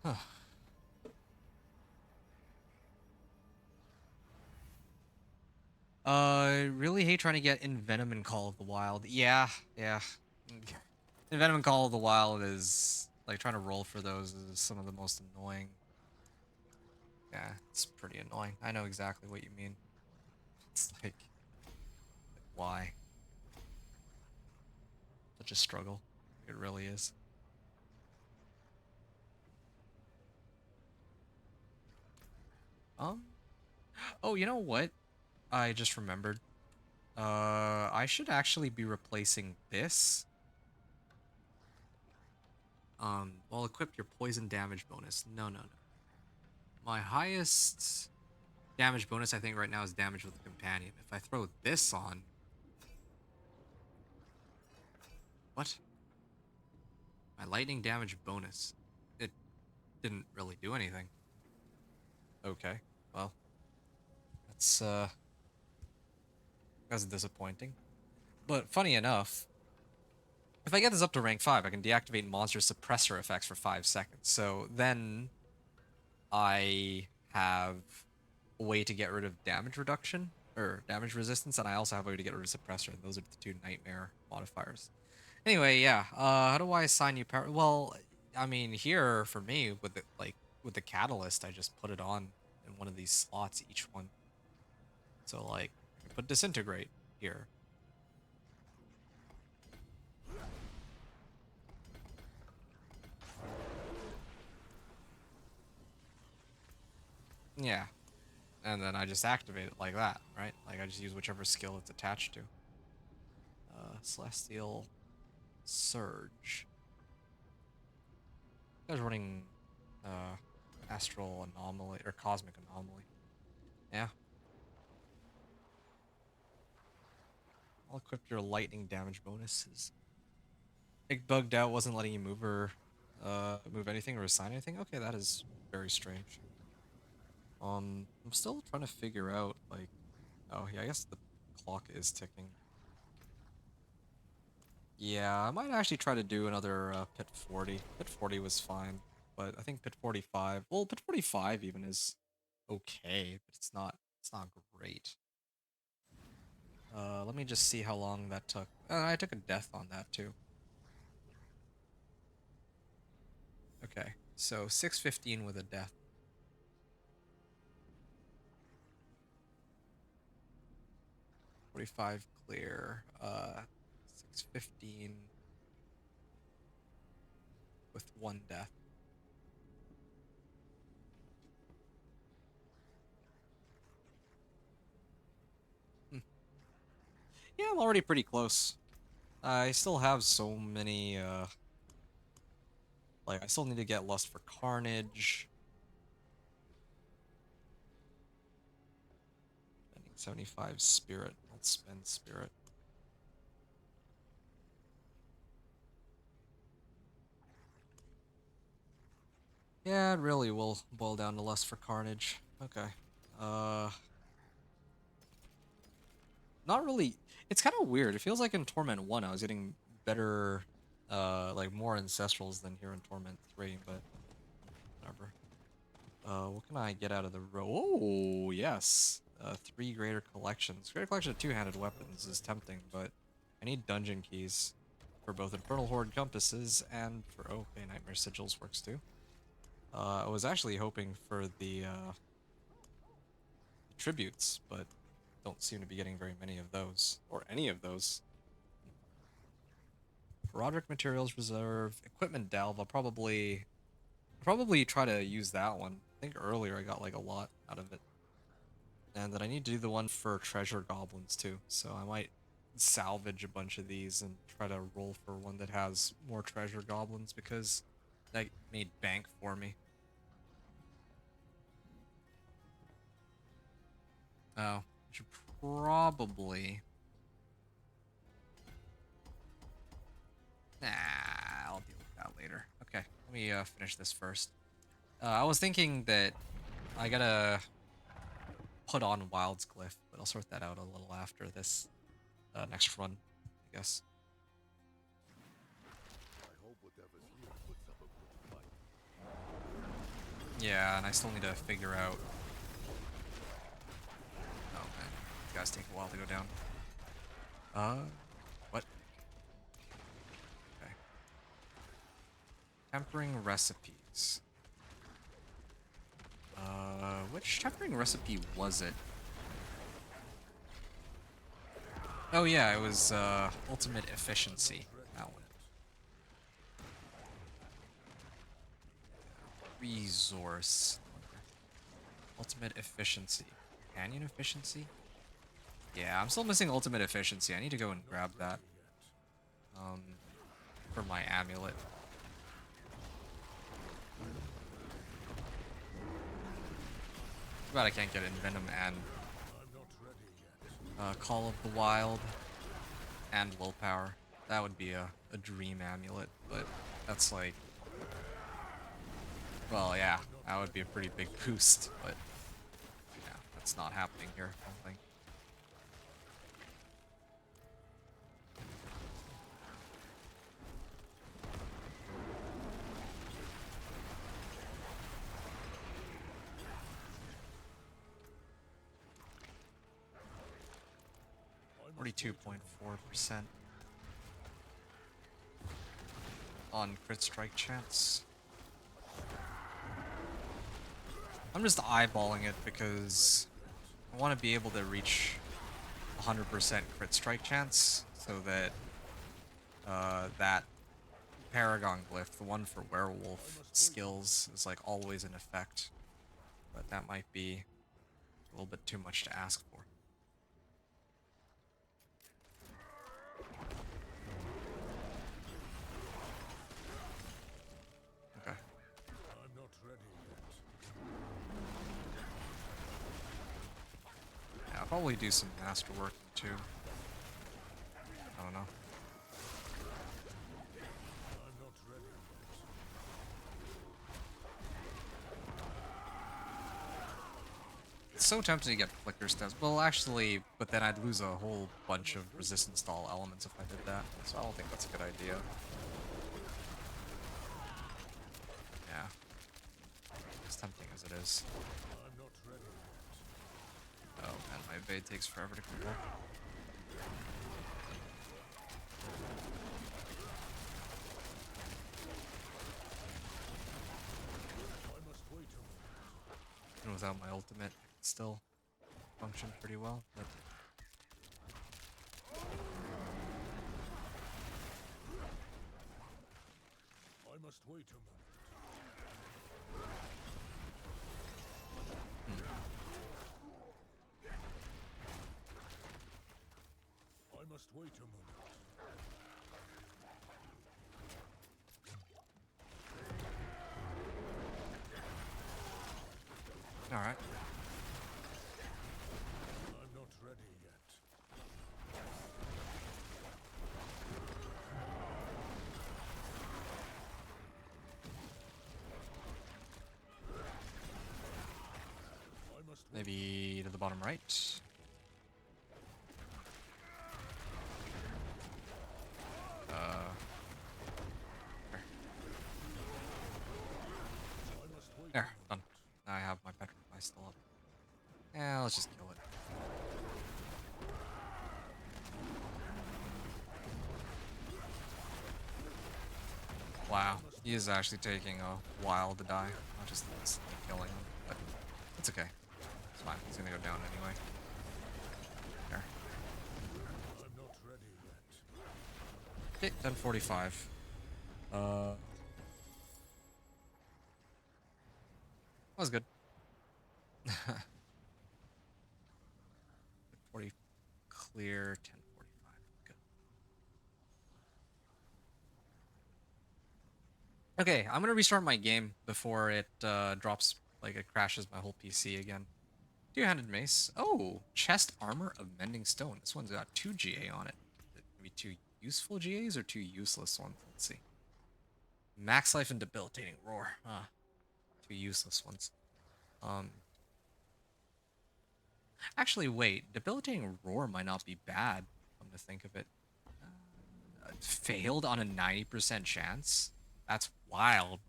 Huh. Really hate trying to get Envenom in Call of the Wild. Yeah, yeah. Envenom in Call of the Wild is, like, trying to roll for those is some of the most annoying. Yeah, it's pretty annoying. I know exactly what you mean. It's like why? Such a struggle. It really is. Um, oh, you know what? I just remembered. I should actually be replacing this. Well, equip your poison damage bonus. No, no, no. My highest damage bonus, I think, right now is damage with the companion. If I throw this on... What? My lightning damage bonus. It didn't really do anything. Okay, well, that's disappointing. But funny enough, if I get this up to rank 5, I can deactivate monster suppressor effects for 5 seconds. So then I have a way to get rid of damage reduction, or damage resistance, and I also have a way to get rid of suppressor, and those are the two nightmare modifiers. Anyway, yeah, how do I assign you power? Well, I mean, here, for me, with the, like, with the catalyst, I just put it on in one of these slots, each one. So, like, I can put disintegrate here. Yeah, and then I just activate it like that, right? Like, I just use whichever skill it's attached to. Celestial Surge. I was running uh Astral Anomaly or Cosmic Anomaly. Yeah. I'll equip your lightning damage bonuses. It bugged out, wasn't letting you move or move anything or assign anything. Okay, that is very strange. I'm still trying to figure out, like, oh yeah, I guess the clock is ticking. Yeah, I might actually try to do another Pit 40. Pit 40 was fine, but I think Pit 45, well, Pit 45 even is okay, but it's not great. Let me just see how long that took. I took a death on that too. Okay, so 615 with a death. 45 clear. 615 with one death. Hmm. Yeah, I'm already pretty close. I still have so many, like, I still need to get Lust for Carnage. Spending 75 Spirit. Let's spend Spirit. Yeah, it really will boil down to Lust for Carnage. Okay. Uh, Not really. It's kind of weird. It feels like in Torment 1 I was getting better, like more Ancestrals than here in Torment 3, but whatever. What can I get out of the row? Oh, yes. 3 Greater Collections. Greater Collection of two-handed weapons is tempting, but I need dungeon keys for both Infernal Horde compasses and for, oh, okay, Nightmare Sigils works too. I was actually hoping for the tributes, but don't seem to be getting very many of those, or any of those. Roderick Materials Reserve, Equipment Delve, I'll probably try to use that one. I think earlier I got like a lot out of it. And then I need to do the one for Treasure Goblins too, so I might salvage a bunch of these and try to roll for one that has more Treasure Goblins because that made bank for me. Oh, I should probably let me finish this first. I was thinking that I gotta put on Wild's Glyph, but I'll sort that out a little after this next run, I guess. I hope whatever's here puts up a good fight. Yeah, and I still need to figure out. Oh man, these guys take a while to go down. What? Okay. Tempering recipes. Which tempering recipe was it? Oh yeah, it was ultimate efficiency. That one. Resource. Ultimate efficiency. Companion efficiency? Yeah, I'm still missing ultimate efficiency. I need to go and grab that. For my amulet. Too bad I can't get Envenom and Call of the Wild and Willpower. That would be a dream amulet, but that's like... Well, yeah, that would be a pretty big boost, but yeah, that's not happening here, I don't think. I must 42.4% on crit strike chance. I'm just eyeballing it because I want to be able to reach 100% crit strike chance so that that Paragon glyph, the one for werewolf skills, is like always in effect. But that might be a little bit too much to ask for. Okay. I'm not ready yet. Yeah, I'll probably do some masterwork too. I don't know. I'm not ready yet. It's so tempting to get flicker stems. Well, actually, but then I'd lose a whole bunch of resistance to all elements if I did that. So I don't think that's a good idea. Yeah. As tempting as it is. I'm not ready yet. Oh man, my evade takes forever to come back. I must wait a moment. And without my ultimate, I can still function pretty well. But I must wait a moment. I must wait a moment. all right. I'm not ready yet. I must wait. Maybe to the bottom right. There. I must wait. There, done. Now I have my petrify still up. Yeah, let's just kill it. Wow, he is actually taking a while to die. Not just instantly killing him, but it's okay. It's fine. He's gonna go down anyway. There. I'm not ready yet. Okay, 10:45. That was good. 40 clear, 10:45. Good. Okay, I'm gonna restart my game before it drops, like it crashes my whole PC again. Two-handed mace. Oh, chest armor of mending stone. This one's got 2 GA on it. Is it gonna be 2 useful GAs or 2 useless ones? Let's see. Max life and debilitating roar. Two useless ones. Um, Actually, wait. Debilitating roar might not be bad. Come to think of it, failed on a 90% chance. That's wild.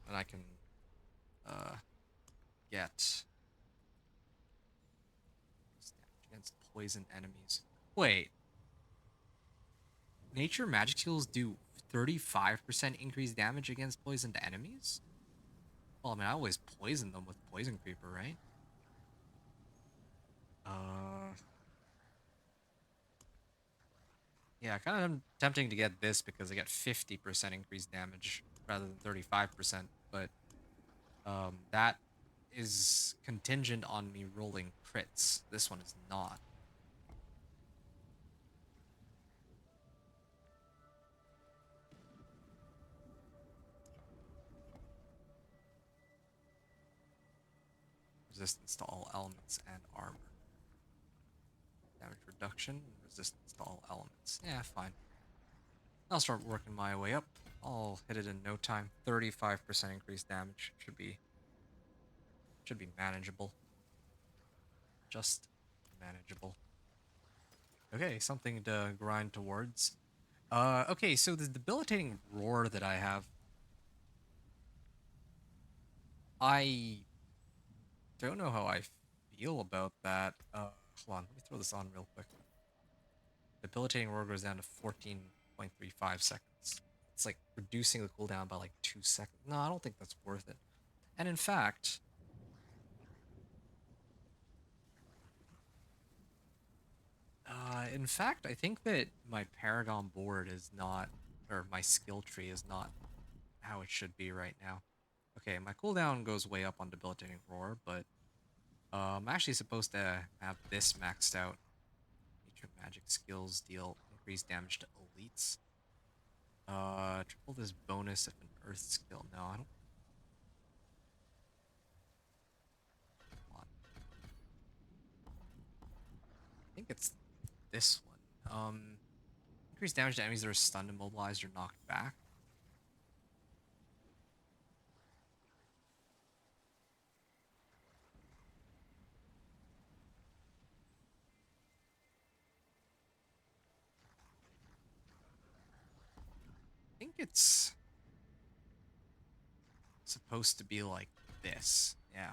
And I can uh get damage against poison enemies. Wait, nature magic skills do 35% increased damage against poisoned enemies? Well, I mean, I always poison them with poison creeper, right? Uh, yeah, kind of tempting to get this because I get 50% increased damage rather than 35%, but that is contingent on me rolling crits. This one is not. Resistance to all elements and armor. Damage reduction and resistance to all elements. Yeah, fine. I'll start working my way up. I'll hit it in no time. 35% increased damage should be manageable. Just manageable. Okay, something to grind towards. Okay, so the debilitating roar that I have, I don't know how I feel about that. Hold on, let me throw this on real quick. Debilitating roar goes down to 14.35 seconds. It's like reducing the cooldown by like 2 seconds. No, I don't think that's worth it. And in fact, I think that my Paragon board is not, or my skill tree is not how it should be right now. Okay, my cooldown goes way up on Debilitating Roar, but I'm actually supposed to have this maxed out. Nature magic skills deal increased damage to elites. Triple this bonus if an earth skill. No, I don't want. I think it's this one. Increased damage to enemies that are stunned, immobilized, or knocked back. I think it's supposed to be like this. Yeah.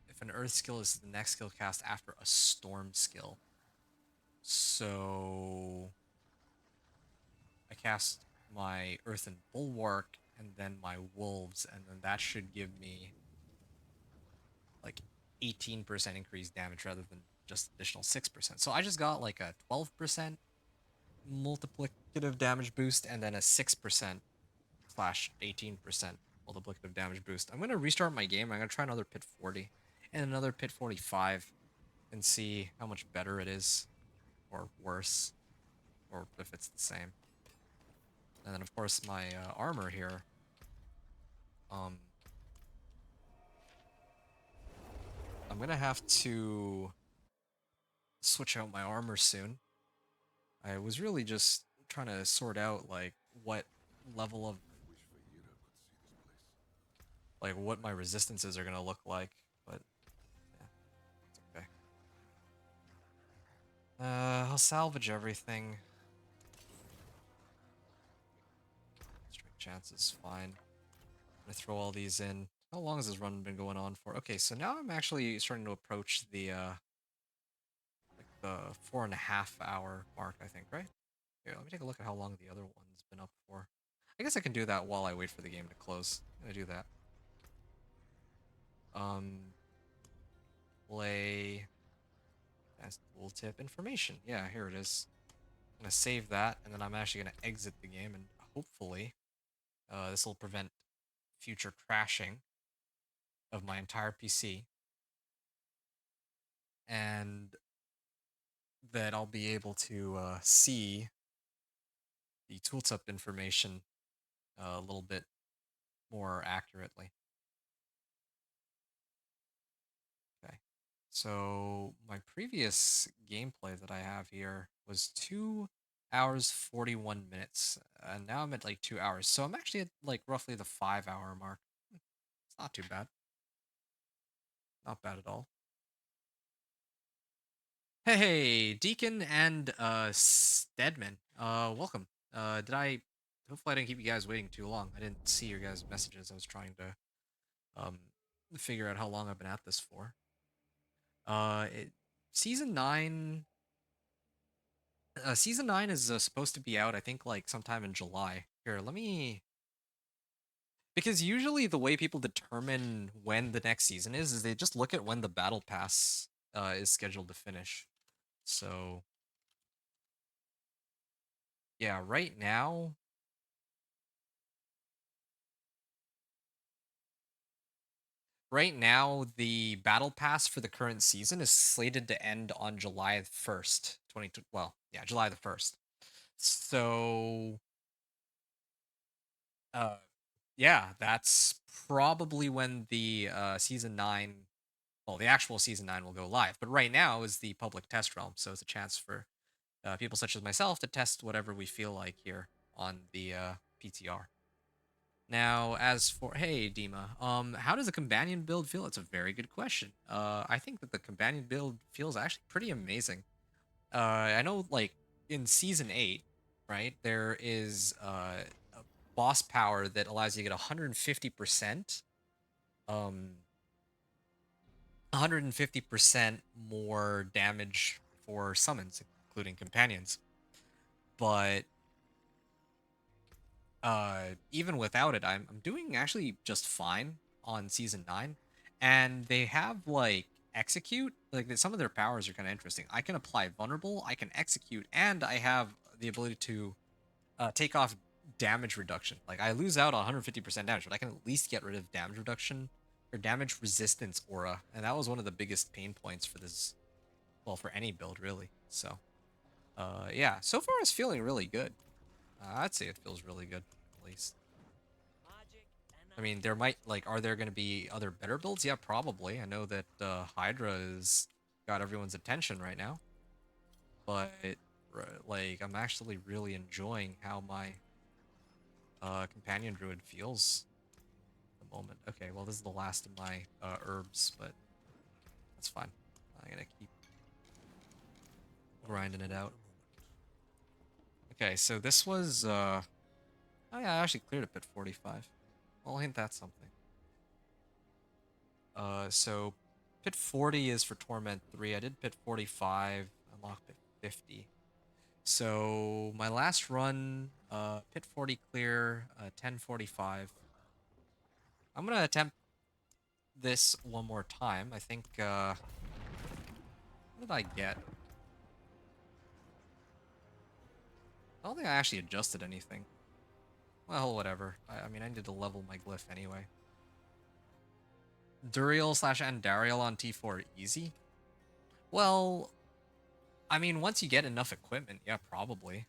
If an earth skill is the next skill cast after a storm skill. So I cast my earth and bulwark and then my wolves, and then that should give me like 18% increased damage rather than just additional 6%. So I just got like a 12% multiplicative damage boost and then a 6% slash 18% multiplicative damage boost. I'm going to restart my game. I'm going to try another pit 40 and another pit 45 and see how much better it is or worse or if it's the same. And then of course my armor here. I'm going to have to switch out my armor soon. I was really just trying to sort out like what level of like what my resistances are gonna look like, but yeah, it's okay. I'll salvage everything. Strike chance is fine. I'm gonna throw all these in. How long has this run been going on for? Okay, so now I'm actually starting to approach the like the 4.5 hour mark, I think, right? Here, let me take a look at how long the other one's been up for. I guess I can do that while I wait for the game to close. I'm gonna do that. Um, Play as tooltip information. Yeah, here it is. I'm gonna save that, and then I'm actually gonna exit the game, and hopefully, this will prevent future crashing of my entire PC, and that I'll be able to see the tooltip information a little bit more accurately. Okay, So my previous gameplay that I have here was 2 hours 41 minutes, and now I'm at like 2 hours. So I'm actually at like roughly the 5 hour mark. It's not too bad. Not bad at all. Hey, Deacon and Stedman. Welcome. Did I hopefully I didn't keep you guys waiting too long. I didn't see your guys' messages. I was trying to um figure out how long I've been at this for. It, season 9 season 9 is supposed to be out I think like sometime in July. Here, let me because usually the way people determine when the next season is they just look at when the battle pass is scheduled to finish. So, yeah, right now the battle pass for the current season is slated to end on July 1st, 20 well, yeah, July the 1st. So, uh yeah, that's probably when the season 9, well, the actual season 9 will go live. But right now is the public test realm, so it's a chance for people such as myself to test whatever we feel like here on the PTR. Now, as for hey Dima, how does a companion build feel? It's a very good question. I think that the companion build feels actually pretty amazing. I know, like in season 8, right? There is a boss power that allows you to get 150%, um, 150% more damage for summons, including companions. But even without it, I'm doing actually just fine on season 9, and they have like execute, like some of their powers are kind of interesting. I can apply vulnerable, I can execute, and I have the ability to take off damage reduction. Like I lose out on 150% damage, but I can at least get rid of damage reduction or damage resistance aura, and that was one of the biggest pain points for this, well, for any build really. So yeah, so far it's feeling really good. I'd say it feels really good, at least. I mean, there might, like, are there going to be other better builds? Yeah, probably. I know that Hydra has got everyone's attention right now, but like, I'm actually really enjoying how my companion druid feels at the moment. Okay, well, this is the last of my herbs, but that's fine. I'm gonna keep grinding it out. Okay, so this was oh yeah, I actually cleared it at 45. Well, ain't that something? So pit 40 is for Torment 3. I did pit 45, unlock pit 50. So my last run, pit 40 clear, 1045. I'm gonna attempt this one more time. I think, what did I get? I don't think I actually adjusted anything. Well, whatever. I mean, I need to level my glyph anyway. Duriel slash Andariel on T4 easy? Well, I mean, once you get enough equipment, yeah, probably.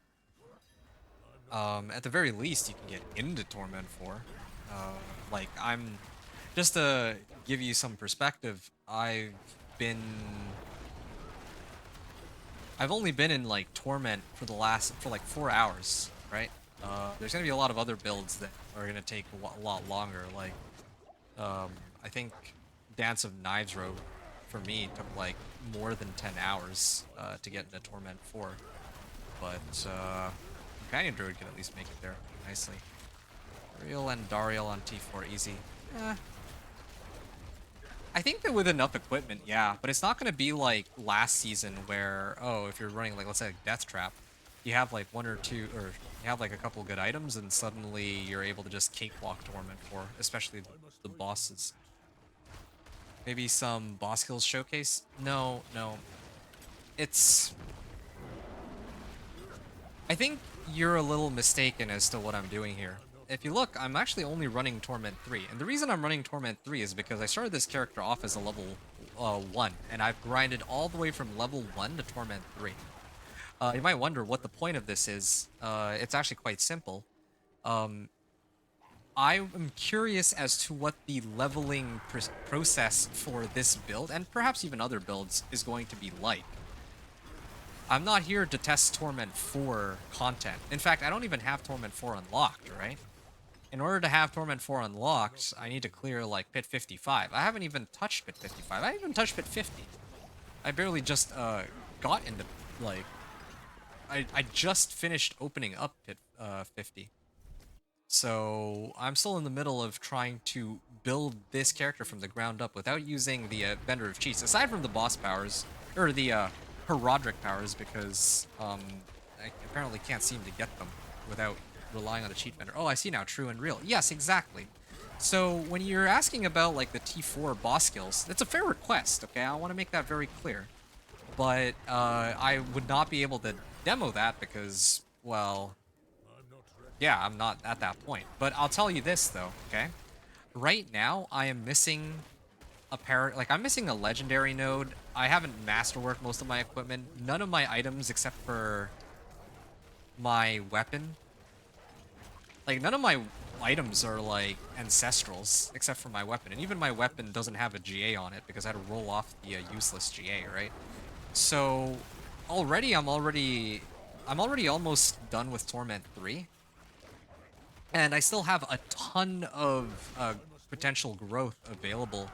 At the very least, you can get into Torment 4. Like, just to give you some perspective, I've only been in, like, Torment for like 4 hours, right? There's gonna be a lot of other builds that are gonna take a lot longer, like, I think Dance of Knives Road, for me, took, like, more than 10 hours, to get into Torment 4. But, Companion Druid can at least make it there nicely. Real and Dariel on T4 easy. Eh. I think that with enough equipment, yeah, but it's not going to be like last season where, oh, if you're running, like, let's say, like Death Trap, you have like one or two, or you have like a couple good items, and suddenly you're able to just cakewalk Torment 4, especially the bosses. Maybe some boss kills showcase? No, no. It's... I think you're a little mistaken as to what I'm doing here. If you look, I'm actually only running Torment 3. And the reason I'm running Torment 3 is because I started this character off as a level 1. And I've grinded all the way from level 1 to Torment 3. You might wonder what the point of this is. It's actually quite simple. Um, I am curious as to what the leveling process for this build, and perhaps even other builds, is going to be like. I'm not here to test Torment 4 content. In fact, I don't even have Torment 4 unlocked, right? In order to have Torment 4 unlocked, I need to clear, like, Pit 55. I haven't even touched Pit 55. I haven't even touched Pit 50. I barely just, got into, like... I just finished opening up Pit, 50. So I'm still in the middle of trying to build this character from the ground up without using the Vendor of Cheats, aside from the boss powers, or the Herodic powers, because I apparently can't seem to get them without relying on the cheat vendor. Oh, I see now, true and real. Yes, exactly. So when you're asking about like the T4 boss skills, it's a fair request, okay? I want to make that very clear. But I would not be able to demo that because, well, I'm not ready. yeah, I'm not at that point. But I'll tell you this though, okay? Right now, I am missing I'm missing a legendary node. I haven't masterworked most of my equipment. None of my items except for my weapon. Like, none of my items are like ancestrals except for my weapon. And even my weapon doesn't have a GA on it because I had to roll off the useless GA, right? So I'm already almost done with Torment 3. And I still have a ton of potential growth available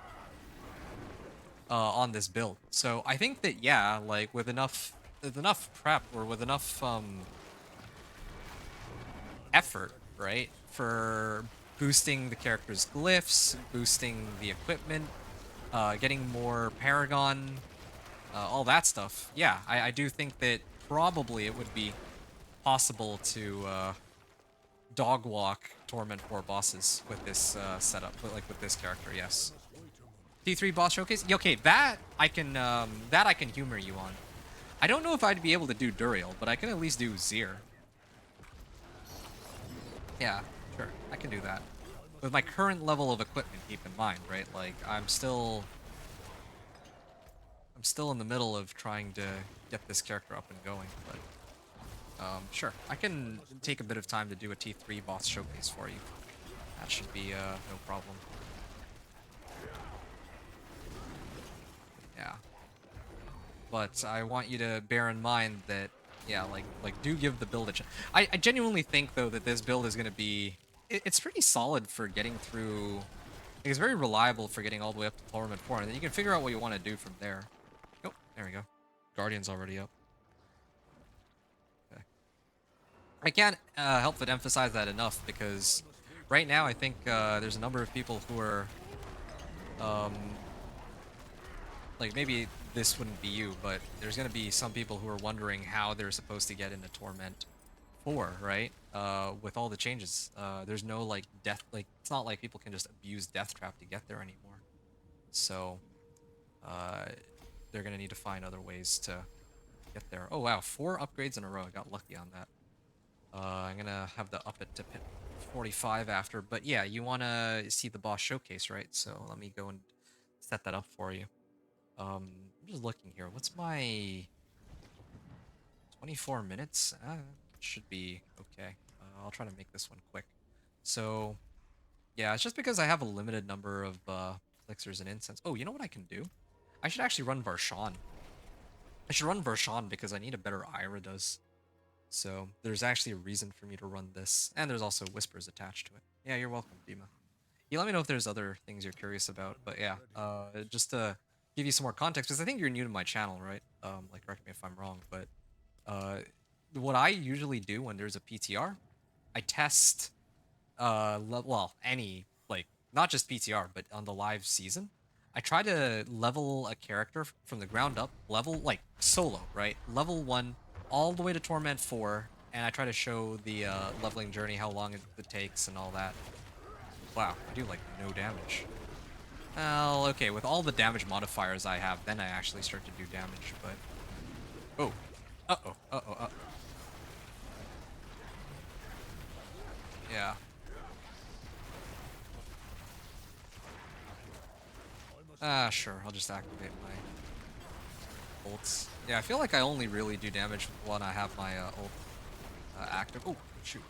on this build. So I think that, yeah, like with enough prep or with enough effort, right, for boosting the character's glyphs, boosting the equipment, getting more Paragon, all that stuff. Yeah, I do think that probably it would be possible to dog walk Torment 4 bosses with this setup, but like with this character, yes. T3 boss showcase? Yeah, okay, that I can humor you on. I don't know if I'd be able to do Duriel, but I can at least do Zir. Yeah, sure, I can do that. With my current level of equipment, keep in mind, right? Like, I'm still in the middle of trying to get this character up and going, but sure, I can take a bit of time to do a T3 boss showcase for you. That should be no problem. Yeah. But I want you to bear in mind that, yeah, like do give the build a chance. I genuinely think though that this build is gonna be it's pretty solid for getting through. Like, it's very reliable for getting all the way up to Torment 4, and then you can figure out what you want to do from there. Oh, there we go. Guardian's already up. Okay. I can't help but emphasize that enough because right now I think there's a number of people who are um, like, maybe this wouldn't be you, but there's gonna be some people who are wondering how they're supposed to get into Torment 4, right? With all the changes. There's no, like, death, like, it's not like people can just abuse Death Trap to get there anymore. So, uh, they're gonna need to find other ways to get there. Oh wow, 4 upgrades in a row. I got lucky on that. I'm gonna have to up it to pit 45 after, but yeah, you wanna see the boss showcase, right? So let me go and set that up for you. I'm just looking here. What's my 24 minutes? Should be okay. I'll try to make this one quick. So, yeah, it's just because I have a limited number of elixirs and incense. Oh, you know what I can do? I should actually run Varshan. I should run Varshan because I need a better Iridas. So, there's actually a reason for me to run this. And there's also whispers attached to it. Yeah, you're welcome, Dima. You let me know if there's other things you're curious about. But yeah, just to give you some more context, because I think you're new to my channel, right? Like, correct me if I'm wrong, but what I usually do when there's a PTR, I test, well, any, like, not just PTR, but on the live season, I try to level a character from the ground up, level, like, solo, right? Level 1 all the way to Torment 4, and I try to show the leveling journey, how long it takes and all that. Wow, I do, like, no damage. Well, okay, with all the damage modifiers I have, then I actually start to do damage, but... Oh. Uh-oh, uh-oh, uh-oh. Yeah. Sure, I'll just activate my ults. Yeah, I feel like I only really do damage when I have my ult active. Oh, shoot.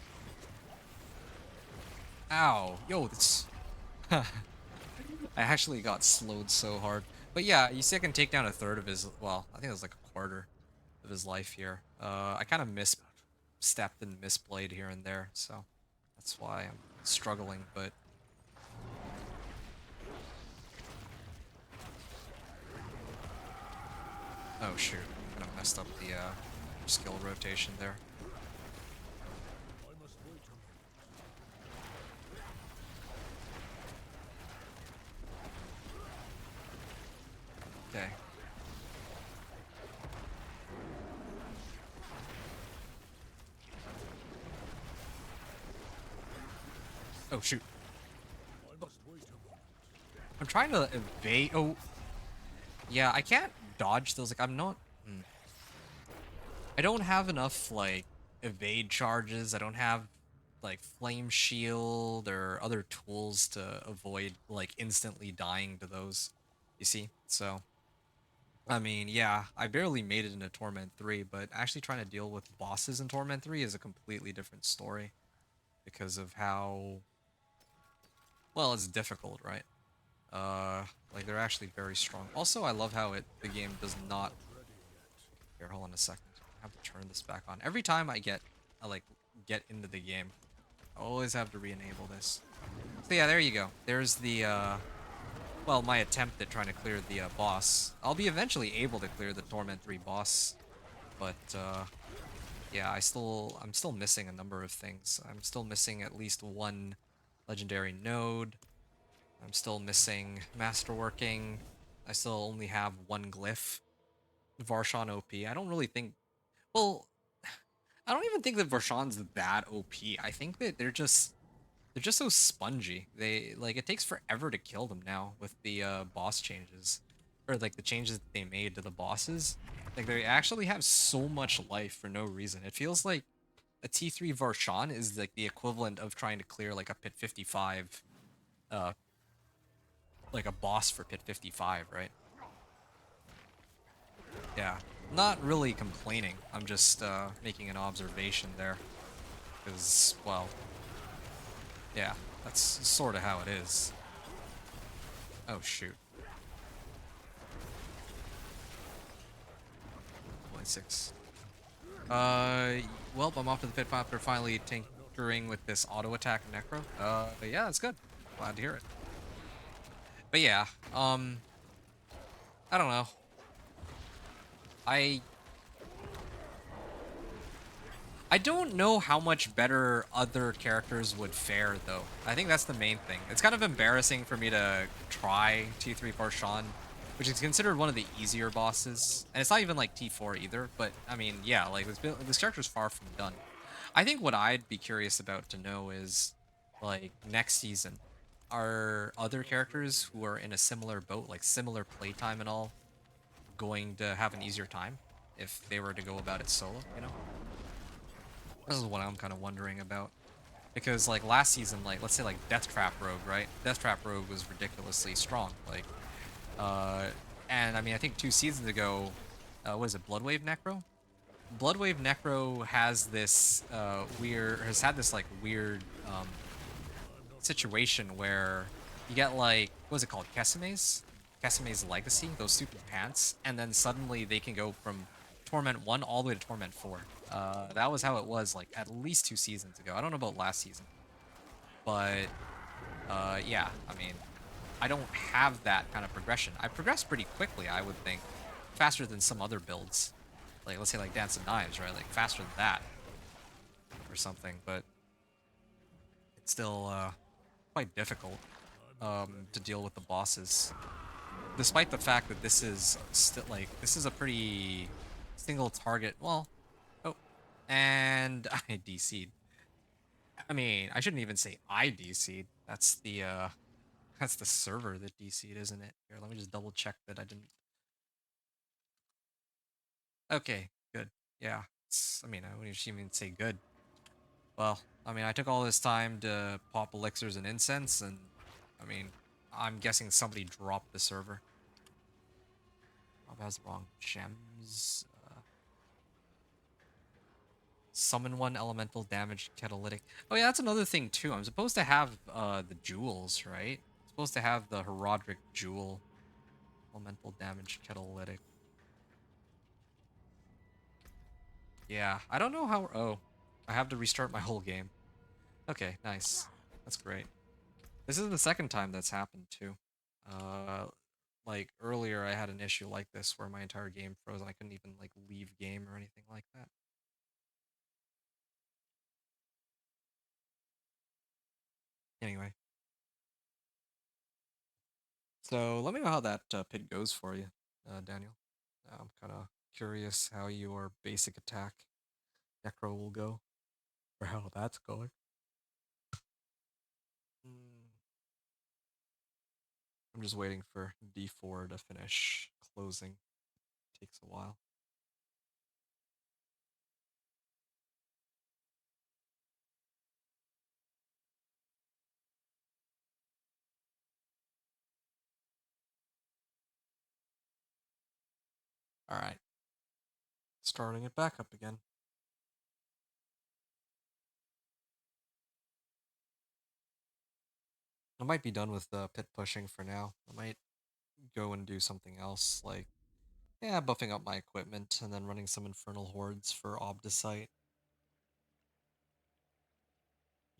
Ow. Yo, that's... I actually got slowed so hard. But yeah, you see I can take down a third of his... Well, I think it was like a quarter of his life here. I kind of misstepped and misplayed here and there, so that's why I'm struggling, but... Oh shoot, kind of messed up the skill rotation there. I must wait a moment. Okay. Oh shoot. I must wait a moment. I'm trying to evade. Oh, yeah, I can't dodge those. Like, I'm not. I don't have enough, like, evade charges. I don't have, like, flame shield or other tools to avoid, like, instantly dying to those. You see? So, I mean, yeah, I barely made it into Torment 3, but actually trying to deal with bosses in Torment 3 is a completely different story because of how, well, it's difficult, right? Like they're actually very strong. Also, I love how the game does not. Here, hold on a second. I have to turn this back on. Every time I like get into the game, I always have to re-enable this. So yeah, there you go. There's the well, my attempt at trying to clear the boss. I'll be eventually able to clear the Torment 3 boss, but yeah, I'm still missing a number of things. I'm still missing at least one legendary node. I'm still missing masterworking. I still only have one glyph. Varshan OP. I don't really think. Well, I don't even think that Varshan's that OP. I think that they're just so spongy. They like it takes forever to kill them now with the boss changes, or like the changes that they made to the bosses. Like they actually have so much life for no reason. It feels like a T3 Varshan is like the equivalent of trying to clear like a Pit 55, uh, like a boss for Pit 55, right? Yeah, not really complaining. I'm just making an observation there. Because, well, yeah, that's sort of how it is. Oh, shoot. 26. Well, I'm off to the pit after finally tinkering with this auto attack necro. Yeah, that's good. Glad to hear it. But yeah, I don't know. I I don't know how much better other characters would fare, though. I think that's the main thing. It's kind of embarrassing for me to try T3 Barshan, which is considered one of the easier bosses. And it's not even like T4 either, but I mean, yeah, like this character's far from done. I think what I'd be curious about to know is, like, next season, are other characters who are in a similar boat, like similar playtime and all, going to have an easier time if they were to go about it solo, you know? This is what I'm kind of wondering about. Because, like, last season, like, let's say, like, Death Trap Rogue, right? Death Trap Rogue was ridiculously strong. Like, and I mean, I think 2 seasons ago, what is it, Bloodwave Necro? Bloodwave Necro has this, has had this, like, weird, situation where you get, like, what is it called? Keseme's? Keseme's Legacy, those stupid pants, and then suddenly they can go from Torment 1 all the way to Torment 4. That was how it was, like, at least 2 seasons ago. I don't know about last season, but, yeah, I mean, I don't have that kind of progression. I progress pretty quickly, I would think. Faster than some other builds. Like, let's say, like, Dance of Knives, right? Like, faster than that or something, but it's still, quite difficult, to deal with the bosses. Despite the fact that this is still, like, this is a pretty single target, well, oh, and I DC'd. I mean, I shouldn't even say I DC'd. That's the server that DC'd, isn't it? Here, let me just double check that I didn't. Okay, good. Yeah, I mean, I wouldn't even say good. Well, I mean, I took all this time to pop elixirs and incense, and I mean, I'm guessing somebody dropped the server. Probably has the wrong gems. Summon one elemental damage catalytic. Oh yeah, that's another thing too. I'm supposed to have the jewels, right? I'm supposed to have the Herodric jewel. Elemental damage catalytic. Yeah, I don't know how. Oh, I have to restart my whole game. Okay, nice. That's great. This is the second time that's happened too. Uh, like earlier, I had an issue like this where my entire game froze and I couldn't even like leave game or anything like that. Anyway, so let me know how that pit goes for you, Daniel. I'm kind of curious how your basic attack necro will go, or how that's going. Hmm. I'm just waiting for D4 to finish closing. Takes a while. All right, starting it back up again. I might be done with pit pushing for now. I might go and do something else, like, yeah, buffing up my equipment and then running some Infernal Hordes for Obdicite.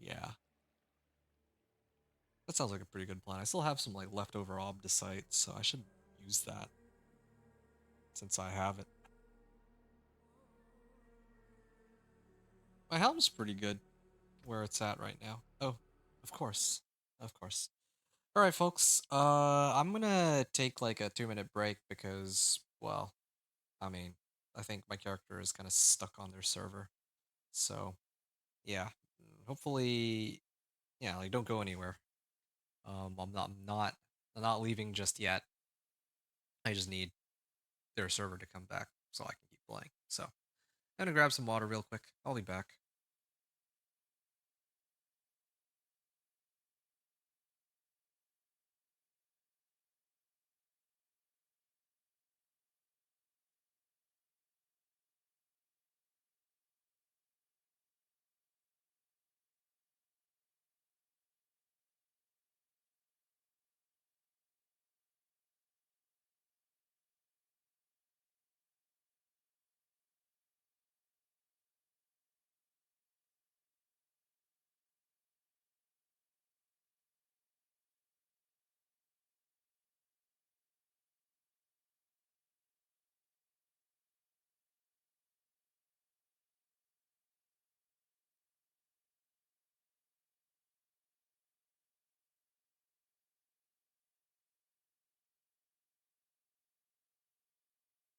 Yeah, that sounds like a pretty good plan. I still have some, like, leftover Obdicite, so I should use that since I have it. My helm's pretty good where it's at right now. Oh, of course. Of course. All right, folks. I'm gonna take like a 2-minute break because, well, I mean, I think my character is kind of stuck on their server. So, yeah. Hopefully, yeah, like don't go anywhere. I'm not leaving just yet. I just need their server to come back so I can keep playing. So, I'm gonna grab some water real quick. I'll be back.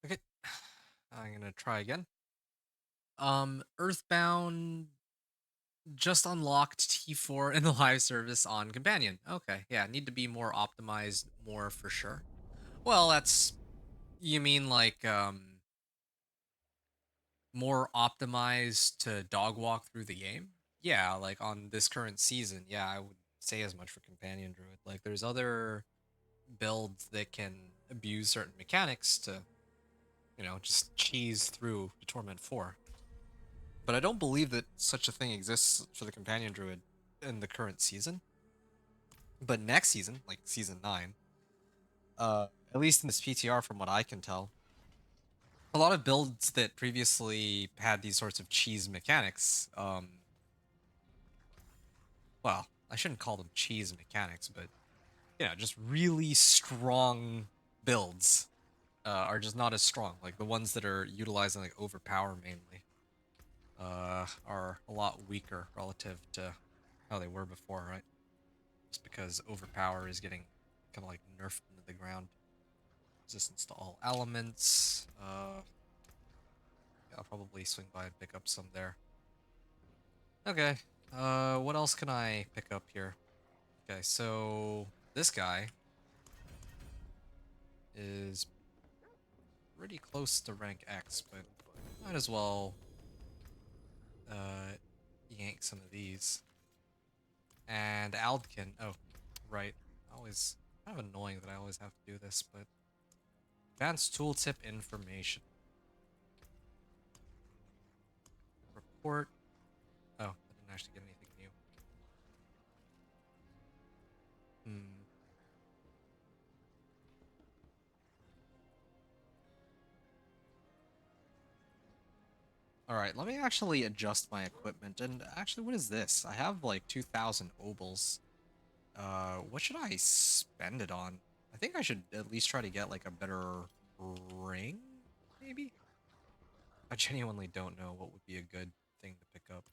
Okay. I'm gonna try again. Earthbound just unlocked T4 in the live service on Companion. Okay, yeah, need to be more optimized more for sure. Well, that's you mean like more optimized to dog walk through the game? Yeah, like on this current season, yeah, I would say as much for Companion Druid. Like there's other builds that can abuse certain mechanics to, just cheese through the Torment 4. But I don't believe that such a thing exists for the Companion Druid in the current season. But next season, like season 9, at least in this PTR from what I can tell, a lot of builds that previously had these sorts of cheese mechanics, well, I shouldn't call them cheese mechanics, but just really strong builds are just not as strong. Like the ones that are utilizing like overpower mainly are a lot weaker relative to how they were before, right? Just because overpower is getting kind of like nerfed into the ground. Resistance to all elements. Yeah, I'll probably swing by and pick up some there. Okay. What else can I pick up here? Okay, so this guy is pretty close to rank X, but might as well uh yank some of these. And Aldkin. Oh, right. Always kind of annoying that I always have to do this, but advanced tooltip information. teleport. Oh, I didn't actually get anything new. Hmm. All right, let me actually adjust my equipment. And actually, what is this? I have like 2,000 obols. What should I spend it on? I think I should at least try to get like a better ring, maybe? I genuinely don't know what would be a good thing to pick up.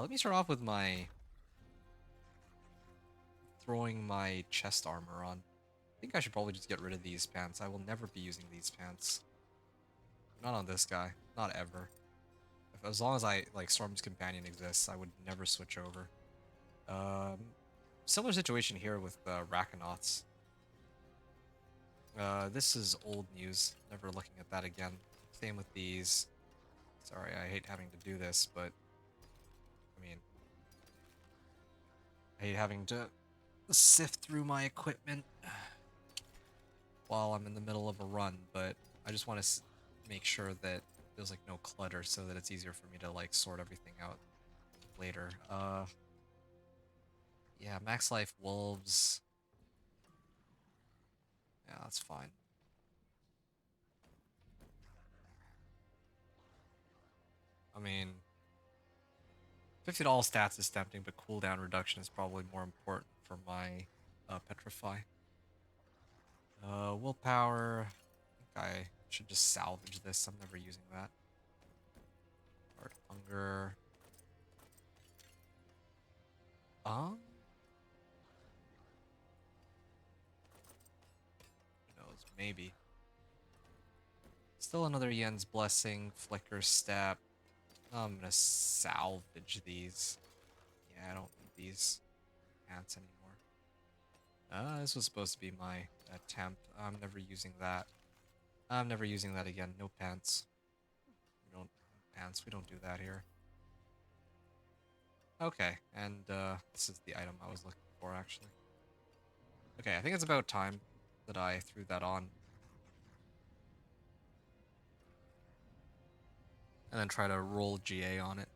Let me start off with my throwing my chest armor on. I think I should probably just get rid of these pants. I will never be using these pants. Not on this guy. Not ever. As long as I like Storm's Companion exists, I would never switch over. Similar situation here with Rakanauts. This is old news. Never looking at that again. Same with these. Sorry, I hate having to do this, but I mean, I hate having to sift through my equipment while I'm in the middle of a run, but I just want to make sure that there's like no clutter so that it's easier for me to like sort everything out later. Yeah, max life wolves. Yeah, that's fine. I mean, $50 stats is tempting, but cooldown reduction is probably more important for my petrify. Willpower. I think I should just salvage this. I'm never using that. Hard hunger. Um, who knows? Maybe. Still another Yen's Blessing, Flicker Step. I'm gonna salvage these. Yeah, I don't need these pants anymore. This was supposed to be my temp. I'm never using that. I'm never using that again. No pants. We don't pants. We don't do that here. Okay, and this is the item I was looking for actually. Okay, I think it's about time that I threw that on. And then try to roll GA on it.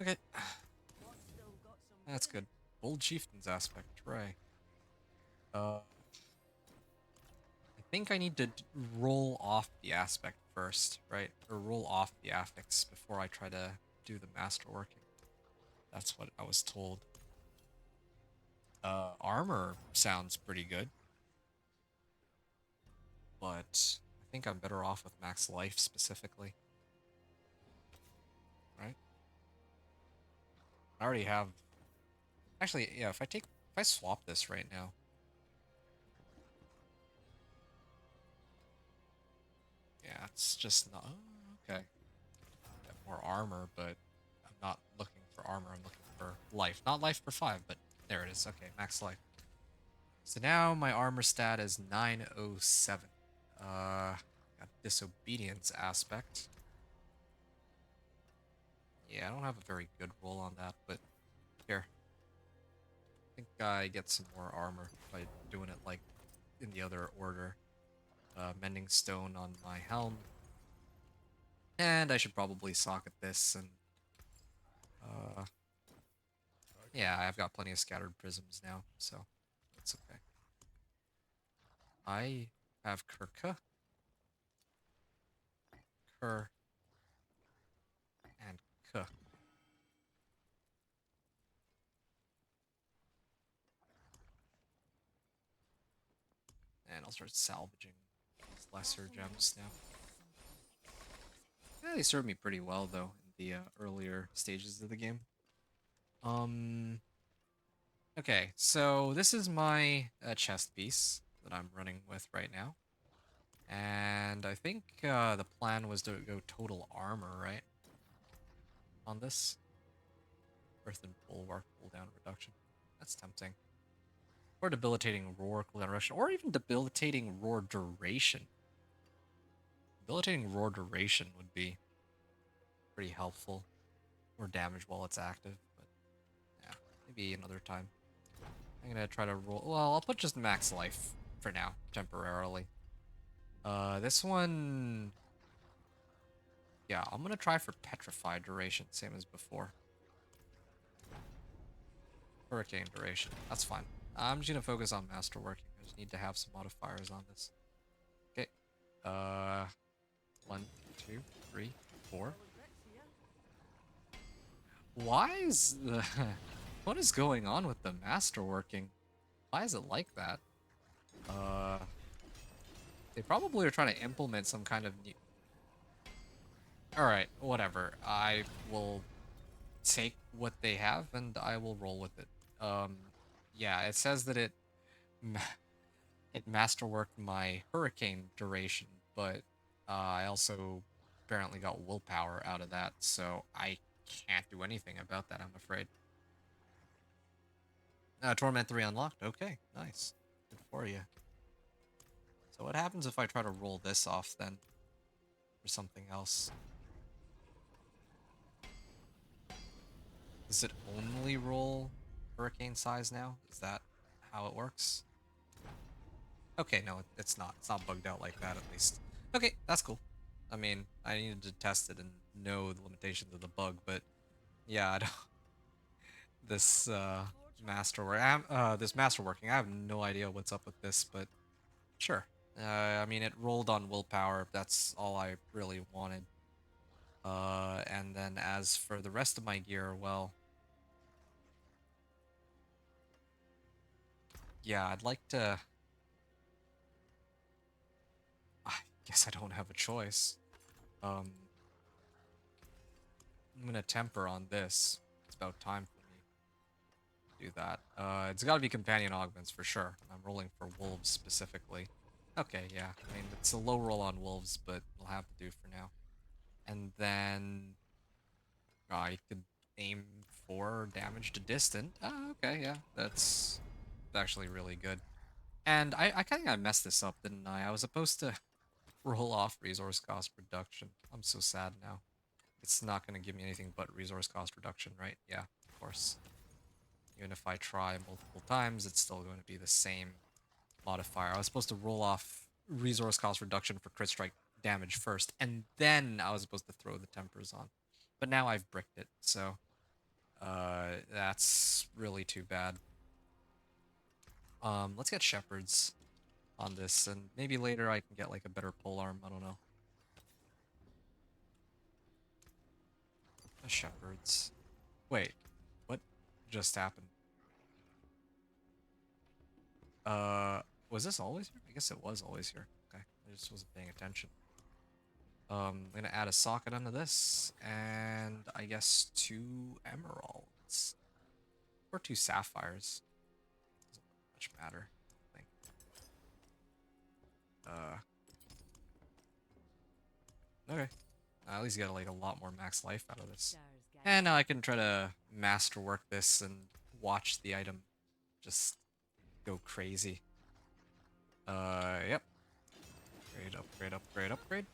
Okay. That's good. Bold Chieftain's aspect, right. I think I need to roll off the aspect first, right? Or roll off the affix before I try to do the masterworking. That's what I was told. Armor sounds pretty good. But I think I'm better off with max life specifically. Right? I already have... Actually, yeah, if I swap this right now... Yeah, it's just not... Oh, okay. Get more armor, but I'm not looking for armor. I'm looking for life. Not life per 5, but there it is. Okay, max life. So now my armor stat is 907. Got disobedience aspect. Yeah, I don't have a very good roll on that, but here. I think I get some more armor by doing it like in the other order. Mending stone on my helm. And I should probably socket this and yeah, I've got plenty of scattered prisms now, so that's okay. I have Kurka, Kur, and K. And I'll start salvaging these lesser gems now. Yeah, they served me pretty well though in the earlier stages of the game. Okay, so this is my chest piece that I'm running with right now. And I think the plan was to go total armor, right? On this. Earth and Bulwark cooldown reduction. That's tempting. Or debilitating roar cooldown reduction. Or even debilitating roar duration. Debilitating roar duration would be pretty helpful. More damage while it's active, but yeah, maybe another time. I'm gonna try to roll. Well, I'll put just max life for now, temporarily. This one, yeah, I'm gonna try for petrified duration, same as before. Hurricane duration, that's fine. I'm just gonna focus on masterworking. I just need to have some modifiers on this. Okay. 1, 2, 3, 4. Why is the what is going on with the masterworking? Why is it like that? Uh, they probably are trying to implement some kind of new. All right, whatever. I will take what they have and I will roll with it. Yeah, it says that ma- it masterworked my hurricane duration, but I also apparently got willpower out of that, so I can't do anything about that, I'm afraid. Torment 3 unlocked. Okay, nice. Good for you. So what happens if I try to roll this off then for something else? Does it only roll hurricane size now? Is that how it works? Okay, no, it's not. It's not bugged out like that, at least. Okay, that's cool. I mean, I needed to test it and know the limitations of the bug, but yeah, I don't, this masterwork, this masterworking, I have no idea what's up with this, but sure. I mean, it rolled on willpower. That's all I really wanted. And then as for the rest of my gear, well, yeah, I'd like to. I guess I don't have a choice. Um, I'm gonna temper on this. It's about time for me to do that. It's got to be companion augments for sure. I'm rolling for wolves specifically. Okay, yeah. I mean, it's a low roll on wolves, but we'll have to do for now. And then I could aim for damage to distant. Okay, yeah, that's actually really good. And I think I messed this up, didn't I? I was supposed to roll off resource cost reduction. I'm so sad now. It's not going to give me anything but resource cost reduction, right? Yeah, of course. Even if I try multiple times, it's still going to be the same modifier. I was supposed to roll off resource cost reduction for crit strike damage first, and then I was supposed to throw the tempers on. But now I've bricked it, so that's really too bad. Let's get shepherds on this, and maybe later I can get like a better pole arm. I don't know. Shepherds. Wait, what just happened? Uh, was this always here? I guess it was always here. Okay, I just wasn't paying attention. I'm gonna add a socket onto this, and I guess 2 emeralds or 2 sapphires. Doesn't much matter, I think. Okay. At least get like a lot more max life out of this. And now I can try to masterwork this and watch the item just go crazy. Yep. Upgrade, upgrade, upgrade, upgrade.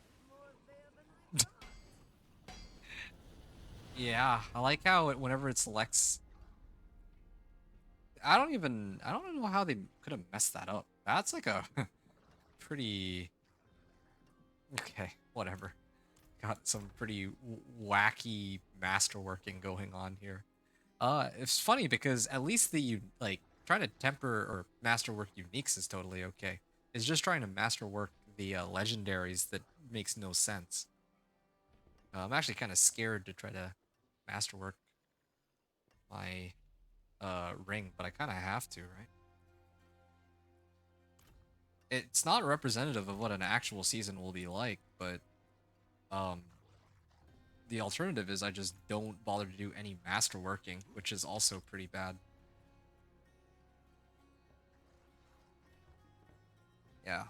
Yeah, I like how whenever it selects, I don't know how they could have messed that up. That's like a pretty, okay, whatever. Got some pretty wacky masterworking going on here. It's funny because at least like trying to temper or masterwork uniques is totally okay. It's just trying to masterwork the legendaries that makes no sense. I'm actually kind of scared to try to masterwork my ring, but I kind of have to, right? It's not representative of what an actual season will be like, but um, the alternative is I just don't bother to do any masterworking, which is also pretty bad. Yeah.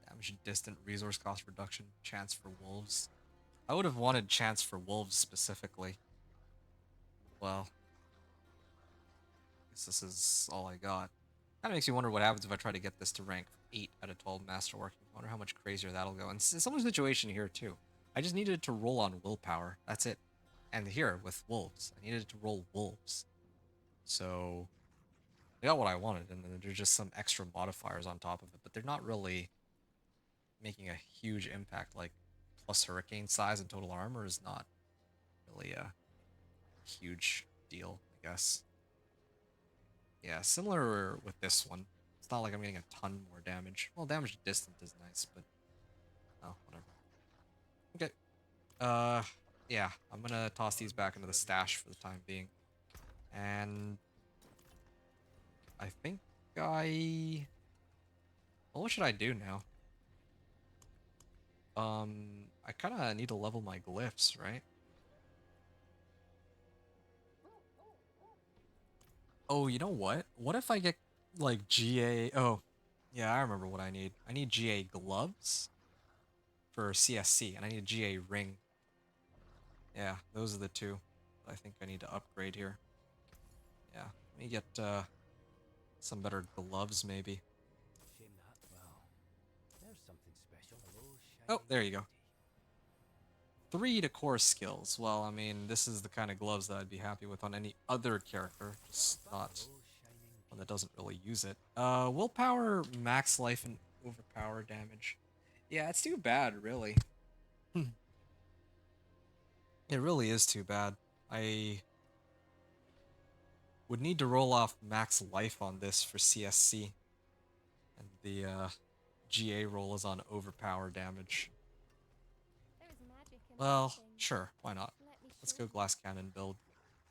Damage distant resource cost reduction, chance for wolves. I would have wanted chance for wolves specifically. Well, I guess this is all I got. Kind of makes you wonder what happens if I try to get this to rank 8 out of 12 masterworking. I wonder how much crazier that'll go. And similar situation here too. I just needed it to roll on willpower. That's it. And here with wolves, I needed it to roll wolves. So I got what I wanted, and then there's just some extra modifiers on top of it, but they're not really making a huge impact. Like plus hurricane size and total armor is not really a huge deal, I guess. Yeah, similar with this one. It's not like I'm getting a ton more damage. Well, damage distant is nice, but oh, whatever. Okay. Uh, yeah, I'm gonna toss these back into the stash for the time being. And I think I... Well, what should I do now? I kind of need to level my glyphs, right? Oh, you know what? What if I get, like, GA... Oh, yeah, I remember what I need. I need GA gloves for CSC, and I need a GA ring. Yeah, those are the two that I think I need to upgrade here. Yeah, let me get, some better gloves, maybe. Shame that. Well, there's something special. Hello, Oh, shiny there you go. beauty. 3 to core skills. Well, I mean, this is the kind of gloves that I'd be happy with on any other character, just not Hello, shining one that doesn't really use it. Willpower, max life, and overpower damage. Yeah, it's too bad, really. It really is too bad. I would need to roll off max life on this for CSC, and the GA roll is on overpower damage. There's magic in Well, everything. sure, why not? Let me Let's show go you. glass cannon build.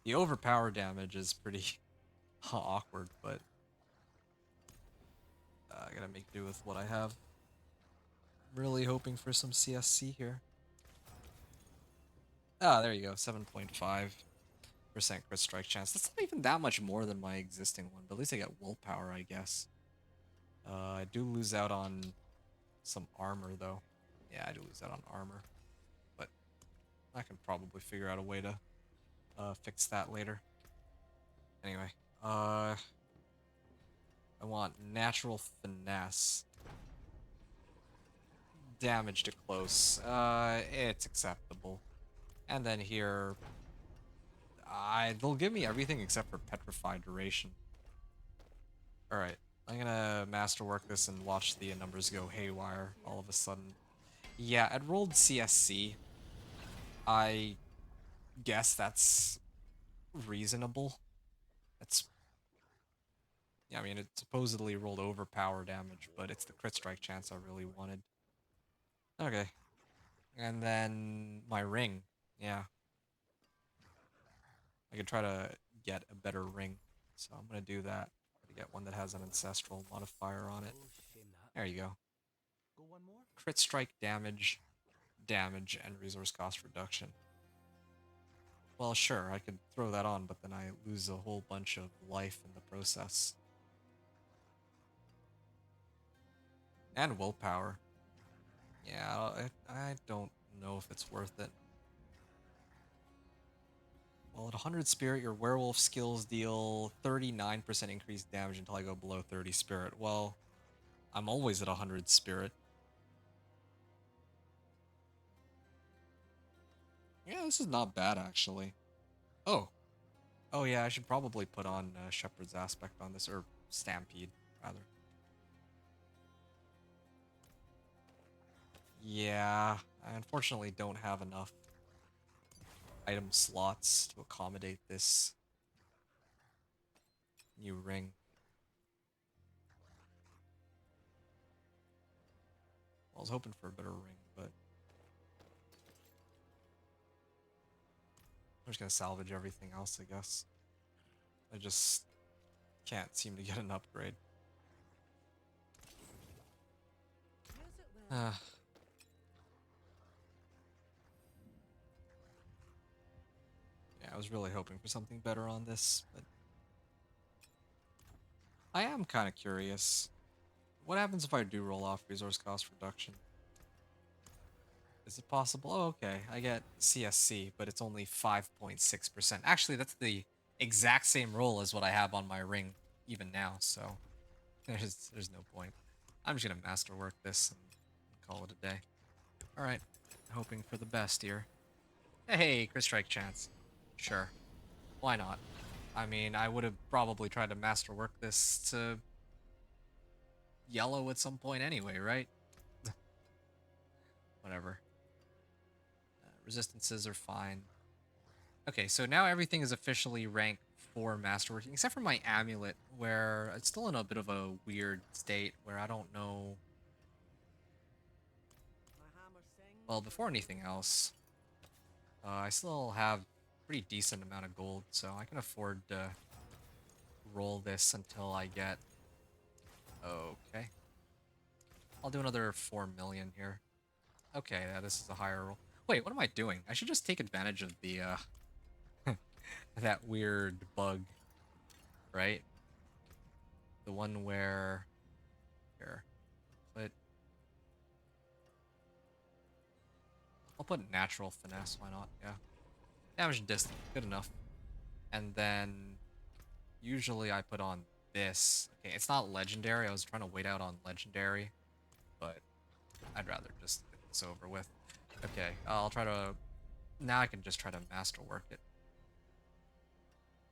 The overpower damage is pretty awkward, but I gotta make do with what I have. Really hoping for some CSC here. Ah, there you go, 7.5% crit strike chance. That's not even that much more than my existing one, but at least I get willpower, I guess. I do lose out on some armor, though. Yeah, I do lose out on armor, but I can probably figure out a way to fix that later. Anyway, I want natural finesse. Damage to close. It's acceptable. And then here, they'll give me everything except for petrified duration. All right, I'm gonna masterwork this and watch the numbers go haywire all of a sudden. Yeah, at rolled CSC, I guess that's reasonable. It's, yeah, I mean, it supposedly rolled overpower damage, but it's the crit strike chance I really wanted. Okay, and then my ring. Yeah, I could try to get a better ring, so I'm gonna do that. Try to get one that has an ancestral modifier on it. Oh, shame that. There you go. Go one more? Crit strike damage, damage, and resource cost reduction. Well, sure, I could throw that on, but then I lose a whole bunch of life in the process. And willpower. Yeah, I don't know if it's worth it. Well, at 100 spirit, your werewolf skills deal 39% increased damage until I go below 30 spirit. Well, I'm always at 100 spirit. Yeah, this is not bad, actually. Oh. Oh, yeah, I should probably put on Shepherd's Aspect on this, or Stampede, rather. Yeah, I unfortunately don't have enough item slots to accommodate this new ring. Well, I was hoping for a better ring, but I'm just gonna salvage everything else, I guess. I just can't seem to get an upgrade. Use it well. Uh, yeah, I was really hoping for something better on this, but I am kind of curious. What happens if I do roll off resource cost reduction? Is it possible? Oh, okay. I get CSC, but it's only 5.6%. Actually, that's the exact same roll as what I have on my ring even now, so there's no point. I'm just gonna masterwork this and call it a day. All right, hoping for the best here. Hey, crit strike chance. Sure, why not? I mean, I would have probably tried to masterwork this to yellow at some point anyway, right? Whatever. Resistances are fine. Okay, so now everything is officially ranked for masterworking, except for my amulet, where it's still in a bit of a weird state where I don't know. My hammer sings Well, for before anything else, I still have pretty decent amount of gold, so I can afford to roll this until I get. Okay, I'll do another 4 million here. Okay, yeah, this is a higher roll. Wait, what am I doing? I should just take advantage of the that weird bug, right? The one where here, put I'll put natural finesse. Why not? Yeah, damage and distance, good enough. And then usually I put on this. Okay, it's not legendary. I was trying to wait out on legendary, but I'd rather just get this over with. Okay, I'll try to. Now I can just try to masterwork it.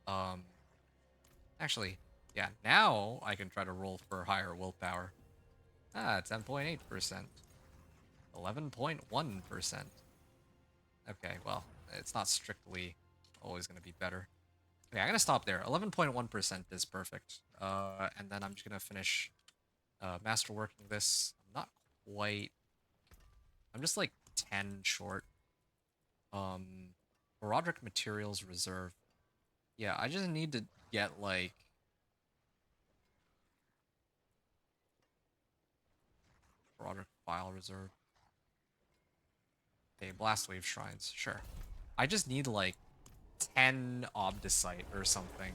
Um, Actually, yeah, now I can try to roll for higher willpower. Ah, 10.8%. 11.1%. Okay, well, it's not strictly always going to be better. Okay, I'm going to stop there. 11.1% is perfect. And then I'm just going to finish masterworking this. I'm not quite... I'm just like 10 short. Roderick Materials Reserve. Yeah, I just need to get like... Roderick File Reserve. Okay, Blast Wave Shrines, sure. I just need like 10 Obdicite or something,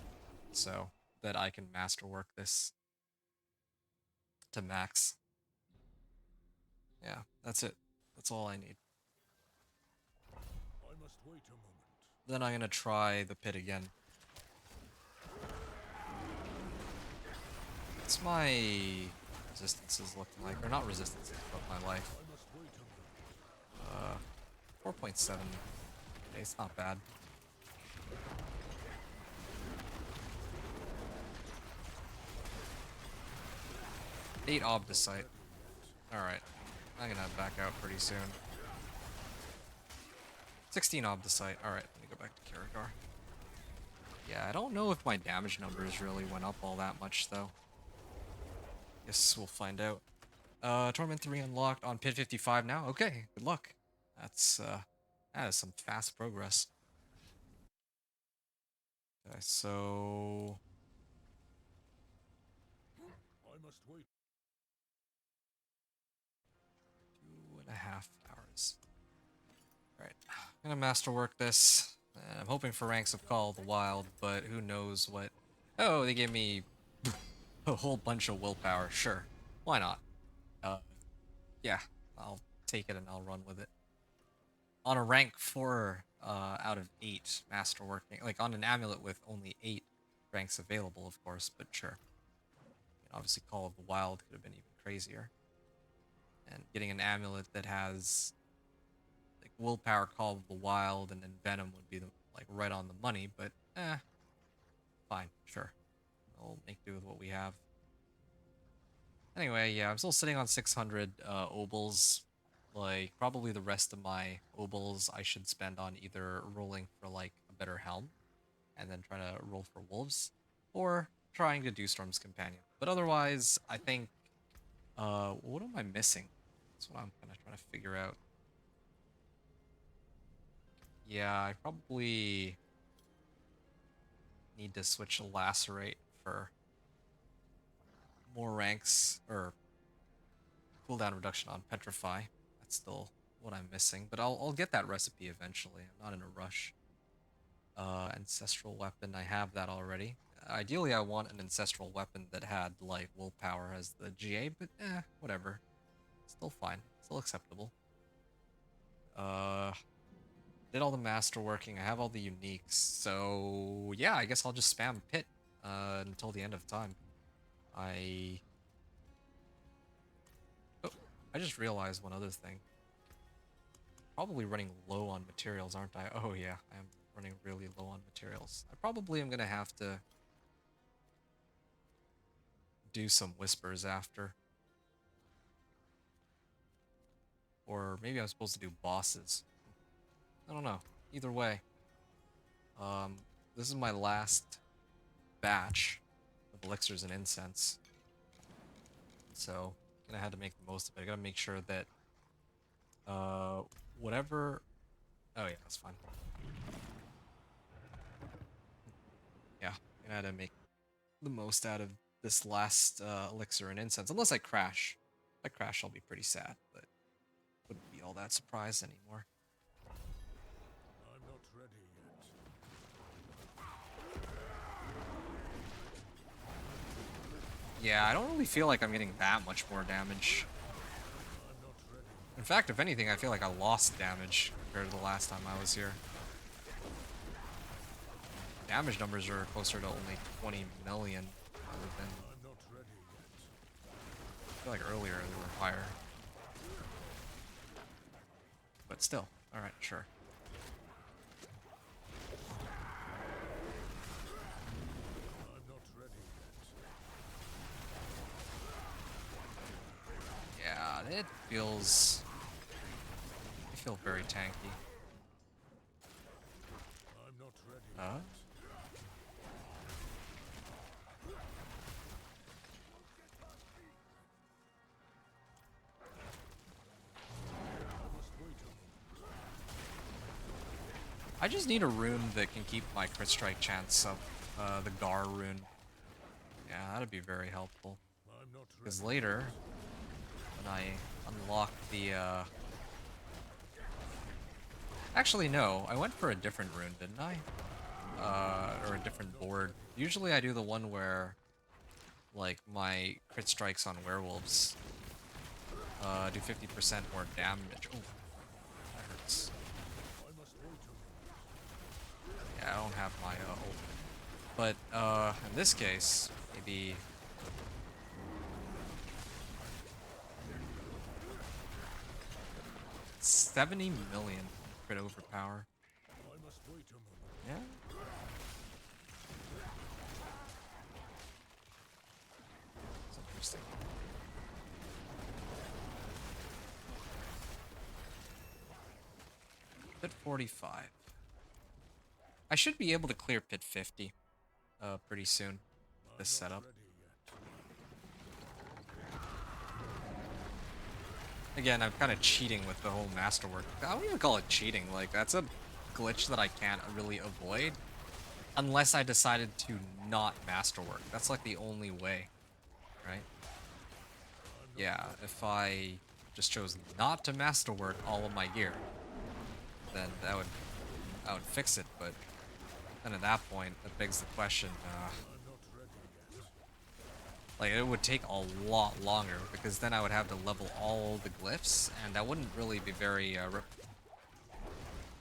so that I can masterwork this to max. Yeah, that's it. That's all I need. I must wait a moment. Then I'm gonna try the pit again. What's my resistances looking like? Or not resistances, but my life. I must wait a moment. 4.7. Okay, it's not bad. Eight Obdicite. Alright. I'm gonna back out pretty soon. 16 Obdicite. Alright, let me go back to Kirigar. Yeah, I don't know if my damage numbers really went up all that much, though. Guess we'll find out. Torment 3 unlocked on Pit 55 now. Okay, good luck. That is some fast progress. Okay, so... I must wait. 2.5 hours. Alright, I'm gonna masterwork this. And I'm hoping for ranks of Call of the Wild, but who knows what... Oh, they gave me a whole bunch of willpower. Sure, why not? Uh, yeah, I'll take it and I'll run with it. On a rank 4 out of 8 masterworking, like on an amulet with only 8 ranks available, of course, but sure. And obviously, Call of the Wild could have been even crazier. And getting an amulet that has like willpower, Call of the Wild, and then Venom would be like right on the money, but fine, sure. We'll make do with what we have. Anyway, yeah, I'm still sitting on 600 obols. Like, probably the rest of my obols I should spend on either rolling for, like, a better helm, and then trying to roll for wolves, or trying to do Storm's Companion. But otherwise, I think, what am I missing? That's what I'm kind of trying to figure out. Yeah, I probably need to switch to Lacerate for more ranks, or cooldown reduction on Petrify. That's still what I'm missing, but I'll get that recipe eventually. I'm not in a rush. Ancestral weapon, I have that already. Ideally, I want an ancestral weapon that had light willpower as the GA, but whatever. Still fine. Still acceptable. Uh, did all the masterworking. I have all the uniques. So yeah, I guess I'll just spam pit until the end of time. Oh, I just realized one other thing. Probably running low on materials, aren't I? Oh yeah, I am running really low on materials. I probably am gonna have to do some whispers after. Or maybe I'm supposed to do bosses. I don't know. Either way. This is my last batch of elixirs and incense. So, gonna have to make the most of it. I gotta make sure that, whatever... Oh yeah, that's fine. Yeah, gonna have to make the most out of this last, elixir and incense. Unless I crash. If I crash, I'll be pretty sad, but wouldn't be all that surprised anymore. I'm not ready yet. Yeah, I don't really feel like I'm getting that much more damage. I'm not ready. In fact, if anything, I feel like I lost damage compared to the last time I was here. Damage numbers are closer to only 20 million rather than... I'm not ready yet. I feel like earlier they were higher. But still, alright, sure. I'm not ready yet. Yeah, it feels... I feel very tanky. I'm not ready yet. I must wait a moment. I just need a rune that can keep my crit strike chance up. The Gar rune. Yeah, that'd be very helpful. I'm not ready. Because later, when I unlock the, Actually, no. I went for a different rune, didn't I? Or a different board. Usually I do the one where, like, my crit strikes on werewolves do 50% more damage. Oh, that hurts. I must wait a moment. Yeah, I don't have my ult. But in this case, maybe 70 million crit overpower. I must wait a moment. Yeah. That's interesting. Pit 45. I should be able to clear pit 50 pretty soon with this I'm not setup. ready yet. Again, I'm kind of cheating with the whole masterwork. I don't even call it cheating. Like, that's a glitch that I can't really avoid unless I decided to not masterwork. That's like the only way, right? Yeah, if I just chose not to masterwork all of my gear, then that would fix it. But then at that point, it begs the question. I'm not ready yet. Like, it would take a lot longer, because then I would have to level all the glyphs, and that wouldn't really be very,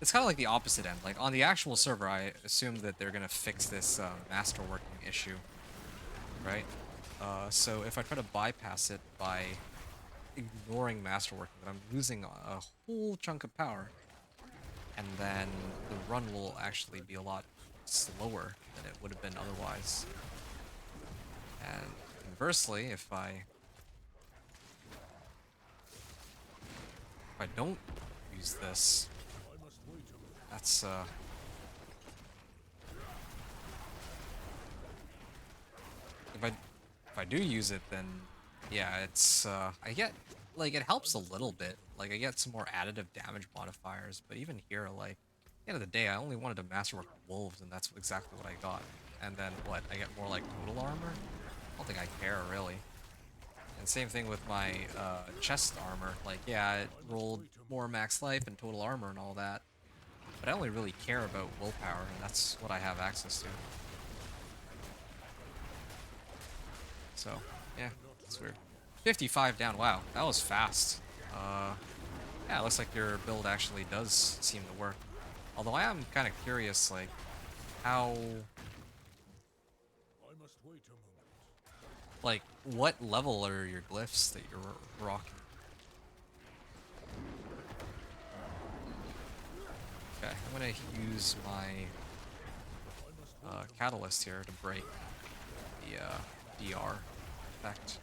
It's kind of like the opposite end. Like, on the actual server, I assume that they're gonna fix this, masterworking issue, right? So if I try to bypass it by ignoring masterworking, then I'm losing a whole chunk of power, and then the run will actually be a lot slower than it would have been otherwise. And conversely, if I don't use this, I must wait a moment. that's if I do use it, then yeah, it's I get, like, it helps a little bit. Like, I get some more additive damage modifiers, but even here, like, at the end of the day, I only wanted to masterwork wolves, and that's exactly what I got. And then what? I get more like total armor? I don't think I care really. And same thing with my chest armor. Like, yeah, it rolled more max life and total armor and all that, but I only really care about willpower, and that's what I have access to. So, yeah, it's weird. 55 down, wow, that was fast. Yeah, it looks like your build actually does seem to work. Although I am kind of curious, like, how... I must wait a moment. Like, what level are your glyphs that you're rocking? Okay, I'm gonna use my catalyst here to break the DR effect.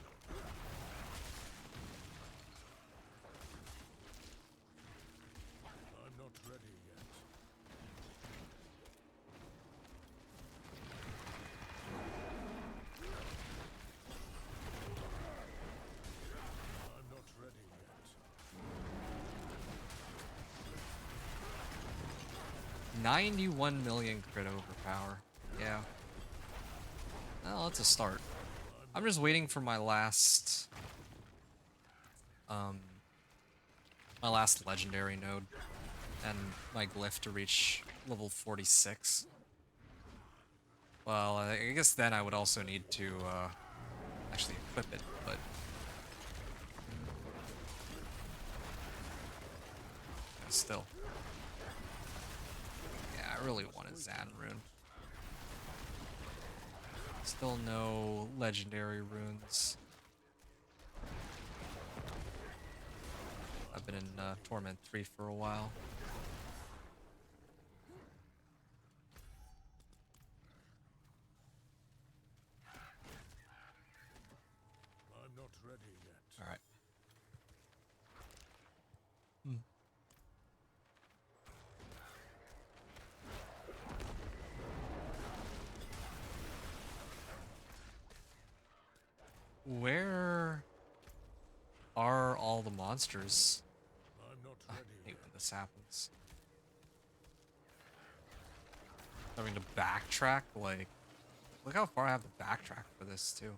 I'm not ready yet. I'm not ready yet. 91 million crit overpower. Yeah. Well, that's a start. I'm just waiting for um, my last legendary node and my glyph to reach level 46. Well, I guess then I would also need to actually equip it, but still. Yeah, I really want a Zan rune. Still no legendary runes. I've been in Torment 3 for a while. I'm not ready yet. Alright. Where are all the monsters? I'm not I ready hate yet. when this happens. Having to backtrack, like, look how far I have to backtrack for this, too.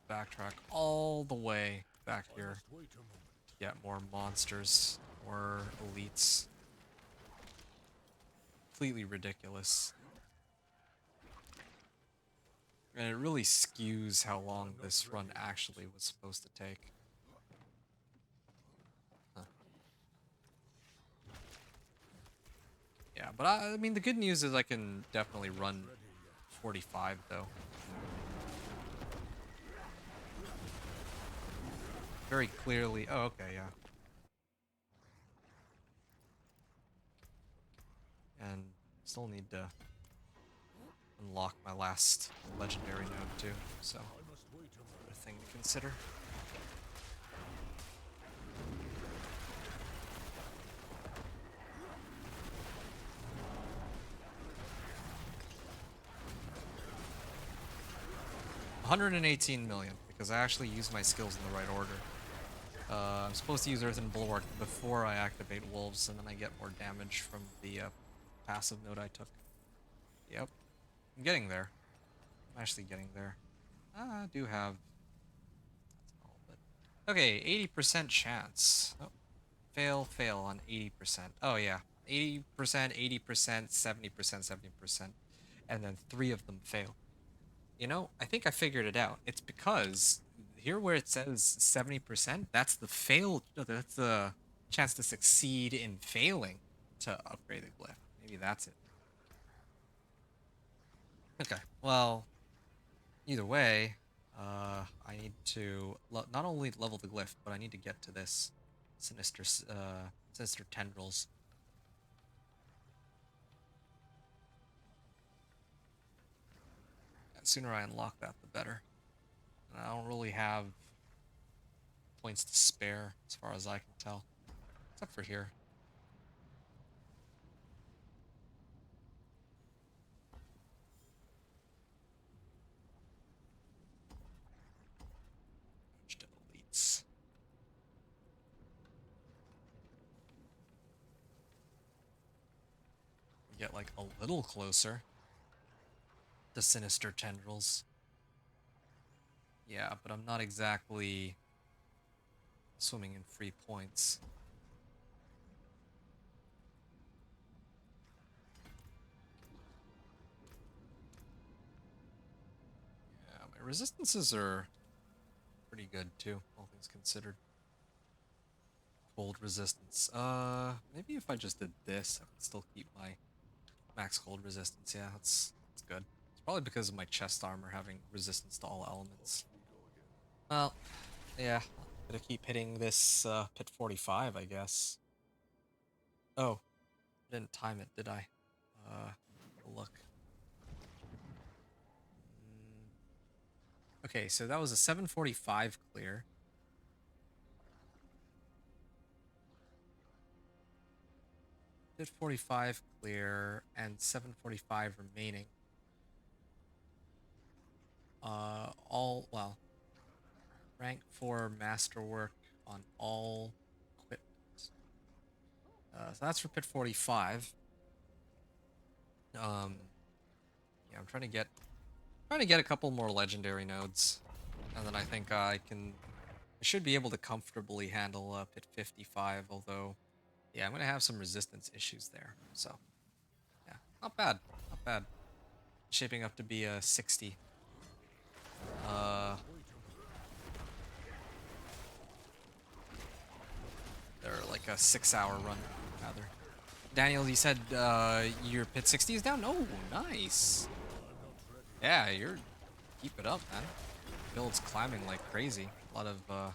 Backtrack all the way back I here must wait a moment. to get more monsters, more elites. Completely ridiculous. And it really skews how long this run actually was supposed to take. Huh. Yeah, but I mean, the good news is I can definitely run 45, though. Very clearly. Oh, okay, yeah. And still need to unlock my last legendary node, too, so I must wait a moment. a thing to consider. $118 million, because I actually used my skills in the right order. I'm supposed to use Earth and Bulwark before I activate Wolves, and then I get more damage from the passive node I took. Yep. I'm getting there. I'm actually getting there. I do have... That's all, but... Okay, 80% chance. Oh, fail, fail on 80%. Oh, yeah. 80%, 80%, 70%, 70%. And then 3 of them fail. You know, I think I figured it out. It's because here where it says 70%, that's the fail, that's the chance to succeed in failing to upgrade the glyph. Maybe that's it. Okay, well, either way, I need to not only level the glyph, but I need to get to this sinister tendrils. The sooner I unlock that, the better. And I don't really have points to spare, as far as I can tell. Except for here. Elites. Get like a little closer to sinister tendrils. Yeah, but I'm not exactly swimming in free points. Yeah, my resistances are pretty good too, all things considered. Cold resistance. Maybe if I just did this, I could still keep my max cold resistance. Yeah, that's good. It's probably because of my chest armor having resistance to all elements. Well, yeah. Gonna keep hitting this pit 45, I guess. Oh, I didn't time it, did I? Look. Mm, Okay, so that was a 745 clear. Pit 45 clear and 745 remaining. Well, rank 4 masterwork on all equipment. So that's for pit 45. Um, yeah, I'm trying to get a couple more legendary nodes, and then I think I should be able to comfortably handle pit 55. Although, yeah, I'm gonna have some resistance issues there. So, yeah, not bad, not bad. Shaping up to be a 60. Uh, or like a 6-hour run, rather. Daniel, you said your pit 60 is down? Oh, nice. Yeah, keep it up, man. Build's climbing like crazy. A lot of, I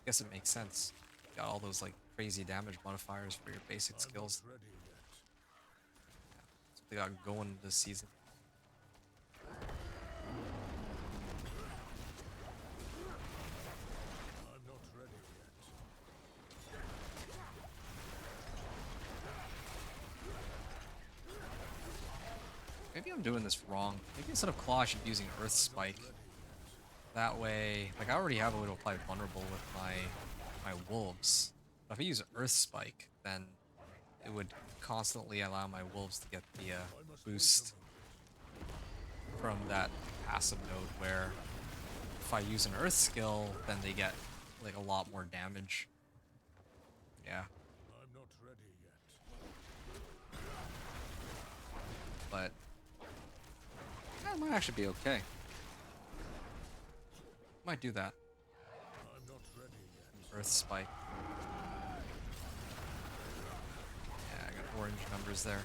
guess it makes sense. Got all those like crazy damage modifiers for your basic skills. That's what they got going this season. Maybe I'm doing this wrong. Maybe instead of Claw, I should be using Earth Spike. That way, like I already have a way to apply Vulnerable with my wolves. But if I use Earth Spike, then it would constantly allow my wolves to get the boost from that passive node, where if I use an Earth skill, then they get like a lot more damage. Yeah. I'm not ready yet. But that might actually be okay. Might do that. I'm not ready yet. Earth Spike. Yeah, I got orange numbers there.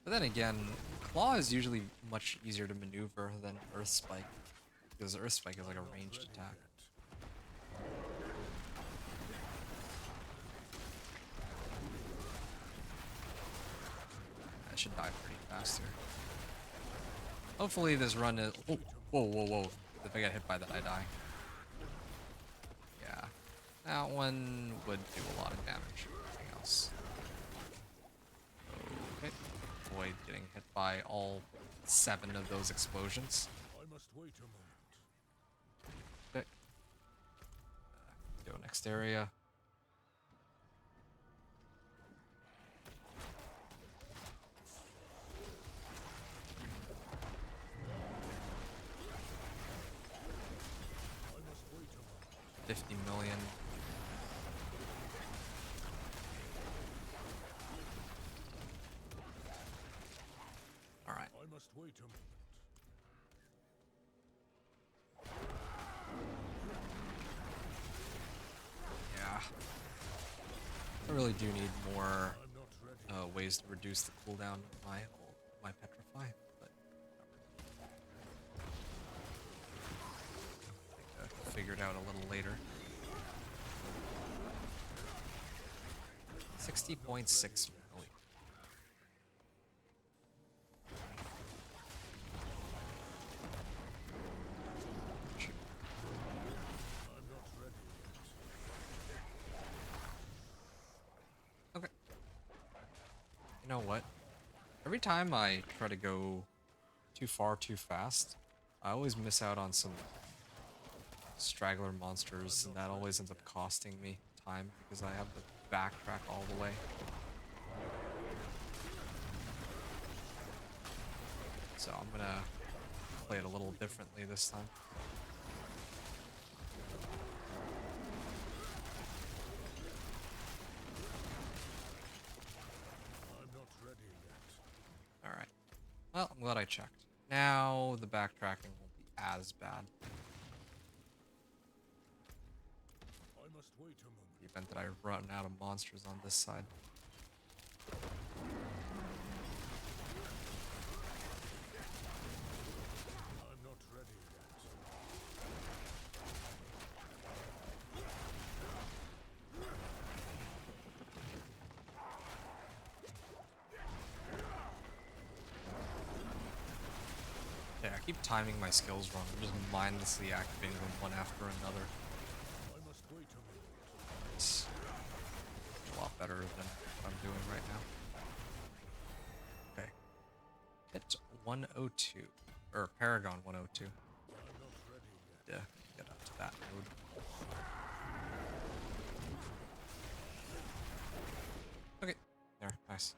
But then again, Claw is usually much easier to maneuver than Earth Spike, because Earth Spike is like a ranged attack. I should die pretty fast here. Hopefully this run is... Oh, whoa, whoa, whoa. If I get hit by that, I die. Yeah. That one would do a lot of damage. Anything else? Okay. Avoid getting hit by all 7 of those explosions. I must wait a moment. Okay. Go next area. I must wait a moment. 50 million. Alright. I must wait a moment. Yeah. I really do need more I'm not ready. ways to reduce the cooldown of my Petrify, but I think I'll figure it out a little later. 60.6 million. Shoot. I'm not ready yet. Okay. You know what? Every time I try to go too far too fast, I always miss out on some straggler monsters, and that always ends up costing me time because I have to backtrack all the way. So I'm gonna play it a little differently this time. I'm not ready yet. Alright. Well, I'm glad I checked. Now the backtracking won't be as bad. I must wait a moment. The event that I run out of monsters on this side. I'm not keep timing my skills wrong. I'm just mindlessly activating them one after another. I must wait a moment. It's a lot better than what I'm doing right now. Okay. Hit 102. Or Paragon 102. I'm not ready yet. Yeah, get up to that mode. Okay, there, nice.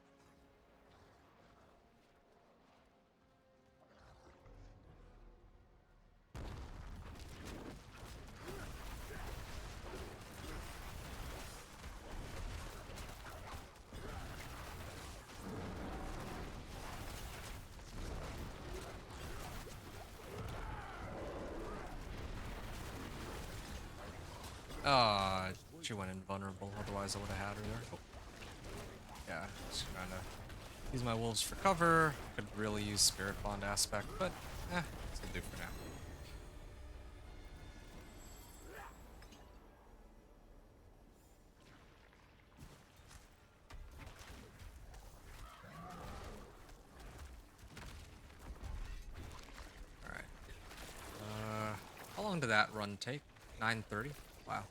She went invulnerable, otherwise I would have had her there. Oh. Yeah, just trying to use my wolves for cover. Could really use Spirit Bond aspect, but it's gonna do for now. Alright. How long did that run take? 9:30? Wow.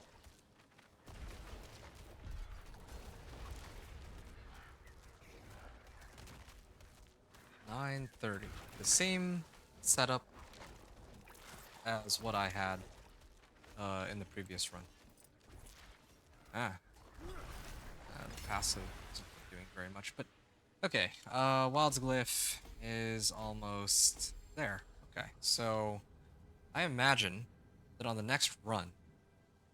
$9.30. The same setup as what I had in the previous run. The passive isn't doing very much, but okay. Wild's Glyph is almost there. Okay, so I imagine that on the next run,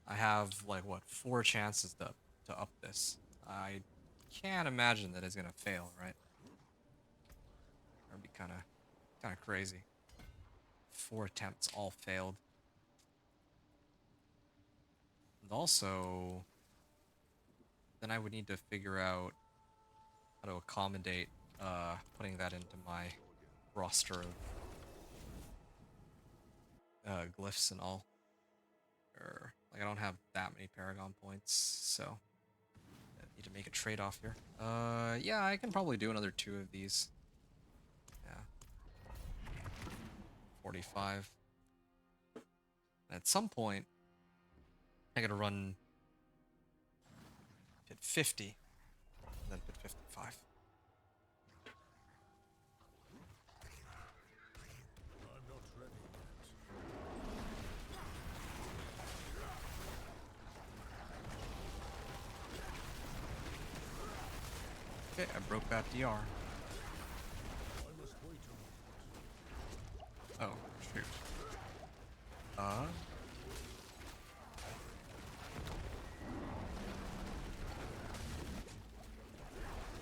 I have like what 4 chances to up this. I can't imagine that it's gonna fail, right? That'd be kind of crazy. 4 attempts all failed. And also, then I would need to figure out how to accommodate putting that into my roster of glyphs and all. Or like I don't have that many Paragon points, so I need to make a trade-off here. Yeah, I can probably do another 2 of these. Yeah. 45. At some point, I gotta run hit 50, and then hit 55. I'm not ready yet. Okay, I broke that DR. I must wait a moment. Oh, shoot. I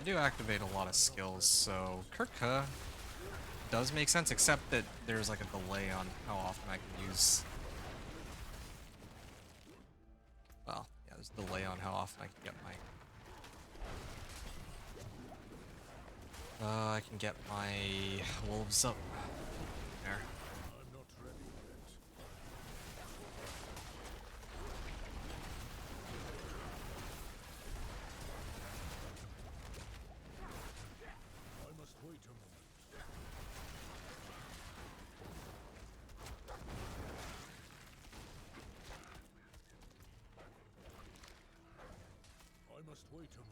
do activate a lot of skills, so Kirka does make sense, except that there's like a delay on how often I can use. Well, yeah, there's a delay on how often I can get my. I can get my wolves up. There. I'm not ready yet. I must wait a moment. I must wait a moment.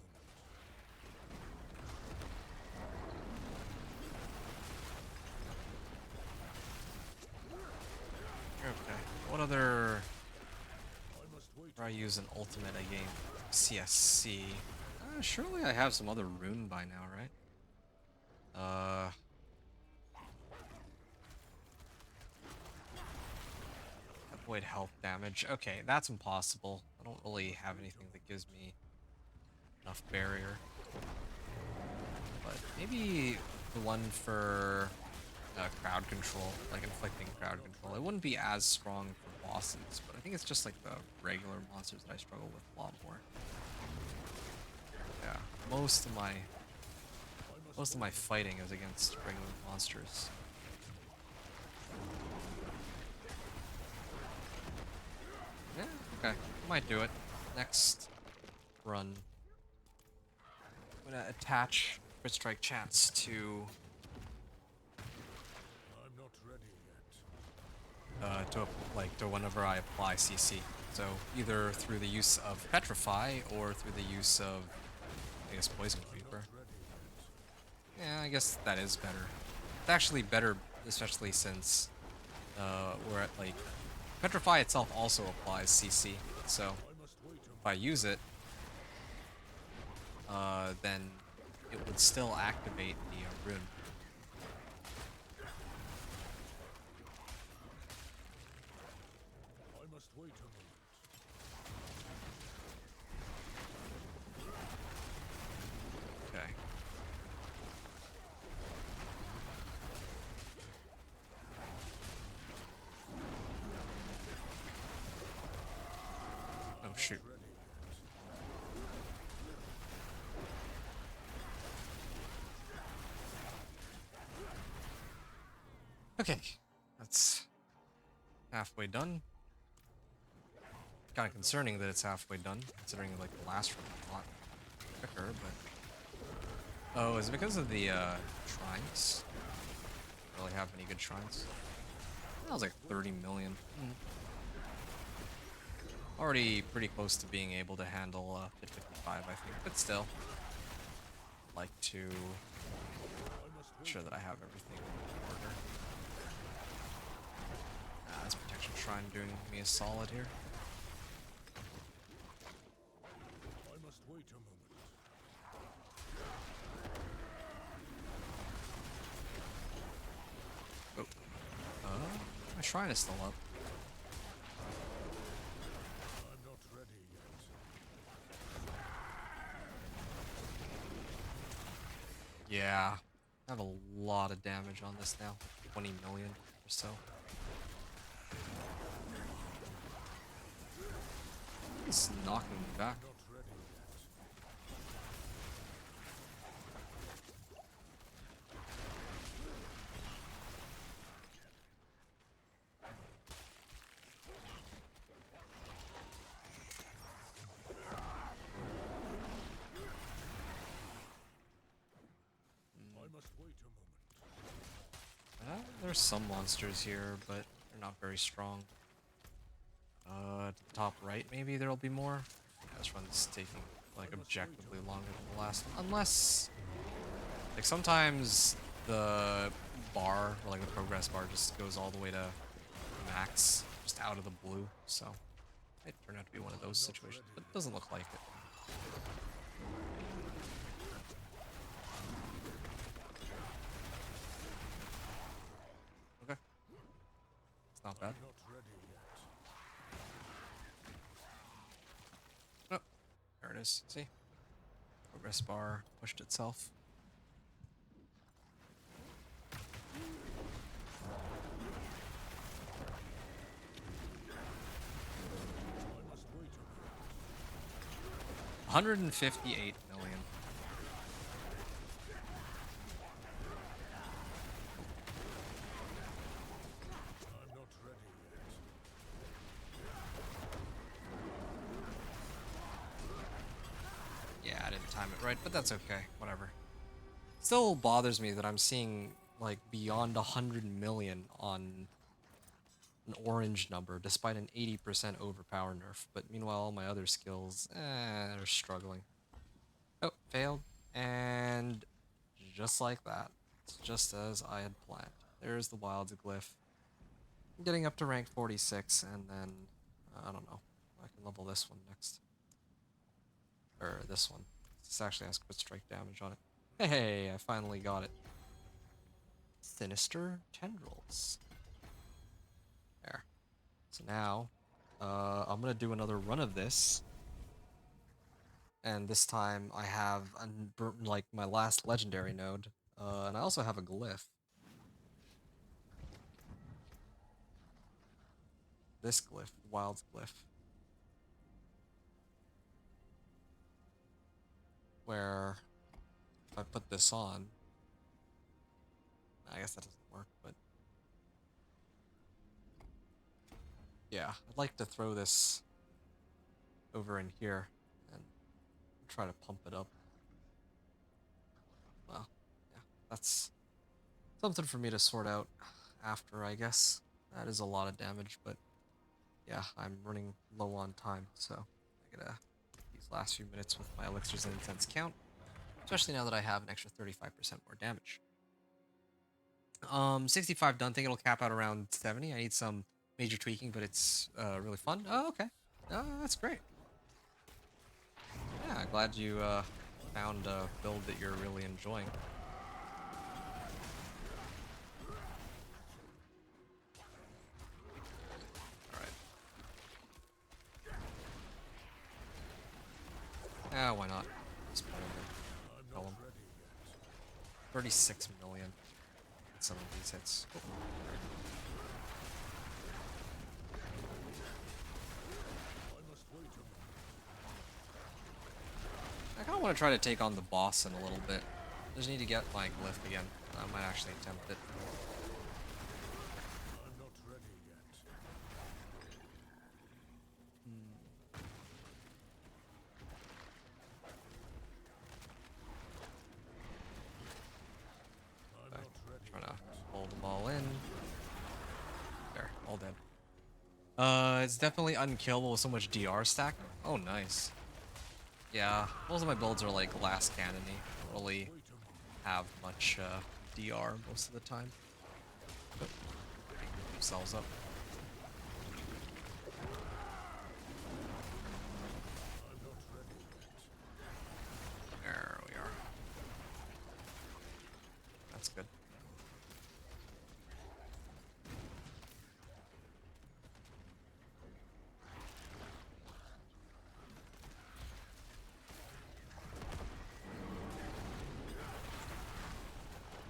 Okay. What other? I must wait. Or I use an ultimate again. CSC. Surely I have some other rune by now, right? Avoid health damage. Okay, that's impossible. I don't really have anything that gives me enough barrier. But maybe the one for crowd control, like inflicting crowd control. It wouldn't be as strong for bosses, but I think it's just like the regular monsters that I struggle with a lot more. Yeah, most of my fighting is against regular monsters. Yeah, okay, might do it. Next run, I'm gonna attach Crit Strike Chance to I'm not ready to whenever I apply CC. So either through the use of Petrify or through the use of, I guess, Poison Reaper. Yeah, I guess that is better. It's actually better, especially since we're at like Petrify itself also applies CC. So if I use it, then it would still activate the rune. I must wait a moment. Okay. Oh shoot. Okay, that's halfway done. Kind of concerning that it's halfway done, considering like the last one a lot quicker, but oh, is it because of the shrines? Don't really have any good shrines. That was like 30 million. Already pretty close to being able to handle Pit 55, I think, but still, I'd like to make sure that I have everything in order. This protection shrine doing me a solid here. I must wait a moment. My shrine is still up. I'm not ready yet. Yeah, I have a lot of damage on this now. 20 million or so. It's knocking me back. Not ready yet. I must wait a moment. There's some monsters here, but they're not very strong. To the top right, maybe there'll be more. Yeah, this one's taking like objectively longer than the last one. Unless, like sometimes the bar, or like the progress bar, just goes all the way to max, just out of the blue. So it turned out to be one of those situations, but it doesn't look like it. Okay, it's not bad. Not ready yet. Oh, there it is. See, progress bar pushed itself. I must wait a moment. 158 million. I'm not ready yet. Yeah, I didn't time it right, but that's okay. Whatever. Still bothers me that I'm seeing like beyond 100 million on an orange number, despite an 80% overpower nerf. But meanwhile, all my other skills, are struggling. Oh, failed. And just like that, it's just as I had planned. There's the Wilds glyph. I'm getting up to rank 46, and then, I don't know. I can level this one next. Or this one. This actually has crit strike damage on it. Hey, I finally got it. Sinister Tendrils. There. So now, I'm gonna do another run of this. And this time I have like my last legendary node. And I also have a glyph. This glyph, Wild's glyph. Where if I put this on, I guess that doesn't work, but yeah, I'd like to throw this over in here and try to pump it up. Well, yeah, that's something for me to sort out after, I guess. That is a lot of damage, but yeah, I'm running low on time, so I gotta these last few minutes with my elixirs and incense count, especially now that I have an extra 35% more damage. 65 done. Think it'll cap out around 70. I need some major tweaking, but it's really fun. Oh, okay. Oh, that's great. Yeah, glad you found a build that you're really enjoying. Alright. Ah, why not? Just put him in. Kill him. 36 million. Some of these hits. Oh, I kind of want to try to take on the boss in a little bit. Just need to get my glyph again. I might actually attempt it. I'm not ready yet. I'm not ready. Trying to hold them all in. There, all dead. It's definitely unkillable with so much DR stack. Oh, nice. Yeah, most of my builds are like last cannon-y. Don't really have much DR most of the time. Oh, pick themselves up. I'm not ready yet. There we are. That's good.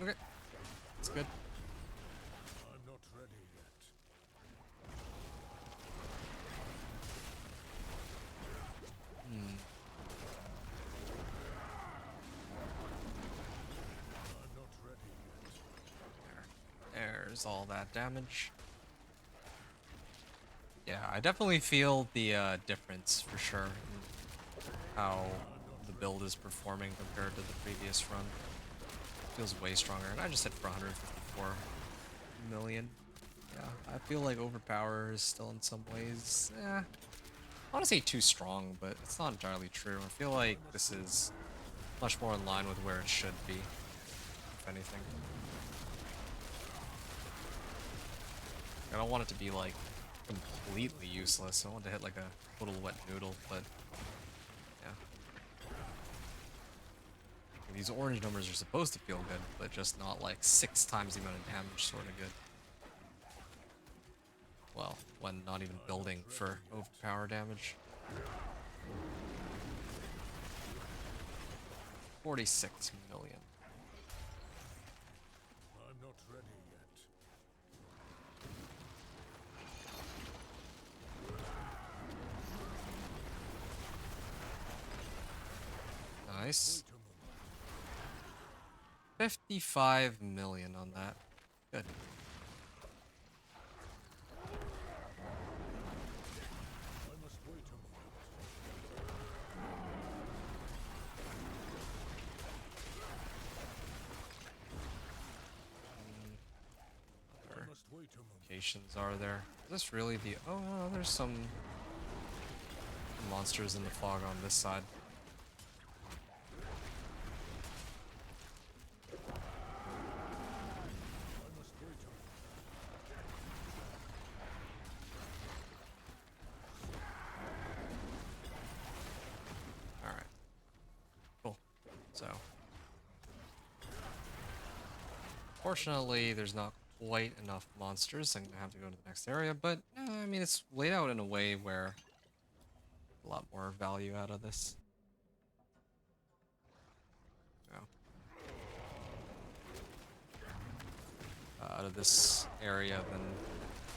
Okay, that's good. I'm not ready yet. I'm not ready yet. There's all that damage. Yeah, I definitely feel the difference for sure in how the build is performing compared to the previous run. Feels way stronger, and I just hit for 154 million. Yeah, I feel like Overpower is still in some ways, I want to say too strong, but it's not entirely true. I feel like this is much more in line with where it should be, if anything. I don't want it to be like completely useless. I want to hit like a total wet noodle, but yeah. These orange numbers are supposed to feel good, but just not like 6 times the amount of damage sort of good. Well, when not even building for overpower damage. 46 million. I'm not ready yet. Nice. Wait a moment. 55 million on that. Good. I must wait a moment. Other I must wait a moment. locations are there? Is this really the... Oh, no, there's some monsters in the fog on this side. I must wait a moment. Alright. Cool. So. Fortunately, there's not quite enough monsters. I'm gonna have to go to the next area, but I mean, it's laid out in a way where a lot more value out of this. You know, out of this area than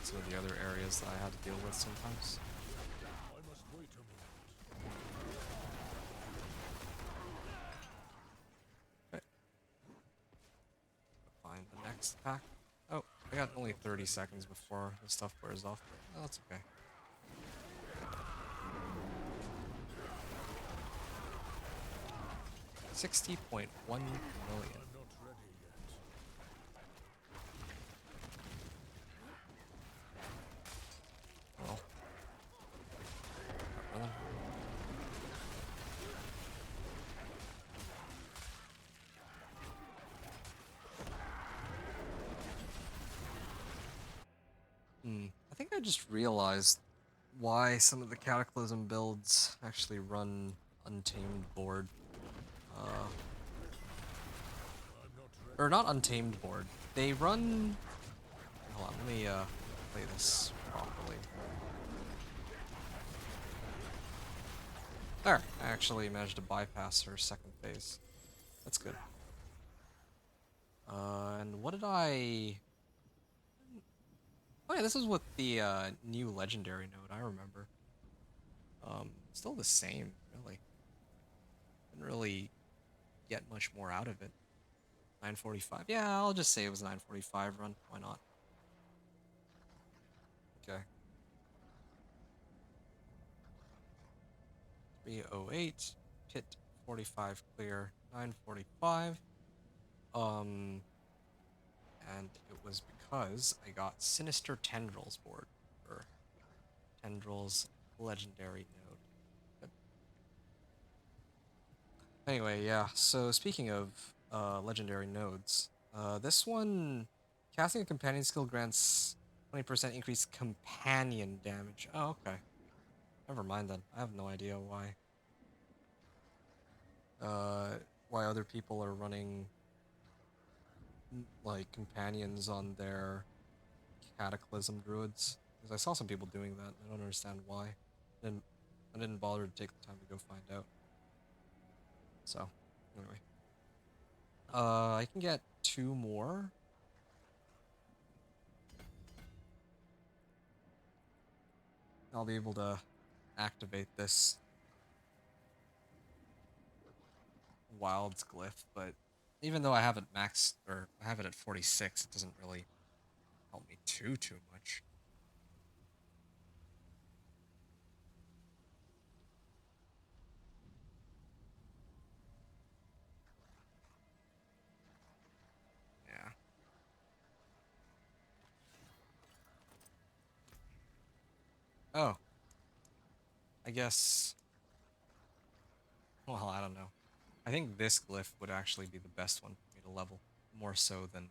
some of the other areas that I had to deal with sometimes. I must wait a moment. Okay. Find the next pack. Oh, I got only 30 seconds before the stuff wears off, but that's okay. $60.1 million. I'm not ready yet. just realized why some of the Cataclysm builds actually run Untamed board. Or not Untamed board. They run... Hold on, let me play this properly. There! I actually managed to bypass her second phase. That's good. And what did I... Oh yeah, this is with the new legendary node, I remember. Still the same, really. Didn't really get much more out of it. 945. Yeah, I'll just say it was 945 run. Why not? Okay. 308. Pit 45 clear. 945. And it was because I got Sinister Tendrils board for Tendrils legendary node. Good. Anyway, yeah. So speaking of legendary nodes, this one casting a companion skill grants 20% increased companion damage. Oh, okay. Never mind then. I have no idea why other people are running like companions on their cataclysm druids. Because I saw some people doing that. I don't understand why. Didn't I didn't bother to take the time to go find out. So, anyway. I can get 2 more. I'll be able to activate this Wild's glyph, but even though I have it maxed, or I have it at 46, it doesn't really help me too much. Yeah. Oh, I guess, well, I don't know. I think this glyph would actually be the best one for me to level, more so than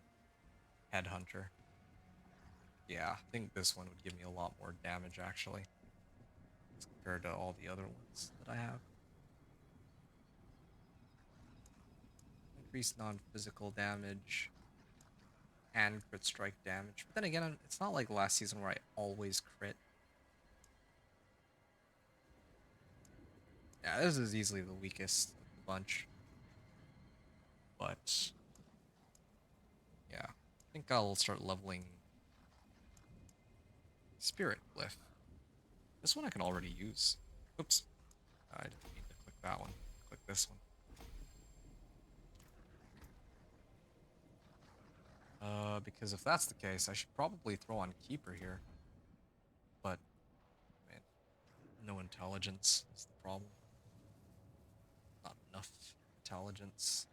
Headhunter. Yeah, I think this one would give me a lot more damage, actually, as compared to all the other ones that I have. Increased non-physical damage and crit strike damage. But then again, it's not like last season where I always crit. Yeah, this is easily the weakest of the bunch. But, yeah. I think I'll start leveling Spirit Glyph. This one I can already use. Oops. I didn't mean to click that one. Click this one. Because if that's the case, I should probably throw on Keeper here. But, man, no intelligence is the problem. Not enough intelligence.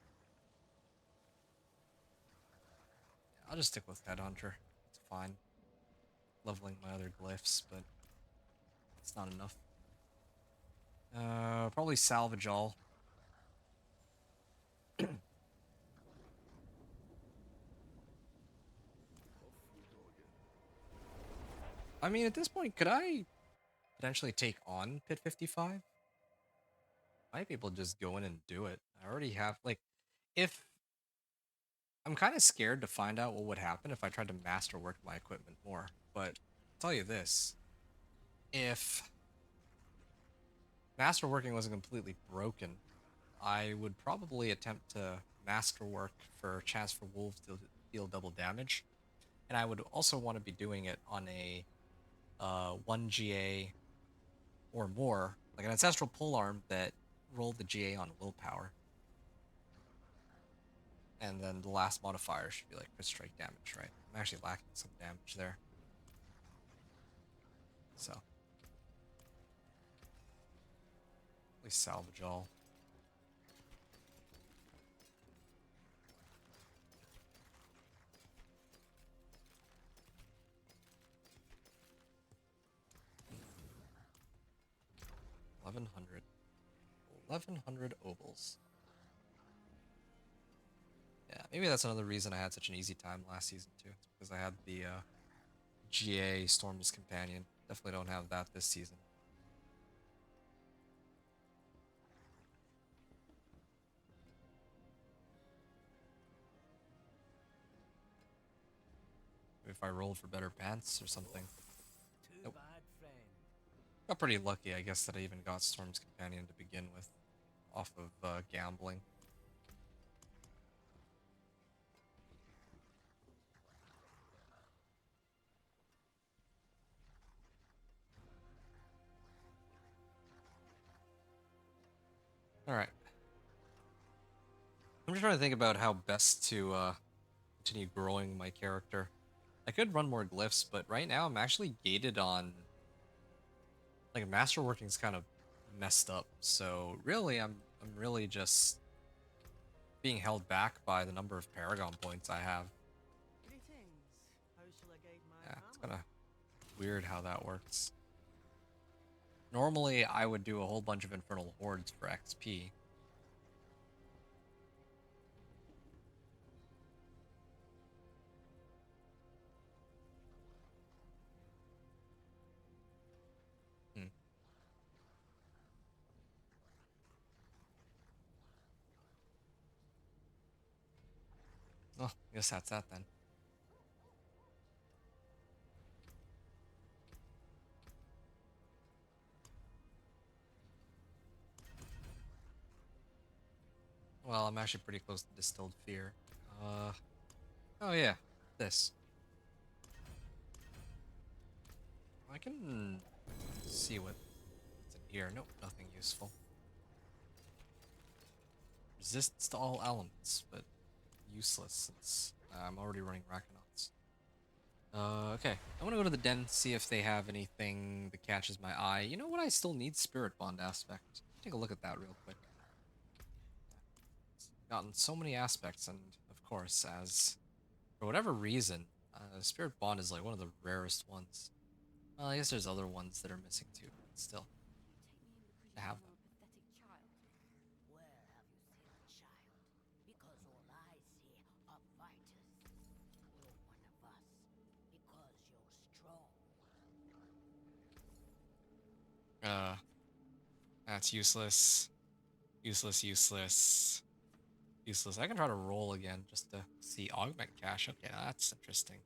Yeah, I'll just stick with Headhunter. It's fine. Leveling my other glyphs, but it's not enough. Probably salvage all. I mean, at this point, could I potentially take on Pit 55? Might be able to just go in and do it. I already have, like, if... I'm kind of scared to find out what would happen if I tried to masterwork my equipment more. But I'll tell you this. If masterworking wasn't completely broken, I would probably attempt to masterwork for a chance for wolves to deal double damage. And I would also want to be doing it on a 1 GA or more, like an ancestral polearm that rolled the GA on willpower. And then the last modifier should be like crit strike damage, right? I'm actually lacking some damage there. So, at least salvage all. $1,100 ovals. Yeah, maybe that's another reason I had such an easy time last season too. It's because I had the GA Storm's Companion. Definitely don't have that this season. Maybe if I rolled for better pants or something. Too Nope. bad, friend. Got pretty lucky, I guess, that I even got Storm's Companion to begin with, off of gambling. All right. I'm just trying to think about how best to continue growing my character. I could run more glyphs, but right now I'm actually gated on like masterworking's kind of messed up. So really, I'm really just being held back by the number of Paragon points I have. Greetings. How shall I guide my Yeah, it's family? kind of weird how that works. Normally, I would do a whole bunch of Infernal Hordes for XP. Hmm. Oh, I guess that's that then. Well, I'm actually pretty close to Distilled Fear. Uh, oh yeah, this. I can see what's in here. Nope, nothing useful. Resists to all elements, but useless since I'm already running Rakanauts. Okay. I want to go to the den, see if they have anything that catches my eye. You know what? I still need Spirit Bond aspect. Take a look at that real quick. It's gotten so many aspects, and of course, as for whatever reason, Spirit Bond is like one of the rarest ones. Well, I guess there's other ones that are missing too, but still, to have them. Pathetic child. Where have you seen a child? Because all I see are fighters. You're one of us. Because you're strong. That's useless. Useless, useless. Useless. I can try to roll again just to see augment cash. Okay, that's interesting.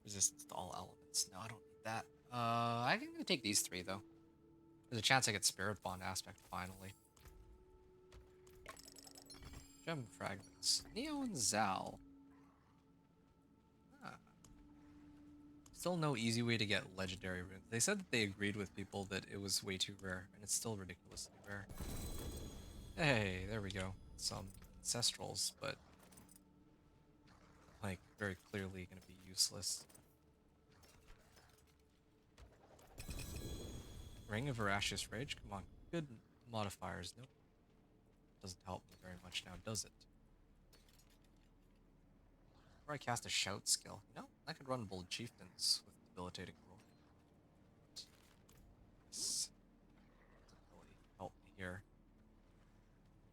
Resistance to all elements. No, I don't need that. I think I'm gonna take these three though. There's a chance I get Spirit Bond aspect finally. Gem fragments. Neo and Zal. Ah. Still no easy way to get legendary runes. They said that they agreed with people that it was way too rare, and it's still ridiculously rare. Hey, there we go. Some ancestrals, but like very clearly gonna be useless. Ring of Voracious Rage? Come on. Good modifiers. Nope. Doesn't help me very much now, does it? Or I cast a Shout skill. You know, I could run Bold Chieftains with Debilitating Roar. This doesn't really help me here.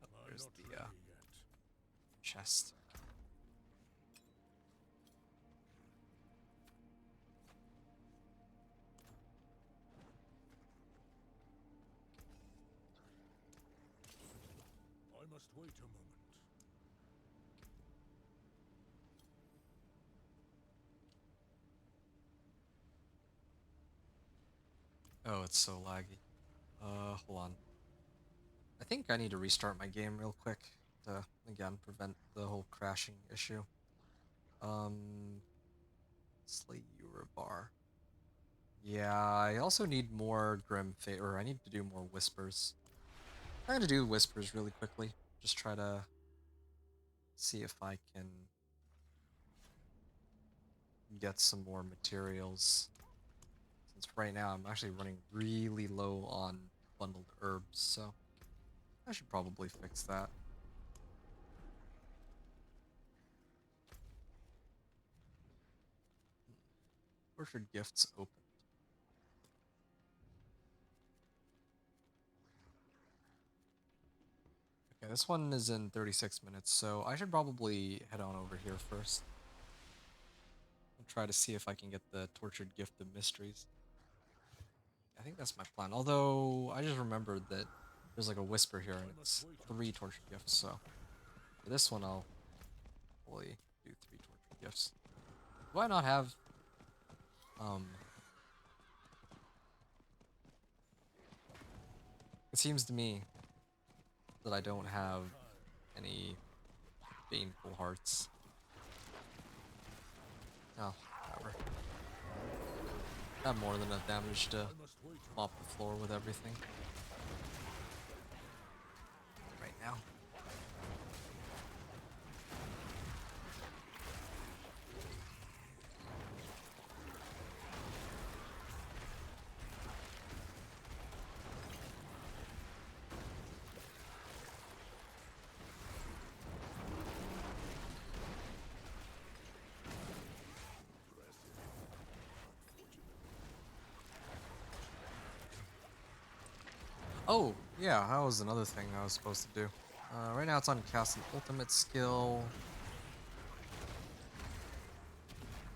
Oh, I'm there's not the ready yet. chest. I must wait a moment. Oh, it's so laggy. Hold on. I think I need to restart my game real quick to, again, prevent the whole crashing issue. Slay Uribar. Yeah, I also need more Grim Fate, or I need to do more Whispers. I'm gonna do Whispers really quickly. Just try to see if I can get some more materials. Since right now I'm actually running really low on bundled herbs, so I should probably fix that. Orchard gifts opened. Okay, this one is in 36 minutes, so I should probably head on over here first. try to see if I can get the Tortured Gift of Mysteries. I think that's my plan. Although, I just remembered that there's like a whisper here, and it's 3 Tortured Gifts, so... For this one, I'll probably do 3 Tortured Gifts. Do I not have... It seems to me that I don't have any Baneful Hearts. Oh, whatever. Got more than enough damage to mop the floor with everything. Right now. Oh, yeah, that was another thing I was supposed to do. Right now it's on cast an ultimate skill.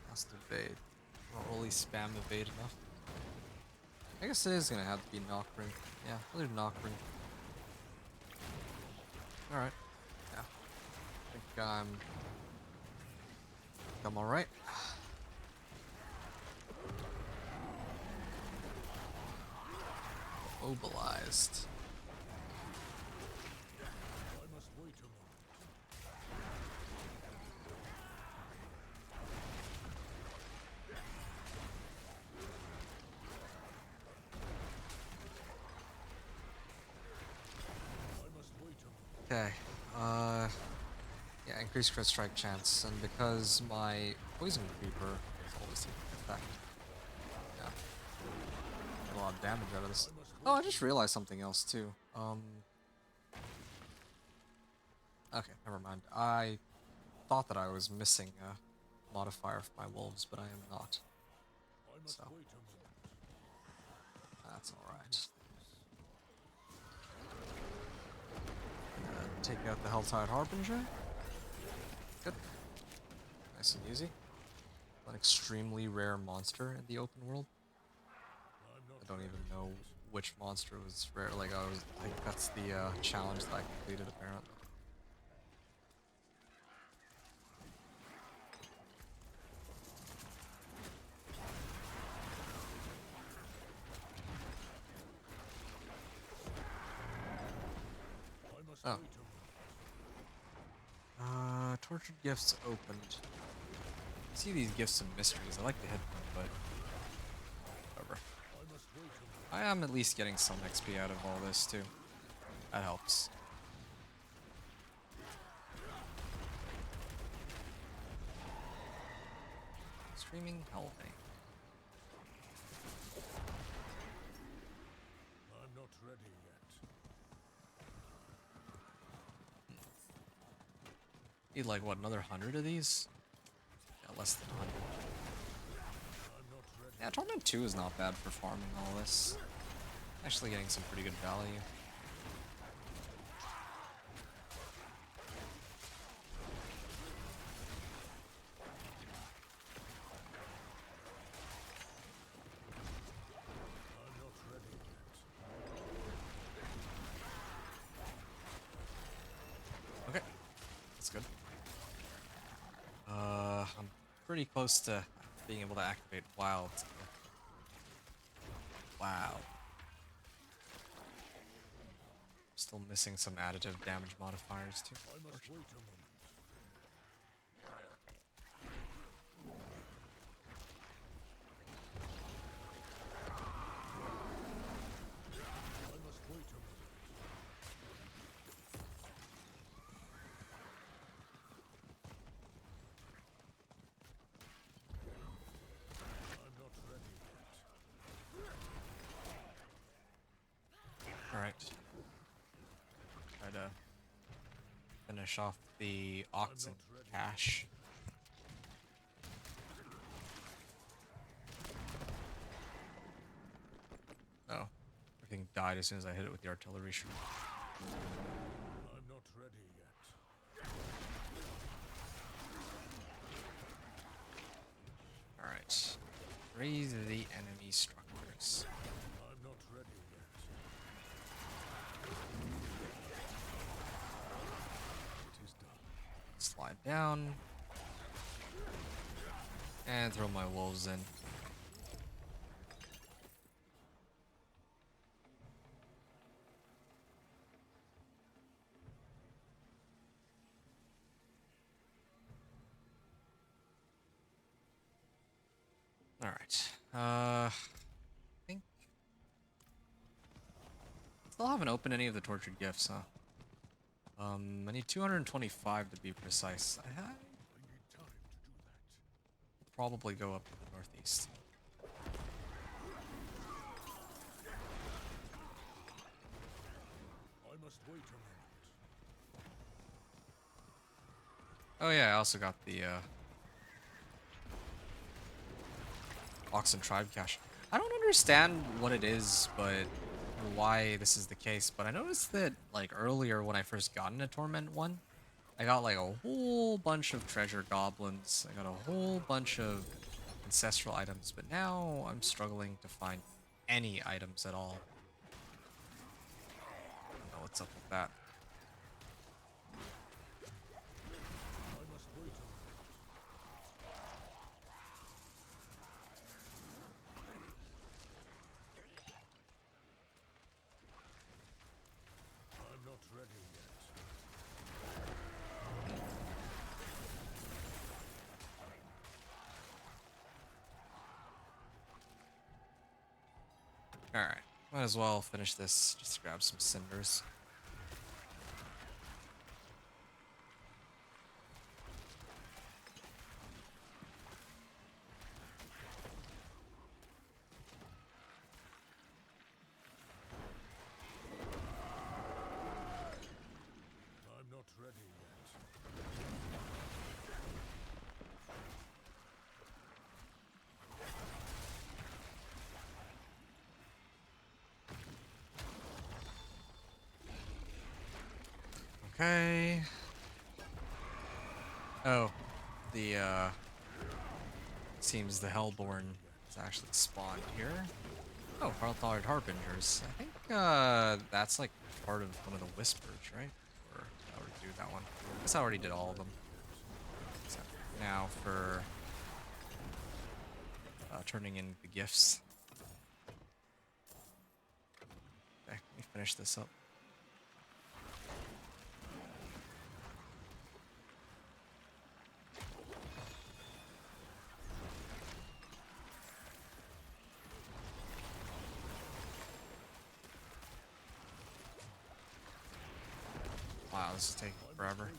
Cast evade. I don't really spam evade enough. I guess it is gonna have to be knock ring. Yeah, we'll do knock ring. Alright. Yeah. I think I'm alright. Mobilized. I must wait a moment. I must wait a moment. Okay. Yeah, increased crit strike chance, and because my poison creeper is always taking effect. Yeah. Get a lot of damage out of this. Oh, I just realized something else too. Okay, never mind. I thought that I was missing a modifier for my wolves, but I am not. I must So wait a moment. that's alright. Take out the Helltide Harbinger. Good. Nice and easy. An extremely rare monster in the open world. I'm not I don't even know which monster was rare. Like I think that's the challenge that I completed apparently. I must Oh. wait a moment. Tortured Gifts opened. See these gifts and mysteries. I like the headphone, but whatever. I must wait a moment. I am at least getting some XP out of all this too. That helps. Streaming Hellbane. I'm not ready yet. Need like what, another 100 of these? Yeah, less than 100. I'm not ready. Yeah, Torment 2 is not bad for farming all this. Actually getting some pretty good value. I'm not ready yet. Okay, that's good. I'm pretty close to being able to activate wilds. Wow. Still missing some additive damage modifiers too. I must wait a moment. I must wait a moment. I'm not ready yet. Alright. Try to finish off the oxen cache. Oh. Everything died as soon as I hit it with the artillery shoot. I'm not ready yet. Alright. Raise the enemy structures. I'm not ready yet. It is done. Slide down. And throw my wolves in. Alright. I think still haven't opened any of the tortured gifts, huh? I need 225 to be precise. I I need time to do that. probably go up to the northeast. I must wait a moment. Oh yeah, I also got the Oxen Tribe cache. I don't understand what it is, but why this is the case. But I noticed that like earlier when I first got into Torment 1, I got like a whole bunch of treasure goblins. I got a whole bunch of ancestral items, but now I'm struggling to find any items at all. I don't know what's up with that. I must wait a moment. I'm not ready yet. Alright, might as well finish this. Just grab some cinders. I'm not ready yet. Okay. Oh, the seems the Hellborn is actually spawned here. Oh, Hearthard Harbingers. I think that's like part of one of the Whispers, right? Or did I already do that one? I guess I already did all of them. Except now for turning in the gifts. Okay, let me finish this up. Wow, this is taking forever.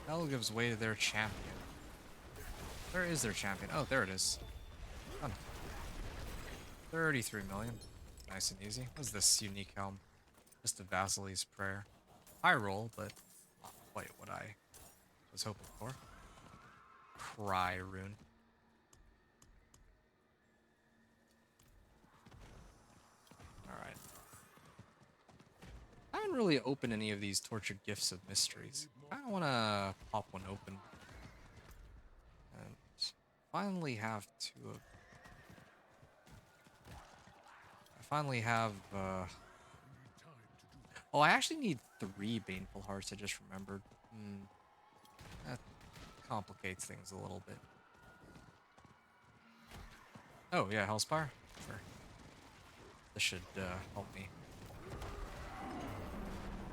Hell gives way to their champion. Where is their champion? Oh, there it is. Done. 33 million. Nice and easy. What's this unique helm? Just a Vasily's Prayer. High roll, but not quite what I was hoping for. Cry rune. Alright. I haven't really opened any of these tortured gifts of mysteries. I kind of want to pop one open. And finally have two of... I finally have, Oh, I actually need 3 Baneful Hearts, I just remembered. That complicates things a little bit. Oh, yeah, Hellspire? Sure. This should help me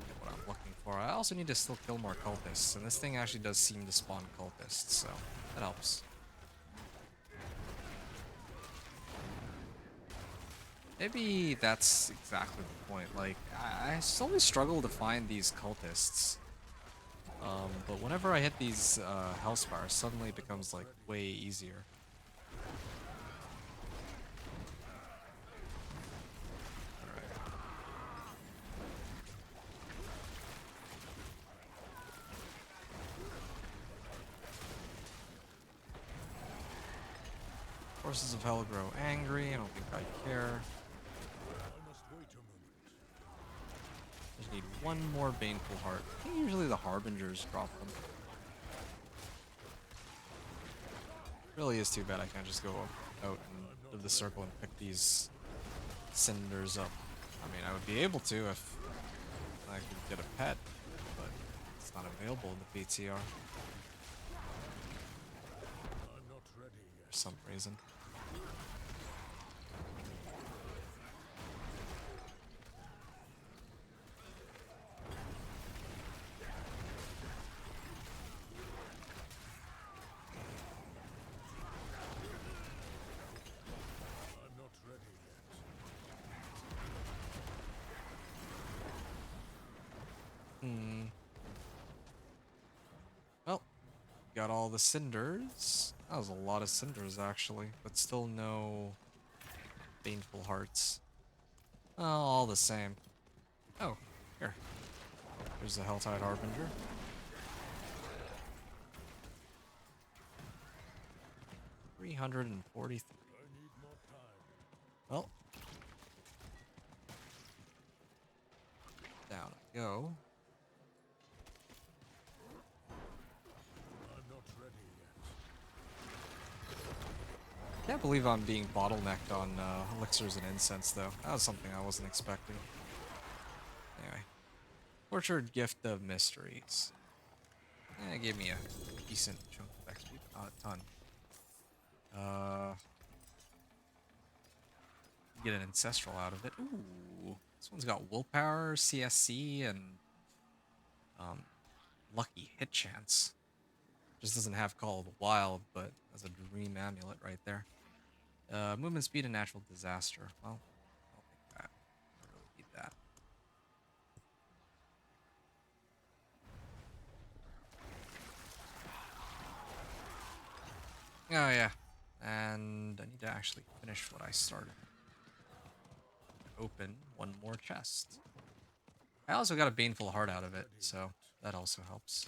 get what I'm looking for. I also need to still kill more cultists, and this thing actually does seem to spawn cultists, so that helps. Maybe that's exactly the point. Like, I always struggle to find these cultists. But whenever I hit these Hellspires, suddenly it becomes like way easier. Alright. Forces of Hell grow angry. I don't think I care. I must wait a moment. Just need one more Baneful Heart. I think usually the Harbingers drop them. Really is too bad I can't just go out into the circle and pick these cinders up. I mean, I would be able to if I could get a pet, but it's not available in the PTR I'm not ready for yet. some reason. I'm not ready yet. Hmm. Well, got all the cinders. That was a lot of cinders, actually, but still no baneful hearts. Oh, all the same. Oh, here. There's the Helltide Harbinger. 343. I need more time. Well, down I go. I'm not ready yet. Can't believe I'm being bottlenecked on elixirs and incense, though. That was something I wasn't expecting. Anyway. Orchard Gift of Mysteries. It gave me a decent chunk of XP, but not a ton. Get an Ancestral out of it. Ooh. This one's got Willpower, CSC, and Lucky Hit Chance. Just doesn't have Call of the Wild, but has a Dream Amulet right there. Movement Speed and Natural Disaster. Well, I'll take that. I don't really need that. Oh, yeah. And I need to actually finish what I started. Open one more chest. I also got a Baneful Heart out of it, so that also helps.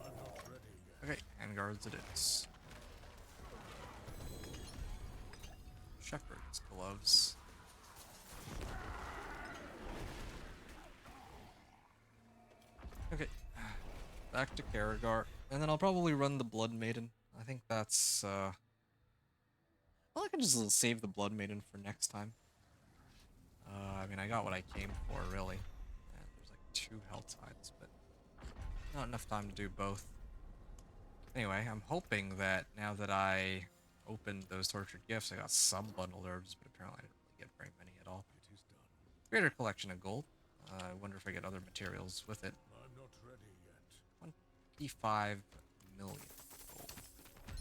I'm not ready yet. Okay, handguards it is. Shepherd's gloves. Okay, back to Karagar, and then I'll probably run the Blood Maiden. I think that's well, I can just save the Blood Maiden for next time. I mean, I got what I came for, really. And there's like 2 health tides, but not enough time to do both. Anyway, I'm hoping that now that I opened those tortured gifts, I got some bundled herbs, but apparently I didn't really get very many at all. It is done. Greater collection of gold. I wonder if I get other materials with it. I'm not ready yet. 25 million gold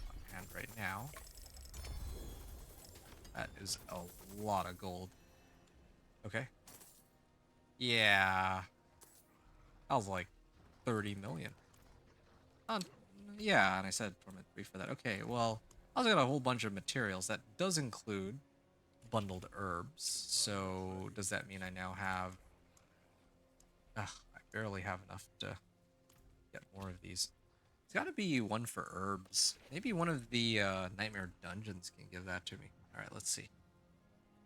on hand right now. That is a lot of gold. Okay. Yeah. I was like 30 million. Yeah, and I said Torment 3 for that. Okay, well, I also got a whole bunch of materials. That does include bundled herbs. So does that mean I now have... Ugh, I barely have enough to get more of these. It's got to be one for herbs. Maybe one of the Nightmare Dungeons can give that to me. All right, let's see.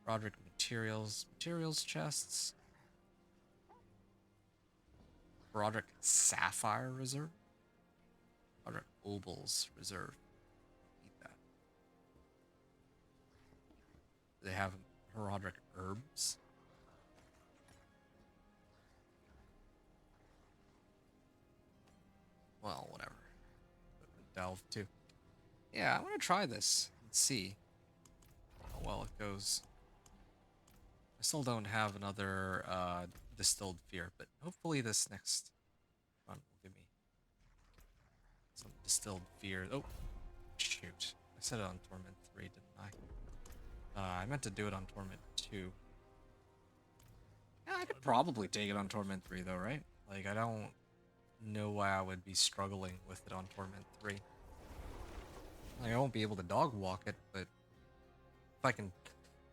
Roderick materials. Materials chests. Roderick Sapphire Reserve. Roderick Opals Reserve. Need that. Do they have Roderick Herbs? Well, whatever. Delve too. Yeah, I'm gonna try this and see how well it goes. I still don't have another distilled fear, but hopefully this next run will give me some distilled fear. Oh, shoot. I said it on Torment 3, didn't I? I meant to do it on Torment 2. Yeah, I could probably take it on Torment 3 though, right? Like, I don't know why I would be struggling with it on Torment 3. Like, I won't be able to dog walk it, but if I can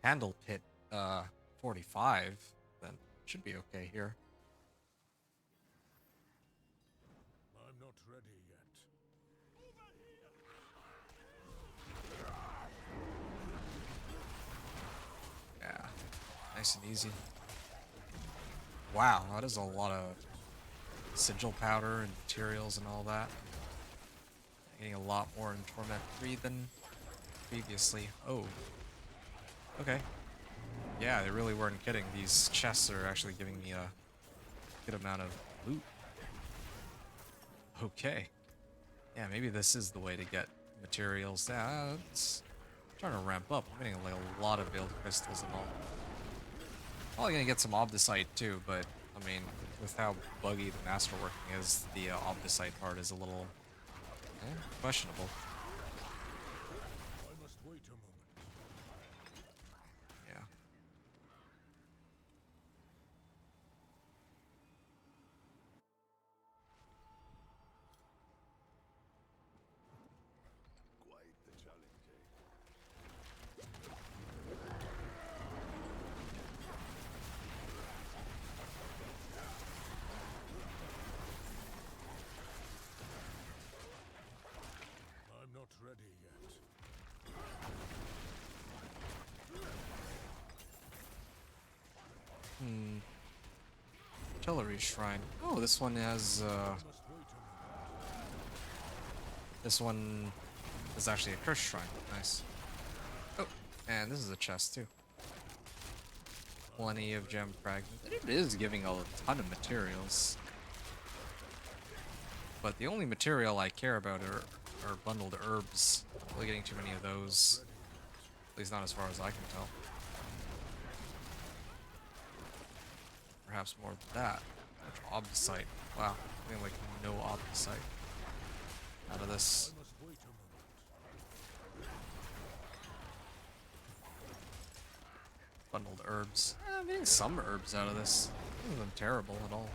handle Pit 45, then it should be okay here. I'm not ready yet. Yeah, nice and easy. Wow, that is a lot of sigil powder and materials and all that. Getting a lot more in Torment 3 than previously. Oh, okay. Yeah, they really weren't kidding. These chests are actually giving me a good amount of loot. Okay. Yeah, maybe this is the way to get materials. Yeah, it's trying to ramp up. I'm getting like a lot of veiled crystals and all. Probably gonna get some obdicite too, but I mean, with how buggy the masterworking is, the obdicite part is a little questionable. I must wait a moment. Yeah. Quite the challenge, eh? I'm not ready yet. Hmm. Artillery Shrine. Oh, this one has, I must wait a moment. this one is actually a curse shrine. Nice. Oh, and this is a chest too. Plenty of gem fragments. It is giving a ton of materials. But the only material I care about are bundled herbs. Not really getting too many of those. At least not as far as I can tell. Perhaps more than that. Obdicite. Wow. Getting like no obdicite out of this. I must wait a moment. Bundled herbs. I'm getting some herbs out of this. None of them terrible at all.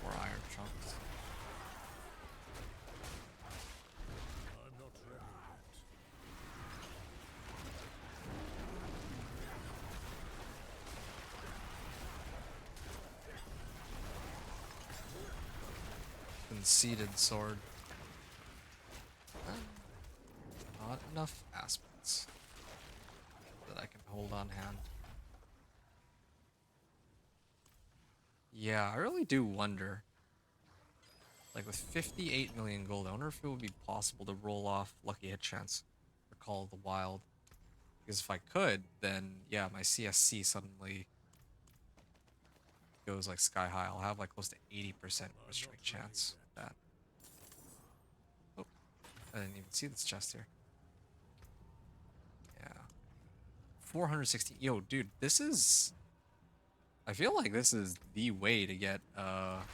More iron chunks. I'm not ready yet. Conceited sword. Not enough aspects that I can hold on hand. Yeah, I really do wonder. Like with 58 million gold, I wonder if it would be possible to roll off Lucky Hit Chance for Call of the Wild. Because if I could, then yeah, my CSC suddenly goes like sky high. I'll have like close to 80% I'm win not streak ready chance with yet. that. Oh, I didn't even see this chest here. Yeah. 460. Yo, dude, this is... I feel like this is the way to get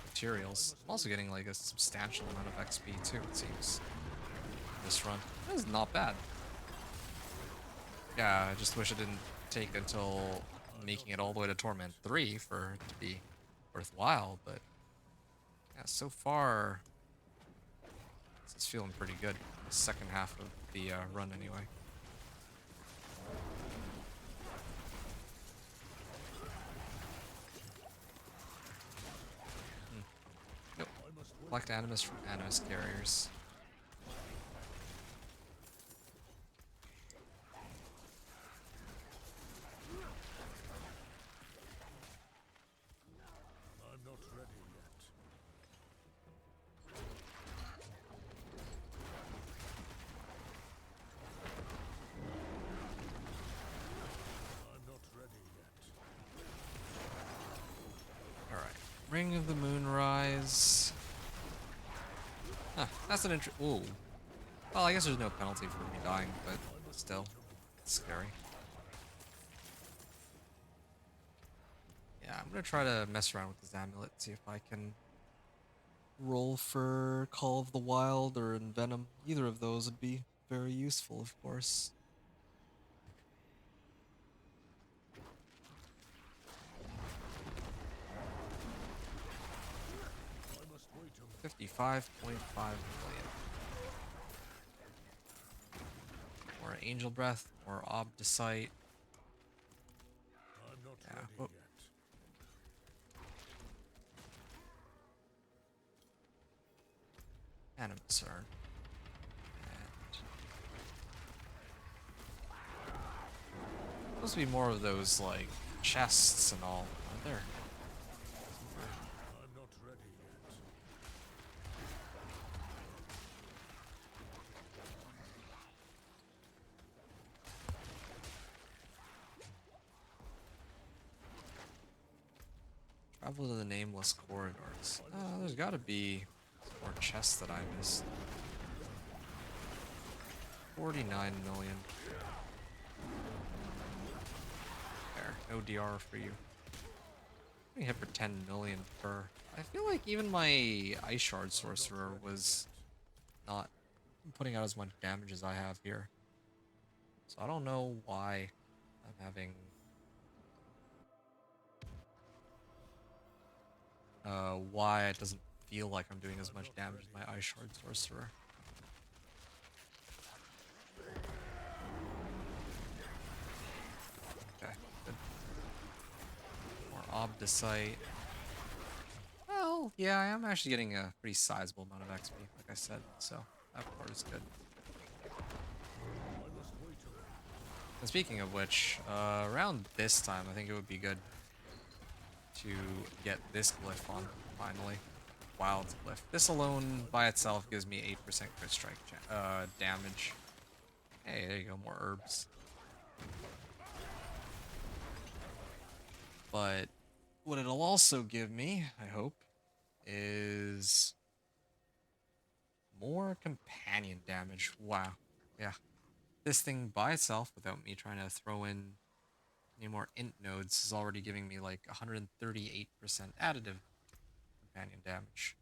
materials. I'm also getting like a substantial amount of XP too, it seems. This run. That is not bad. Yeah, I just wish it didn't take until making it all the way to Torment 3 for it to be worthwhile, but yeah, so far this is feeling pretty good. The second half of the run anyway. Nope. I must wait. Collect animus from animus carriers. I'm not ready yet. I'm not ready yet. Alright. Ring of the Moonrise. Huh, that's an Ooh. Well, I guess there's no penalty for me dying, but still, it's scary. Yeah, I'm gonna try to mess around with this amulet, see if I can roll for Call of the Wild or Envenom. Either of those would be very useful, of course. I must wait a moment. 55.5 million. More Angel Breath, more Obdicite. I'm not Yeah, ready whoop. yet. Animus Urn. And Supposed to be more of those like chests and all, aren't there? I'm not ready yet. Travel to the nameless corridors. There's got to be some more chests that I missed. 49 million. There, no DR for you. We hit for 10 million per. I feel like even my Ice Shard Sorcerer was not putting out as much damage as I have here. So I don't know why I'm having why it doesn't feel like I'm doing as much damage as my Ice Shard Sorcerer. Okay, good. More Obdicite. Well, yeah, I am actually getting a pretty sizable amount of XP, like I said, so that part is good. And speaking of which, around this time, I think it would be good to get this glyph on, finally. Wild glyph. This alone, by itself, gives me 8% crit strike damage. Hey, there you go, more herbs. But what it'll also give me, I hope, is more companion damage. Wow. Yeah. This thing by itself, without me trying to throw in any more int nodes, is already giving me like 138% additive companion damage.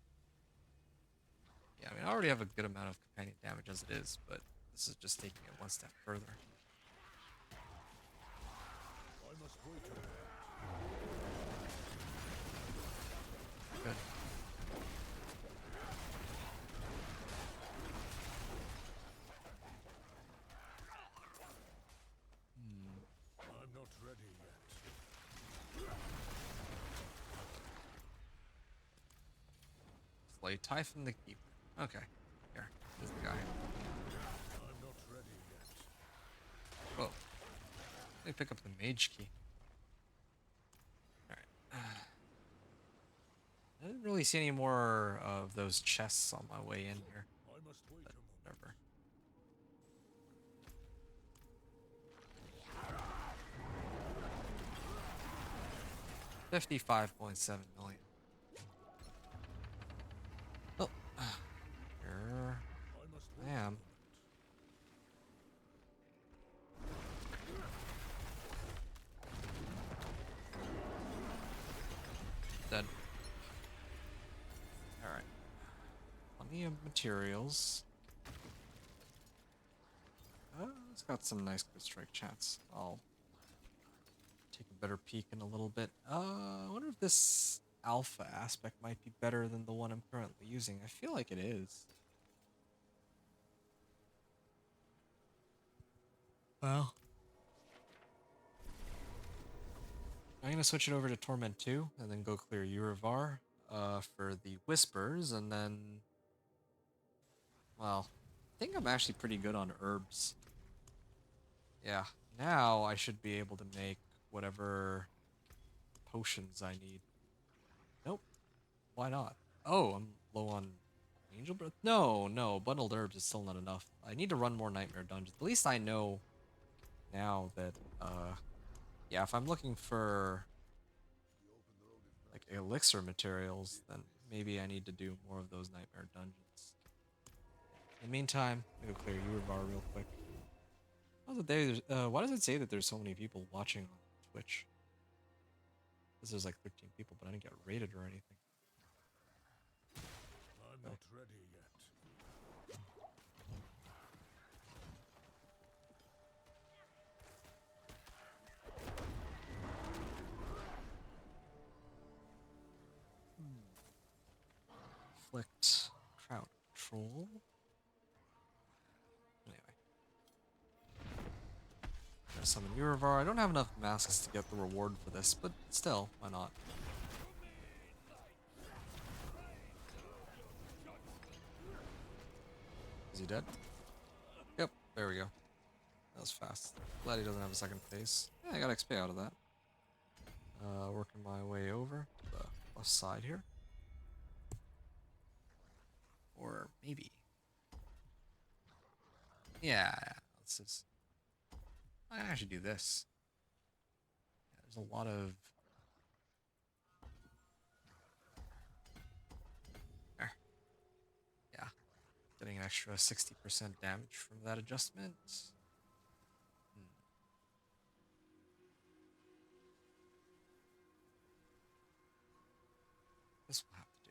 Yeah, I mean, I already have a good amount of companion damage as it is, but this is just taking it one step further. I must wait a bit. Good. I'm not ready yet. Slay Typhon the Keeper. Okay. Here. Here's the guy. I'm not ready yet. Whoa. Let me pick up the mage key. Alright. I didn't really see any more of those chests on my way in here. I must wait But a moment. whatever. 55.7 million. Oh, here I must I wait. am. Dead. Alright. Plenty of materials. It's got some nice good strike chats. I'll take a better peek in a little bit. I wonder if this alpha aspect might be better than the one I'm currently using. I feel like it is. Well, I'm gonna switch it over to Torment 2 and then go clear Urivar for the Whispers, and then, well, I think I'm actually pretty good on herbs. Yeah, now I should be able to make whatever potions I need. Nope, why not? Oh, I'm low on Angel Breath? No, no, bundled herbs is still not enough. I need to run more Nightmare Dungeons. At least I know now that, yeah, if I'm looking for like elixir materials, then maybe I need to do more of those Nightmare Dungeons. In the meantime, I'm gonna go clear Urivar real quick. Why does it say that there's so many people watching on Twitch? This is like 13 people, but I didn't get rated or anything. I'm not ready yet. Inflict crowd control. Anyway. Gonna summon Urivar. I don't have enough masks to get the reward for this, but still, why not? Is he dead? Yep, there we go. That was fast. Glad he doesn't have a second phase. Yeah, I got XP out of that. Working my way over to the left side here. Or maybe. Yeah, let's just... I can actually do this. Yeah, there's a lot of... There. Yeah. Getting an extra 60% damage from that adjustment. This will have to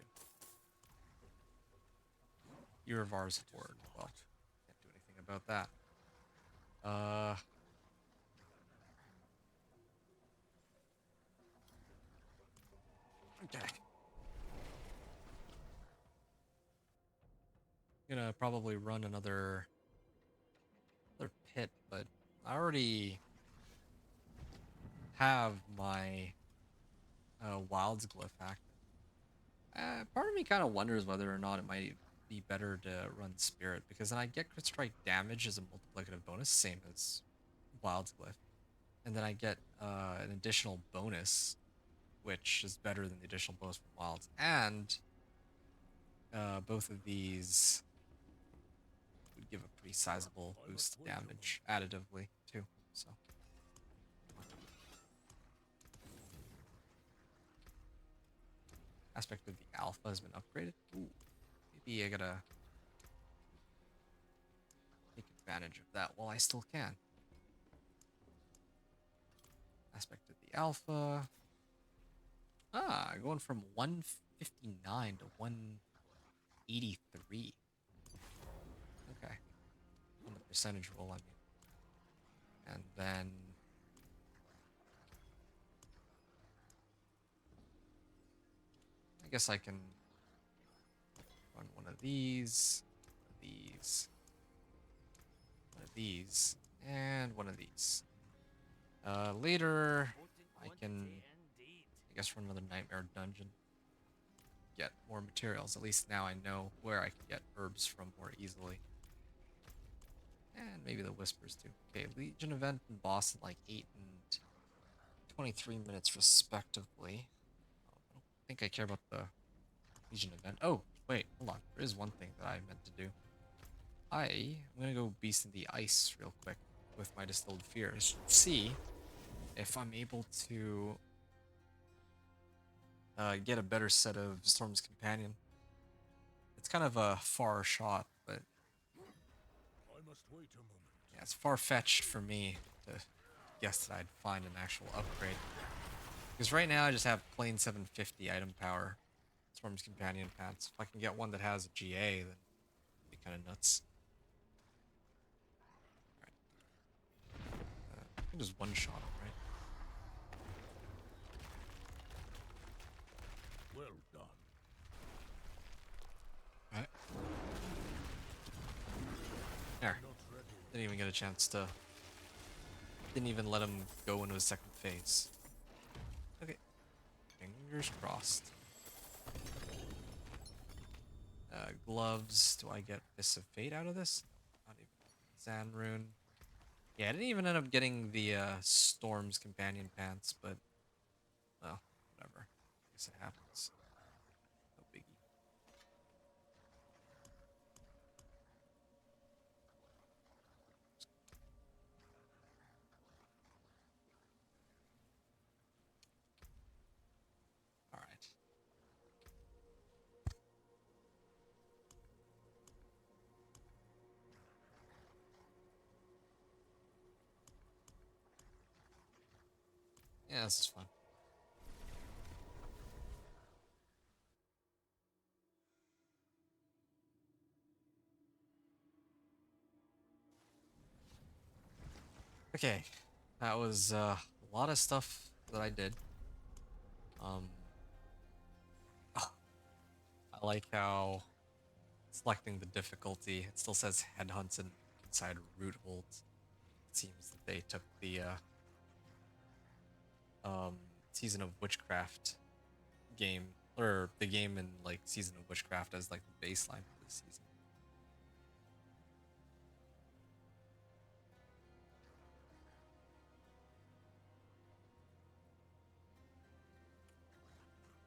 do. Urivar's Horde. Well, can't do anything about that. Okay. Gonna probably run another pit, but I already have my Wilds glyph active. Part of me kind of wonders whether or not it might be better to run Spirit, because then I get crit strike damage as a multiplicative bonus, same as Wilds glyph, and then I get an additional bonus, which is better than the additional bonus from Wilds, and both of these would give a pretty sizable boost to damage additively too. So aspect of the alpha has been upgraded. Ooh, maybe I gotta take advantage of that while I still can. Aspect of the alpha. Ah, going from 159 to 183. Okay. On the percentage roll, I mean. And then I guess I can run one of these, one of these, and one of these. Later, I can, I guess, run another Nightmare Dungeon. Get more materials. At least now I know where I can get herbs from more easily. And maybe the Whispers too. Okay, Legion event and boss in like 8 and 23 minutes respectively. I don't think I care about the Legion event. Oh, wait, hold on. There is one thing that I meant to do. I'm gonna go Beast in the Ice real quick with my Distilled Fears. See if I'm able to get a better set of Storm's Companion. It's kind of a far shot, but I must wait a moment. yeah, it's far-fetched for me to guess that I'd find an actual upgrade. Because right now I just have plain 750 item power Storm's Companion pants. If I can get one that has a GA, then it'd be kind of nuts. I can just one-shot him, right? Well done. Right. There. Not ready. Didn't even get a chance to... Didn't even let him go into his second phase. Okay. Fingers crossed. Gloves. Do I get Fist of Fate out of this? Not even. Zan Rune. Yeah, I didn't even end up getting the Storm's Companion pants, but... Well, whatever. I guess it happens. No biggie. Alright. Yeah, this is fun. Okay, that was a lot of stuff that I did. Oh, I like how selecting the difficulty, it still says headhunts inside root holds. It seems that they took the Season of Witchcraft game, or the game in like Season of Witchcraft as like the baseline for this season.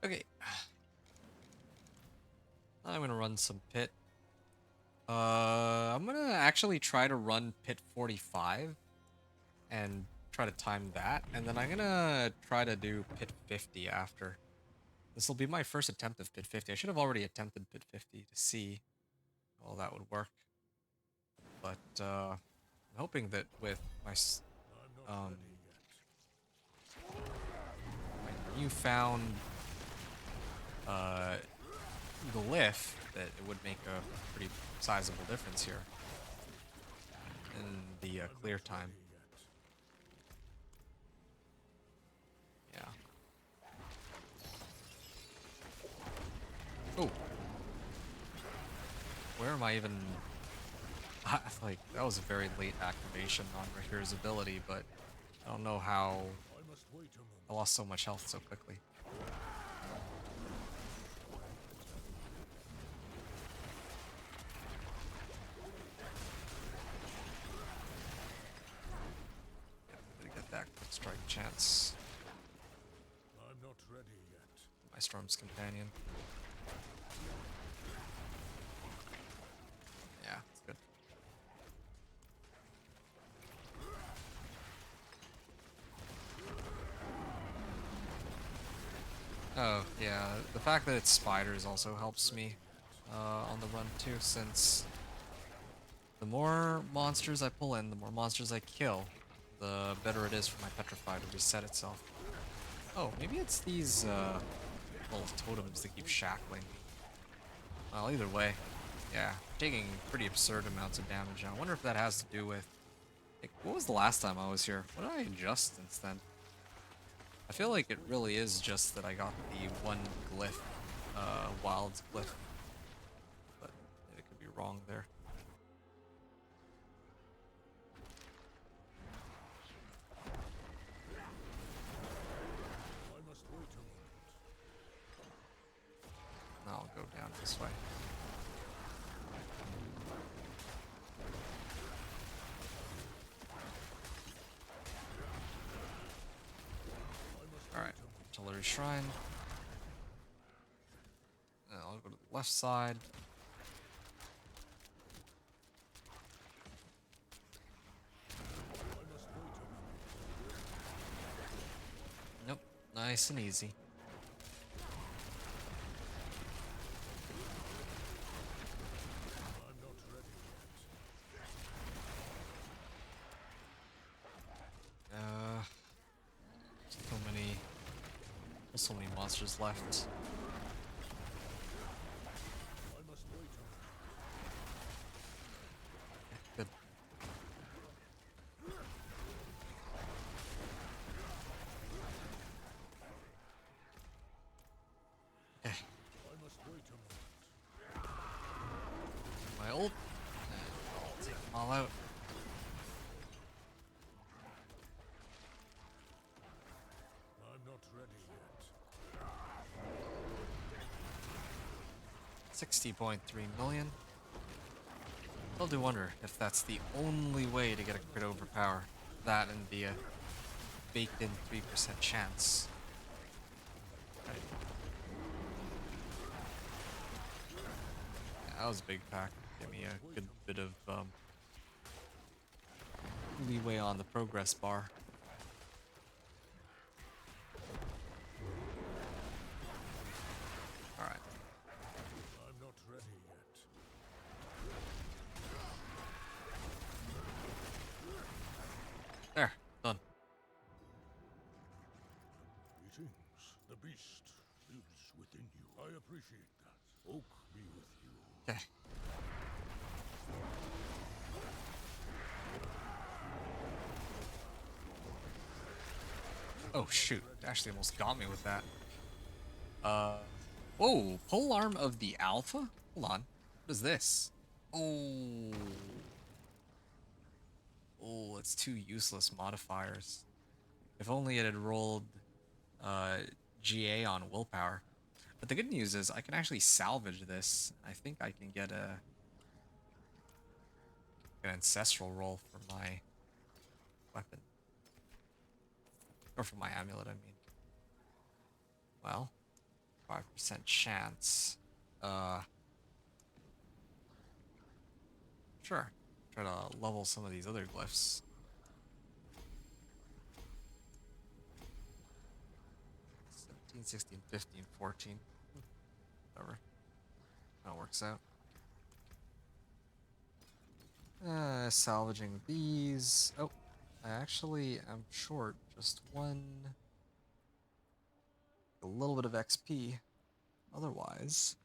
Okay. I'm gonna run some pit. I'm gonna actually try to run pit 45 and try to time that, and then I'm gonna try to do pit 50 after. This will be my first attempt of pit 50. I should have already attempted pit 50 to see how that would work, but I'm hoping that with my I'm not um ready yet. my newfound uh glyph that it would make a pretty sizable difference here in the I'm clear not time. ready yet. Yeah. Oh, where am I even? Like that was a very late activation on Rahir's ability, but I don't know how I must wait a moment. I lost so much health so quickly. Yeah, gotta get that quick strike chance. I'm not ready yet. My Storm's Companion. Yeah, it's good. Oh, yeah, the fact that it's spiders also helps me on the run too, since the more monsters I pull in, the more monsters I kill, the better it is for my Petrify to reset itself. Oh, maybe it's these little totems that keep shackling me. Well, either way, yeah, taking pretty absurd amounts of damage. I wonder if that has to do with, like, what was the last time I was here? What did I adjust since then? I feel like it really is just that I got the one glyph, Wild's glyph, but it could be wrong there. I must wait a moment. Now I'll go down this way. Alright, Artillery Shrine. I'll go to the left side. Nope, nice and easy. I'm not ready yet. So many, there's so many monsters left. I must wait a moment. Good. Okay, I must wait a moment. my ult. I'll take them all out. I'm not ready yet. 60.3 million. I do wonder if that's the only way to get a crit overpower. That and the baked in 3% chance. Right. Yeah, that was a big pack. Give me a good bit of leeway on the progress bar. Alright. I'm not ready yet. There. Done. Greetings. The beast lives within you. I appreciate that. Oak be with you. Okay. Oh shoot. Actually almost got me with that. Whoa, pole arm of the alpha? Hold on. What is this? Oh. Oh, it's two useless modifiers. If only it had rolled uh, GA on willpower. But the good news is I can actually salvage this. I think I can get an ancestral roll for my weapon. Or for my amulet, I mean. Well, 5% chance. Uh, sure. Try to level some of these other glyphs. 17, 16, 15, 14. Whatever. That works out. Salvaging these. Oh, I actually am short just a little bit of XP. Otherwise,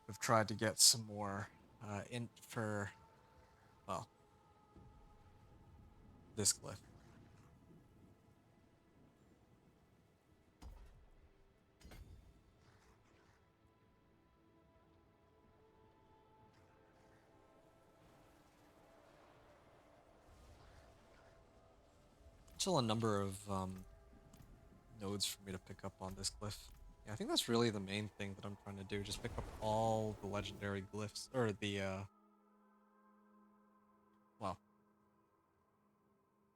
we've tried to get some more int for, well, this glyph. Still a number of nodes for me to pick up on this glyph. Yeah, I think that's really the main thing that I'm trying to do. Just pick up all the legendary glyphs, or the, well,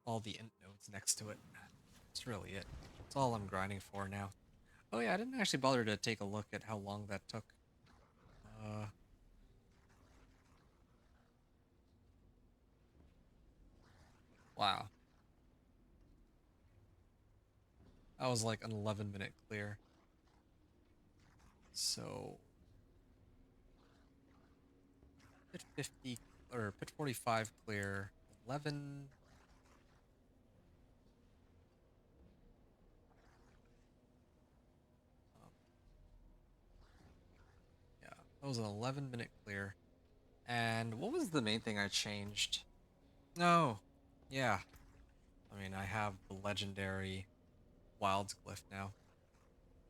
all the int nodes next to it. That's really it. That's all I'm grinding for now. Oh yeah, I didn't actually bother to take a look at how long that took. Uh, wow. That was like an 11-minute clear. So pit 50 or pit 45 clear, 11. Um, yeah, that was an 11-minute clear. And what was the main thing I changed? No, yeah. I mean, I have the legendary Wilds glyph now.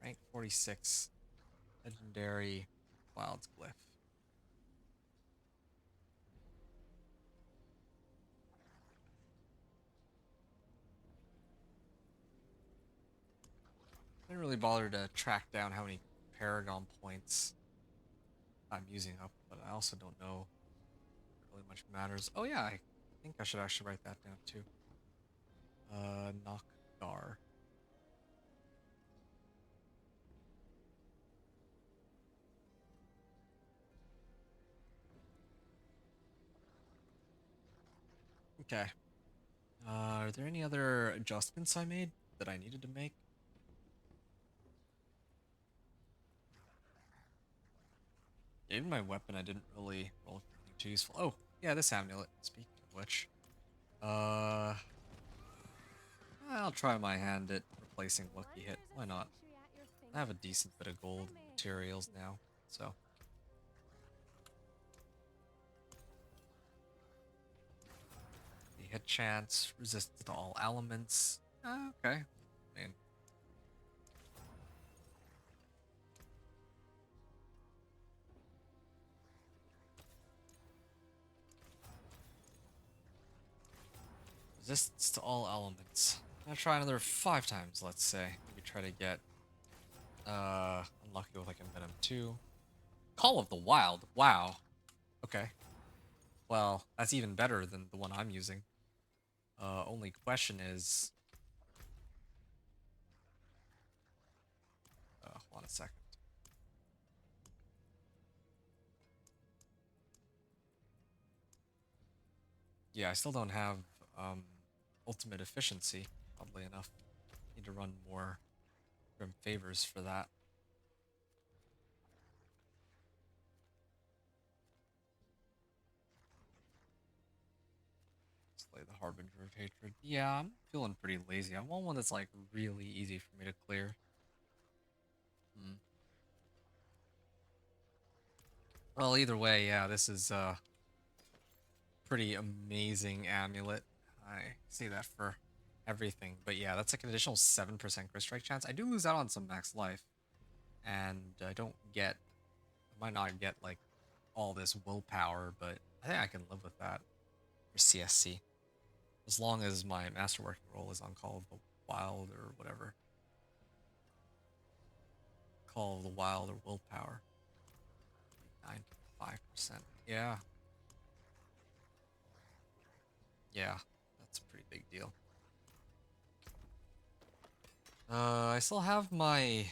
Rank 46, legendary Wilds glyph. I didn't really bother to track down how many Paragon points I'm using up, but I also don't know if it really much matters. Oh yeah, I think I should actually write that down too. Nokdar. Okay. Are there any other adjustments I made that I needed to make? Even my weapon, I didn't really roll for anything too useful. Oh, yeah, this amulet. Speaking of which, uh, I'll try my hand at replacing Lucky Hit. Why not? I have a decent bit of gold and materials now, so. The hit chance, resistance to all elements. Okay. I mean, resistance to all elements. I'll try another 5 times, let's say. Maybe try to get unlucky with like Envenom 2. Call of the Wild. Wow. Okay. Well, that's even better than the one I'm using. Only question is hold on a second. Yeah, I still don't have ultimate efficiency, oddly enough. Need to run more Grim Favors for that. Slay the Harbinger of Hatred. Yeah, I'm feeling pretty lazy. I want one that's like really easy for me to clear. Hmm. Well, either way, yeah, this is a pretty amazing amulet. I see that for everything. But yeah, that's like an additional 7% crit strike chance. I do lose out on some max life. And I don't get, I might not get like all this willpower, but I think I can live with that for CSC. As long as my masterworking role is on Call of the Wild or whatever. Call of the Wild or Willpower. 95%. Yeah. Yeah, that's a pretty big deal. I still have my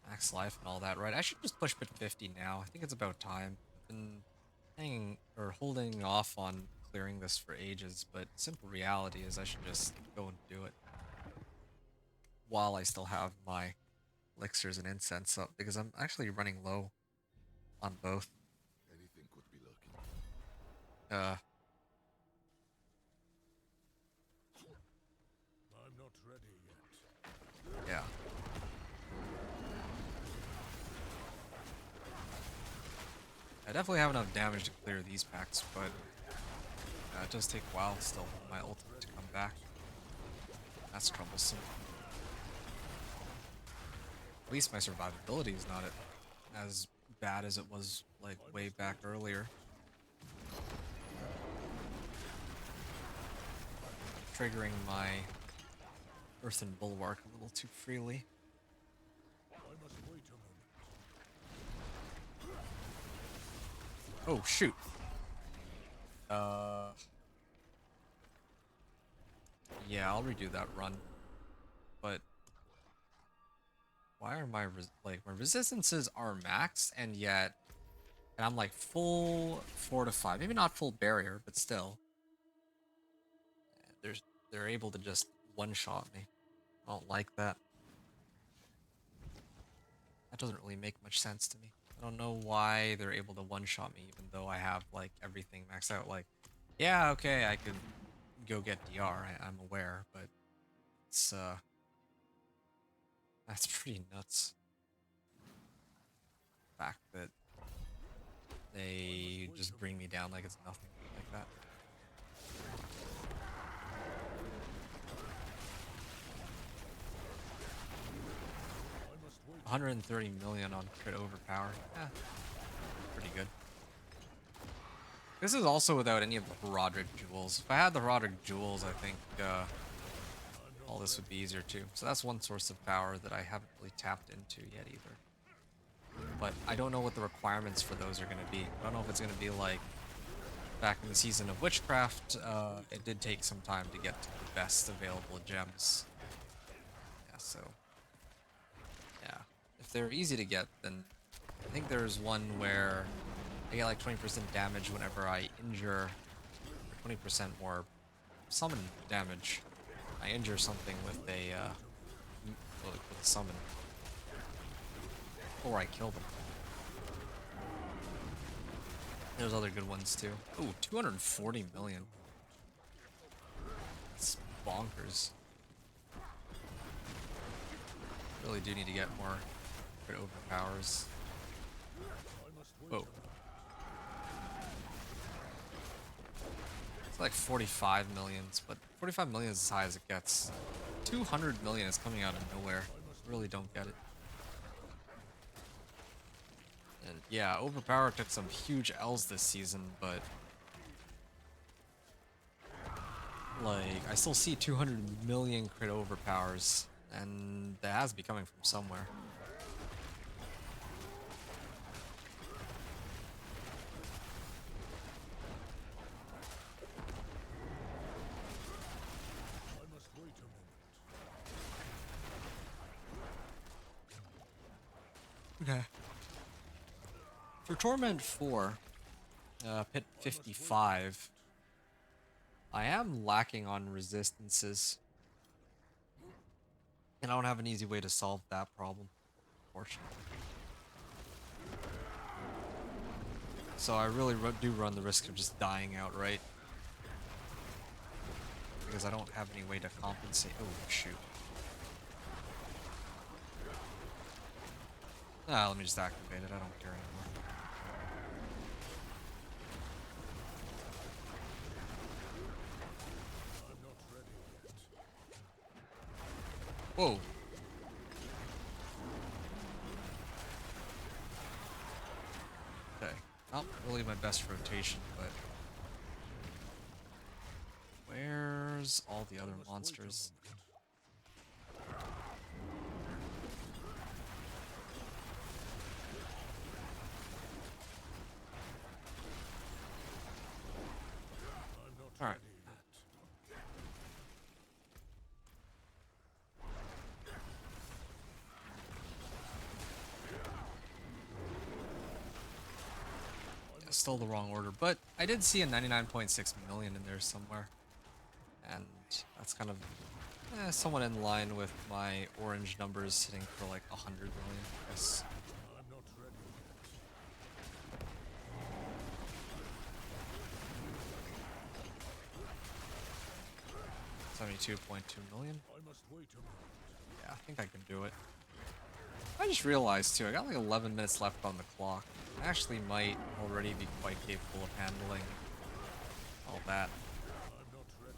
max life and all that, right? I should just push pit 50 now. I think it's about time. I've been hanging or holding off on clearing this for ages, but simple reality is I should just go and do it while I still have my elixirs and incense up because I'm actually running low on both. Anything could be lurking. Uh, I'm not ready yet. yeah. I definitely have enough damage to clear these packs, but it does take a while still for my ultimate to come back. That's troublesome. At least my survivability is not as bad as it was like way back earlier. Triggering my Earthen Bulwark a little too freely. I must wait a moment. Oh shoot. Yeah, I'll redo that run. But why are my my resistances are maxed and yet I'm like full fortified. Maybe not full barrier, but still. There's they're able to just one-shot me. I don't like that. That doesn't really make much sense to me. I don't know why they're able to one-shot me even though I have like everything maxed out. Like, yeah, okay, I could go get DR, I'm aware, but it's that's pretty nuts. The fact that they just bring me down like it's nothing like that. I must wait. 130 million on crit overpower. Yeah, pretty good. This is also without any of the Roderick jewels. If I had the Roderick jewels, I think all this would be easier too. So that's one source of power that I haven't really tapped into yet either. But I don't know what the requirements for those are going to be. I don't know if it's going to be like back in the season of Witchcraft. It did take some time to get to the best available gems. Yeah, so yeah, if they're easy to get, then I think there's one where I get like 20% damage whenever I injure, or 20% more summon damage. I injure something with a with a summon, or I kill them. There's other good ones too. Ooh, 240 million. That's bonkers. Really do need to get more crit overpowers. Whoa. It's like 45 millions, but 45 million is as high as it gets. 200 million is coming out of nowhere. Really don't get it. And yeah, Overpower took some huge L's this season, but like I still see 200 million crit overpowers, and that has to be coming from somewhere. I must wait a moment. Okay. For Torment 4, pit 55, I am lacking on resistances. And I don't have an easy way to solve that problem, unfortunately. So I really do run the risk of just dying outright. Because I don't have any way to compensate. Oh, shoot. Ah, let me just activate it. I don't care anymore. I'm not ready yet. Whoa. Okay. Not really my best rotation, but where's all the other monsters? I'm not All right. ready yet. Still the wrong order, but I did see a 99.6 million in there somewhere. And that's kind of somewhat in line with my orange numbers sitting for like 100 million, I guess. I'm not ready yet. 72.2 million. I must wait a moment. Yeah, I think I can do it. I just realized too, I got like 11 minutes left on the clock. I actually might already be quite capable of handling all that. I'm not ready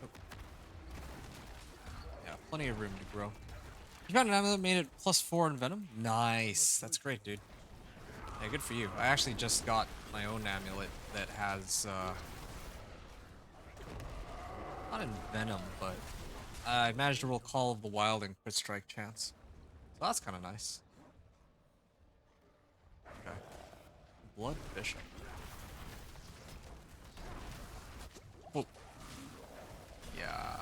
yet. Yeah, plenty of room to grow. You found an amulet that made it +4 in Venom? Nice. That's great, dude. Yeah, good for you. I actually just got my own amulet that has, not in Venom, but I managed to roll Call of the Wild and Crit Strike chance. So that's kind of nice. Okay. Blood Bishop. Oh. Yeah,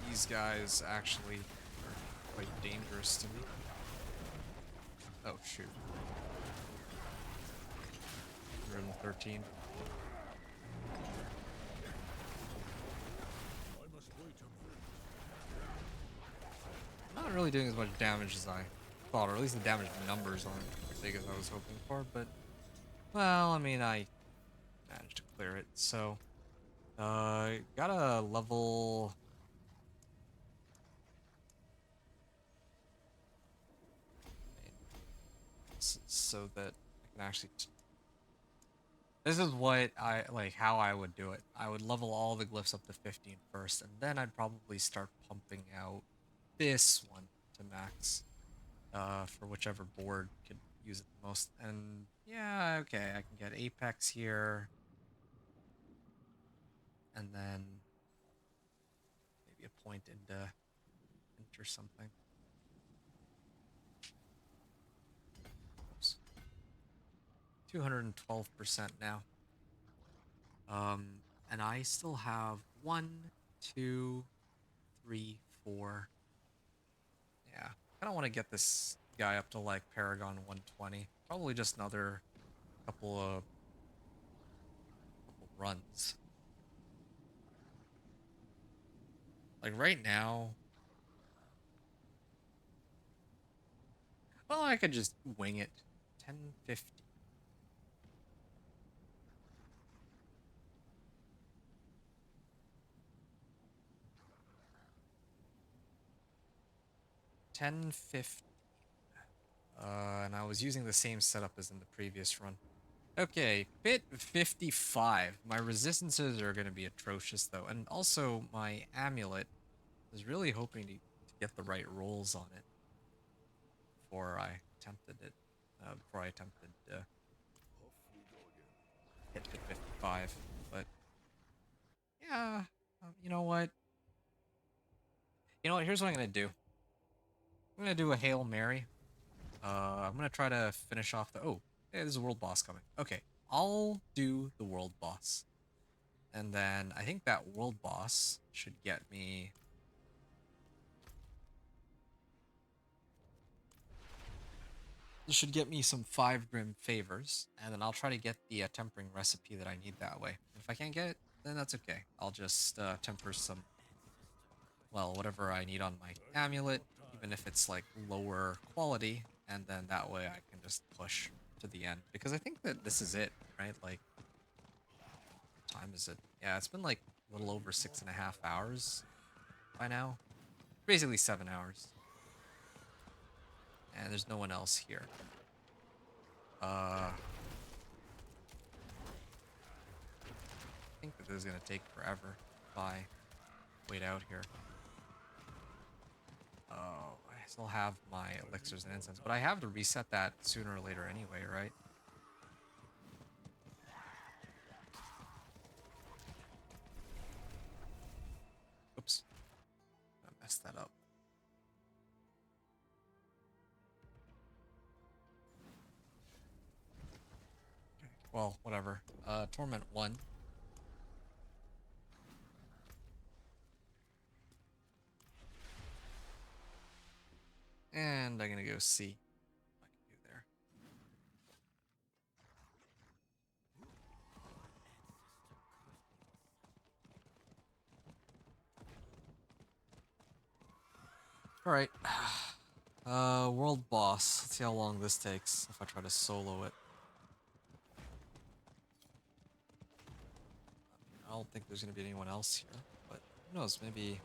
these guys actually are quite dangerous to me. Oh, shoot. 113. I must wait a moment. I'm not really doing as much damage as I thought, or at least the damage numbers aren't as big as I was hoping for, but, well, I mean, I managed to clear it, so, got a level... so that I can actually... This is what I, like, how I would do it. I would level all the glyphs up to 15 first, and then I'd probably start pumping out this one to max. For whichever board could use it the most. And yeah, okay, I can get Apex here. And then maybe a point into enter something. Oops. 212% now. And I still have 1, 2, 3, 4. Yeah, I don't want to get this guy up to like Paragon 120. Probably just another couple runs. Like right now, well, I could just wing it. 1050. 1050. And I was using the same setup as in the previous run. Okay, pit 55. My resistances are going to be atrocious, though. And also, my amulet was really hoping to get the right rolls on it before I attempted it. Before I attempted Off we go again. hit pit 55. But, yeah, you know what? You know what? Here's what I'm going to do. I'm going to do a Hail Mary. I'm gonna try to finish off the... Oh, hey, there's a world boss coming. Okay, I'll do the world boss. And then I think that world boss should get me... This should get me some 5 Grim Favors. And then I'll try to get the tempering recipe that I need that way. If I can't get it, then that's okay. I'll just temper some... Well, whatever I need on my amulet, even if it's like lower quality. And then that way I can just push to the end. Because I think that this is it, right? Like, what time is it? Yeah, it's been like a little over 6.5 hours by now. Basically 7 hours. And there's no one else here. I think that this is gonna take forever if I wait out here. Oh, I still have my elixirs and incense, but I have to reset that sooner or later anyway, right? Oops. I messed that up. Okay, well, whatever. Torment 1. And I'm gonna go see what I can do there. All right. World boss. Let's see how long this takes if I try to solo it. I don't think there's gonna be anyone else here, but who knows? Maybe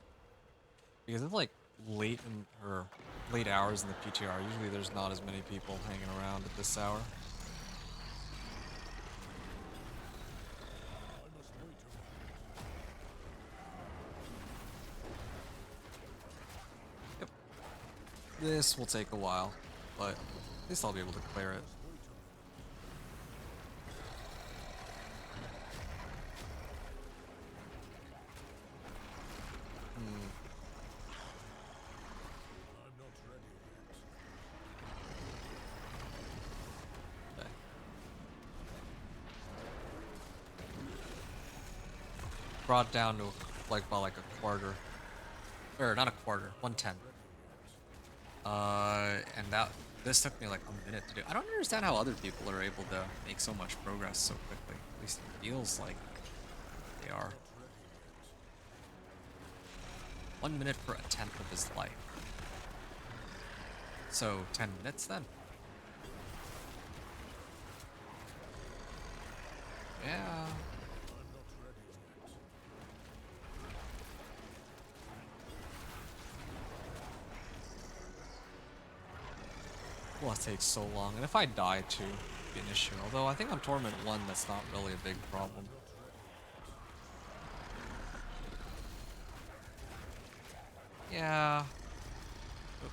because it's like late in or late hours in the PTR. Usually, there's not as many people hanging around at this hour. I must wait a moment. Yep. This will take a while, but at least I'll be able to clear it. Wait a moment. Hmm. I'm not ready yet. Okay. Brought down to like by like a quarter, or not a quarter, 110. And this took me like a minute to do. I don't understand how other people are able to make so much progress so quickly. At least it feels like they are. 1 minute for a tenth of his life. So 10 minutes then. Yeah. I'm not ready yet. Well, it takes so long, and if I die too, it'd be an issue. Although I think on Torment 1, that's not really a big problem. Yeah. Oop.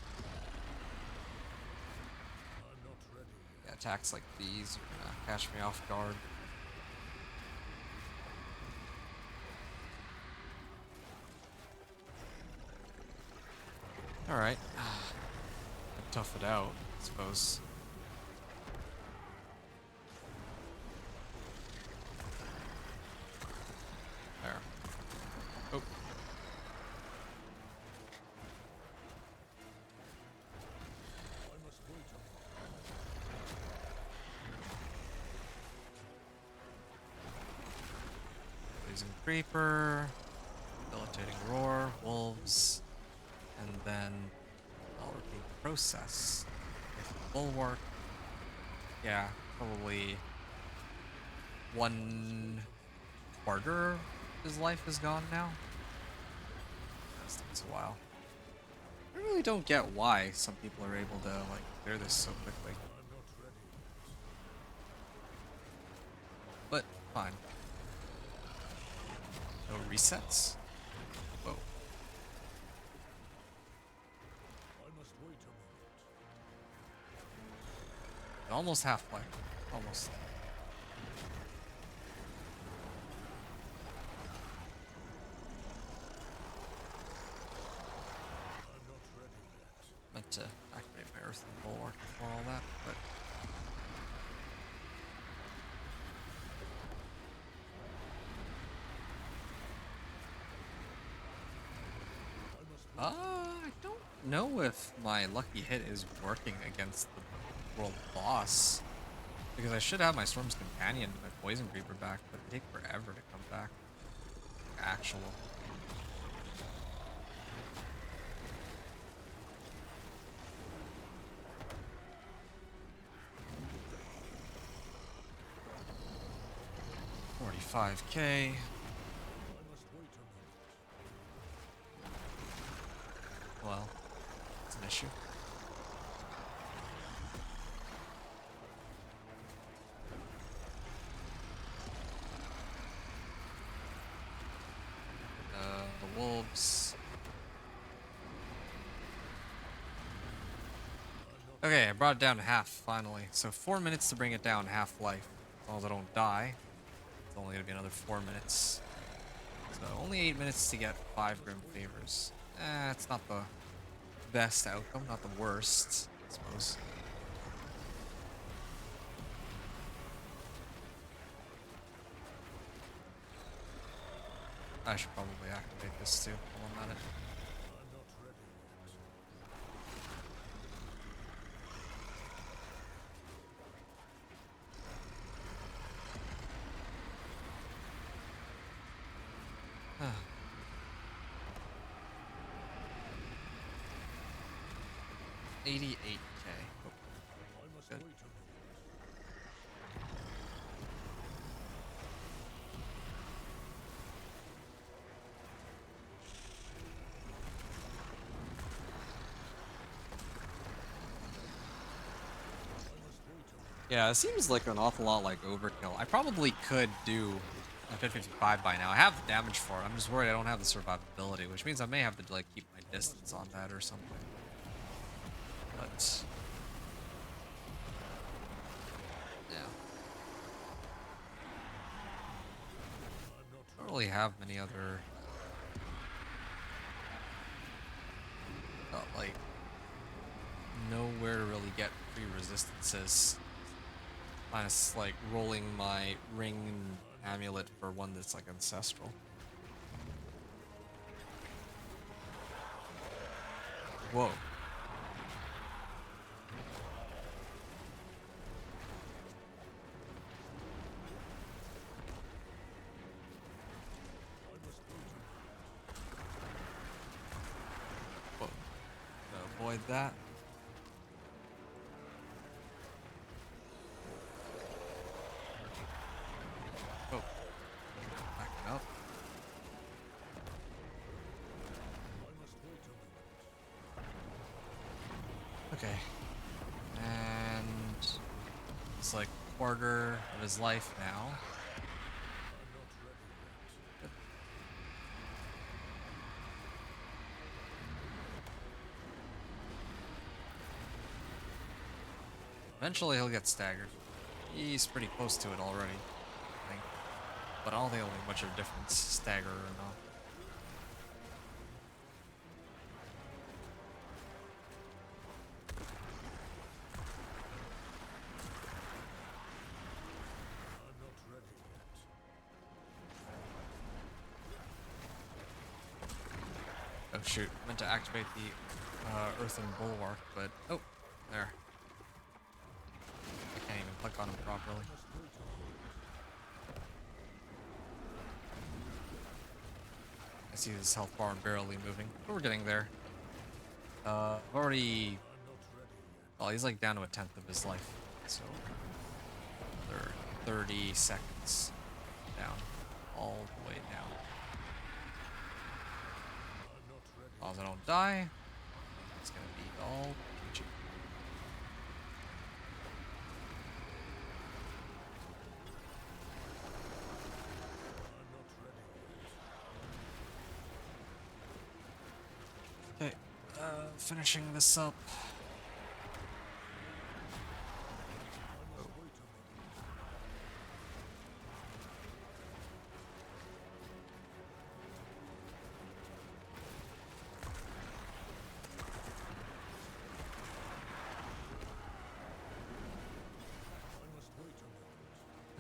I'm not ready yet. Yeah, attacks like these are gonna catch me off guard. Alright. Tough it out, I suppose. There. Oh. I must wait a moment. Blazing Creeper, Debilitating Roar, Wolves, and then I'll repeat the process. With Bulwark, yeah, probably 1/4 of his life is gone now. This takes a while. I really don't get why some people are able to like clear this so quickly, I'm not ready yet. but fine. No resets. Whoa. I must wait a moment. Almost half-life. Almost. I'm not ready yet. Meant to activate my Earth and Bulwark before all that, but I don't know if my lucky hit is working against the world boss. Because I should have my Storm's Companion and my Poison Creeper back, but they take forever to come back. Actual. $45K. I must wait a moment. Well, it's an issue. The wolves. Okay, I brought it down to half, finally. So 4 minutes to bring it down half life. As long as I don't die. It's only gonna be another 4 minutes. So only 8 minutes to get 5 Grim Favors. It's not the best outcome, not the worst, I suppose. I should probably activate this too while I'm at it. I'm not ready yet. 88k. Oh, I must good. wait a moment. Yeah, it seems like an awful lot like overkill. I probably could do a 55 by now. I have the damage for it. I'm just worried I don't have the survivability, which means I may have to like keep my distance on that or something. But yeah, I don't really have many other like nowhere to really get free resistances. Minus like rolling my ring amulet for one that's like ancestral. Whoa. Whoa. To avoid that. Oh, backing up. Okay. And it's like a quarter of his life now. Good. Eventually he'll get staggered. He's pretty close to it already, I think. But I don't think it'll make much of a difference, stagger or not. Oh shoot, meant to activate the Earthen Bulwark, but oh, there. I can't even click on him properly. I see this health bar barely moving, but we're getting there. I've already... Well, he's like down to a tenth of his life, so another 30 seconds down, all the way down. As long as I don't die, it's gonna be all peachy. Okay, finishing this up. Oh.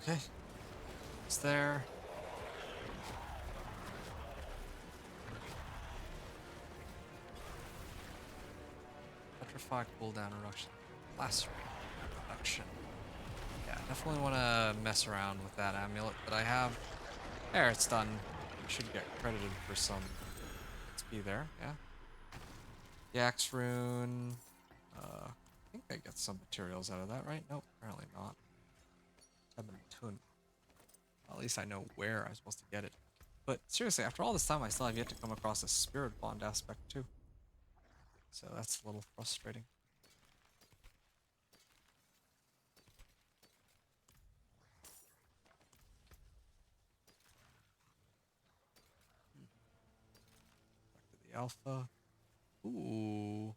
Okay, it's there. Petrified cooldown reduction. Lacerate reduction. Yeah, definitely want to mess around with that amulet that I have. There, it's done. I should get credited for some XP there, yeah. The Axe Rune. I think I get some materials out of that, right? Nope, apparently not. Tun. At least I know where I'm supposed to get it. But seriously, after all this time, I still have yet to come across a spirit bond aspect too. So that's a little frustrating. Back to the alpha. Ooh.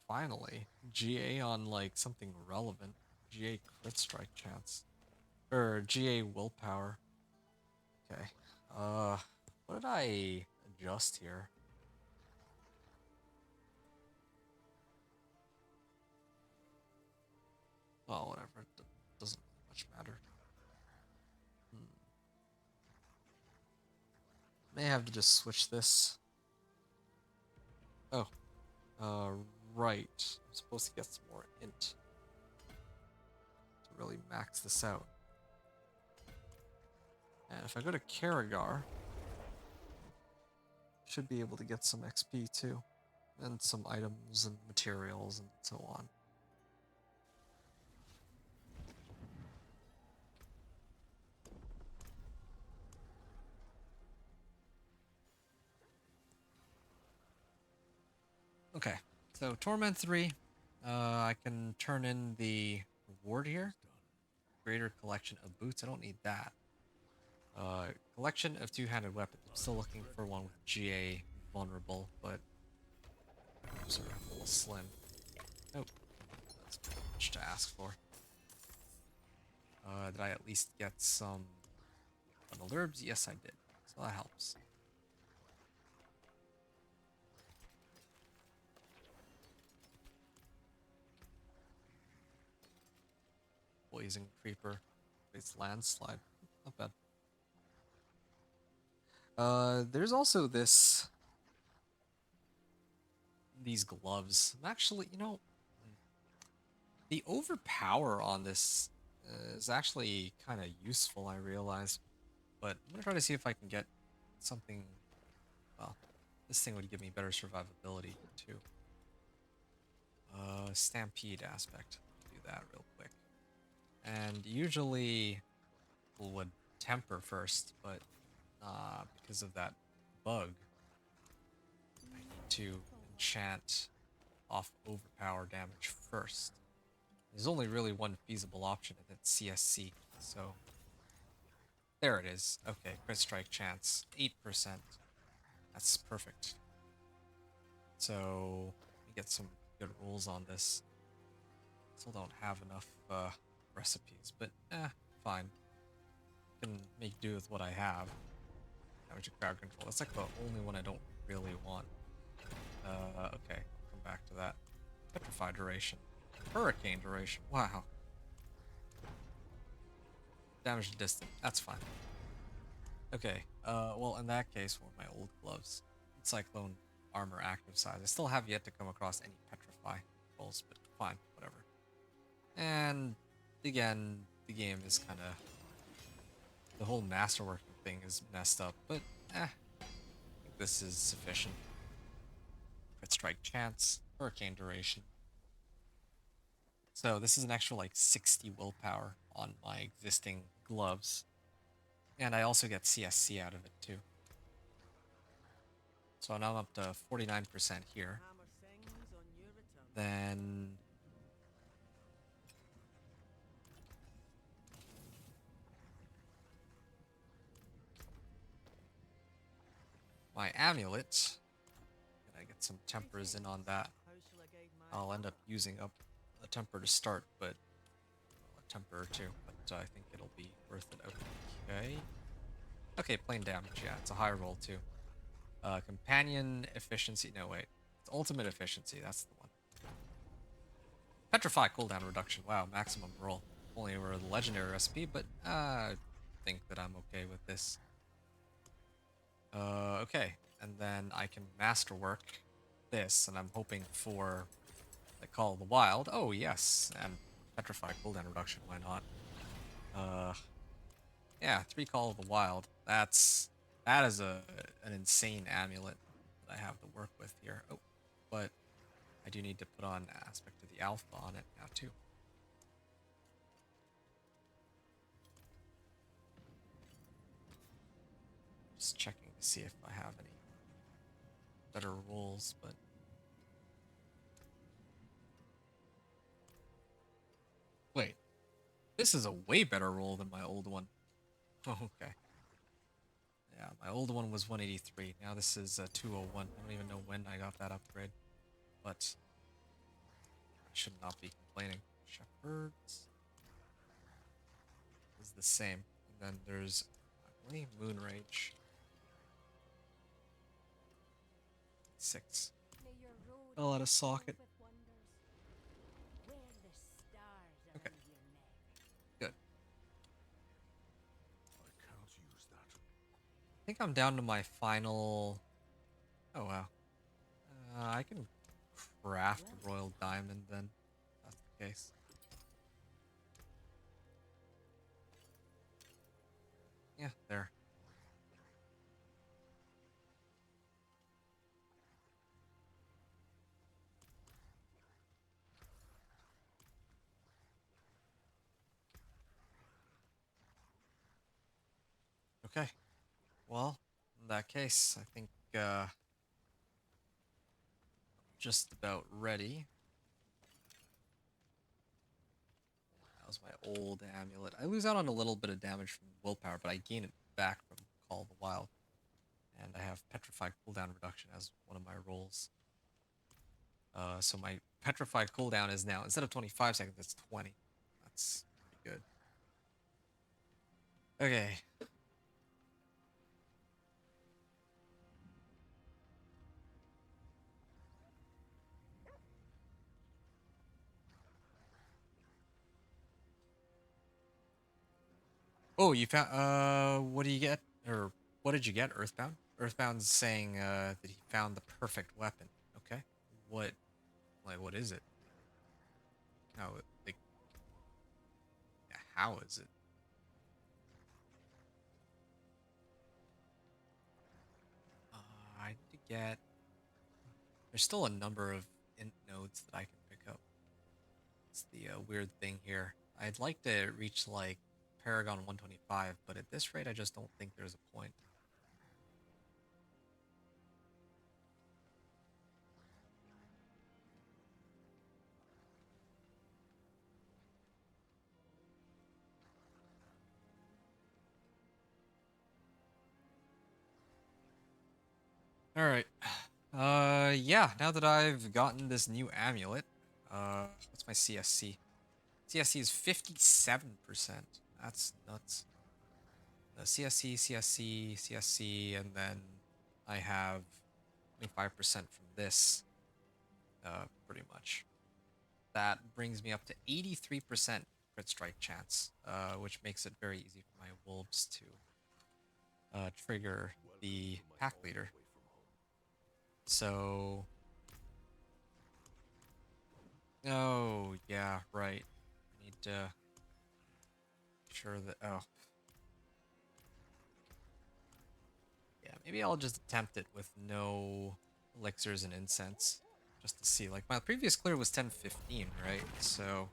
Finally. GA on like something relevant. GA crit strike chance. Or GA willpower. Okay. What did I adjust here? Well, whatever. It doesn't much matter. May have to just switch this. Oh. Right. I'm supposed to get some more int to really max this out. And if I go to Karagar, should be able to get some XP too, and some items and materials and so on. Okay, so Torment 3, I can turn in the reward here. Greater collection of boots, I don't need that. Collection of two-handed weapons. I'm still looking for one with GA vulnerable, but sort of a little slim. Nope, that's too much to ask for. Did I at least get some bundled herbs? Yes, I did. So that helps. Poison creeper. It's landslide. Not bad. There's also these gloves. I'm actually, the overpower on this is actually kind of useful, I realize. But I'm gonna try to see if I can get something. Well, this thing would give me better survivability too. Stampede aspect. Do that real quick. And usually people would temper first, but because of that bug, I need to enchant off overpower damage first. There's only really one feasible option, and it's CSC. So there it is. Okay, crit strike chance, 8%. That's perfect. So let me get some good rolls on this. Still don't have enough recipes, but fine. Can make do with what I have. Damage and crowd control. That's like the only one I don't really want. Okay, I'll come back to that. Petrify duration. Hurricane duration. Wow. Damage to distant. That's fine. Okay. Well, in that case, one of my old gloves. Cyclone armor active size. I still have yet to come across any petrify rolls, but fine, whatever. And again, the game is kind of, the whole masterworking thing is messed up, but I think this is sufficient. Crit strike chance, hurricane duration. So this is an extra like 60 willpower on my existing gloves. And I also get CSC out of it too. So now I'm up to 49% here. Hammer sings on your return. Then my amulet, and I get some tempers in on that. How shall I guide my I'll end up path? using up a temper to start, but a temper or two. But I think it'll be worth it. Okay. Okay, plain damage. Yeah, it's a high roll too. Companion efficiency. No, wait. It's ultimate efficiency. That's the one. Petrify cooldown reduction. Wow, maximum roll. Only over the legendary recipe, but I think that I'm okay with this. Okay, and then I can masterwork this, and I'm hoping for the Call of the Wild. Oh yes, and Petrify cooldown reduction. Why not? Yeah, 3 Call of the Wild. That is an insane amulet that I have to work with here. Oh, but I do need to put on aspect of the alpha on it now too. Just checking to see if I have any better rolls, but wait, this is a way better roll than my old one. Oh, okay. Yeah, my old one was 183. Now this is 201. I don't even know when I got that upgrade, but I should not be complaining. Shepherds is the same. And then there's, I believe, Moon Rage. 6. May your road Fell out be of socket. filled with wonders. Wear the stars Okay. around your neck. Good. I can't use that. I think I'm down to my final. Oh wow. I can craft a royal diamond then. If that's the case. Yeah, there. Okay. Well, in that case, I think just about ready. That was my old amulet. I lose out on a little bit of damage from willpower, but I gain it back from Call of the Wild. And I have Petrified cooldown reduction as one of my roles. So my Petrified cooldown is now, instead of 25 seconds, it's 20. That's pretty good. Okay. Oh, you found, what do you get? Or what did you get, Earthbound? Earthbound's saying, that he found the perfect weapon. Okay. What, like, what is it? How, like, yeah, how is it? I need to get, there's still a number of int nodes that I can pick up. It's the weird thing here. I'd like to reach, like, Paragon 125, but at this rate, I just don't think there's a point. All right. Yeah, now that I've gotten this new amulet, what's my CSC? CSC is 57%. That's nuts. CSC, CSC, CSC, and then I have 25% from this, pretty much. That brings me up to 83% crit strike chance, which makes it very easy for my wolves to trigger the pack leader. So, oh yeah, right. I need to make sure that, oh yeah, maybe I'll just attempt it with no elixirs and incense, just to see. Like my previous clear was 10-15, right? So,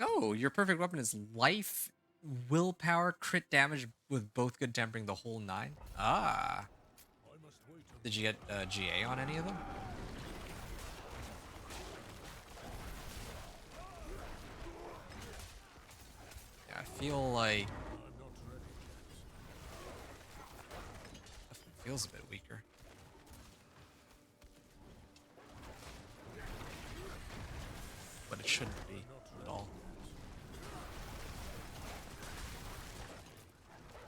oh, your perfect weapon is life, willpower, crit damage with both good tempering the whole 9. Ah, I must wait did you get GA on any of them? Yeah, I feel like I'm not ready yet. definitely feels a bit weaker. But it shouldn't be at all.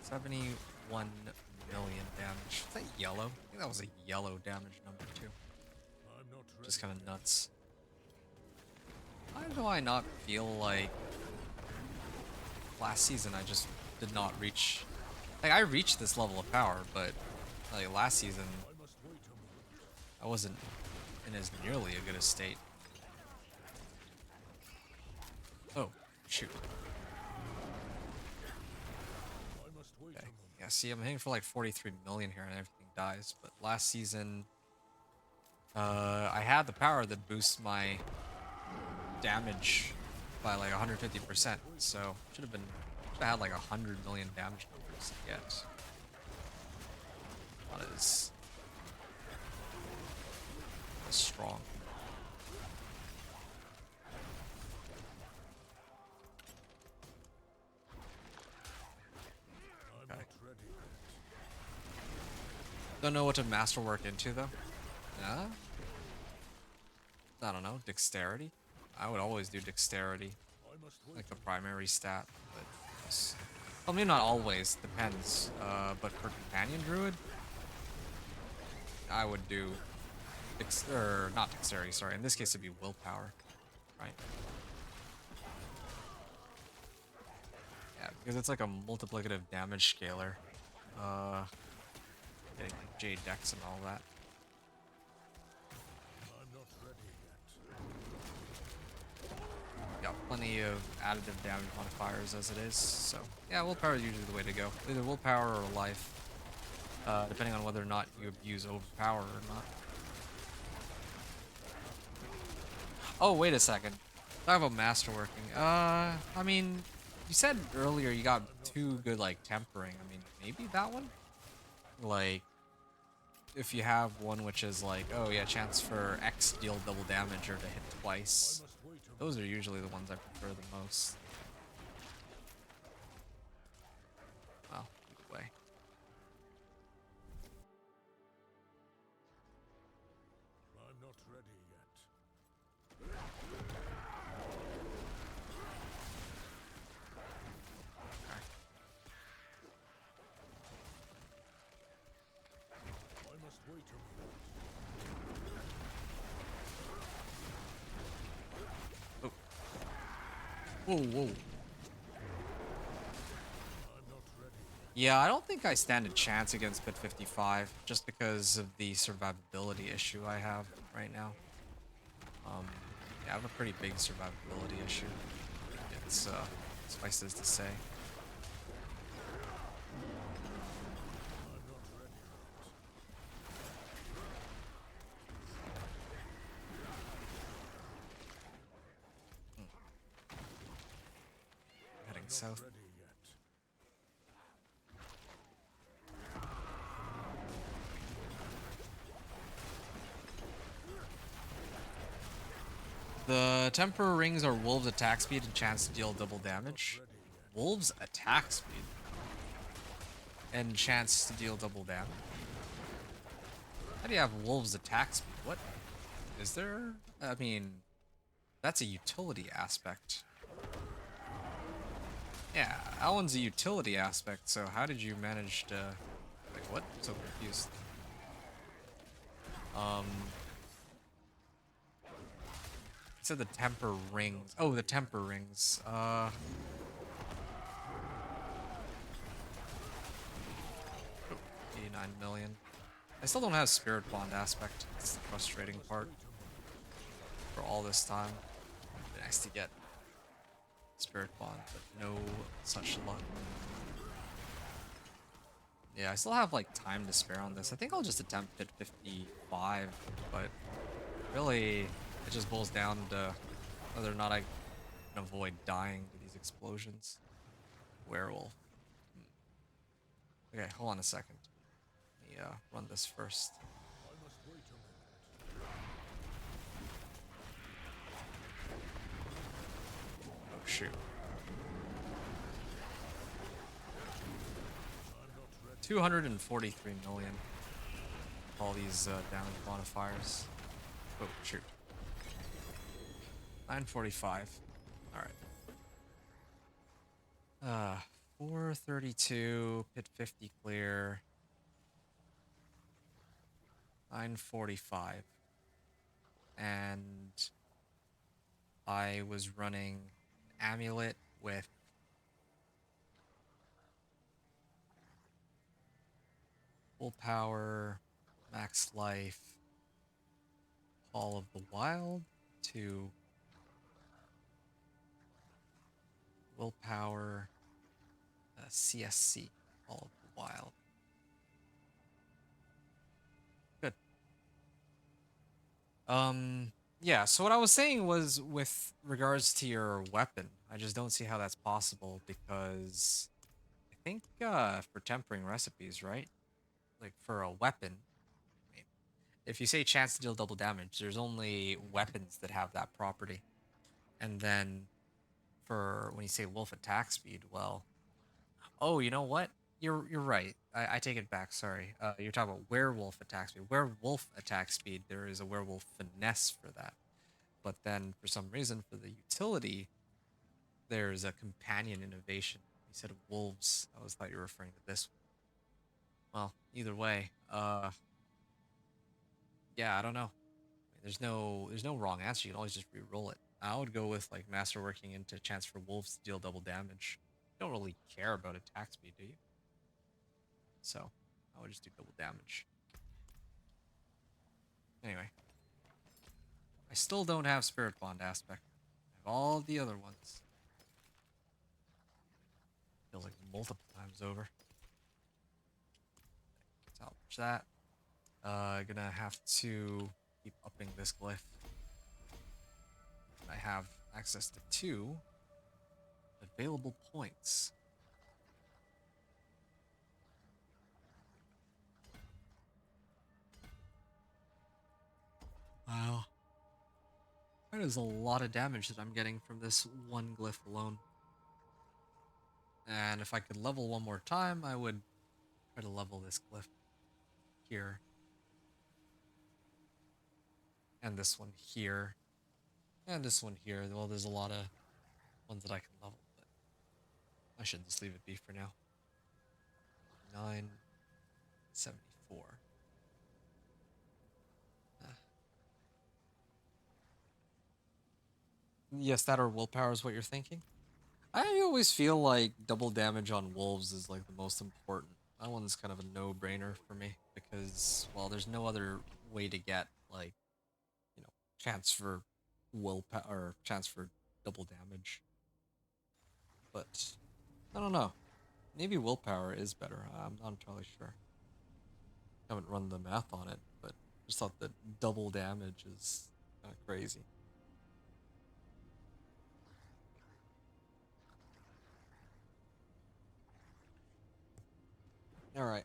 71 million damage. Is that yellow? I think that was a yellow damage number too. I'm not ready. Just kind of nuts. Why do I not feel like last season I just did not reach... Like, I reached this level of power, but like last season, I must wait a moment. I wasn't in as nearly a good a state. Oh, shoot. I must wait Okay. a moment. Yeah, see, I'm hitting for like 43 million here and everything dies, but last season, I had the power that boosts my damage by like 150%, so should have had like 100 million damage numbers to get. Not as strong. I'm Okay. not ready yet. Don't know what to masterwork into though. Yeah. I don't know, dexterity. I would always do dexterity, I must wait. like the primary stat, but yes. Well, maybe not always, depends. But for companion druid, I would do not dexterity, sorry. In this case it'd be willpower, right? Yeah, because it's like a multiplicative damage scaler. Getting like J dex and all that. I'm not ready yet. Got plenty of additive damage modifiers as it is, so yeah, willpower is usually the way to go. Either willpower or life, depending on whether or not you abuse overpower or not. Oh, wait a second. Talk about masterworking. I mean, you said earlier you got two good like tempering. I mean, maybe that one? Like if you have one which is like, oh yeah, chance for X to deal double damage or to hit twice. Must wait a Those are usually the ones I prefer the most. Well, either way. I'm not ready yet. I must wait a Whoa, minute. whoa. I'm not ready yet. Yeah, I don't think I stand a chance against Pit 55 just because of the survivability issue I have right now. Yeah, I have a pretty big survivability issue. It's suffices to say. I'm not ready yet. Heading I'm south. not ready yet. The temper rings are wolves attack speed and chance to deal double damage. Ready yet. Wolves attack speed and chance to deal double damage. How do you have wolves attack speed? What is there? I mean, that's a utility aspect. Yeah, that one's a utility aspect. So how did you manage to? Like what? I'm so confused. It said the temper rings. Oh, the temper rings. 89 million. I still don't have spirit bond aspect. It's the frustrating part for all this time. It'd be nice to get spirit bond, but no such luck. Yeah, I still have like time to spare on this. I think I'll just attempt Pit 55, but really it just boils down to whether or not I can avoid dying to these explosions. Werewolf. Okay, hold on a second. Let me run this first. I must wait a minute. Oh shoot. I'm not ready. 243 million. All these damage modifiers. Oh shoot. 945. Alright. 432, Pit 50 clear. 945. And I was running an amulet with full power, max life, Call of the Wild to willpower, CSC, Call of the Wild. Good. Yeah, so what I was saying was with regards to your weapon, I just don't see how that's possible because I think for tempering recipes, right? Like for a weapon, I mean, if you say chance to deal double damage, there's only weapons that have that property. And then for when you say wolf attack speed, well, oh, you know what? You're right. I take it back. Sorry. You're talking about werewolf attack speed. Werewolf attack speed. There is a werewolf finesse for that. But then for some reason for the utility, there's a companion innovation. You said wolves. I always thought you were referring to this one. Well, either way, yeah, I don't know. There's no wrong answer. You can always just re-roll it. I would go with like masterworking into chance for wolves to deal double damage. You don't really care about attack speed, do you? So I would just do double damage. Anyway, I still don't have spirit bond aspect. I have all the other ones. Feels like multiple times over. Salvage that. Gonna have to keep upping this glyph. I have access to two. Available points. Wow. That is a lot of damage that I'm getting from this one glyph alone. And if I could level one more time, I would try to level this glyph here. And this one here. And this one here. Well, there's a lot of ones that I can level, but I should just leave it be for now. 974. Yes, that or willpower is what you're thinking? I always feel like double damage on wolves is like the most important. That one's kind of a no-brainer for me because, well, there's no other way to get like, chance for willpower or chance for double damage. But I don't know. Maybe willpower is better. I'm not entirely sure. Haven't run the math on it, but just thought that double damage is kind of crazy. All right.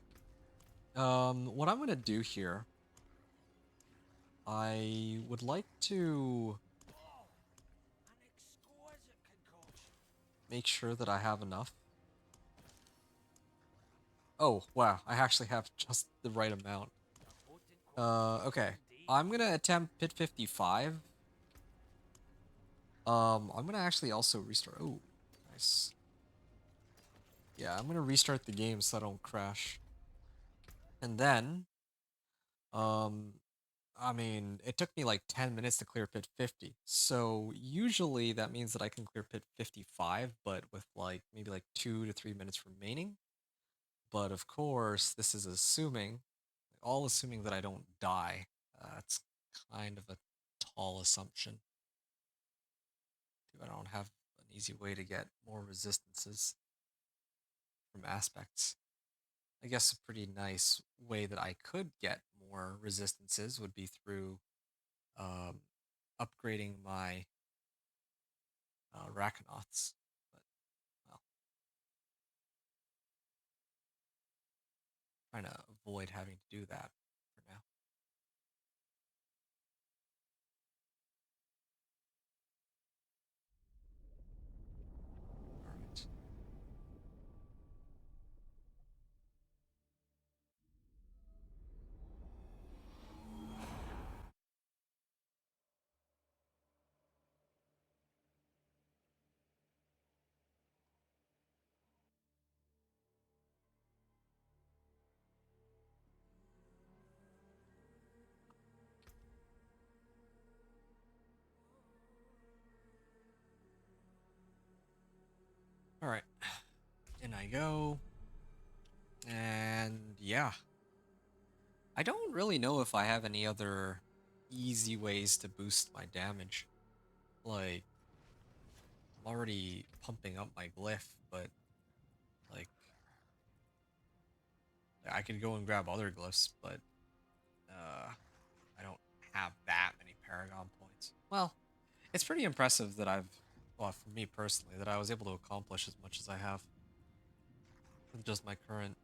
What I'm gonna do here, I would like to Oh, an exquisite concoction. make sure that I have enough. Oh, wow, I actually have just the right amount. Okay. I'm gonna attempt Pit 55. I'm gonna actually also restart. Oh, nice. Yeah, I'm gonna restart the game so I don't crash. And then, um, I mean, it took me like 10 minutes to clear Pit 50. So usually that means that I can clear Pit 55, but with like maybe like 2 to 3 minutes remaining. But of course, this is assuming that I don't die. It's kind of a tall assumption. I don't have an easy way to get more resistances from aspects. I guess a pretty nice way that I could get more resistances would be through um, upgrading my Rackanauts. But, well, trying to avoid having to do that for now. All right. All right. In I go. And yeah. I don't really know if I have any other easy ways to boost my damage. Like, I'm already pumping up my glyph, but like, I could go and grab other glyphs, but I don't have that many Paragon points. Well, it's pretty impressive that well, for me personally, that I was able to accomplish as much as I have with just my current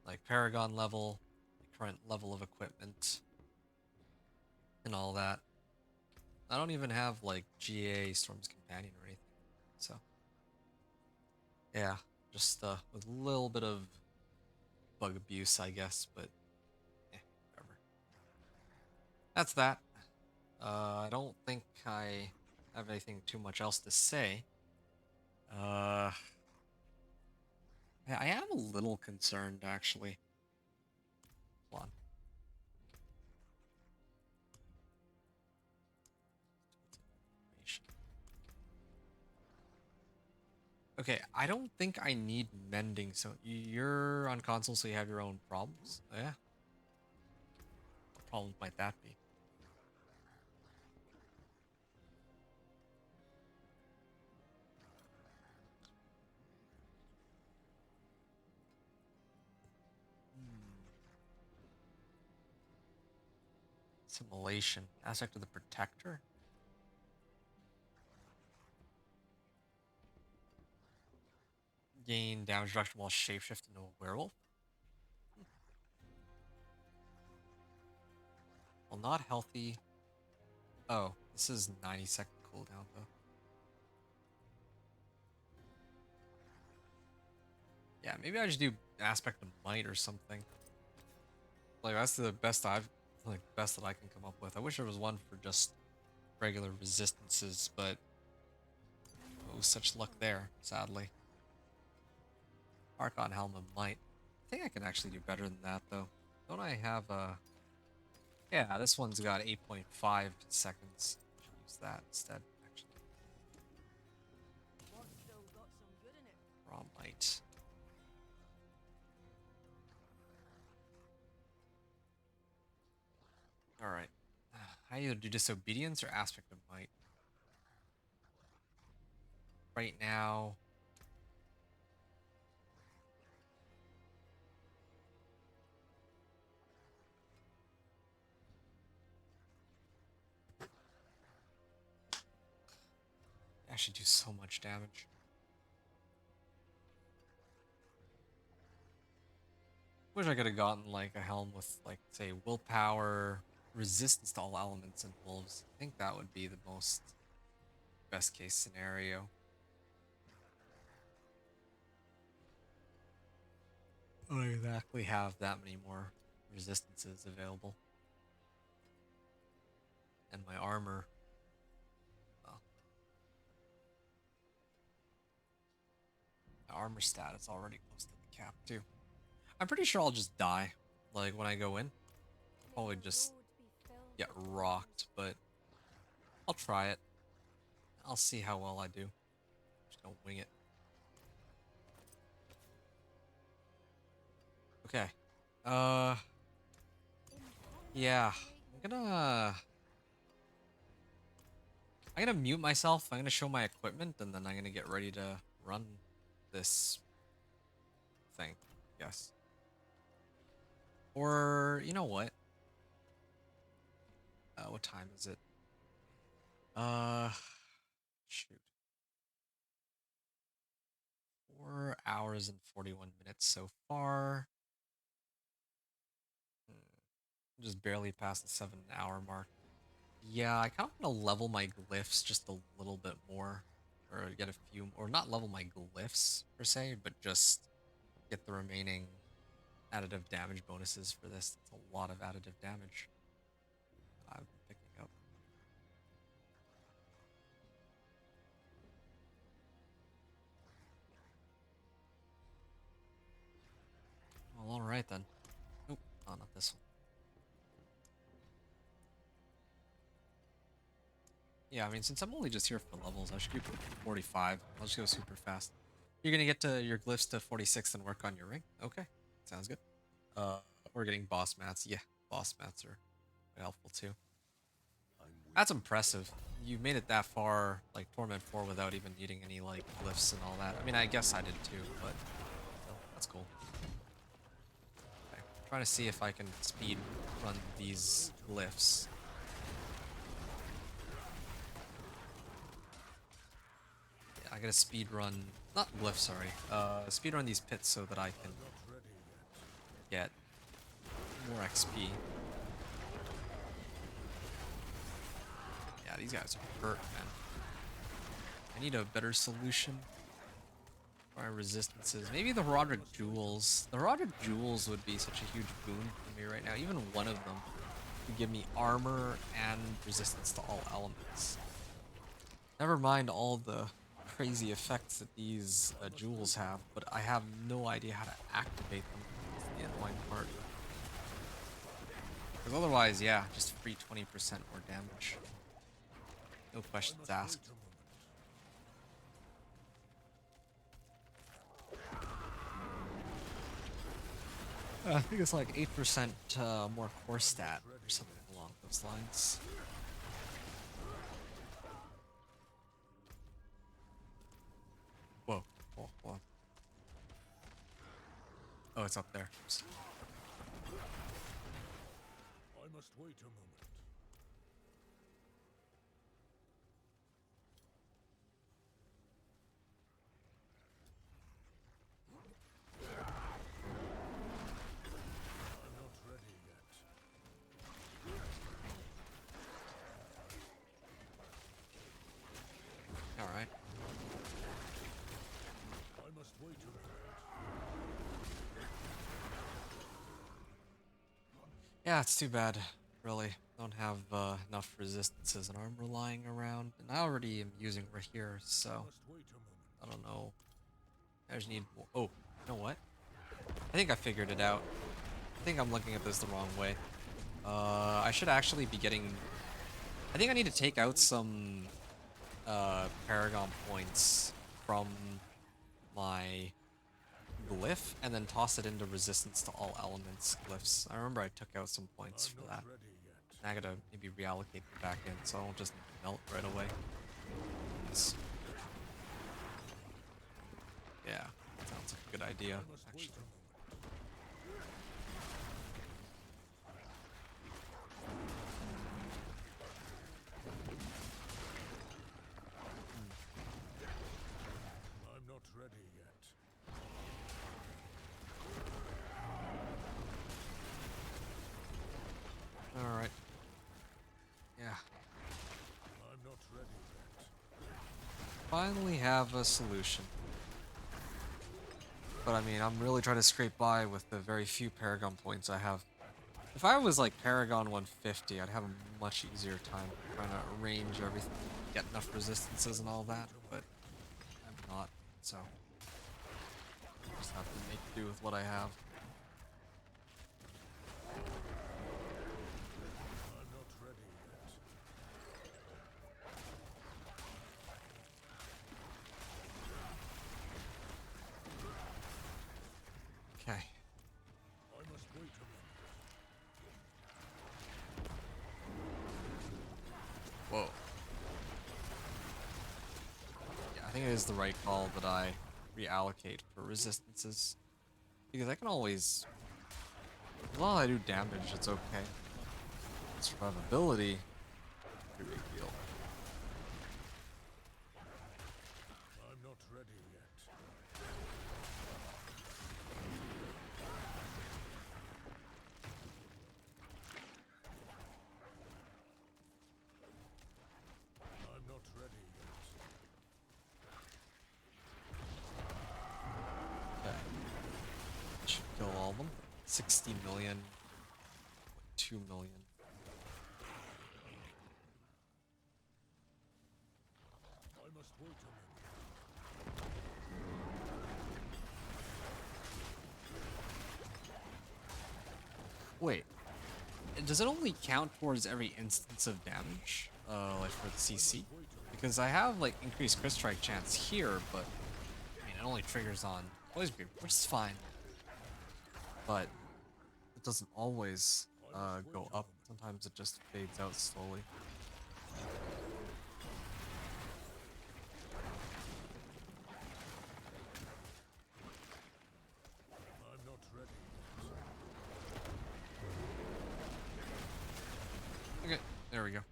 like Paragon level, my current level of equipment, and all that. I don't even have like GA Storm's Companion or anything, so yeah, just with a little bit of bug abuse, I guess, but whatever. That's that. I don't think I have anything too much else to say. Uh, I am a little concerned, actually. Hold on. Okay, I don't think I need mending, so you're on console, so you have your own problems? Oh, yeah. What problems might that be? Hmm. Simulation. Aspect of the Protector? Gain damage reduction while shapeshift into a werewolf. Well, not healthy. Oh, this is 90-second cooldown though. Yeah, maybe I just do aspect of might or something. Like that's the best best that I can come up with. I wish there was one for just regular resistances, but oh, such luck there, sadly. Archon Helm of Might. I think I can actually do better than that though. Don't I have a? Yeah, this one's got 8.5 seconds. Should use that instead. Actually, What's still got some good in it? raw might. All right. I either do disobedience or aspect of might. Right now, I should do so much damage. Wish I could have gotten like a helm with like say willpower, resistance to all elements and wolves. I think that would be the most best case scenario. I don't exactly have that many more resistances available. And my armor, well, my armor stat is already close to the cap too. I'm pretty sure I'll just die. Like when I go in, I'll probably just get rocked, but I'll try it. I'll see how well I do. Just don't wing it. Okay. Yeah. I'm gonna mute myself. I'm gonna show my equipment, and then I'm gonna get ready to run this thing, I guess. Or you know what? What time is it? Uh, shoot. 4 hours and 41 minutes so far. Just barely past the 7 hour mark. Yeah, I kind of want to level my glyphs just a little bit more, or get a few, or not level my glyphs per se, but just get the remaining additive damage bonuses for this. It's a lot of additive damage I've been picking up. Well, all right then. Nope, oh, not this one. Yeah, I mean, since I'm only just here for levels, I should keep it 45. I'll just go super fast. You're gonna get to your glyphs to 46 and work on your ring? Okay, sounds good. We're getting boss mats. Yeah, boss mats are quite helpful too. That's impressive. You made it that far, like Torment 4, without even needing any like glyphs and all that. I mean, I guess I did too, but still, that's cool. Okay, trying to see if I can speed run these glyphs. Yeah, I gotta speed run, not glyphs, sorry. Speed run these pits so that I can get more XP. Yeah, these guys are hurt, man. I need a better solution for my resistances. Maybe the Roderick Jewels. The Roderick Jewels would be such a huge boon for me right now. Even one of them could give me armor and resistance to all elements. Never mind all the crazy effects that these jewels have, but I have no idea how to activate them. That's the annoying part. Because otherwise, yeah, just free 20% more damage. No questions asked. I think it's like 8% more core stat or something along those lines. Whoa, whoa, whoa. Oh, it's up there. I must wait a moment. Yeah, it's too bad. Really, don't have enough resistances, and I'm relying around, and I already am using right here, I so must wait a moment. I don't know. I just need more. Oh, you know what? I think I figured it out. I think I'm looking at this the wrong way. I should actually be getting. I think I need to take out some Paragon points from my glyph and then toss it into resistance to all elements glyphs. I remember I took out some points I'm for not that. ready yet. I gotta maybe reallocate them back in so I don't just melt right away. Yes. Yeah, sounds like a good idea, I must wait actually. a moment. I'm not ready yet. Alright. Yeah. I'm not ready yet. Finally have a solution. But I mean, I'm really trying to scrape by with the very few Paragon points I have. If I was like Paragon 150, I'd have a much easier time trying to arrange everything, get enough resistances and all that, but I'm not, so just have to make do with what I have. I'm not ready yet. Okay. I must wait a moment. Whoa. Yeah, I think it is the right call that I reallocate for resistances. Because I can always... While I do damage, it's okay. Survivability, pretty big deal. I'm not ready yet. I'm not ready yet. Okay. Should kill all of them. 60 million, 2 million. I must wait a moment. Wait, does it only count towards every instance of damage? Like for the CC? Because I have like increased crit strike chance here, but I mean it only triggers on Poison Beam, which is fine. But it doesn't always go up. Sometimes it just fades out slowly. I'm not ready yet. Okay, there we go.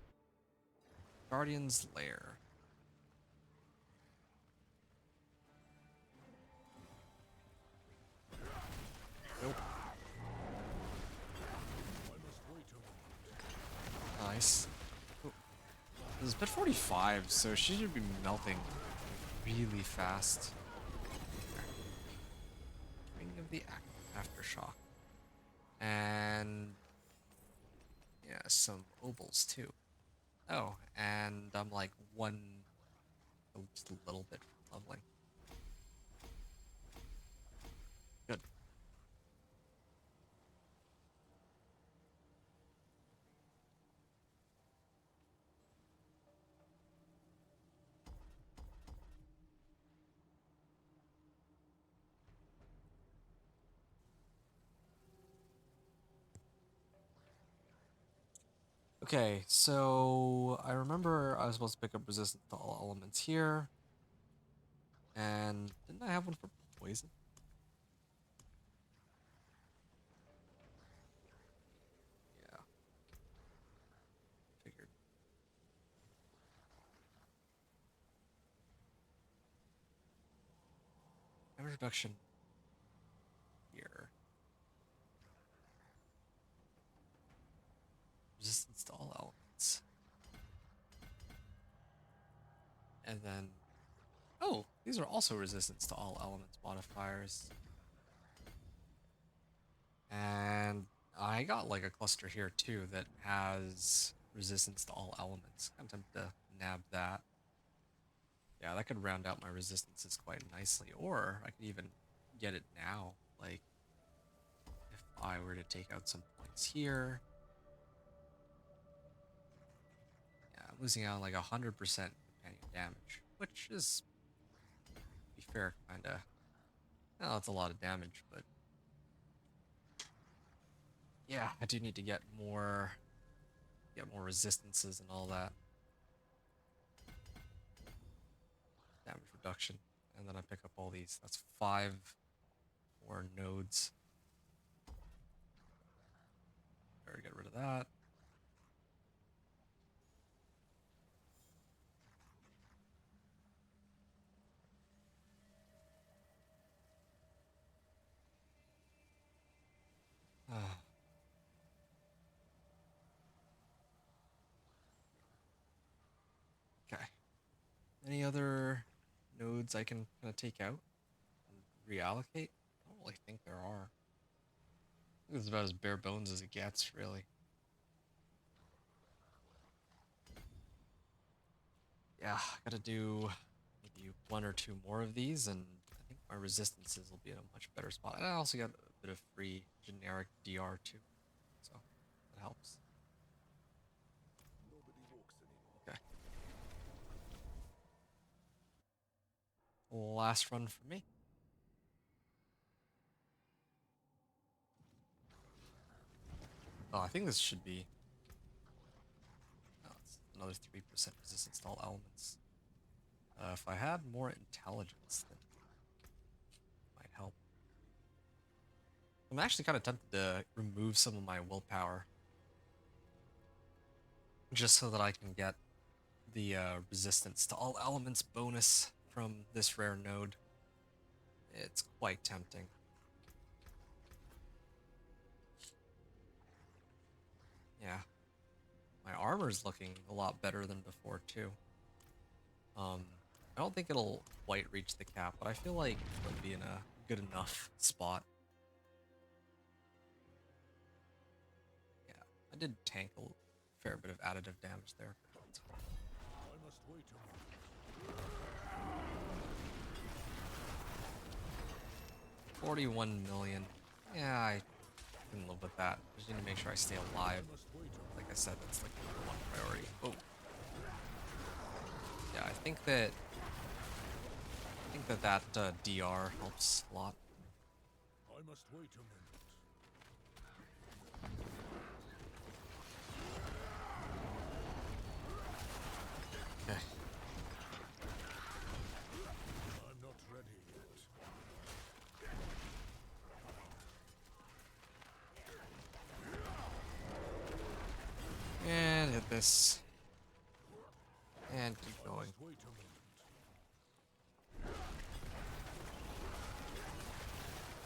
Guardian's Lair. Nope. I must wait a moment. Nice. Ooh. This is bit 45, so she should be melting really fast. Ring of the Aftershock. And yeah, some ovals too. Oh, and I'm like just a little bit from leveling. Good. Okay, so I remember I was supposed to pick up resistance to all elements here. And didn't I have one for poison? Yeah, figured. Damage reduction here. Resistance to all elements. And then, oh, these are also resistance to all elements modifiers. And I I got like a cluster here too that has resistance to all elements. I'm tempted to nab that. Yeah, that could round out my resistances quite nicely. Or I could even get it now. Like, if I were to take out some points here. Yeah, I'm losing out on like 100% companion damage, which is, to be fair, kinda. Well, that's a lot of damage, but yeah, I do need to get more resistances and all that. Damage reduction. And then I pick up all these. That's 5 more nodes. Better get rid of that. Ah, okay. Any other nodes I can kind of take out and reallocate? I don't really think there are. I think it's about as bare bones as it gets, really. Yeah, gotta do maybe 1 or 2 more of these, and I think my resistances will be in a much better spot. And I also got a bit of free generic DR too, so that helps. Nobody walks anymore. Okay. Last run for me. Oh, I think this should be. Oh, it's another 3% resistance to all elements. If I had more intelligence, then it might help. I'm actually kind of tempted to remove some of my willpower, just so that I can get the resistance to all elements bonus from this rare node. It's quite tempting. Yeah. My armor's looking a lot better than before too. I don't think it'll quite reach the cap, but I feel like it'll be in a good enough spot. Yeah, I did tank a fair bit of additive damage there. I must wait a moment. 41 million. Yeah, I can live with that. Just need to make sure I stay alive. I must wait a moment. Like I said, that's like number 1 priority. Oh. Yeah, I think that DR helps a lot. I must wait a moment. Okay. I'm not ready yet. And hit this. And keep I going. must wait a moment.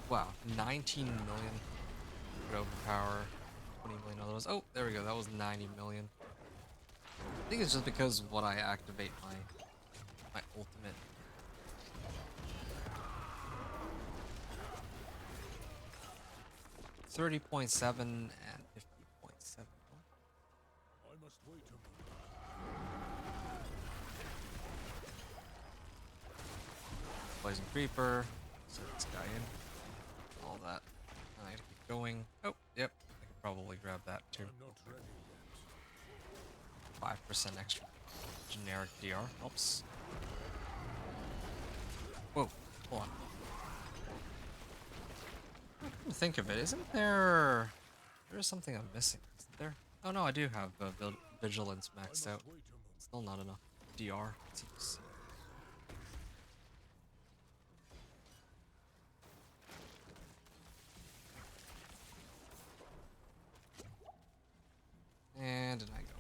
Wow, 19 million would overpower 20 million others. Oh, there we go. That was 90 million. I think it's just because when I activate my ultimate. $30.7 and 50.7. I must wait a moment. Poison Creeper. Set this guy in. All that. And I gotta keep going. Oh, yep. I could probably grab that too. I'm not ready yet. 5% extra generic DR helps. Whoa, hold on. Come to think of it, isn't there... There's something I'm missing, isn't there? Oh no, I do have Vigilance I maxed must out. wait a moment. Still not enough DR, it seems. And I go.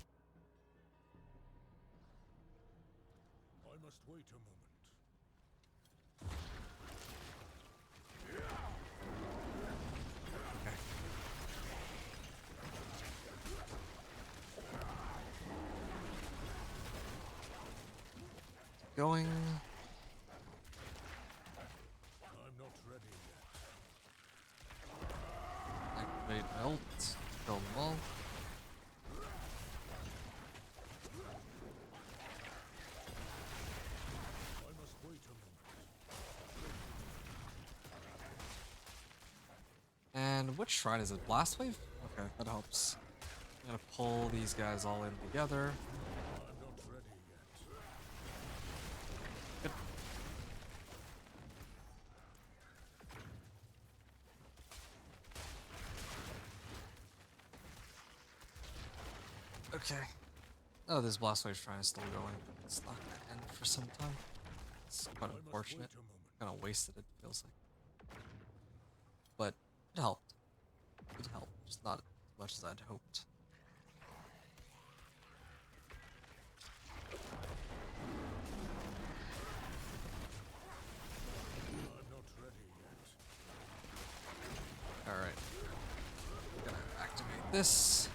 I must wait a moment. Okay. Going. I'm not ready yet. Activate my ult. Kill them all. I must wait a moment. And which shrine is it? Blast Wave? Okay, that helps. I'm gonna pull these guys all in together. I'm not ready yet. Good. Okay. Oh, this Blast Wave shrine is still going. It's not gonna end for some time. It's quite I must unfortunate. wait a moment. Kind of wasted it, feels like. But it helped. It helped, just not as much as I'd hoped. I'm not ready yet. Alright. Gonna activate this.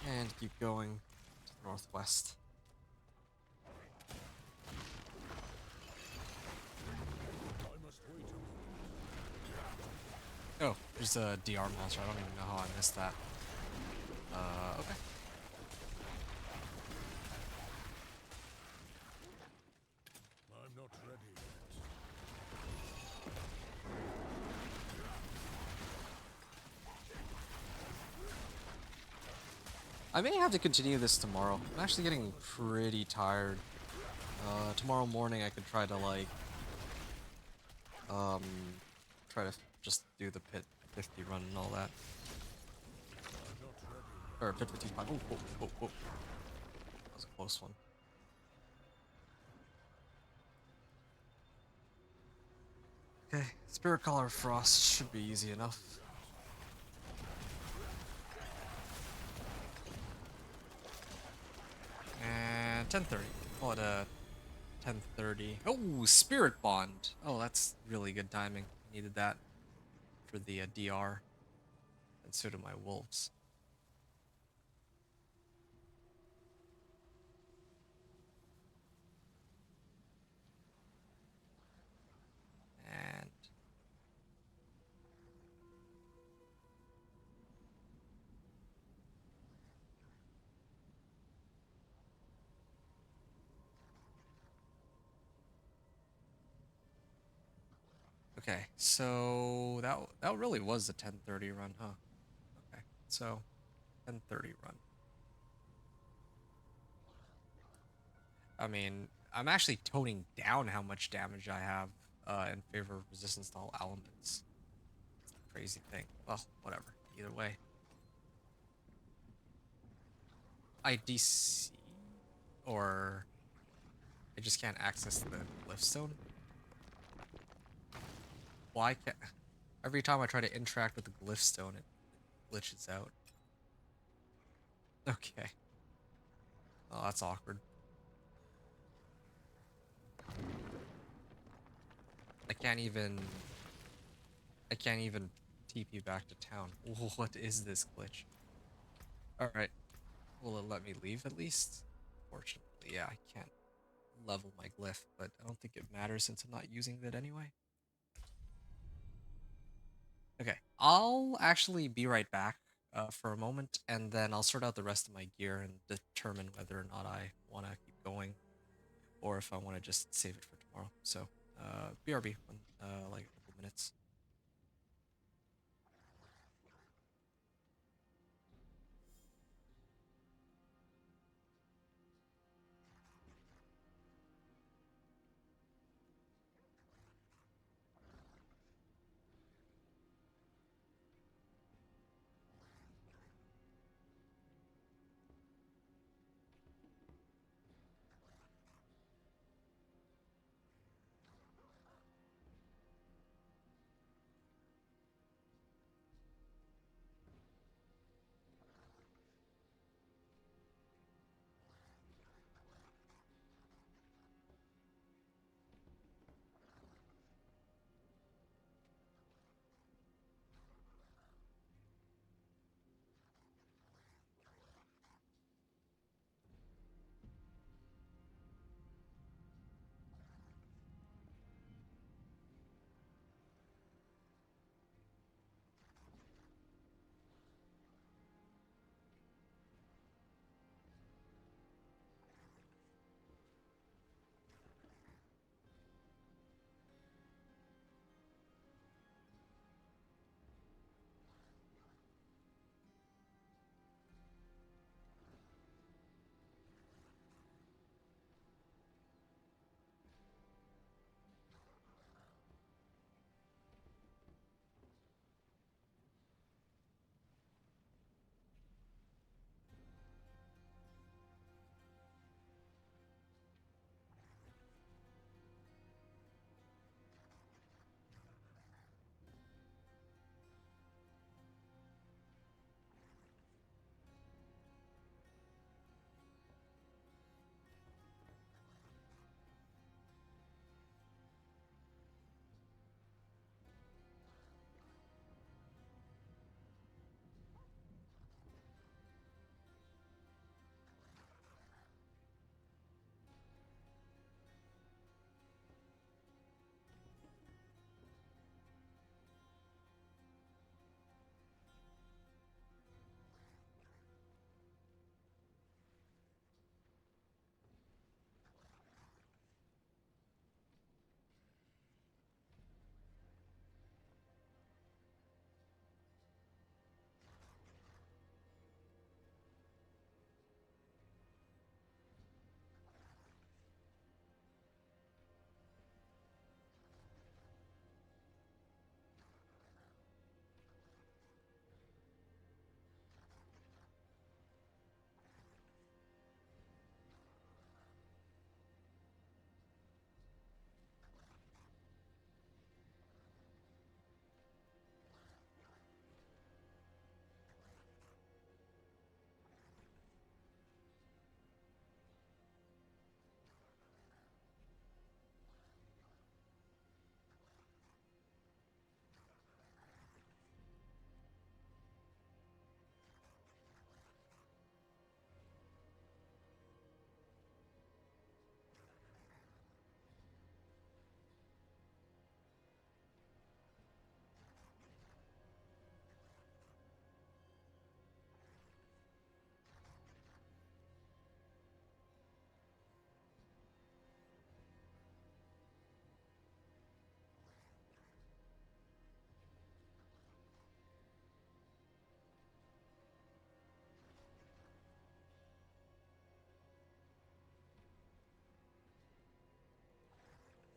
And keep going to the northwest. I must wait a moment. Oh, there's a DR monster. I don't even know how I missed that. Okay. I'm not ready yet. I may have to continue this tomorrow. I'm actually getting pretty tired. Tomorrow morning I could try to like, um, just do the pit 50 run and all that. I'm not ready yet. Or pit 55. Oh, whoa, whoa, whoa. That was a close one. Okay, Spirit Collar Frost should be easy enough. And 10:30. Call it a 10:30. Oh, Spirit Bond. Oh, that's really good timing. Needed that for the DR, and so do my wolves. And okay, so that really was a 10:30 run, huh? Okay, so 10:30 run. I mean, I'm actually toning down how much damage I have in favor of resistance to all elements. It's the crazy thing. Well, whatever. Either way. I DC or I just can't access the Glyphstone. Why can't every time I try to interact with the Glyphstone it glitches out. Okay. Oh, that's awkward. I can't even I can't even TP back to town. What is this glitch? Alright. Will it let me leave at least? Fortunately, yeah, I can't level my glyph, but I don't think it matters since I'm not using it anyway. Okay, I'll actually be right back for a moment, and then I'll sort out the rest of my gear and determine whether or not I want to keep going, or if I want to just save it for tomorrow. So, BRB, like a couple minutes.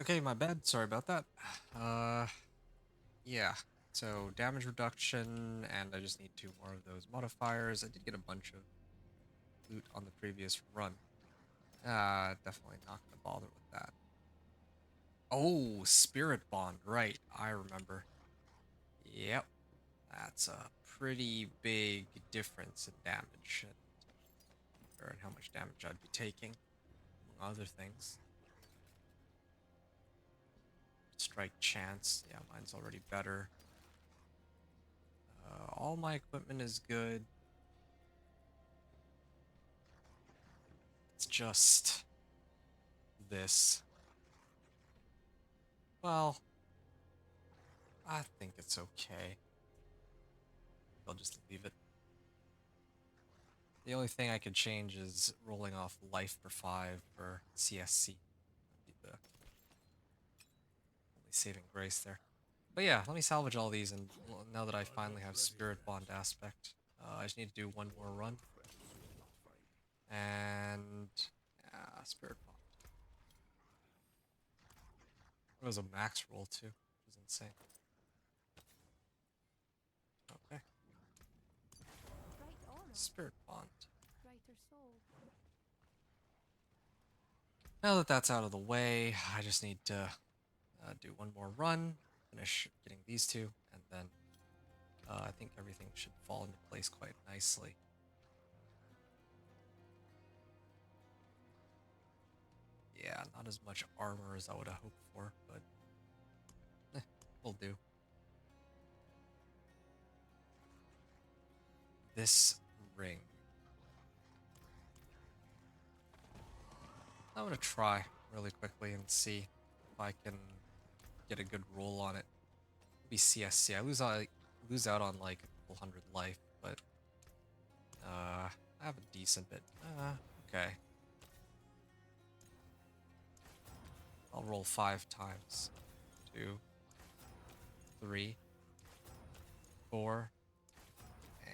Okay, my bad. Sorry about that. Uh, yeah. So damage reduction, and I just need 2 more of those modifiers. I did get a bunch of loot on the previous run. Definitely not gonna bother with that. Oh, Spirit Bond, right. I remember. Yep. That's a pretty big difference in damage and how much damage I'd be taking, among other things. Strike chance. Yeah, mine's already better. All my equipment is good. It's just this. Well, I think it's okay. I'll just leave it. The only thing I could change is rolling off life for 5 for CSC. That'd be the only saving grace there. But yeah, let me salvage all these, and now that I finally have Spirit Bond aspect, I just need to do one more run. And Spirit Bond. It was a max roll too, which is insane. Okay, Bright aura, Spirit Bond. brighter soul. Now that that's out of the way, I just need to do one more run, finish getting these two, and then I think everything should fall into place quite nicely. Yeah, not as much armor as I would have hoped for, but will do. This ring. I'm gonna try really quickly and see if I can get a good roll on it. Maybe CSC. I lose out on like a couple hundred life, but I have a decent bit. Okay. I'll roll 5 times. 2, 3, 4,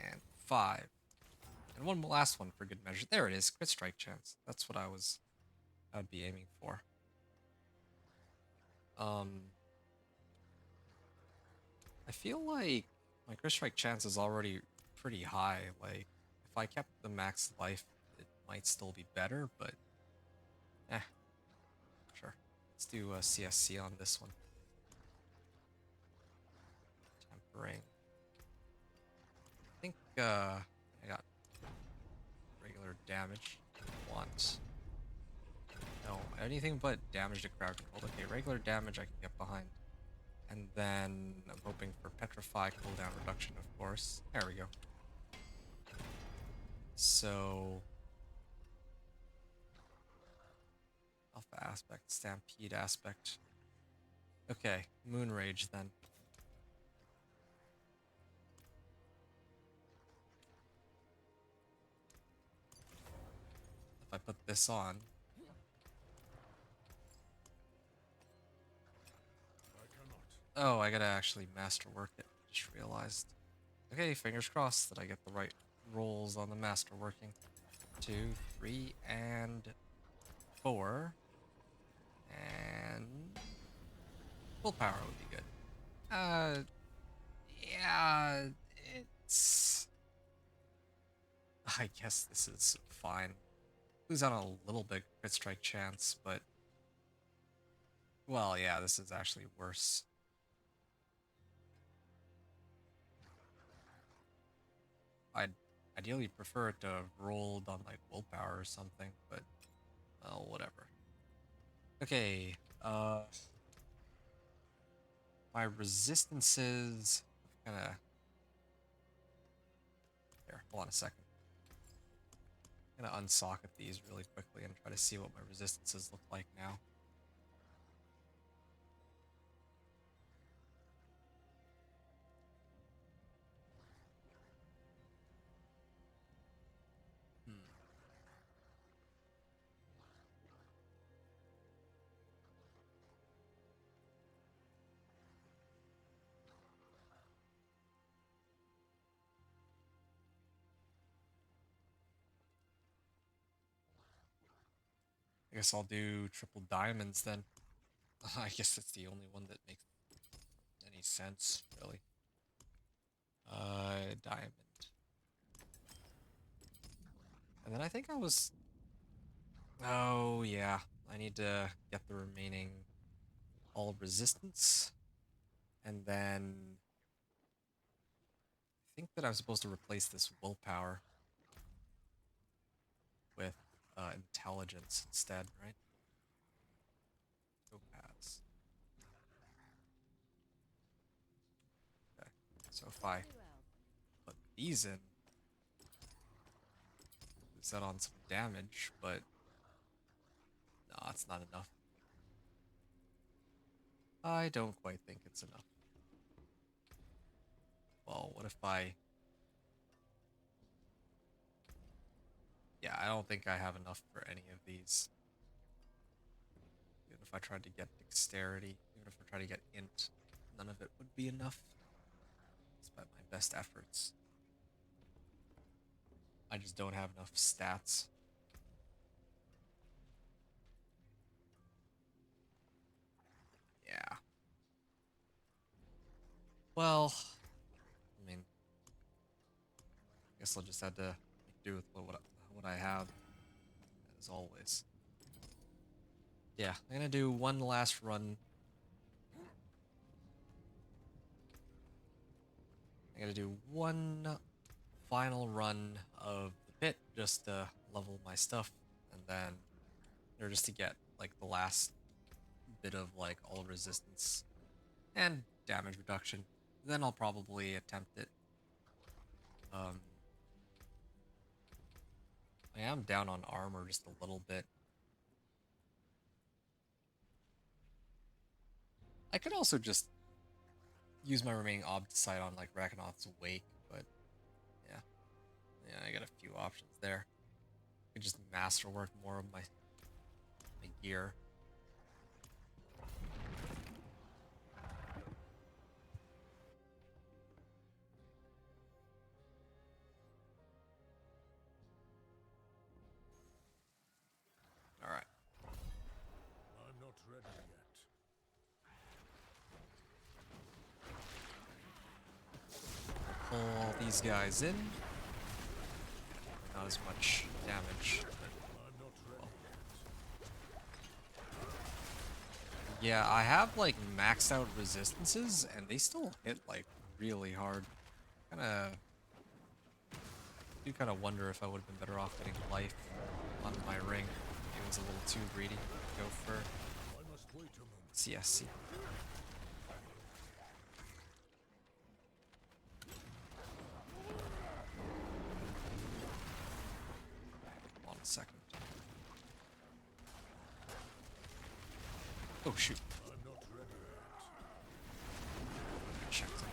and 5. And one last one for good measure. There it is, crit strike chance. That's what I'd be aiming for. I feel like my crit strike chance is already pretty high. Like, if I kept the max life, it might still be better, but sure. Let's do a CSC on this one. Tempering. I think I got regular damage. Want no anything but damage to crowd control. Okay, regular damage I can get behind. And then I'm hoping for Petrify cooldown reduction, of course. There we go. So Alpha aspect, Stampede aspect. Okay, Moon Rage then. If I put this on, oh, I gotta actually masterwork it. Just realized. Okay, fingers crossed that I get the right rolls on the masterworking. 2, 3, and 4. And willpower would be good. Yeah, it's... I guess this is fine. Lose out on a little bit crit strike chance, but... Well, yeah, this is actually worse. I'd ideally prefer it to have rolled on, like, willpower or something, but... Well, whatever. Okay, my resistances kind of... Here, hold on a second. I'm gonna unsocket these really quickly and try to see what my resistances look like now. I guess I'll do triple diamonds then. I guess that's the only one that makes any sense, really. Diamond. And then I think I was... Oh, yeah. I need to get the remaining all resistance. And then... I think that I'm supposed to replace this willpower with intelligence instead, right? Topaz. Okay. So if I put these in, set on some damage, but no, it's not enough. I don't quite think it's enough. Well, what if I... Yeah, I don't think I have enough for any of these. Even if I tried to get dexterity, even if I try to get int, none of it would be enough, despite my best efforts. I just don't have enough stats. Yeah. Well, I mean, I guess I'll just have to make do with what I have, as always. Yeah, I'm gonna do one last run. I'm gonna do one final run of the pit just to level my stuff, and then, or just to get like the last bit of like all resistance and damage reduction. Then I'll probably attempt it. I am down on armor just a little bit. I could also just use my remaining Obdicite on like Rakanoth's Wake, but yeah. Yeah, I got a few options there. I could just masterwork more of my gear. Alright. I'm not ready yet. Pull all these guys in. Not as much damage. I'm not ready yet. Yeah, I have like maxed out resistances, and they still hit like really hard. Do kind of wonder if I would have been better off getting life on my ring. It was a little too greedy to go for I must wait a moment. CSC. Hold on a second. Oh shoot. I'm not ready yet. Check something.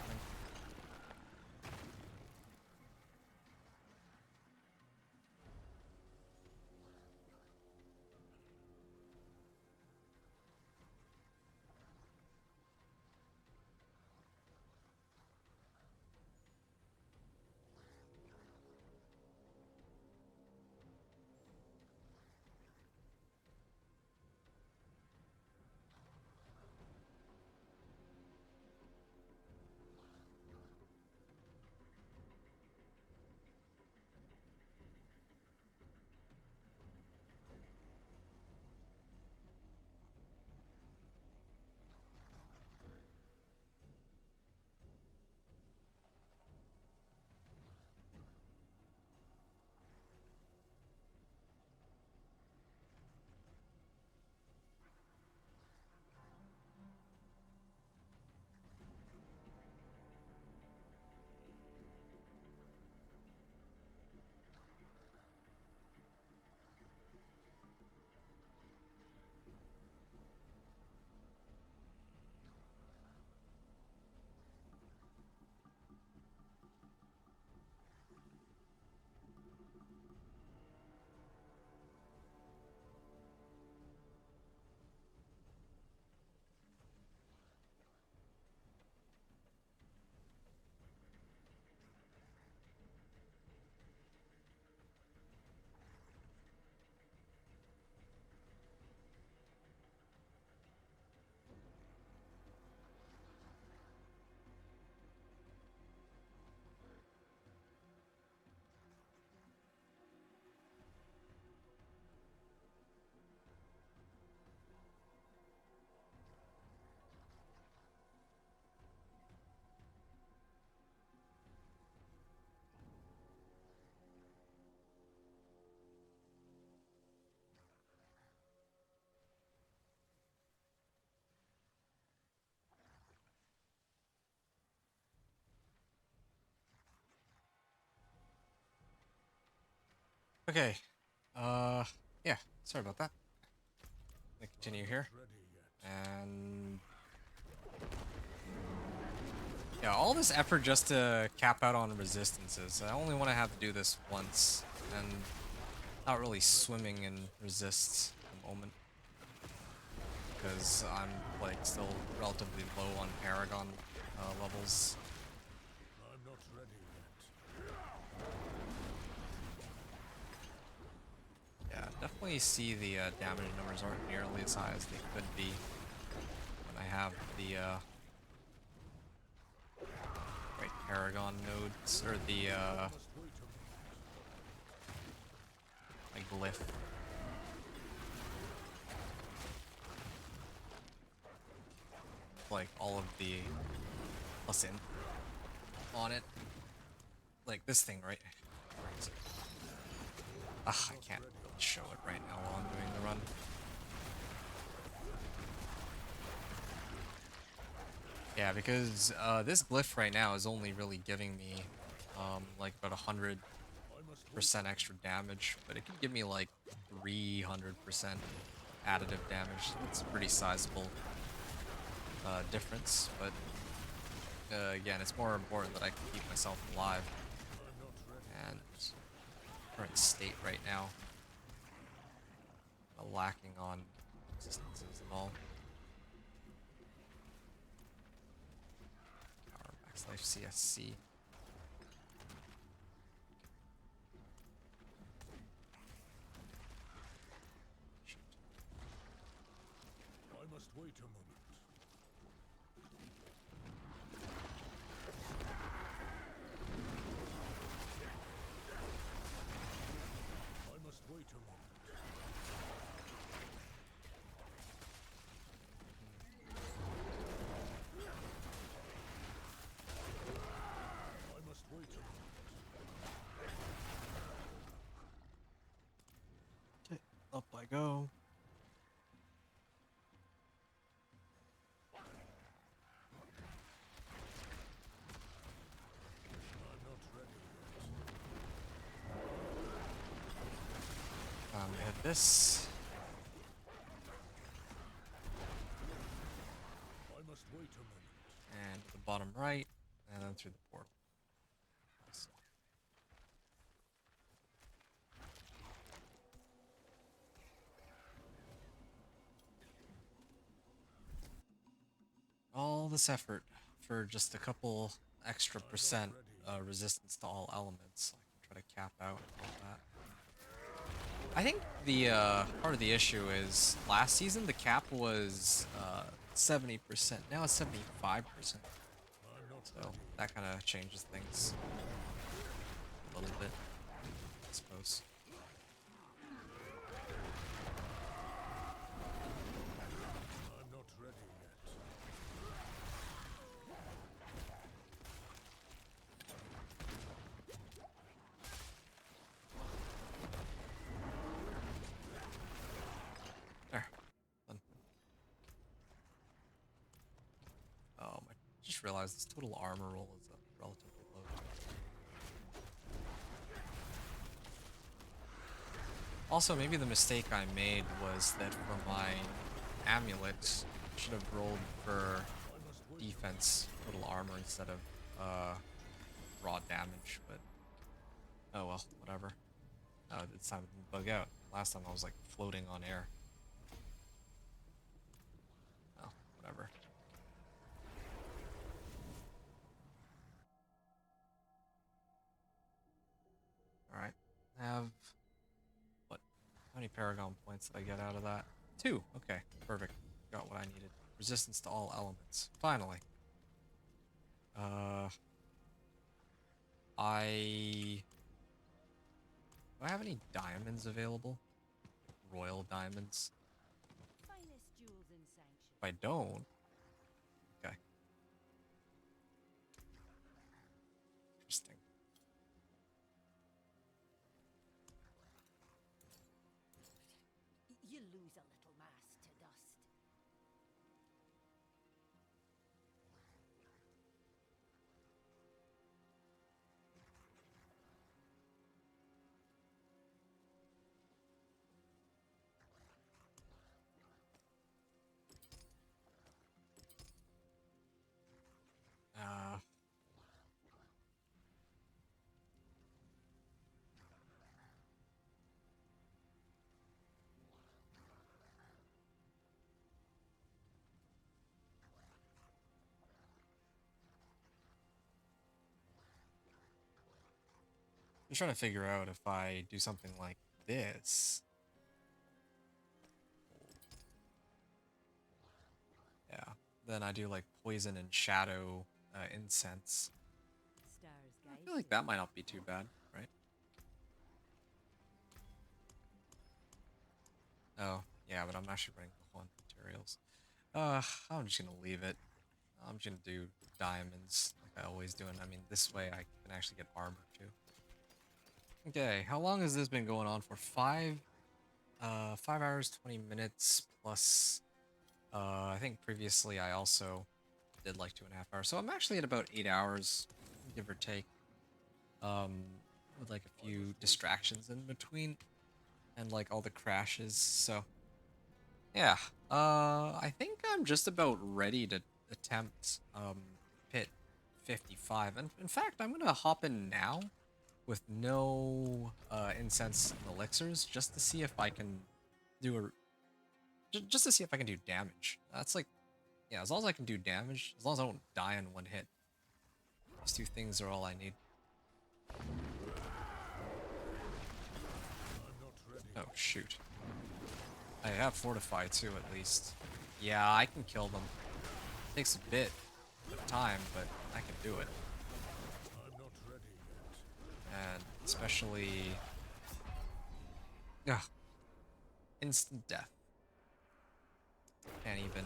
Okay. Uh, yeah. Sorry about that. Gonna continue I'm not here, ready yet. and yeah, all this effort just to cap out on resistances. I only want to have to do this once, and not really swimming in resists at the moment because I'm like still relatively low on Paragon levels. I'm not ready yet. Yeah, definitely see the damage numbers aren't nearly as high as they could be when I have the right Paragon nodes or the Must wait a moment. like glyph. Like all of the plus in on it. Like this thing, right? Where is it? Ah, I can't show it right now while I'm doing the run. Yeah, because this glyph right now is only really giving me like about 100% I must wait. extra damage, but it could give me like 300% additive damage. That's a pretty sizable difference, but again, it's more important that I can keep myself alive I'm not ready. and current state right now, lacking on resistances and all. Power max life CSC. Shoot. I must wait a moment. I must wait a moment. I must wait a moment. Okay, up I go. I'm not ready Hit this. yet. I must wait a moment. And to the bottom right, and then through the portal. Nice. All this effort for just a couple extra percent resistance to all elements. I can try to cap out all that. I think the part of the issue is last season the cap was 70%. Now it's 75%. I'm not So ready. that kind of changes things a little bit, I suppose. I'm not ready yet. There. Done. Oh my! Just realized this total armor roll is relatively low. Also, maybe the mistake I made was that for my amulet, I should have rolled for I must wait. defense total armor instead of raw damage, but oh well, whatever. This time it didn't bug out. Last time I was like floating on air. Oh, whatever. Alright. Have what? How many Paragon points did I get out of that? 2. Okay, perfect. Got what I needed. Resistance to all elements. Finally. Uh I do I have any diamonds available? Royal diamonds? Finest jewels in If I Sanction. don't, okay. Interesting. You lose a little mass to dust. I'm trying to figure out if I do something like this. Yeah. Then I do like poison and shadow incense. Stars I guide feel like you. that might not be too bad, right? Oh, yeah, but I'm actually running low on materials. I'm just gonna leave it. I'm just gonna do diamonds like I always do, and I mean this way I can actually get armor too. Okay, how long has this been going on for? 5 hours 20 minutes plus. I think previously I also did like 2.5 hours, so I'm actually at about 8 hours, give or take. With like a few distractions in between and like all the crashes. So yeah, I think I'm just about ready to attempt pit 55. And in fact, I'm gonna hop in now with no incense and elixirs just to see if I can do a just to see if I can do damage. That's like, yeah, as long as I can do damage, as long as I don't die in one hit, these two things are all I need. I'm not ready. Oh shoot. I have fortify too, at least. Yeah, I can kill them. Takes a bit of time, but I can do it. I'm not ready yet. And especially, ugh, instant death. Can't even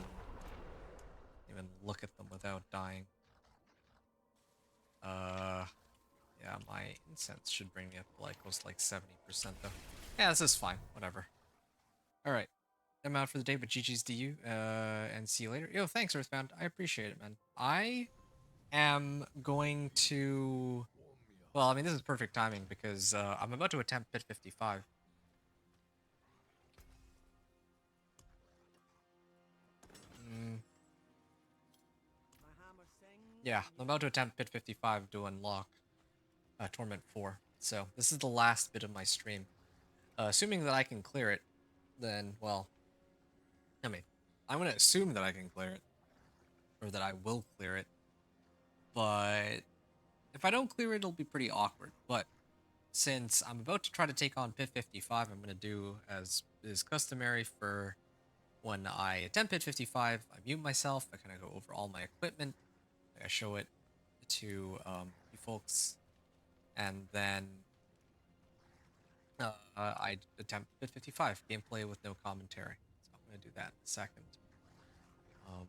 look at them without dying. Uh, yeah, my incense should bring me up to like close to like 70% though. Yeah, this is fine. Whatever. All right. I'm out for the day, but GG's to you. And see you later. Yo, thanks, Earthbound. I appreciate it, man. I am going to. Warm me up. Well, I mean, this is perfect timing because I'm about to attempt pit 55. Mm, My hammer sings yeah, and I'm yet about to attempt pit 55 to unlock Torment 4. So this is the last bit of my stream. Assuming that I can clear it, then, well, I mean, I'm going to assume that I can clear it, or that I will clear it. But if I don't clear it, it'll be pretty awkward. But since I'm about to try to take on pit 55, I'm going to do as is customary for when I attempt pit 55, I mute myself, I kind of go over all my equipment, I show it to you folks, and then I attempt pit 55, gameplay with no commentary. So I'm going to do that in a second. Um,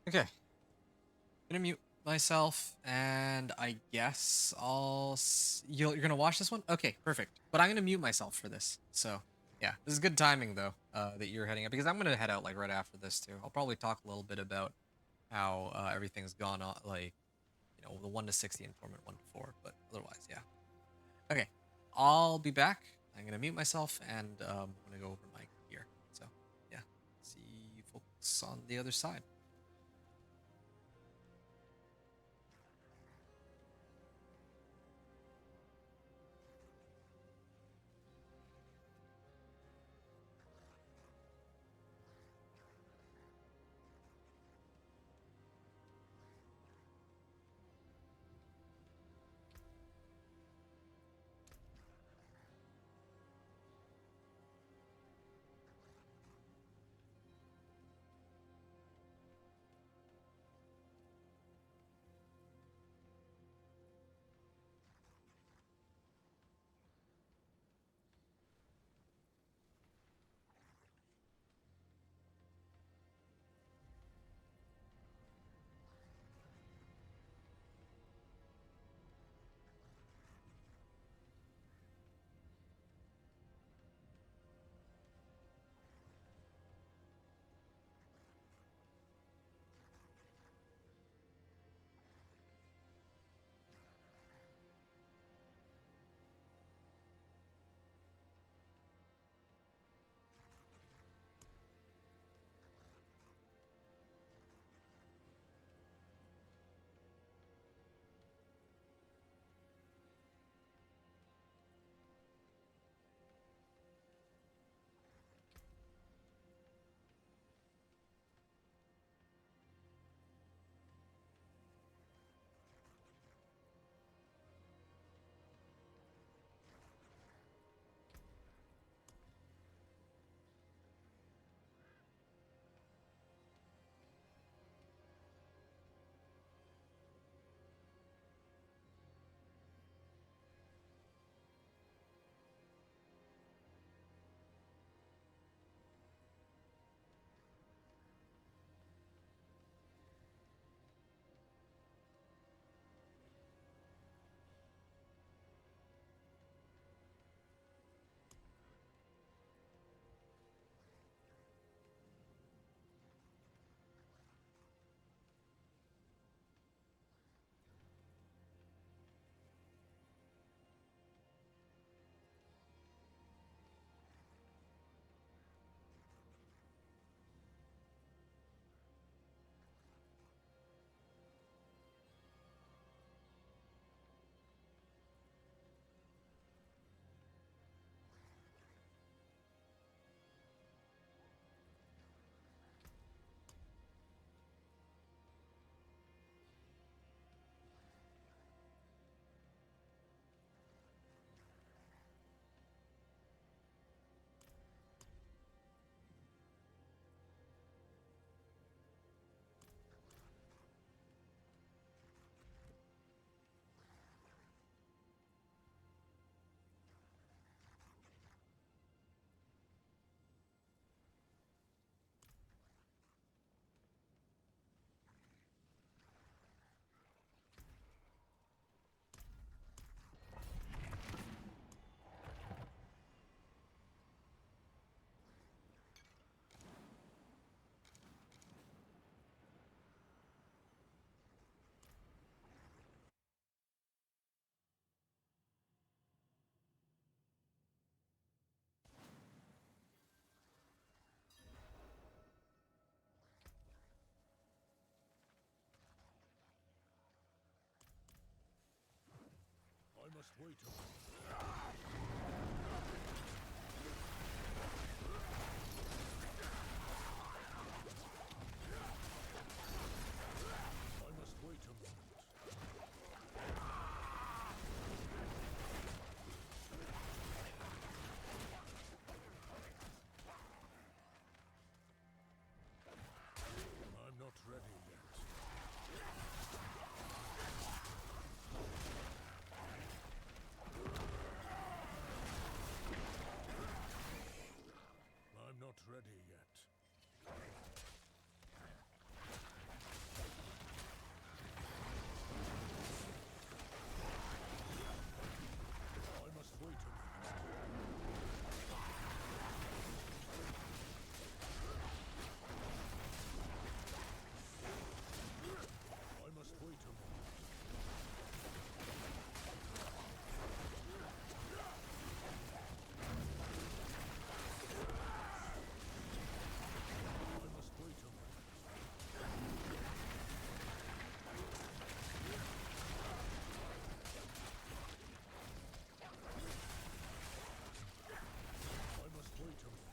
okay, gonna mute myself, and I guess you're gonna watch this one. Okay, perfect. But I'm gonna mute myself for this. So yeah, this is good timing though. That you're heading up because I'm gonna head out like right after this too. I'll probably talk a little bit about how everything's gone on, like the 1 to 60 and Torment 1 to 4. But otherwise, yeah. Okay, I'll be back. I'm gonna mute myself and I'm gonna go over my gear. So yeah, see you folks on the other side. must wait a moment. I must wait a moment. I'm not ready yet. I'm not ready yet. I must wait a moment. I must wait a moment. I must wait a moment. I must wait a moment.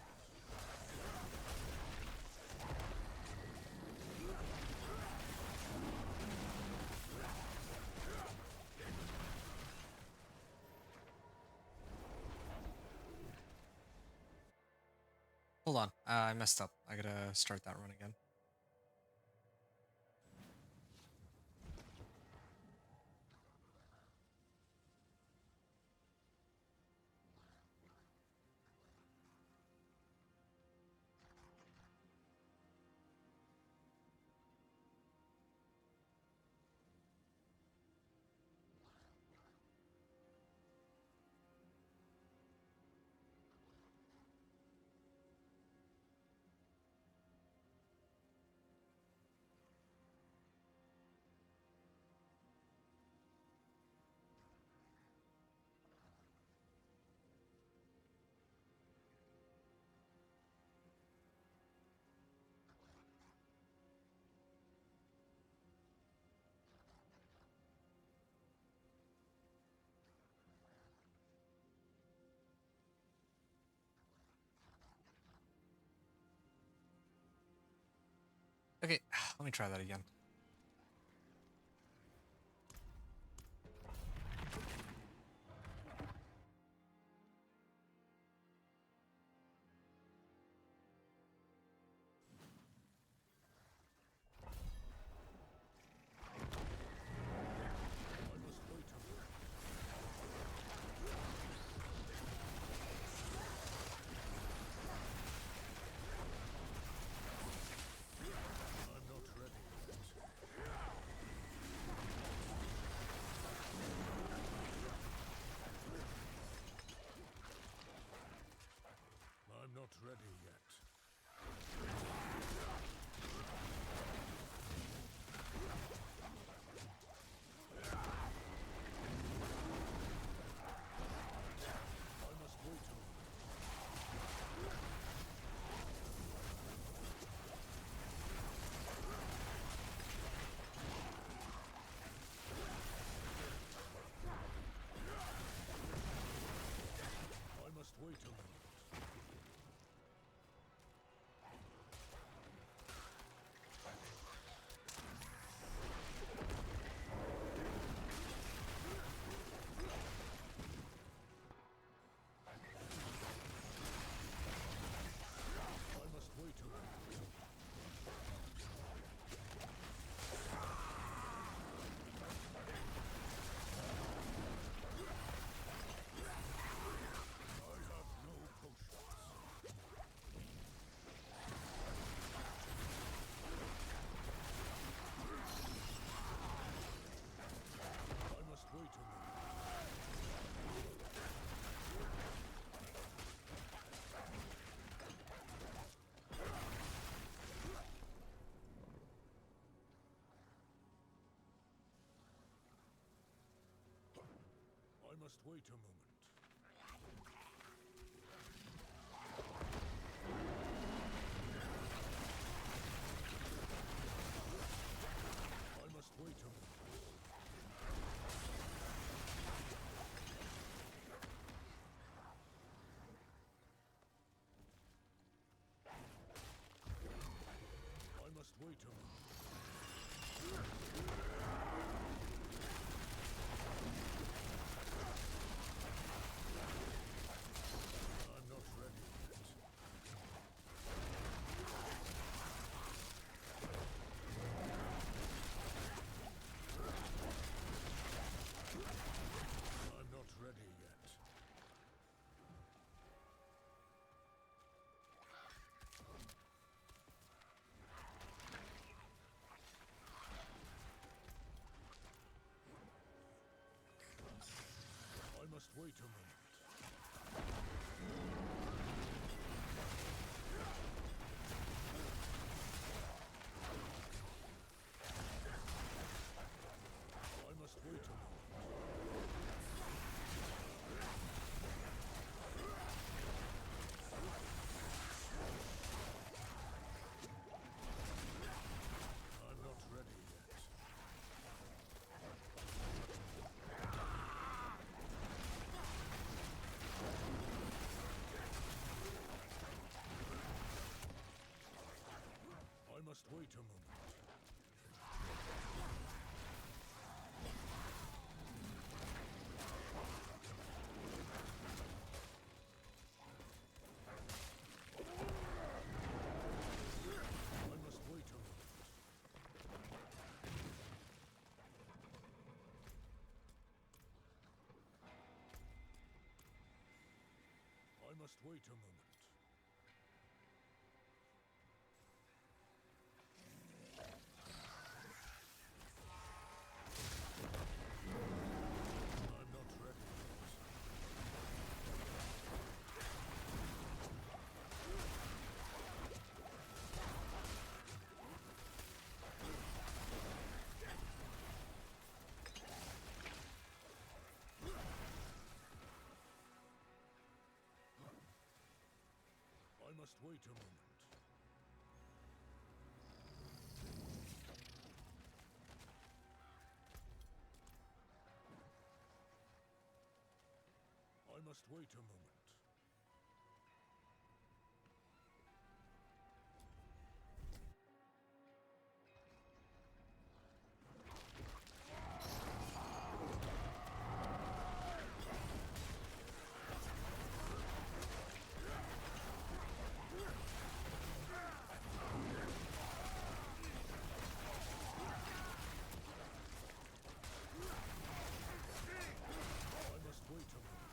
Hold on. I messed up. I gotta start that run again. Okay, let me try that again. I must wait a moment. I'm not ready yet. I'm not ready yet. I must wait a moment. I must wait a moment. I must wait a moment. I have no potions. I must wait a moment. I must wait a moment. I must wait a moment. wait a moment. I'm not ready yet. I'm not ready yet. I must wait a moment. I must wait a moment. I'm not ready yet. I must wait a moment. I must wait a moment. I must wait a moment. I'm not ready yet. I must wait a moment. I must wait a moment. I must wait a moment.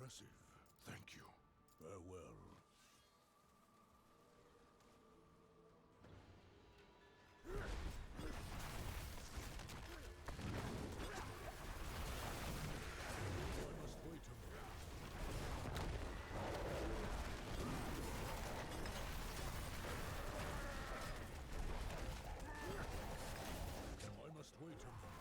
impressive. Thank you. Farewell. I must wait a moment. I must wait a moment.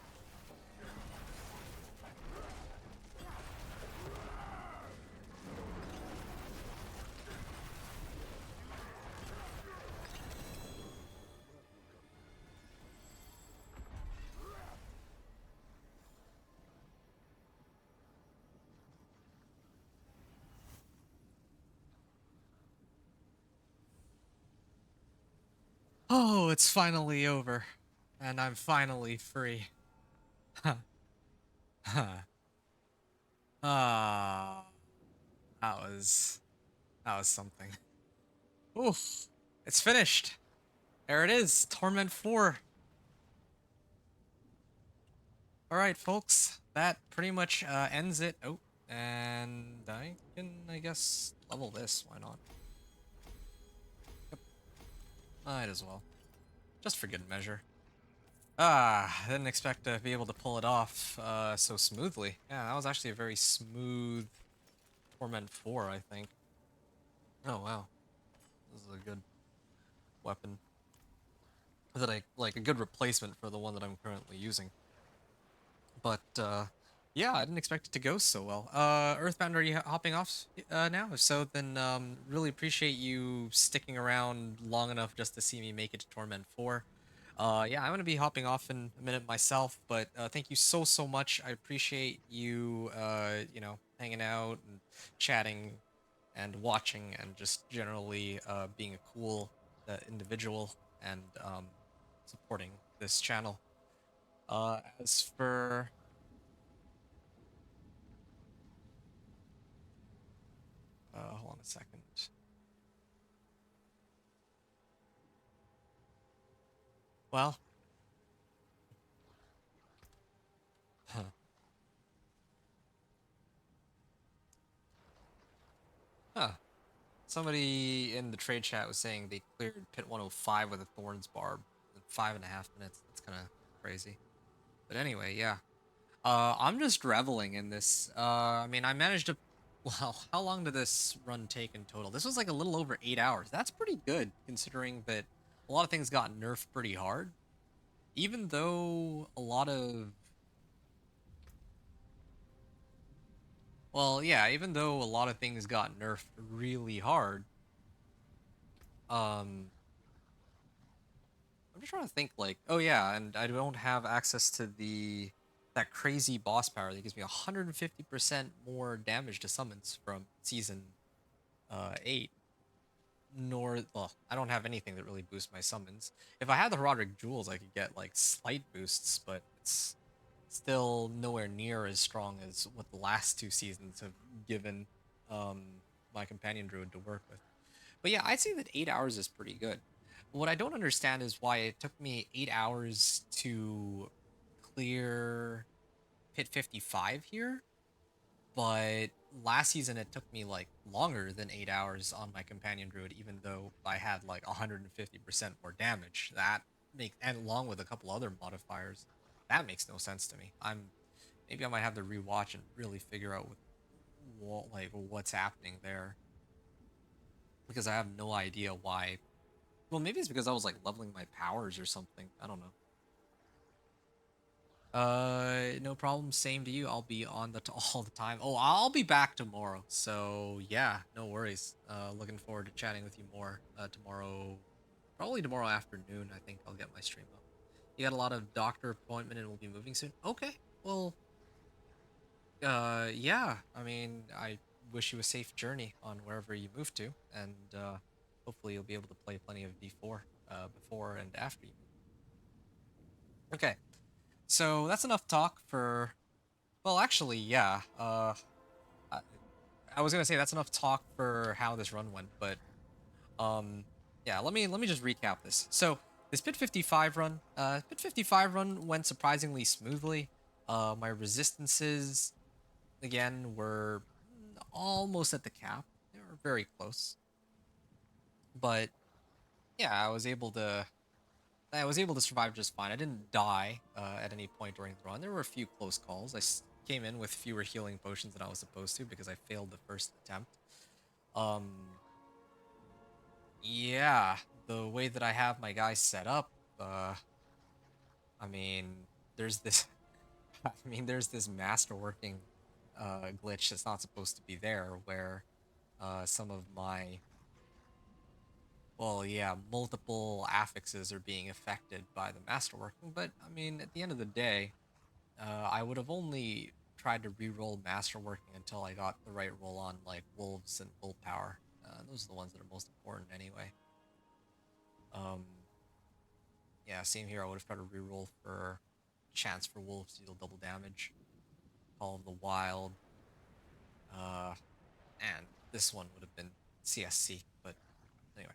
Oh, it's finally over. And I'm finally free. Huh. Huh. Ah, that was something. Oof. It's finished. There it is. Torment 4. Alright, folks. That pretty much ends it. Oh, and I can, I guess, level this. Why not? Yep. Might as well. Just for good measure. Ah, I didn't expect to be able to pull it off so smoothly. Yeah, that was actually a very smooth Torment 4, I think. Oh, wow. This is a good weapon. That I like a good replacement for the one that I'm currently using. But yeah, I didn't expect it to go so well. Earthbound, are you hopping off now? If so, then really appreciate you sticking around long enough just to see me make it to Torment 4. Yeah, I'm gonna be hopping off in a minute myself, but thank you so much. I appreciate you, hanging out and chatting and watching and just generally being a cool individual and supporting this channel. As for hold on a second. Well, huh. Huh. Somebody in the trade chat was saying they cleared pit 105 with a Thorns barb in 5.5 minutes. That's kind of crazy. But anyway, yeah. I'm just reveling in this. I mean, I managed to. Well, how long did this run take in total? This was like a little over 8 hours. That's pretty good considering that a lot of things got nerfed pretty hard. Even though a lot of. Well, yeah, even though a lot of things got nerfed really hard, um, I'm just trying to think like, oh yeah, and I don't have access to that crazy boss power that gives me 150% more damage to summons from season 8. Nor, well, I don't have anything that really boosts my summons. If I had the Roderick Jewels, I could get like slight boosts, but it's still nowhere near as strong as what the last 2 seasons have given um, my companion druid to work with. But yeah, I'd say that 8 hours is pretty good. What I don't understand is why it took me 8 hours to clear pit 55 here, but last season it took me like longer than 8 hours on my companion druid, even though I had like 150% more damage. That makes, and along with a couple other modifiers, that makes no sense to me. Maybe I might have to rewatch and really figure out what's happening there, because I have no idea why. Well, maybe it's because I was like leveling my powers or something. I don't know. No problem. Same to you. I'll be on all the time. Oh, I'll be back tomorrow. So yeah, no worries. Looking forward to chatting with you more tomorrow. Probably tomorrow afternoon. I think I'll get my stream up. You got a lot of doctor appointment and we'll be moving soon. Okay. Well, yeah. I mean, I wish you a safe journey on wherever you move to, and hopefully you'll be able to play plenty of D4 before and after you move. Okay. So that's enough talk for. Well, actually, yeah. I, I was gonna say that's enough talk for how this run went, but yeah. Let me just recap this. So this Pit 55 run went surprisingly smoothly. My resistances again were almost at the cap. They were very close. But yeah, I was able to survive just fine. I didn't die at any point during the run. There were a few close calls. Came in with fewer healing potions than I was supposed to because I failed the first attempt. Um, yeah, the way that I have my guys set up, I mean, there's this, there's this masterworking glitch that's not supposed to be there, where some of my, well, yeah, multiple affixes are being affected by the masterworking. But I mean, at the end of the day, I would have only tried to re-roll masterworking until I got the right roll on like wolves and willpower. Those are the ones that are most important anyway. Um, yeah, same here. I would have tried to re-roll for chance for wolves to deal double damage. Call of the Wild. Uh, and this one would have been CSC. But anyway,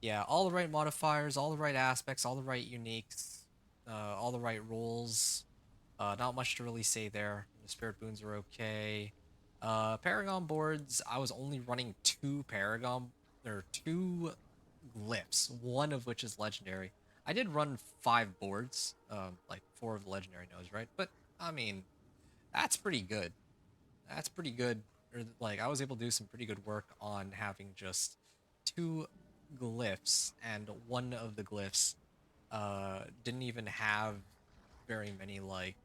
yeah, all the right modifiers, all the right aspects, all the right uniques, all the right rolls. Not much to really say there. The spirit boons are okay. Paragon boards, I was only running two Paragon, or two glyphs, one of which is legendary. I did run 5 boards, like 4 of the legendary nodes, right? But I mean, that's pretty good. That's pretty good. Or like, I was able to do some pretty good work on having just 2 glyphs, and one of the glyphs didn't even have very many like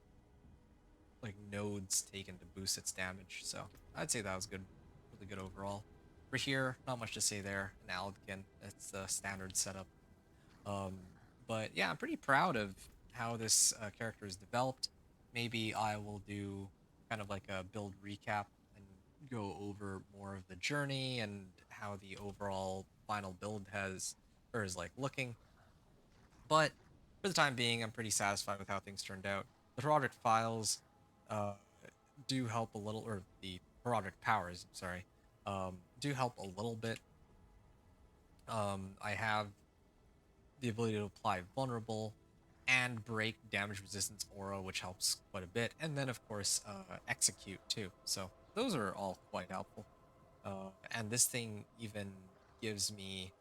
nodes taken to boost its damage. So I'd say that was good, really good overall. For here, not much to say there. An Aldecan, it's the standard setup. Um, but yeah, I'm pretty proud of how this character is developed. Maybe I will do kind of like a build recap and go over more of the journey and how the overall final build has or is like looking. But for the time being, I'm pretty satisfied with how things turned out. The project files uh, do help a little, or the parodic powers, I'm sorry, do help a little bit. I have the ability to apply vulnerable and break damage resistance aura, which helps quite a bit. And then, of course, execute too. So those are all quite helpful. And this thing even gives me,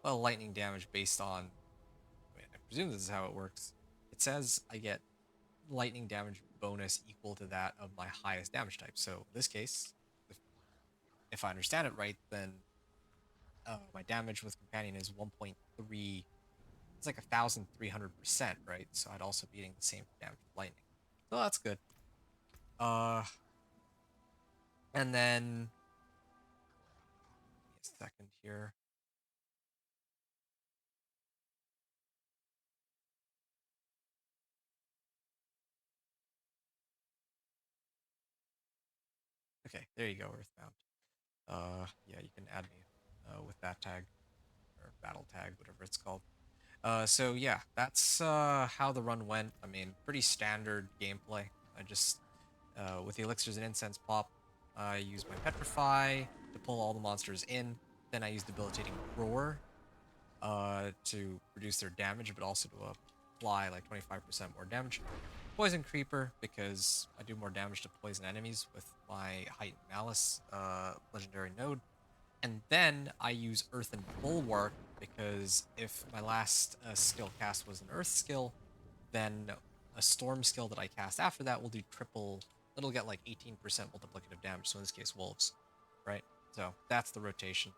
well, lightning damage based on, I mean, I presume this is how it works. It says I get lightning damage bonus equal to that of my highest damage type. So in this case, if I understand it right, then my damage with companion is 1.3. It's like 1,300%, right? So I'd also be getting the same damage with lightning. So that's good. Uh, and then give me a second here. Okay, there you go, Earthbound. Yeah, you can add me with that tag or battle tag, whatever it's called. So yeah, that's how the run went. I mean, pretty standard gameplay. I just with the elixirs and incense pop, I use my petrify to pull all the monsters in. Then I use debilitating roar to reduce their damage, but also to apply like 25% more damage. Poison creeper because I do more damage to poison enemies with my heightened malice legendary node. And then I use Earth and Bulwark because if my last skill cast was an Earth skill, then a Storm skill that I cast after that will do triple. It'll get like 18% multiplicative damage. So in this case, wolves, right? So that's the rotation.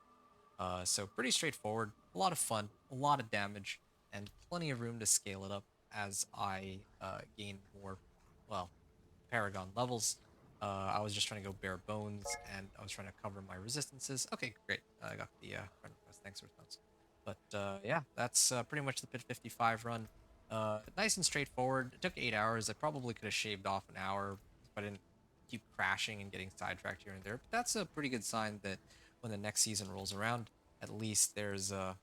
So pretty straightforward, a lot of fun, a lot of damage, and plenty of room to scale it up as I gain more, well, Paragon levels. I was just trying to go bare bones, and I was trying to cover my resistances. Okay, great. I got the friend request. Thanks, response. But yeah, that's pretty much the Pit 55 run. Nice and straightforward. It took 8 hours. I probably could have shaved off an hour if I didn't keep crashing and getting sidetracked here and there. But that's a pretty good sign that when the next season rolls around, at least there's uh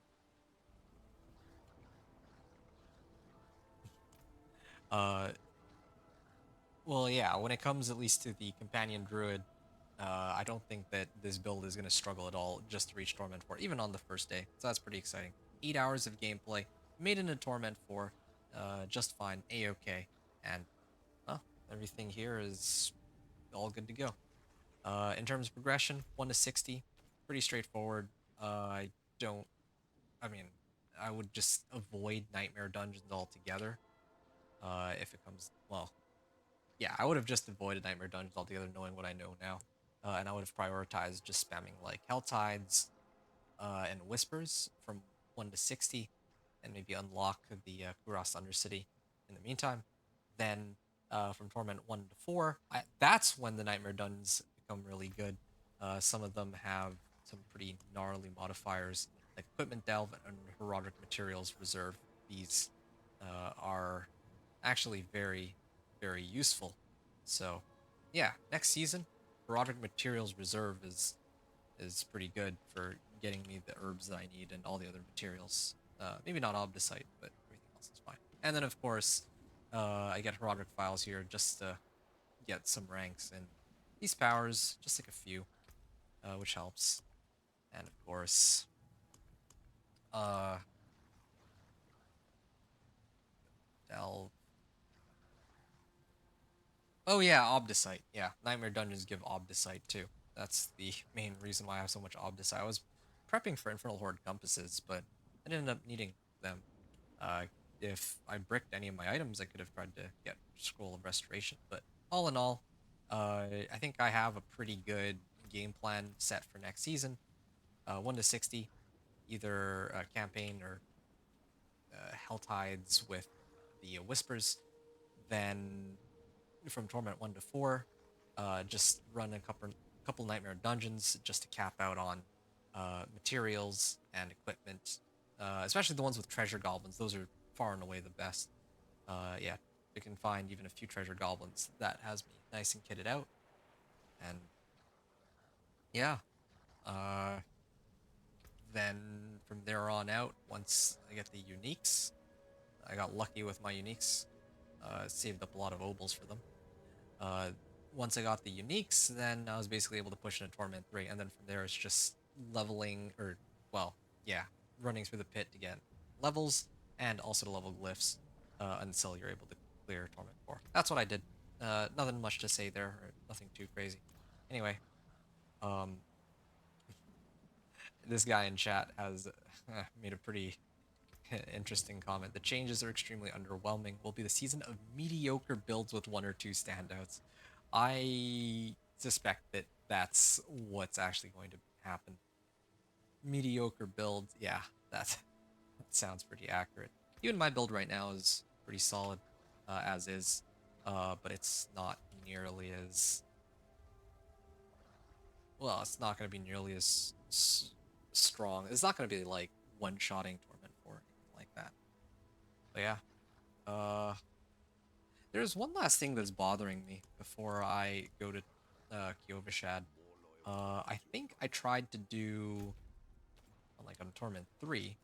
well, yeah, when it comes at least to the companion druid, I don't think that this build is going to struggle at all just to reach Torment 4, even on the first day. So that's pretty exciting. 8 hours of gameplay, made it into Torment 4, just fine, a-okay, and well, everything here is all good to go. In terms of progression, 1 to 60, pretty straightforward. I don't, I mean, I would just avoid nightmare dungeons altogether. If it comes, well, yeah, I would have just avoided nightmare dungeons altogether, knowing what I know now. And I would have prioritized just spamming like Hell Tides and Whispers from 1 to 60, and maybe unlock the Kuras Undercity in the meantime. Then from Torment 1 to 4, that's when the Nightmare Dungeons become really good. Some of them have some pretty gnarly modifiers, like Equipment Delve and Herodic Materials Reserve. These are actually very, very useful. So, yeah, next season, Herodic Materials Reserve is pretty good for getting me the herbs that I need and all the other materials. Maybe not Obdicite, but everything else is fine. And then, of course, I get Herodic Files here just to get some ranks and these powers, just like a few, which helps. And of course, uh, Delve. Oh yeah, Obdicite. Yeah, Nightmare Dungeons give Obdicite too. That's the main reason why I have so much Obdicite. I was prepping for Infernal Horde compasses, but I didn't end up needing them. Uh, if I bricked any of my items, I could have tried to get Scroll of Restoration. But all in all, I think I have a pretty good game plan set for next season. 1 to 60, either campaign or Hell Tides with the Whispers. Then from Torment 1 to 4, just run a couple Nightmare Dungeons just to cap out on materials and equipment, especially the ones with treasure goblins. Those are far and away the best. Yeah, you can find even a few treasure goblins. That has me nice and kitted out. And yeah, uh, then from there on out, once I get the uniques, I got lucky with my uniques. Saved up a lot of obols for them. Uh, Once I got the uniques, then I was basically able to push into Torment 3, and then from there it's just leveling, or, well, yeah, running through the pit to get levels, and also to level glyphs, until you're able to clear Torment 4. That's what I did. Nothing much to say there, or nothing too crazy. Anyway, um, this guy in chat has made a pretty interesting comment. The changes are extremely underwhelming. Will be the season of mediocre builds with one or two standouts. I suspect that that's what's actually going to happen. Mediocre build, yeah, that sounds pretty accurate. Even my build right now is pretty solid, as is, but it's not nearly as well. It's not going to be nearly as strong. It's not going to be like one-shotting Torment 4 or anything like that. But yeah, there's one last thing that's bothering me before I go to Kyovashad. I think I tried to do, like on Torment 3,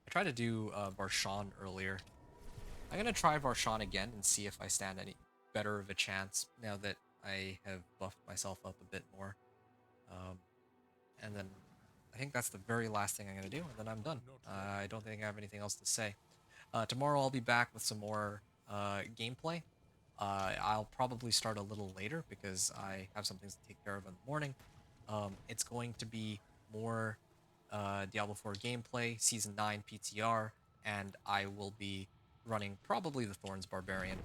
I tried to do Varshan earlier. I'm gonna try Varshan again and see if I stand any better of a chance now that I have buffed myself up a bit more. Um, and then I think that's the very last thing I'm gonna do, and then I'm done. I don't think I have anything else to say. Tomorrow I'll be back with some more gameplay. I'll probably start a little later because I have some things to take care of in the morning. It's going to be more Diablo 4 gameplay, Season 9 PTR, and I will be running probably the Thorns Barbarian,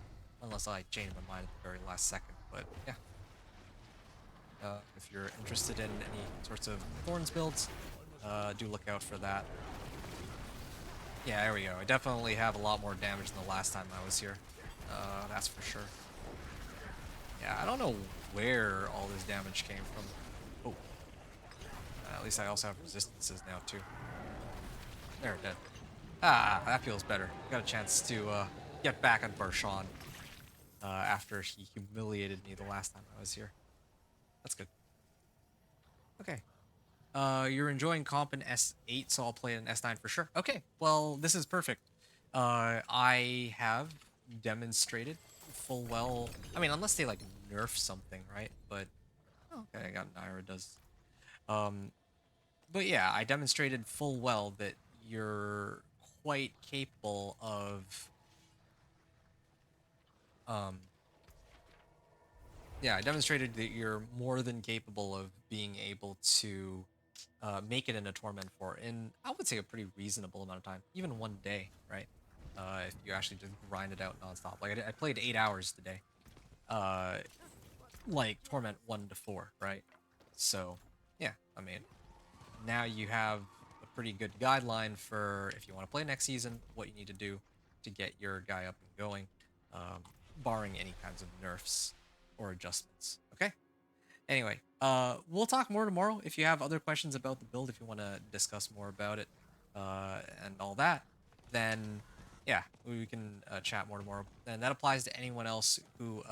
unless I change my mind at the very last second. But yeah, if you're interested in any sorts of Thorns builds, do look out for that. Yeah, there we go. I definitely have a lot more damage than the last time I was here. That's for sure. Yeah, I don't know where all this damage came from. Oh. At least I also have resistances now, too. They're dead. Ah, that feels better. Got a chance to get back on Barshan after he humiliated me the last time I was here. That's good. Okay. You're enjoying comp in S8, so I'll play it in S9 for sure. Okay, well, this is perfect. I have demonstrated full well. I mean, unless they like nerf something, right? But okay, I got Naira does. Um, but yeah, I demonstrated full well that you're quite capable of yeah, I demonstrated that you're more than capable of being able to make it in a Torment 4 in, I would say, a pretty reasonable amount of time, even 1 day, right? If you actually just grind it out nonstop. Like, I played 8 hours today, uh, like Torment 1 to 4, right? So, yeah, I mean, now you have a pretty good guideline for if you want to play next season, what you need to do to get your guy up and going, barring any kinds of nerfs or adjustments. Okay. Anyway, we'll talk more tomorrow. If you have other questions about the build, if you want to discuss more about it, and all that, then yeah, we can chat more tomorrow. And that applies to anyone else who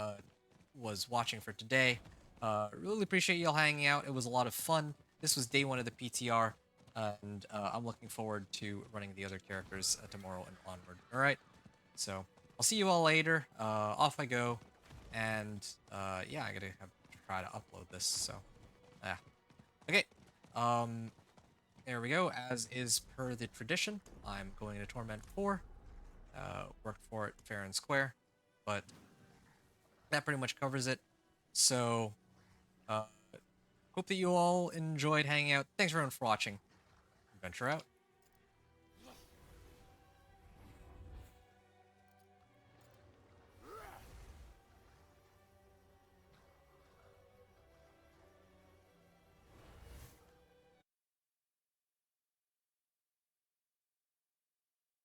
was watching for today. Really appreciate y'all hanging out. It was a lot of fun. This was day 1 of the PTR, and I'm looking forward to running the other characters tomorrow and onward. All right, so I'll see you all later. Off I go, and yeah, I gotta try to upload this. So yeah, okay. There we go. As is per the tradition, I'm going to Torment 4. Worked for it fair and square, but that pretty much covers it. So uh, hope that you all enjoyed hanging out. Thanks everyone for watching. Adventure out.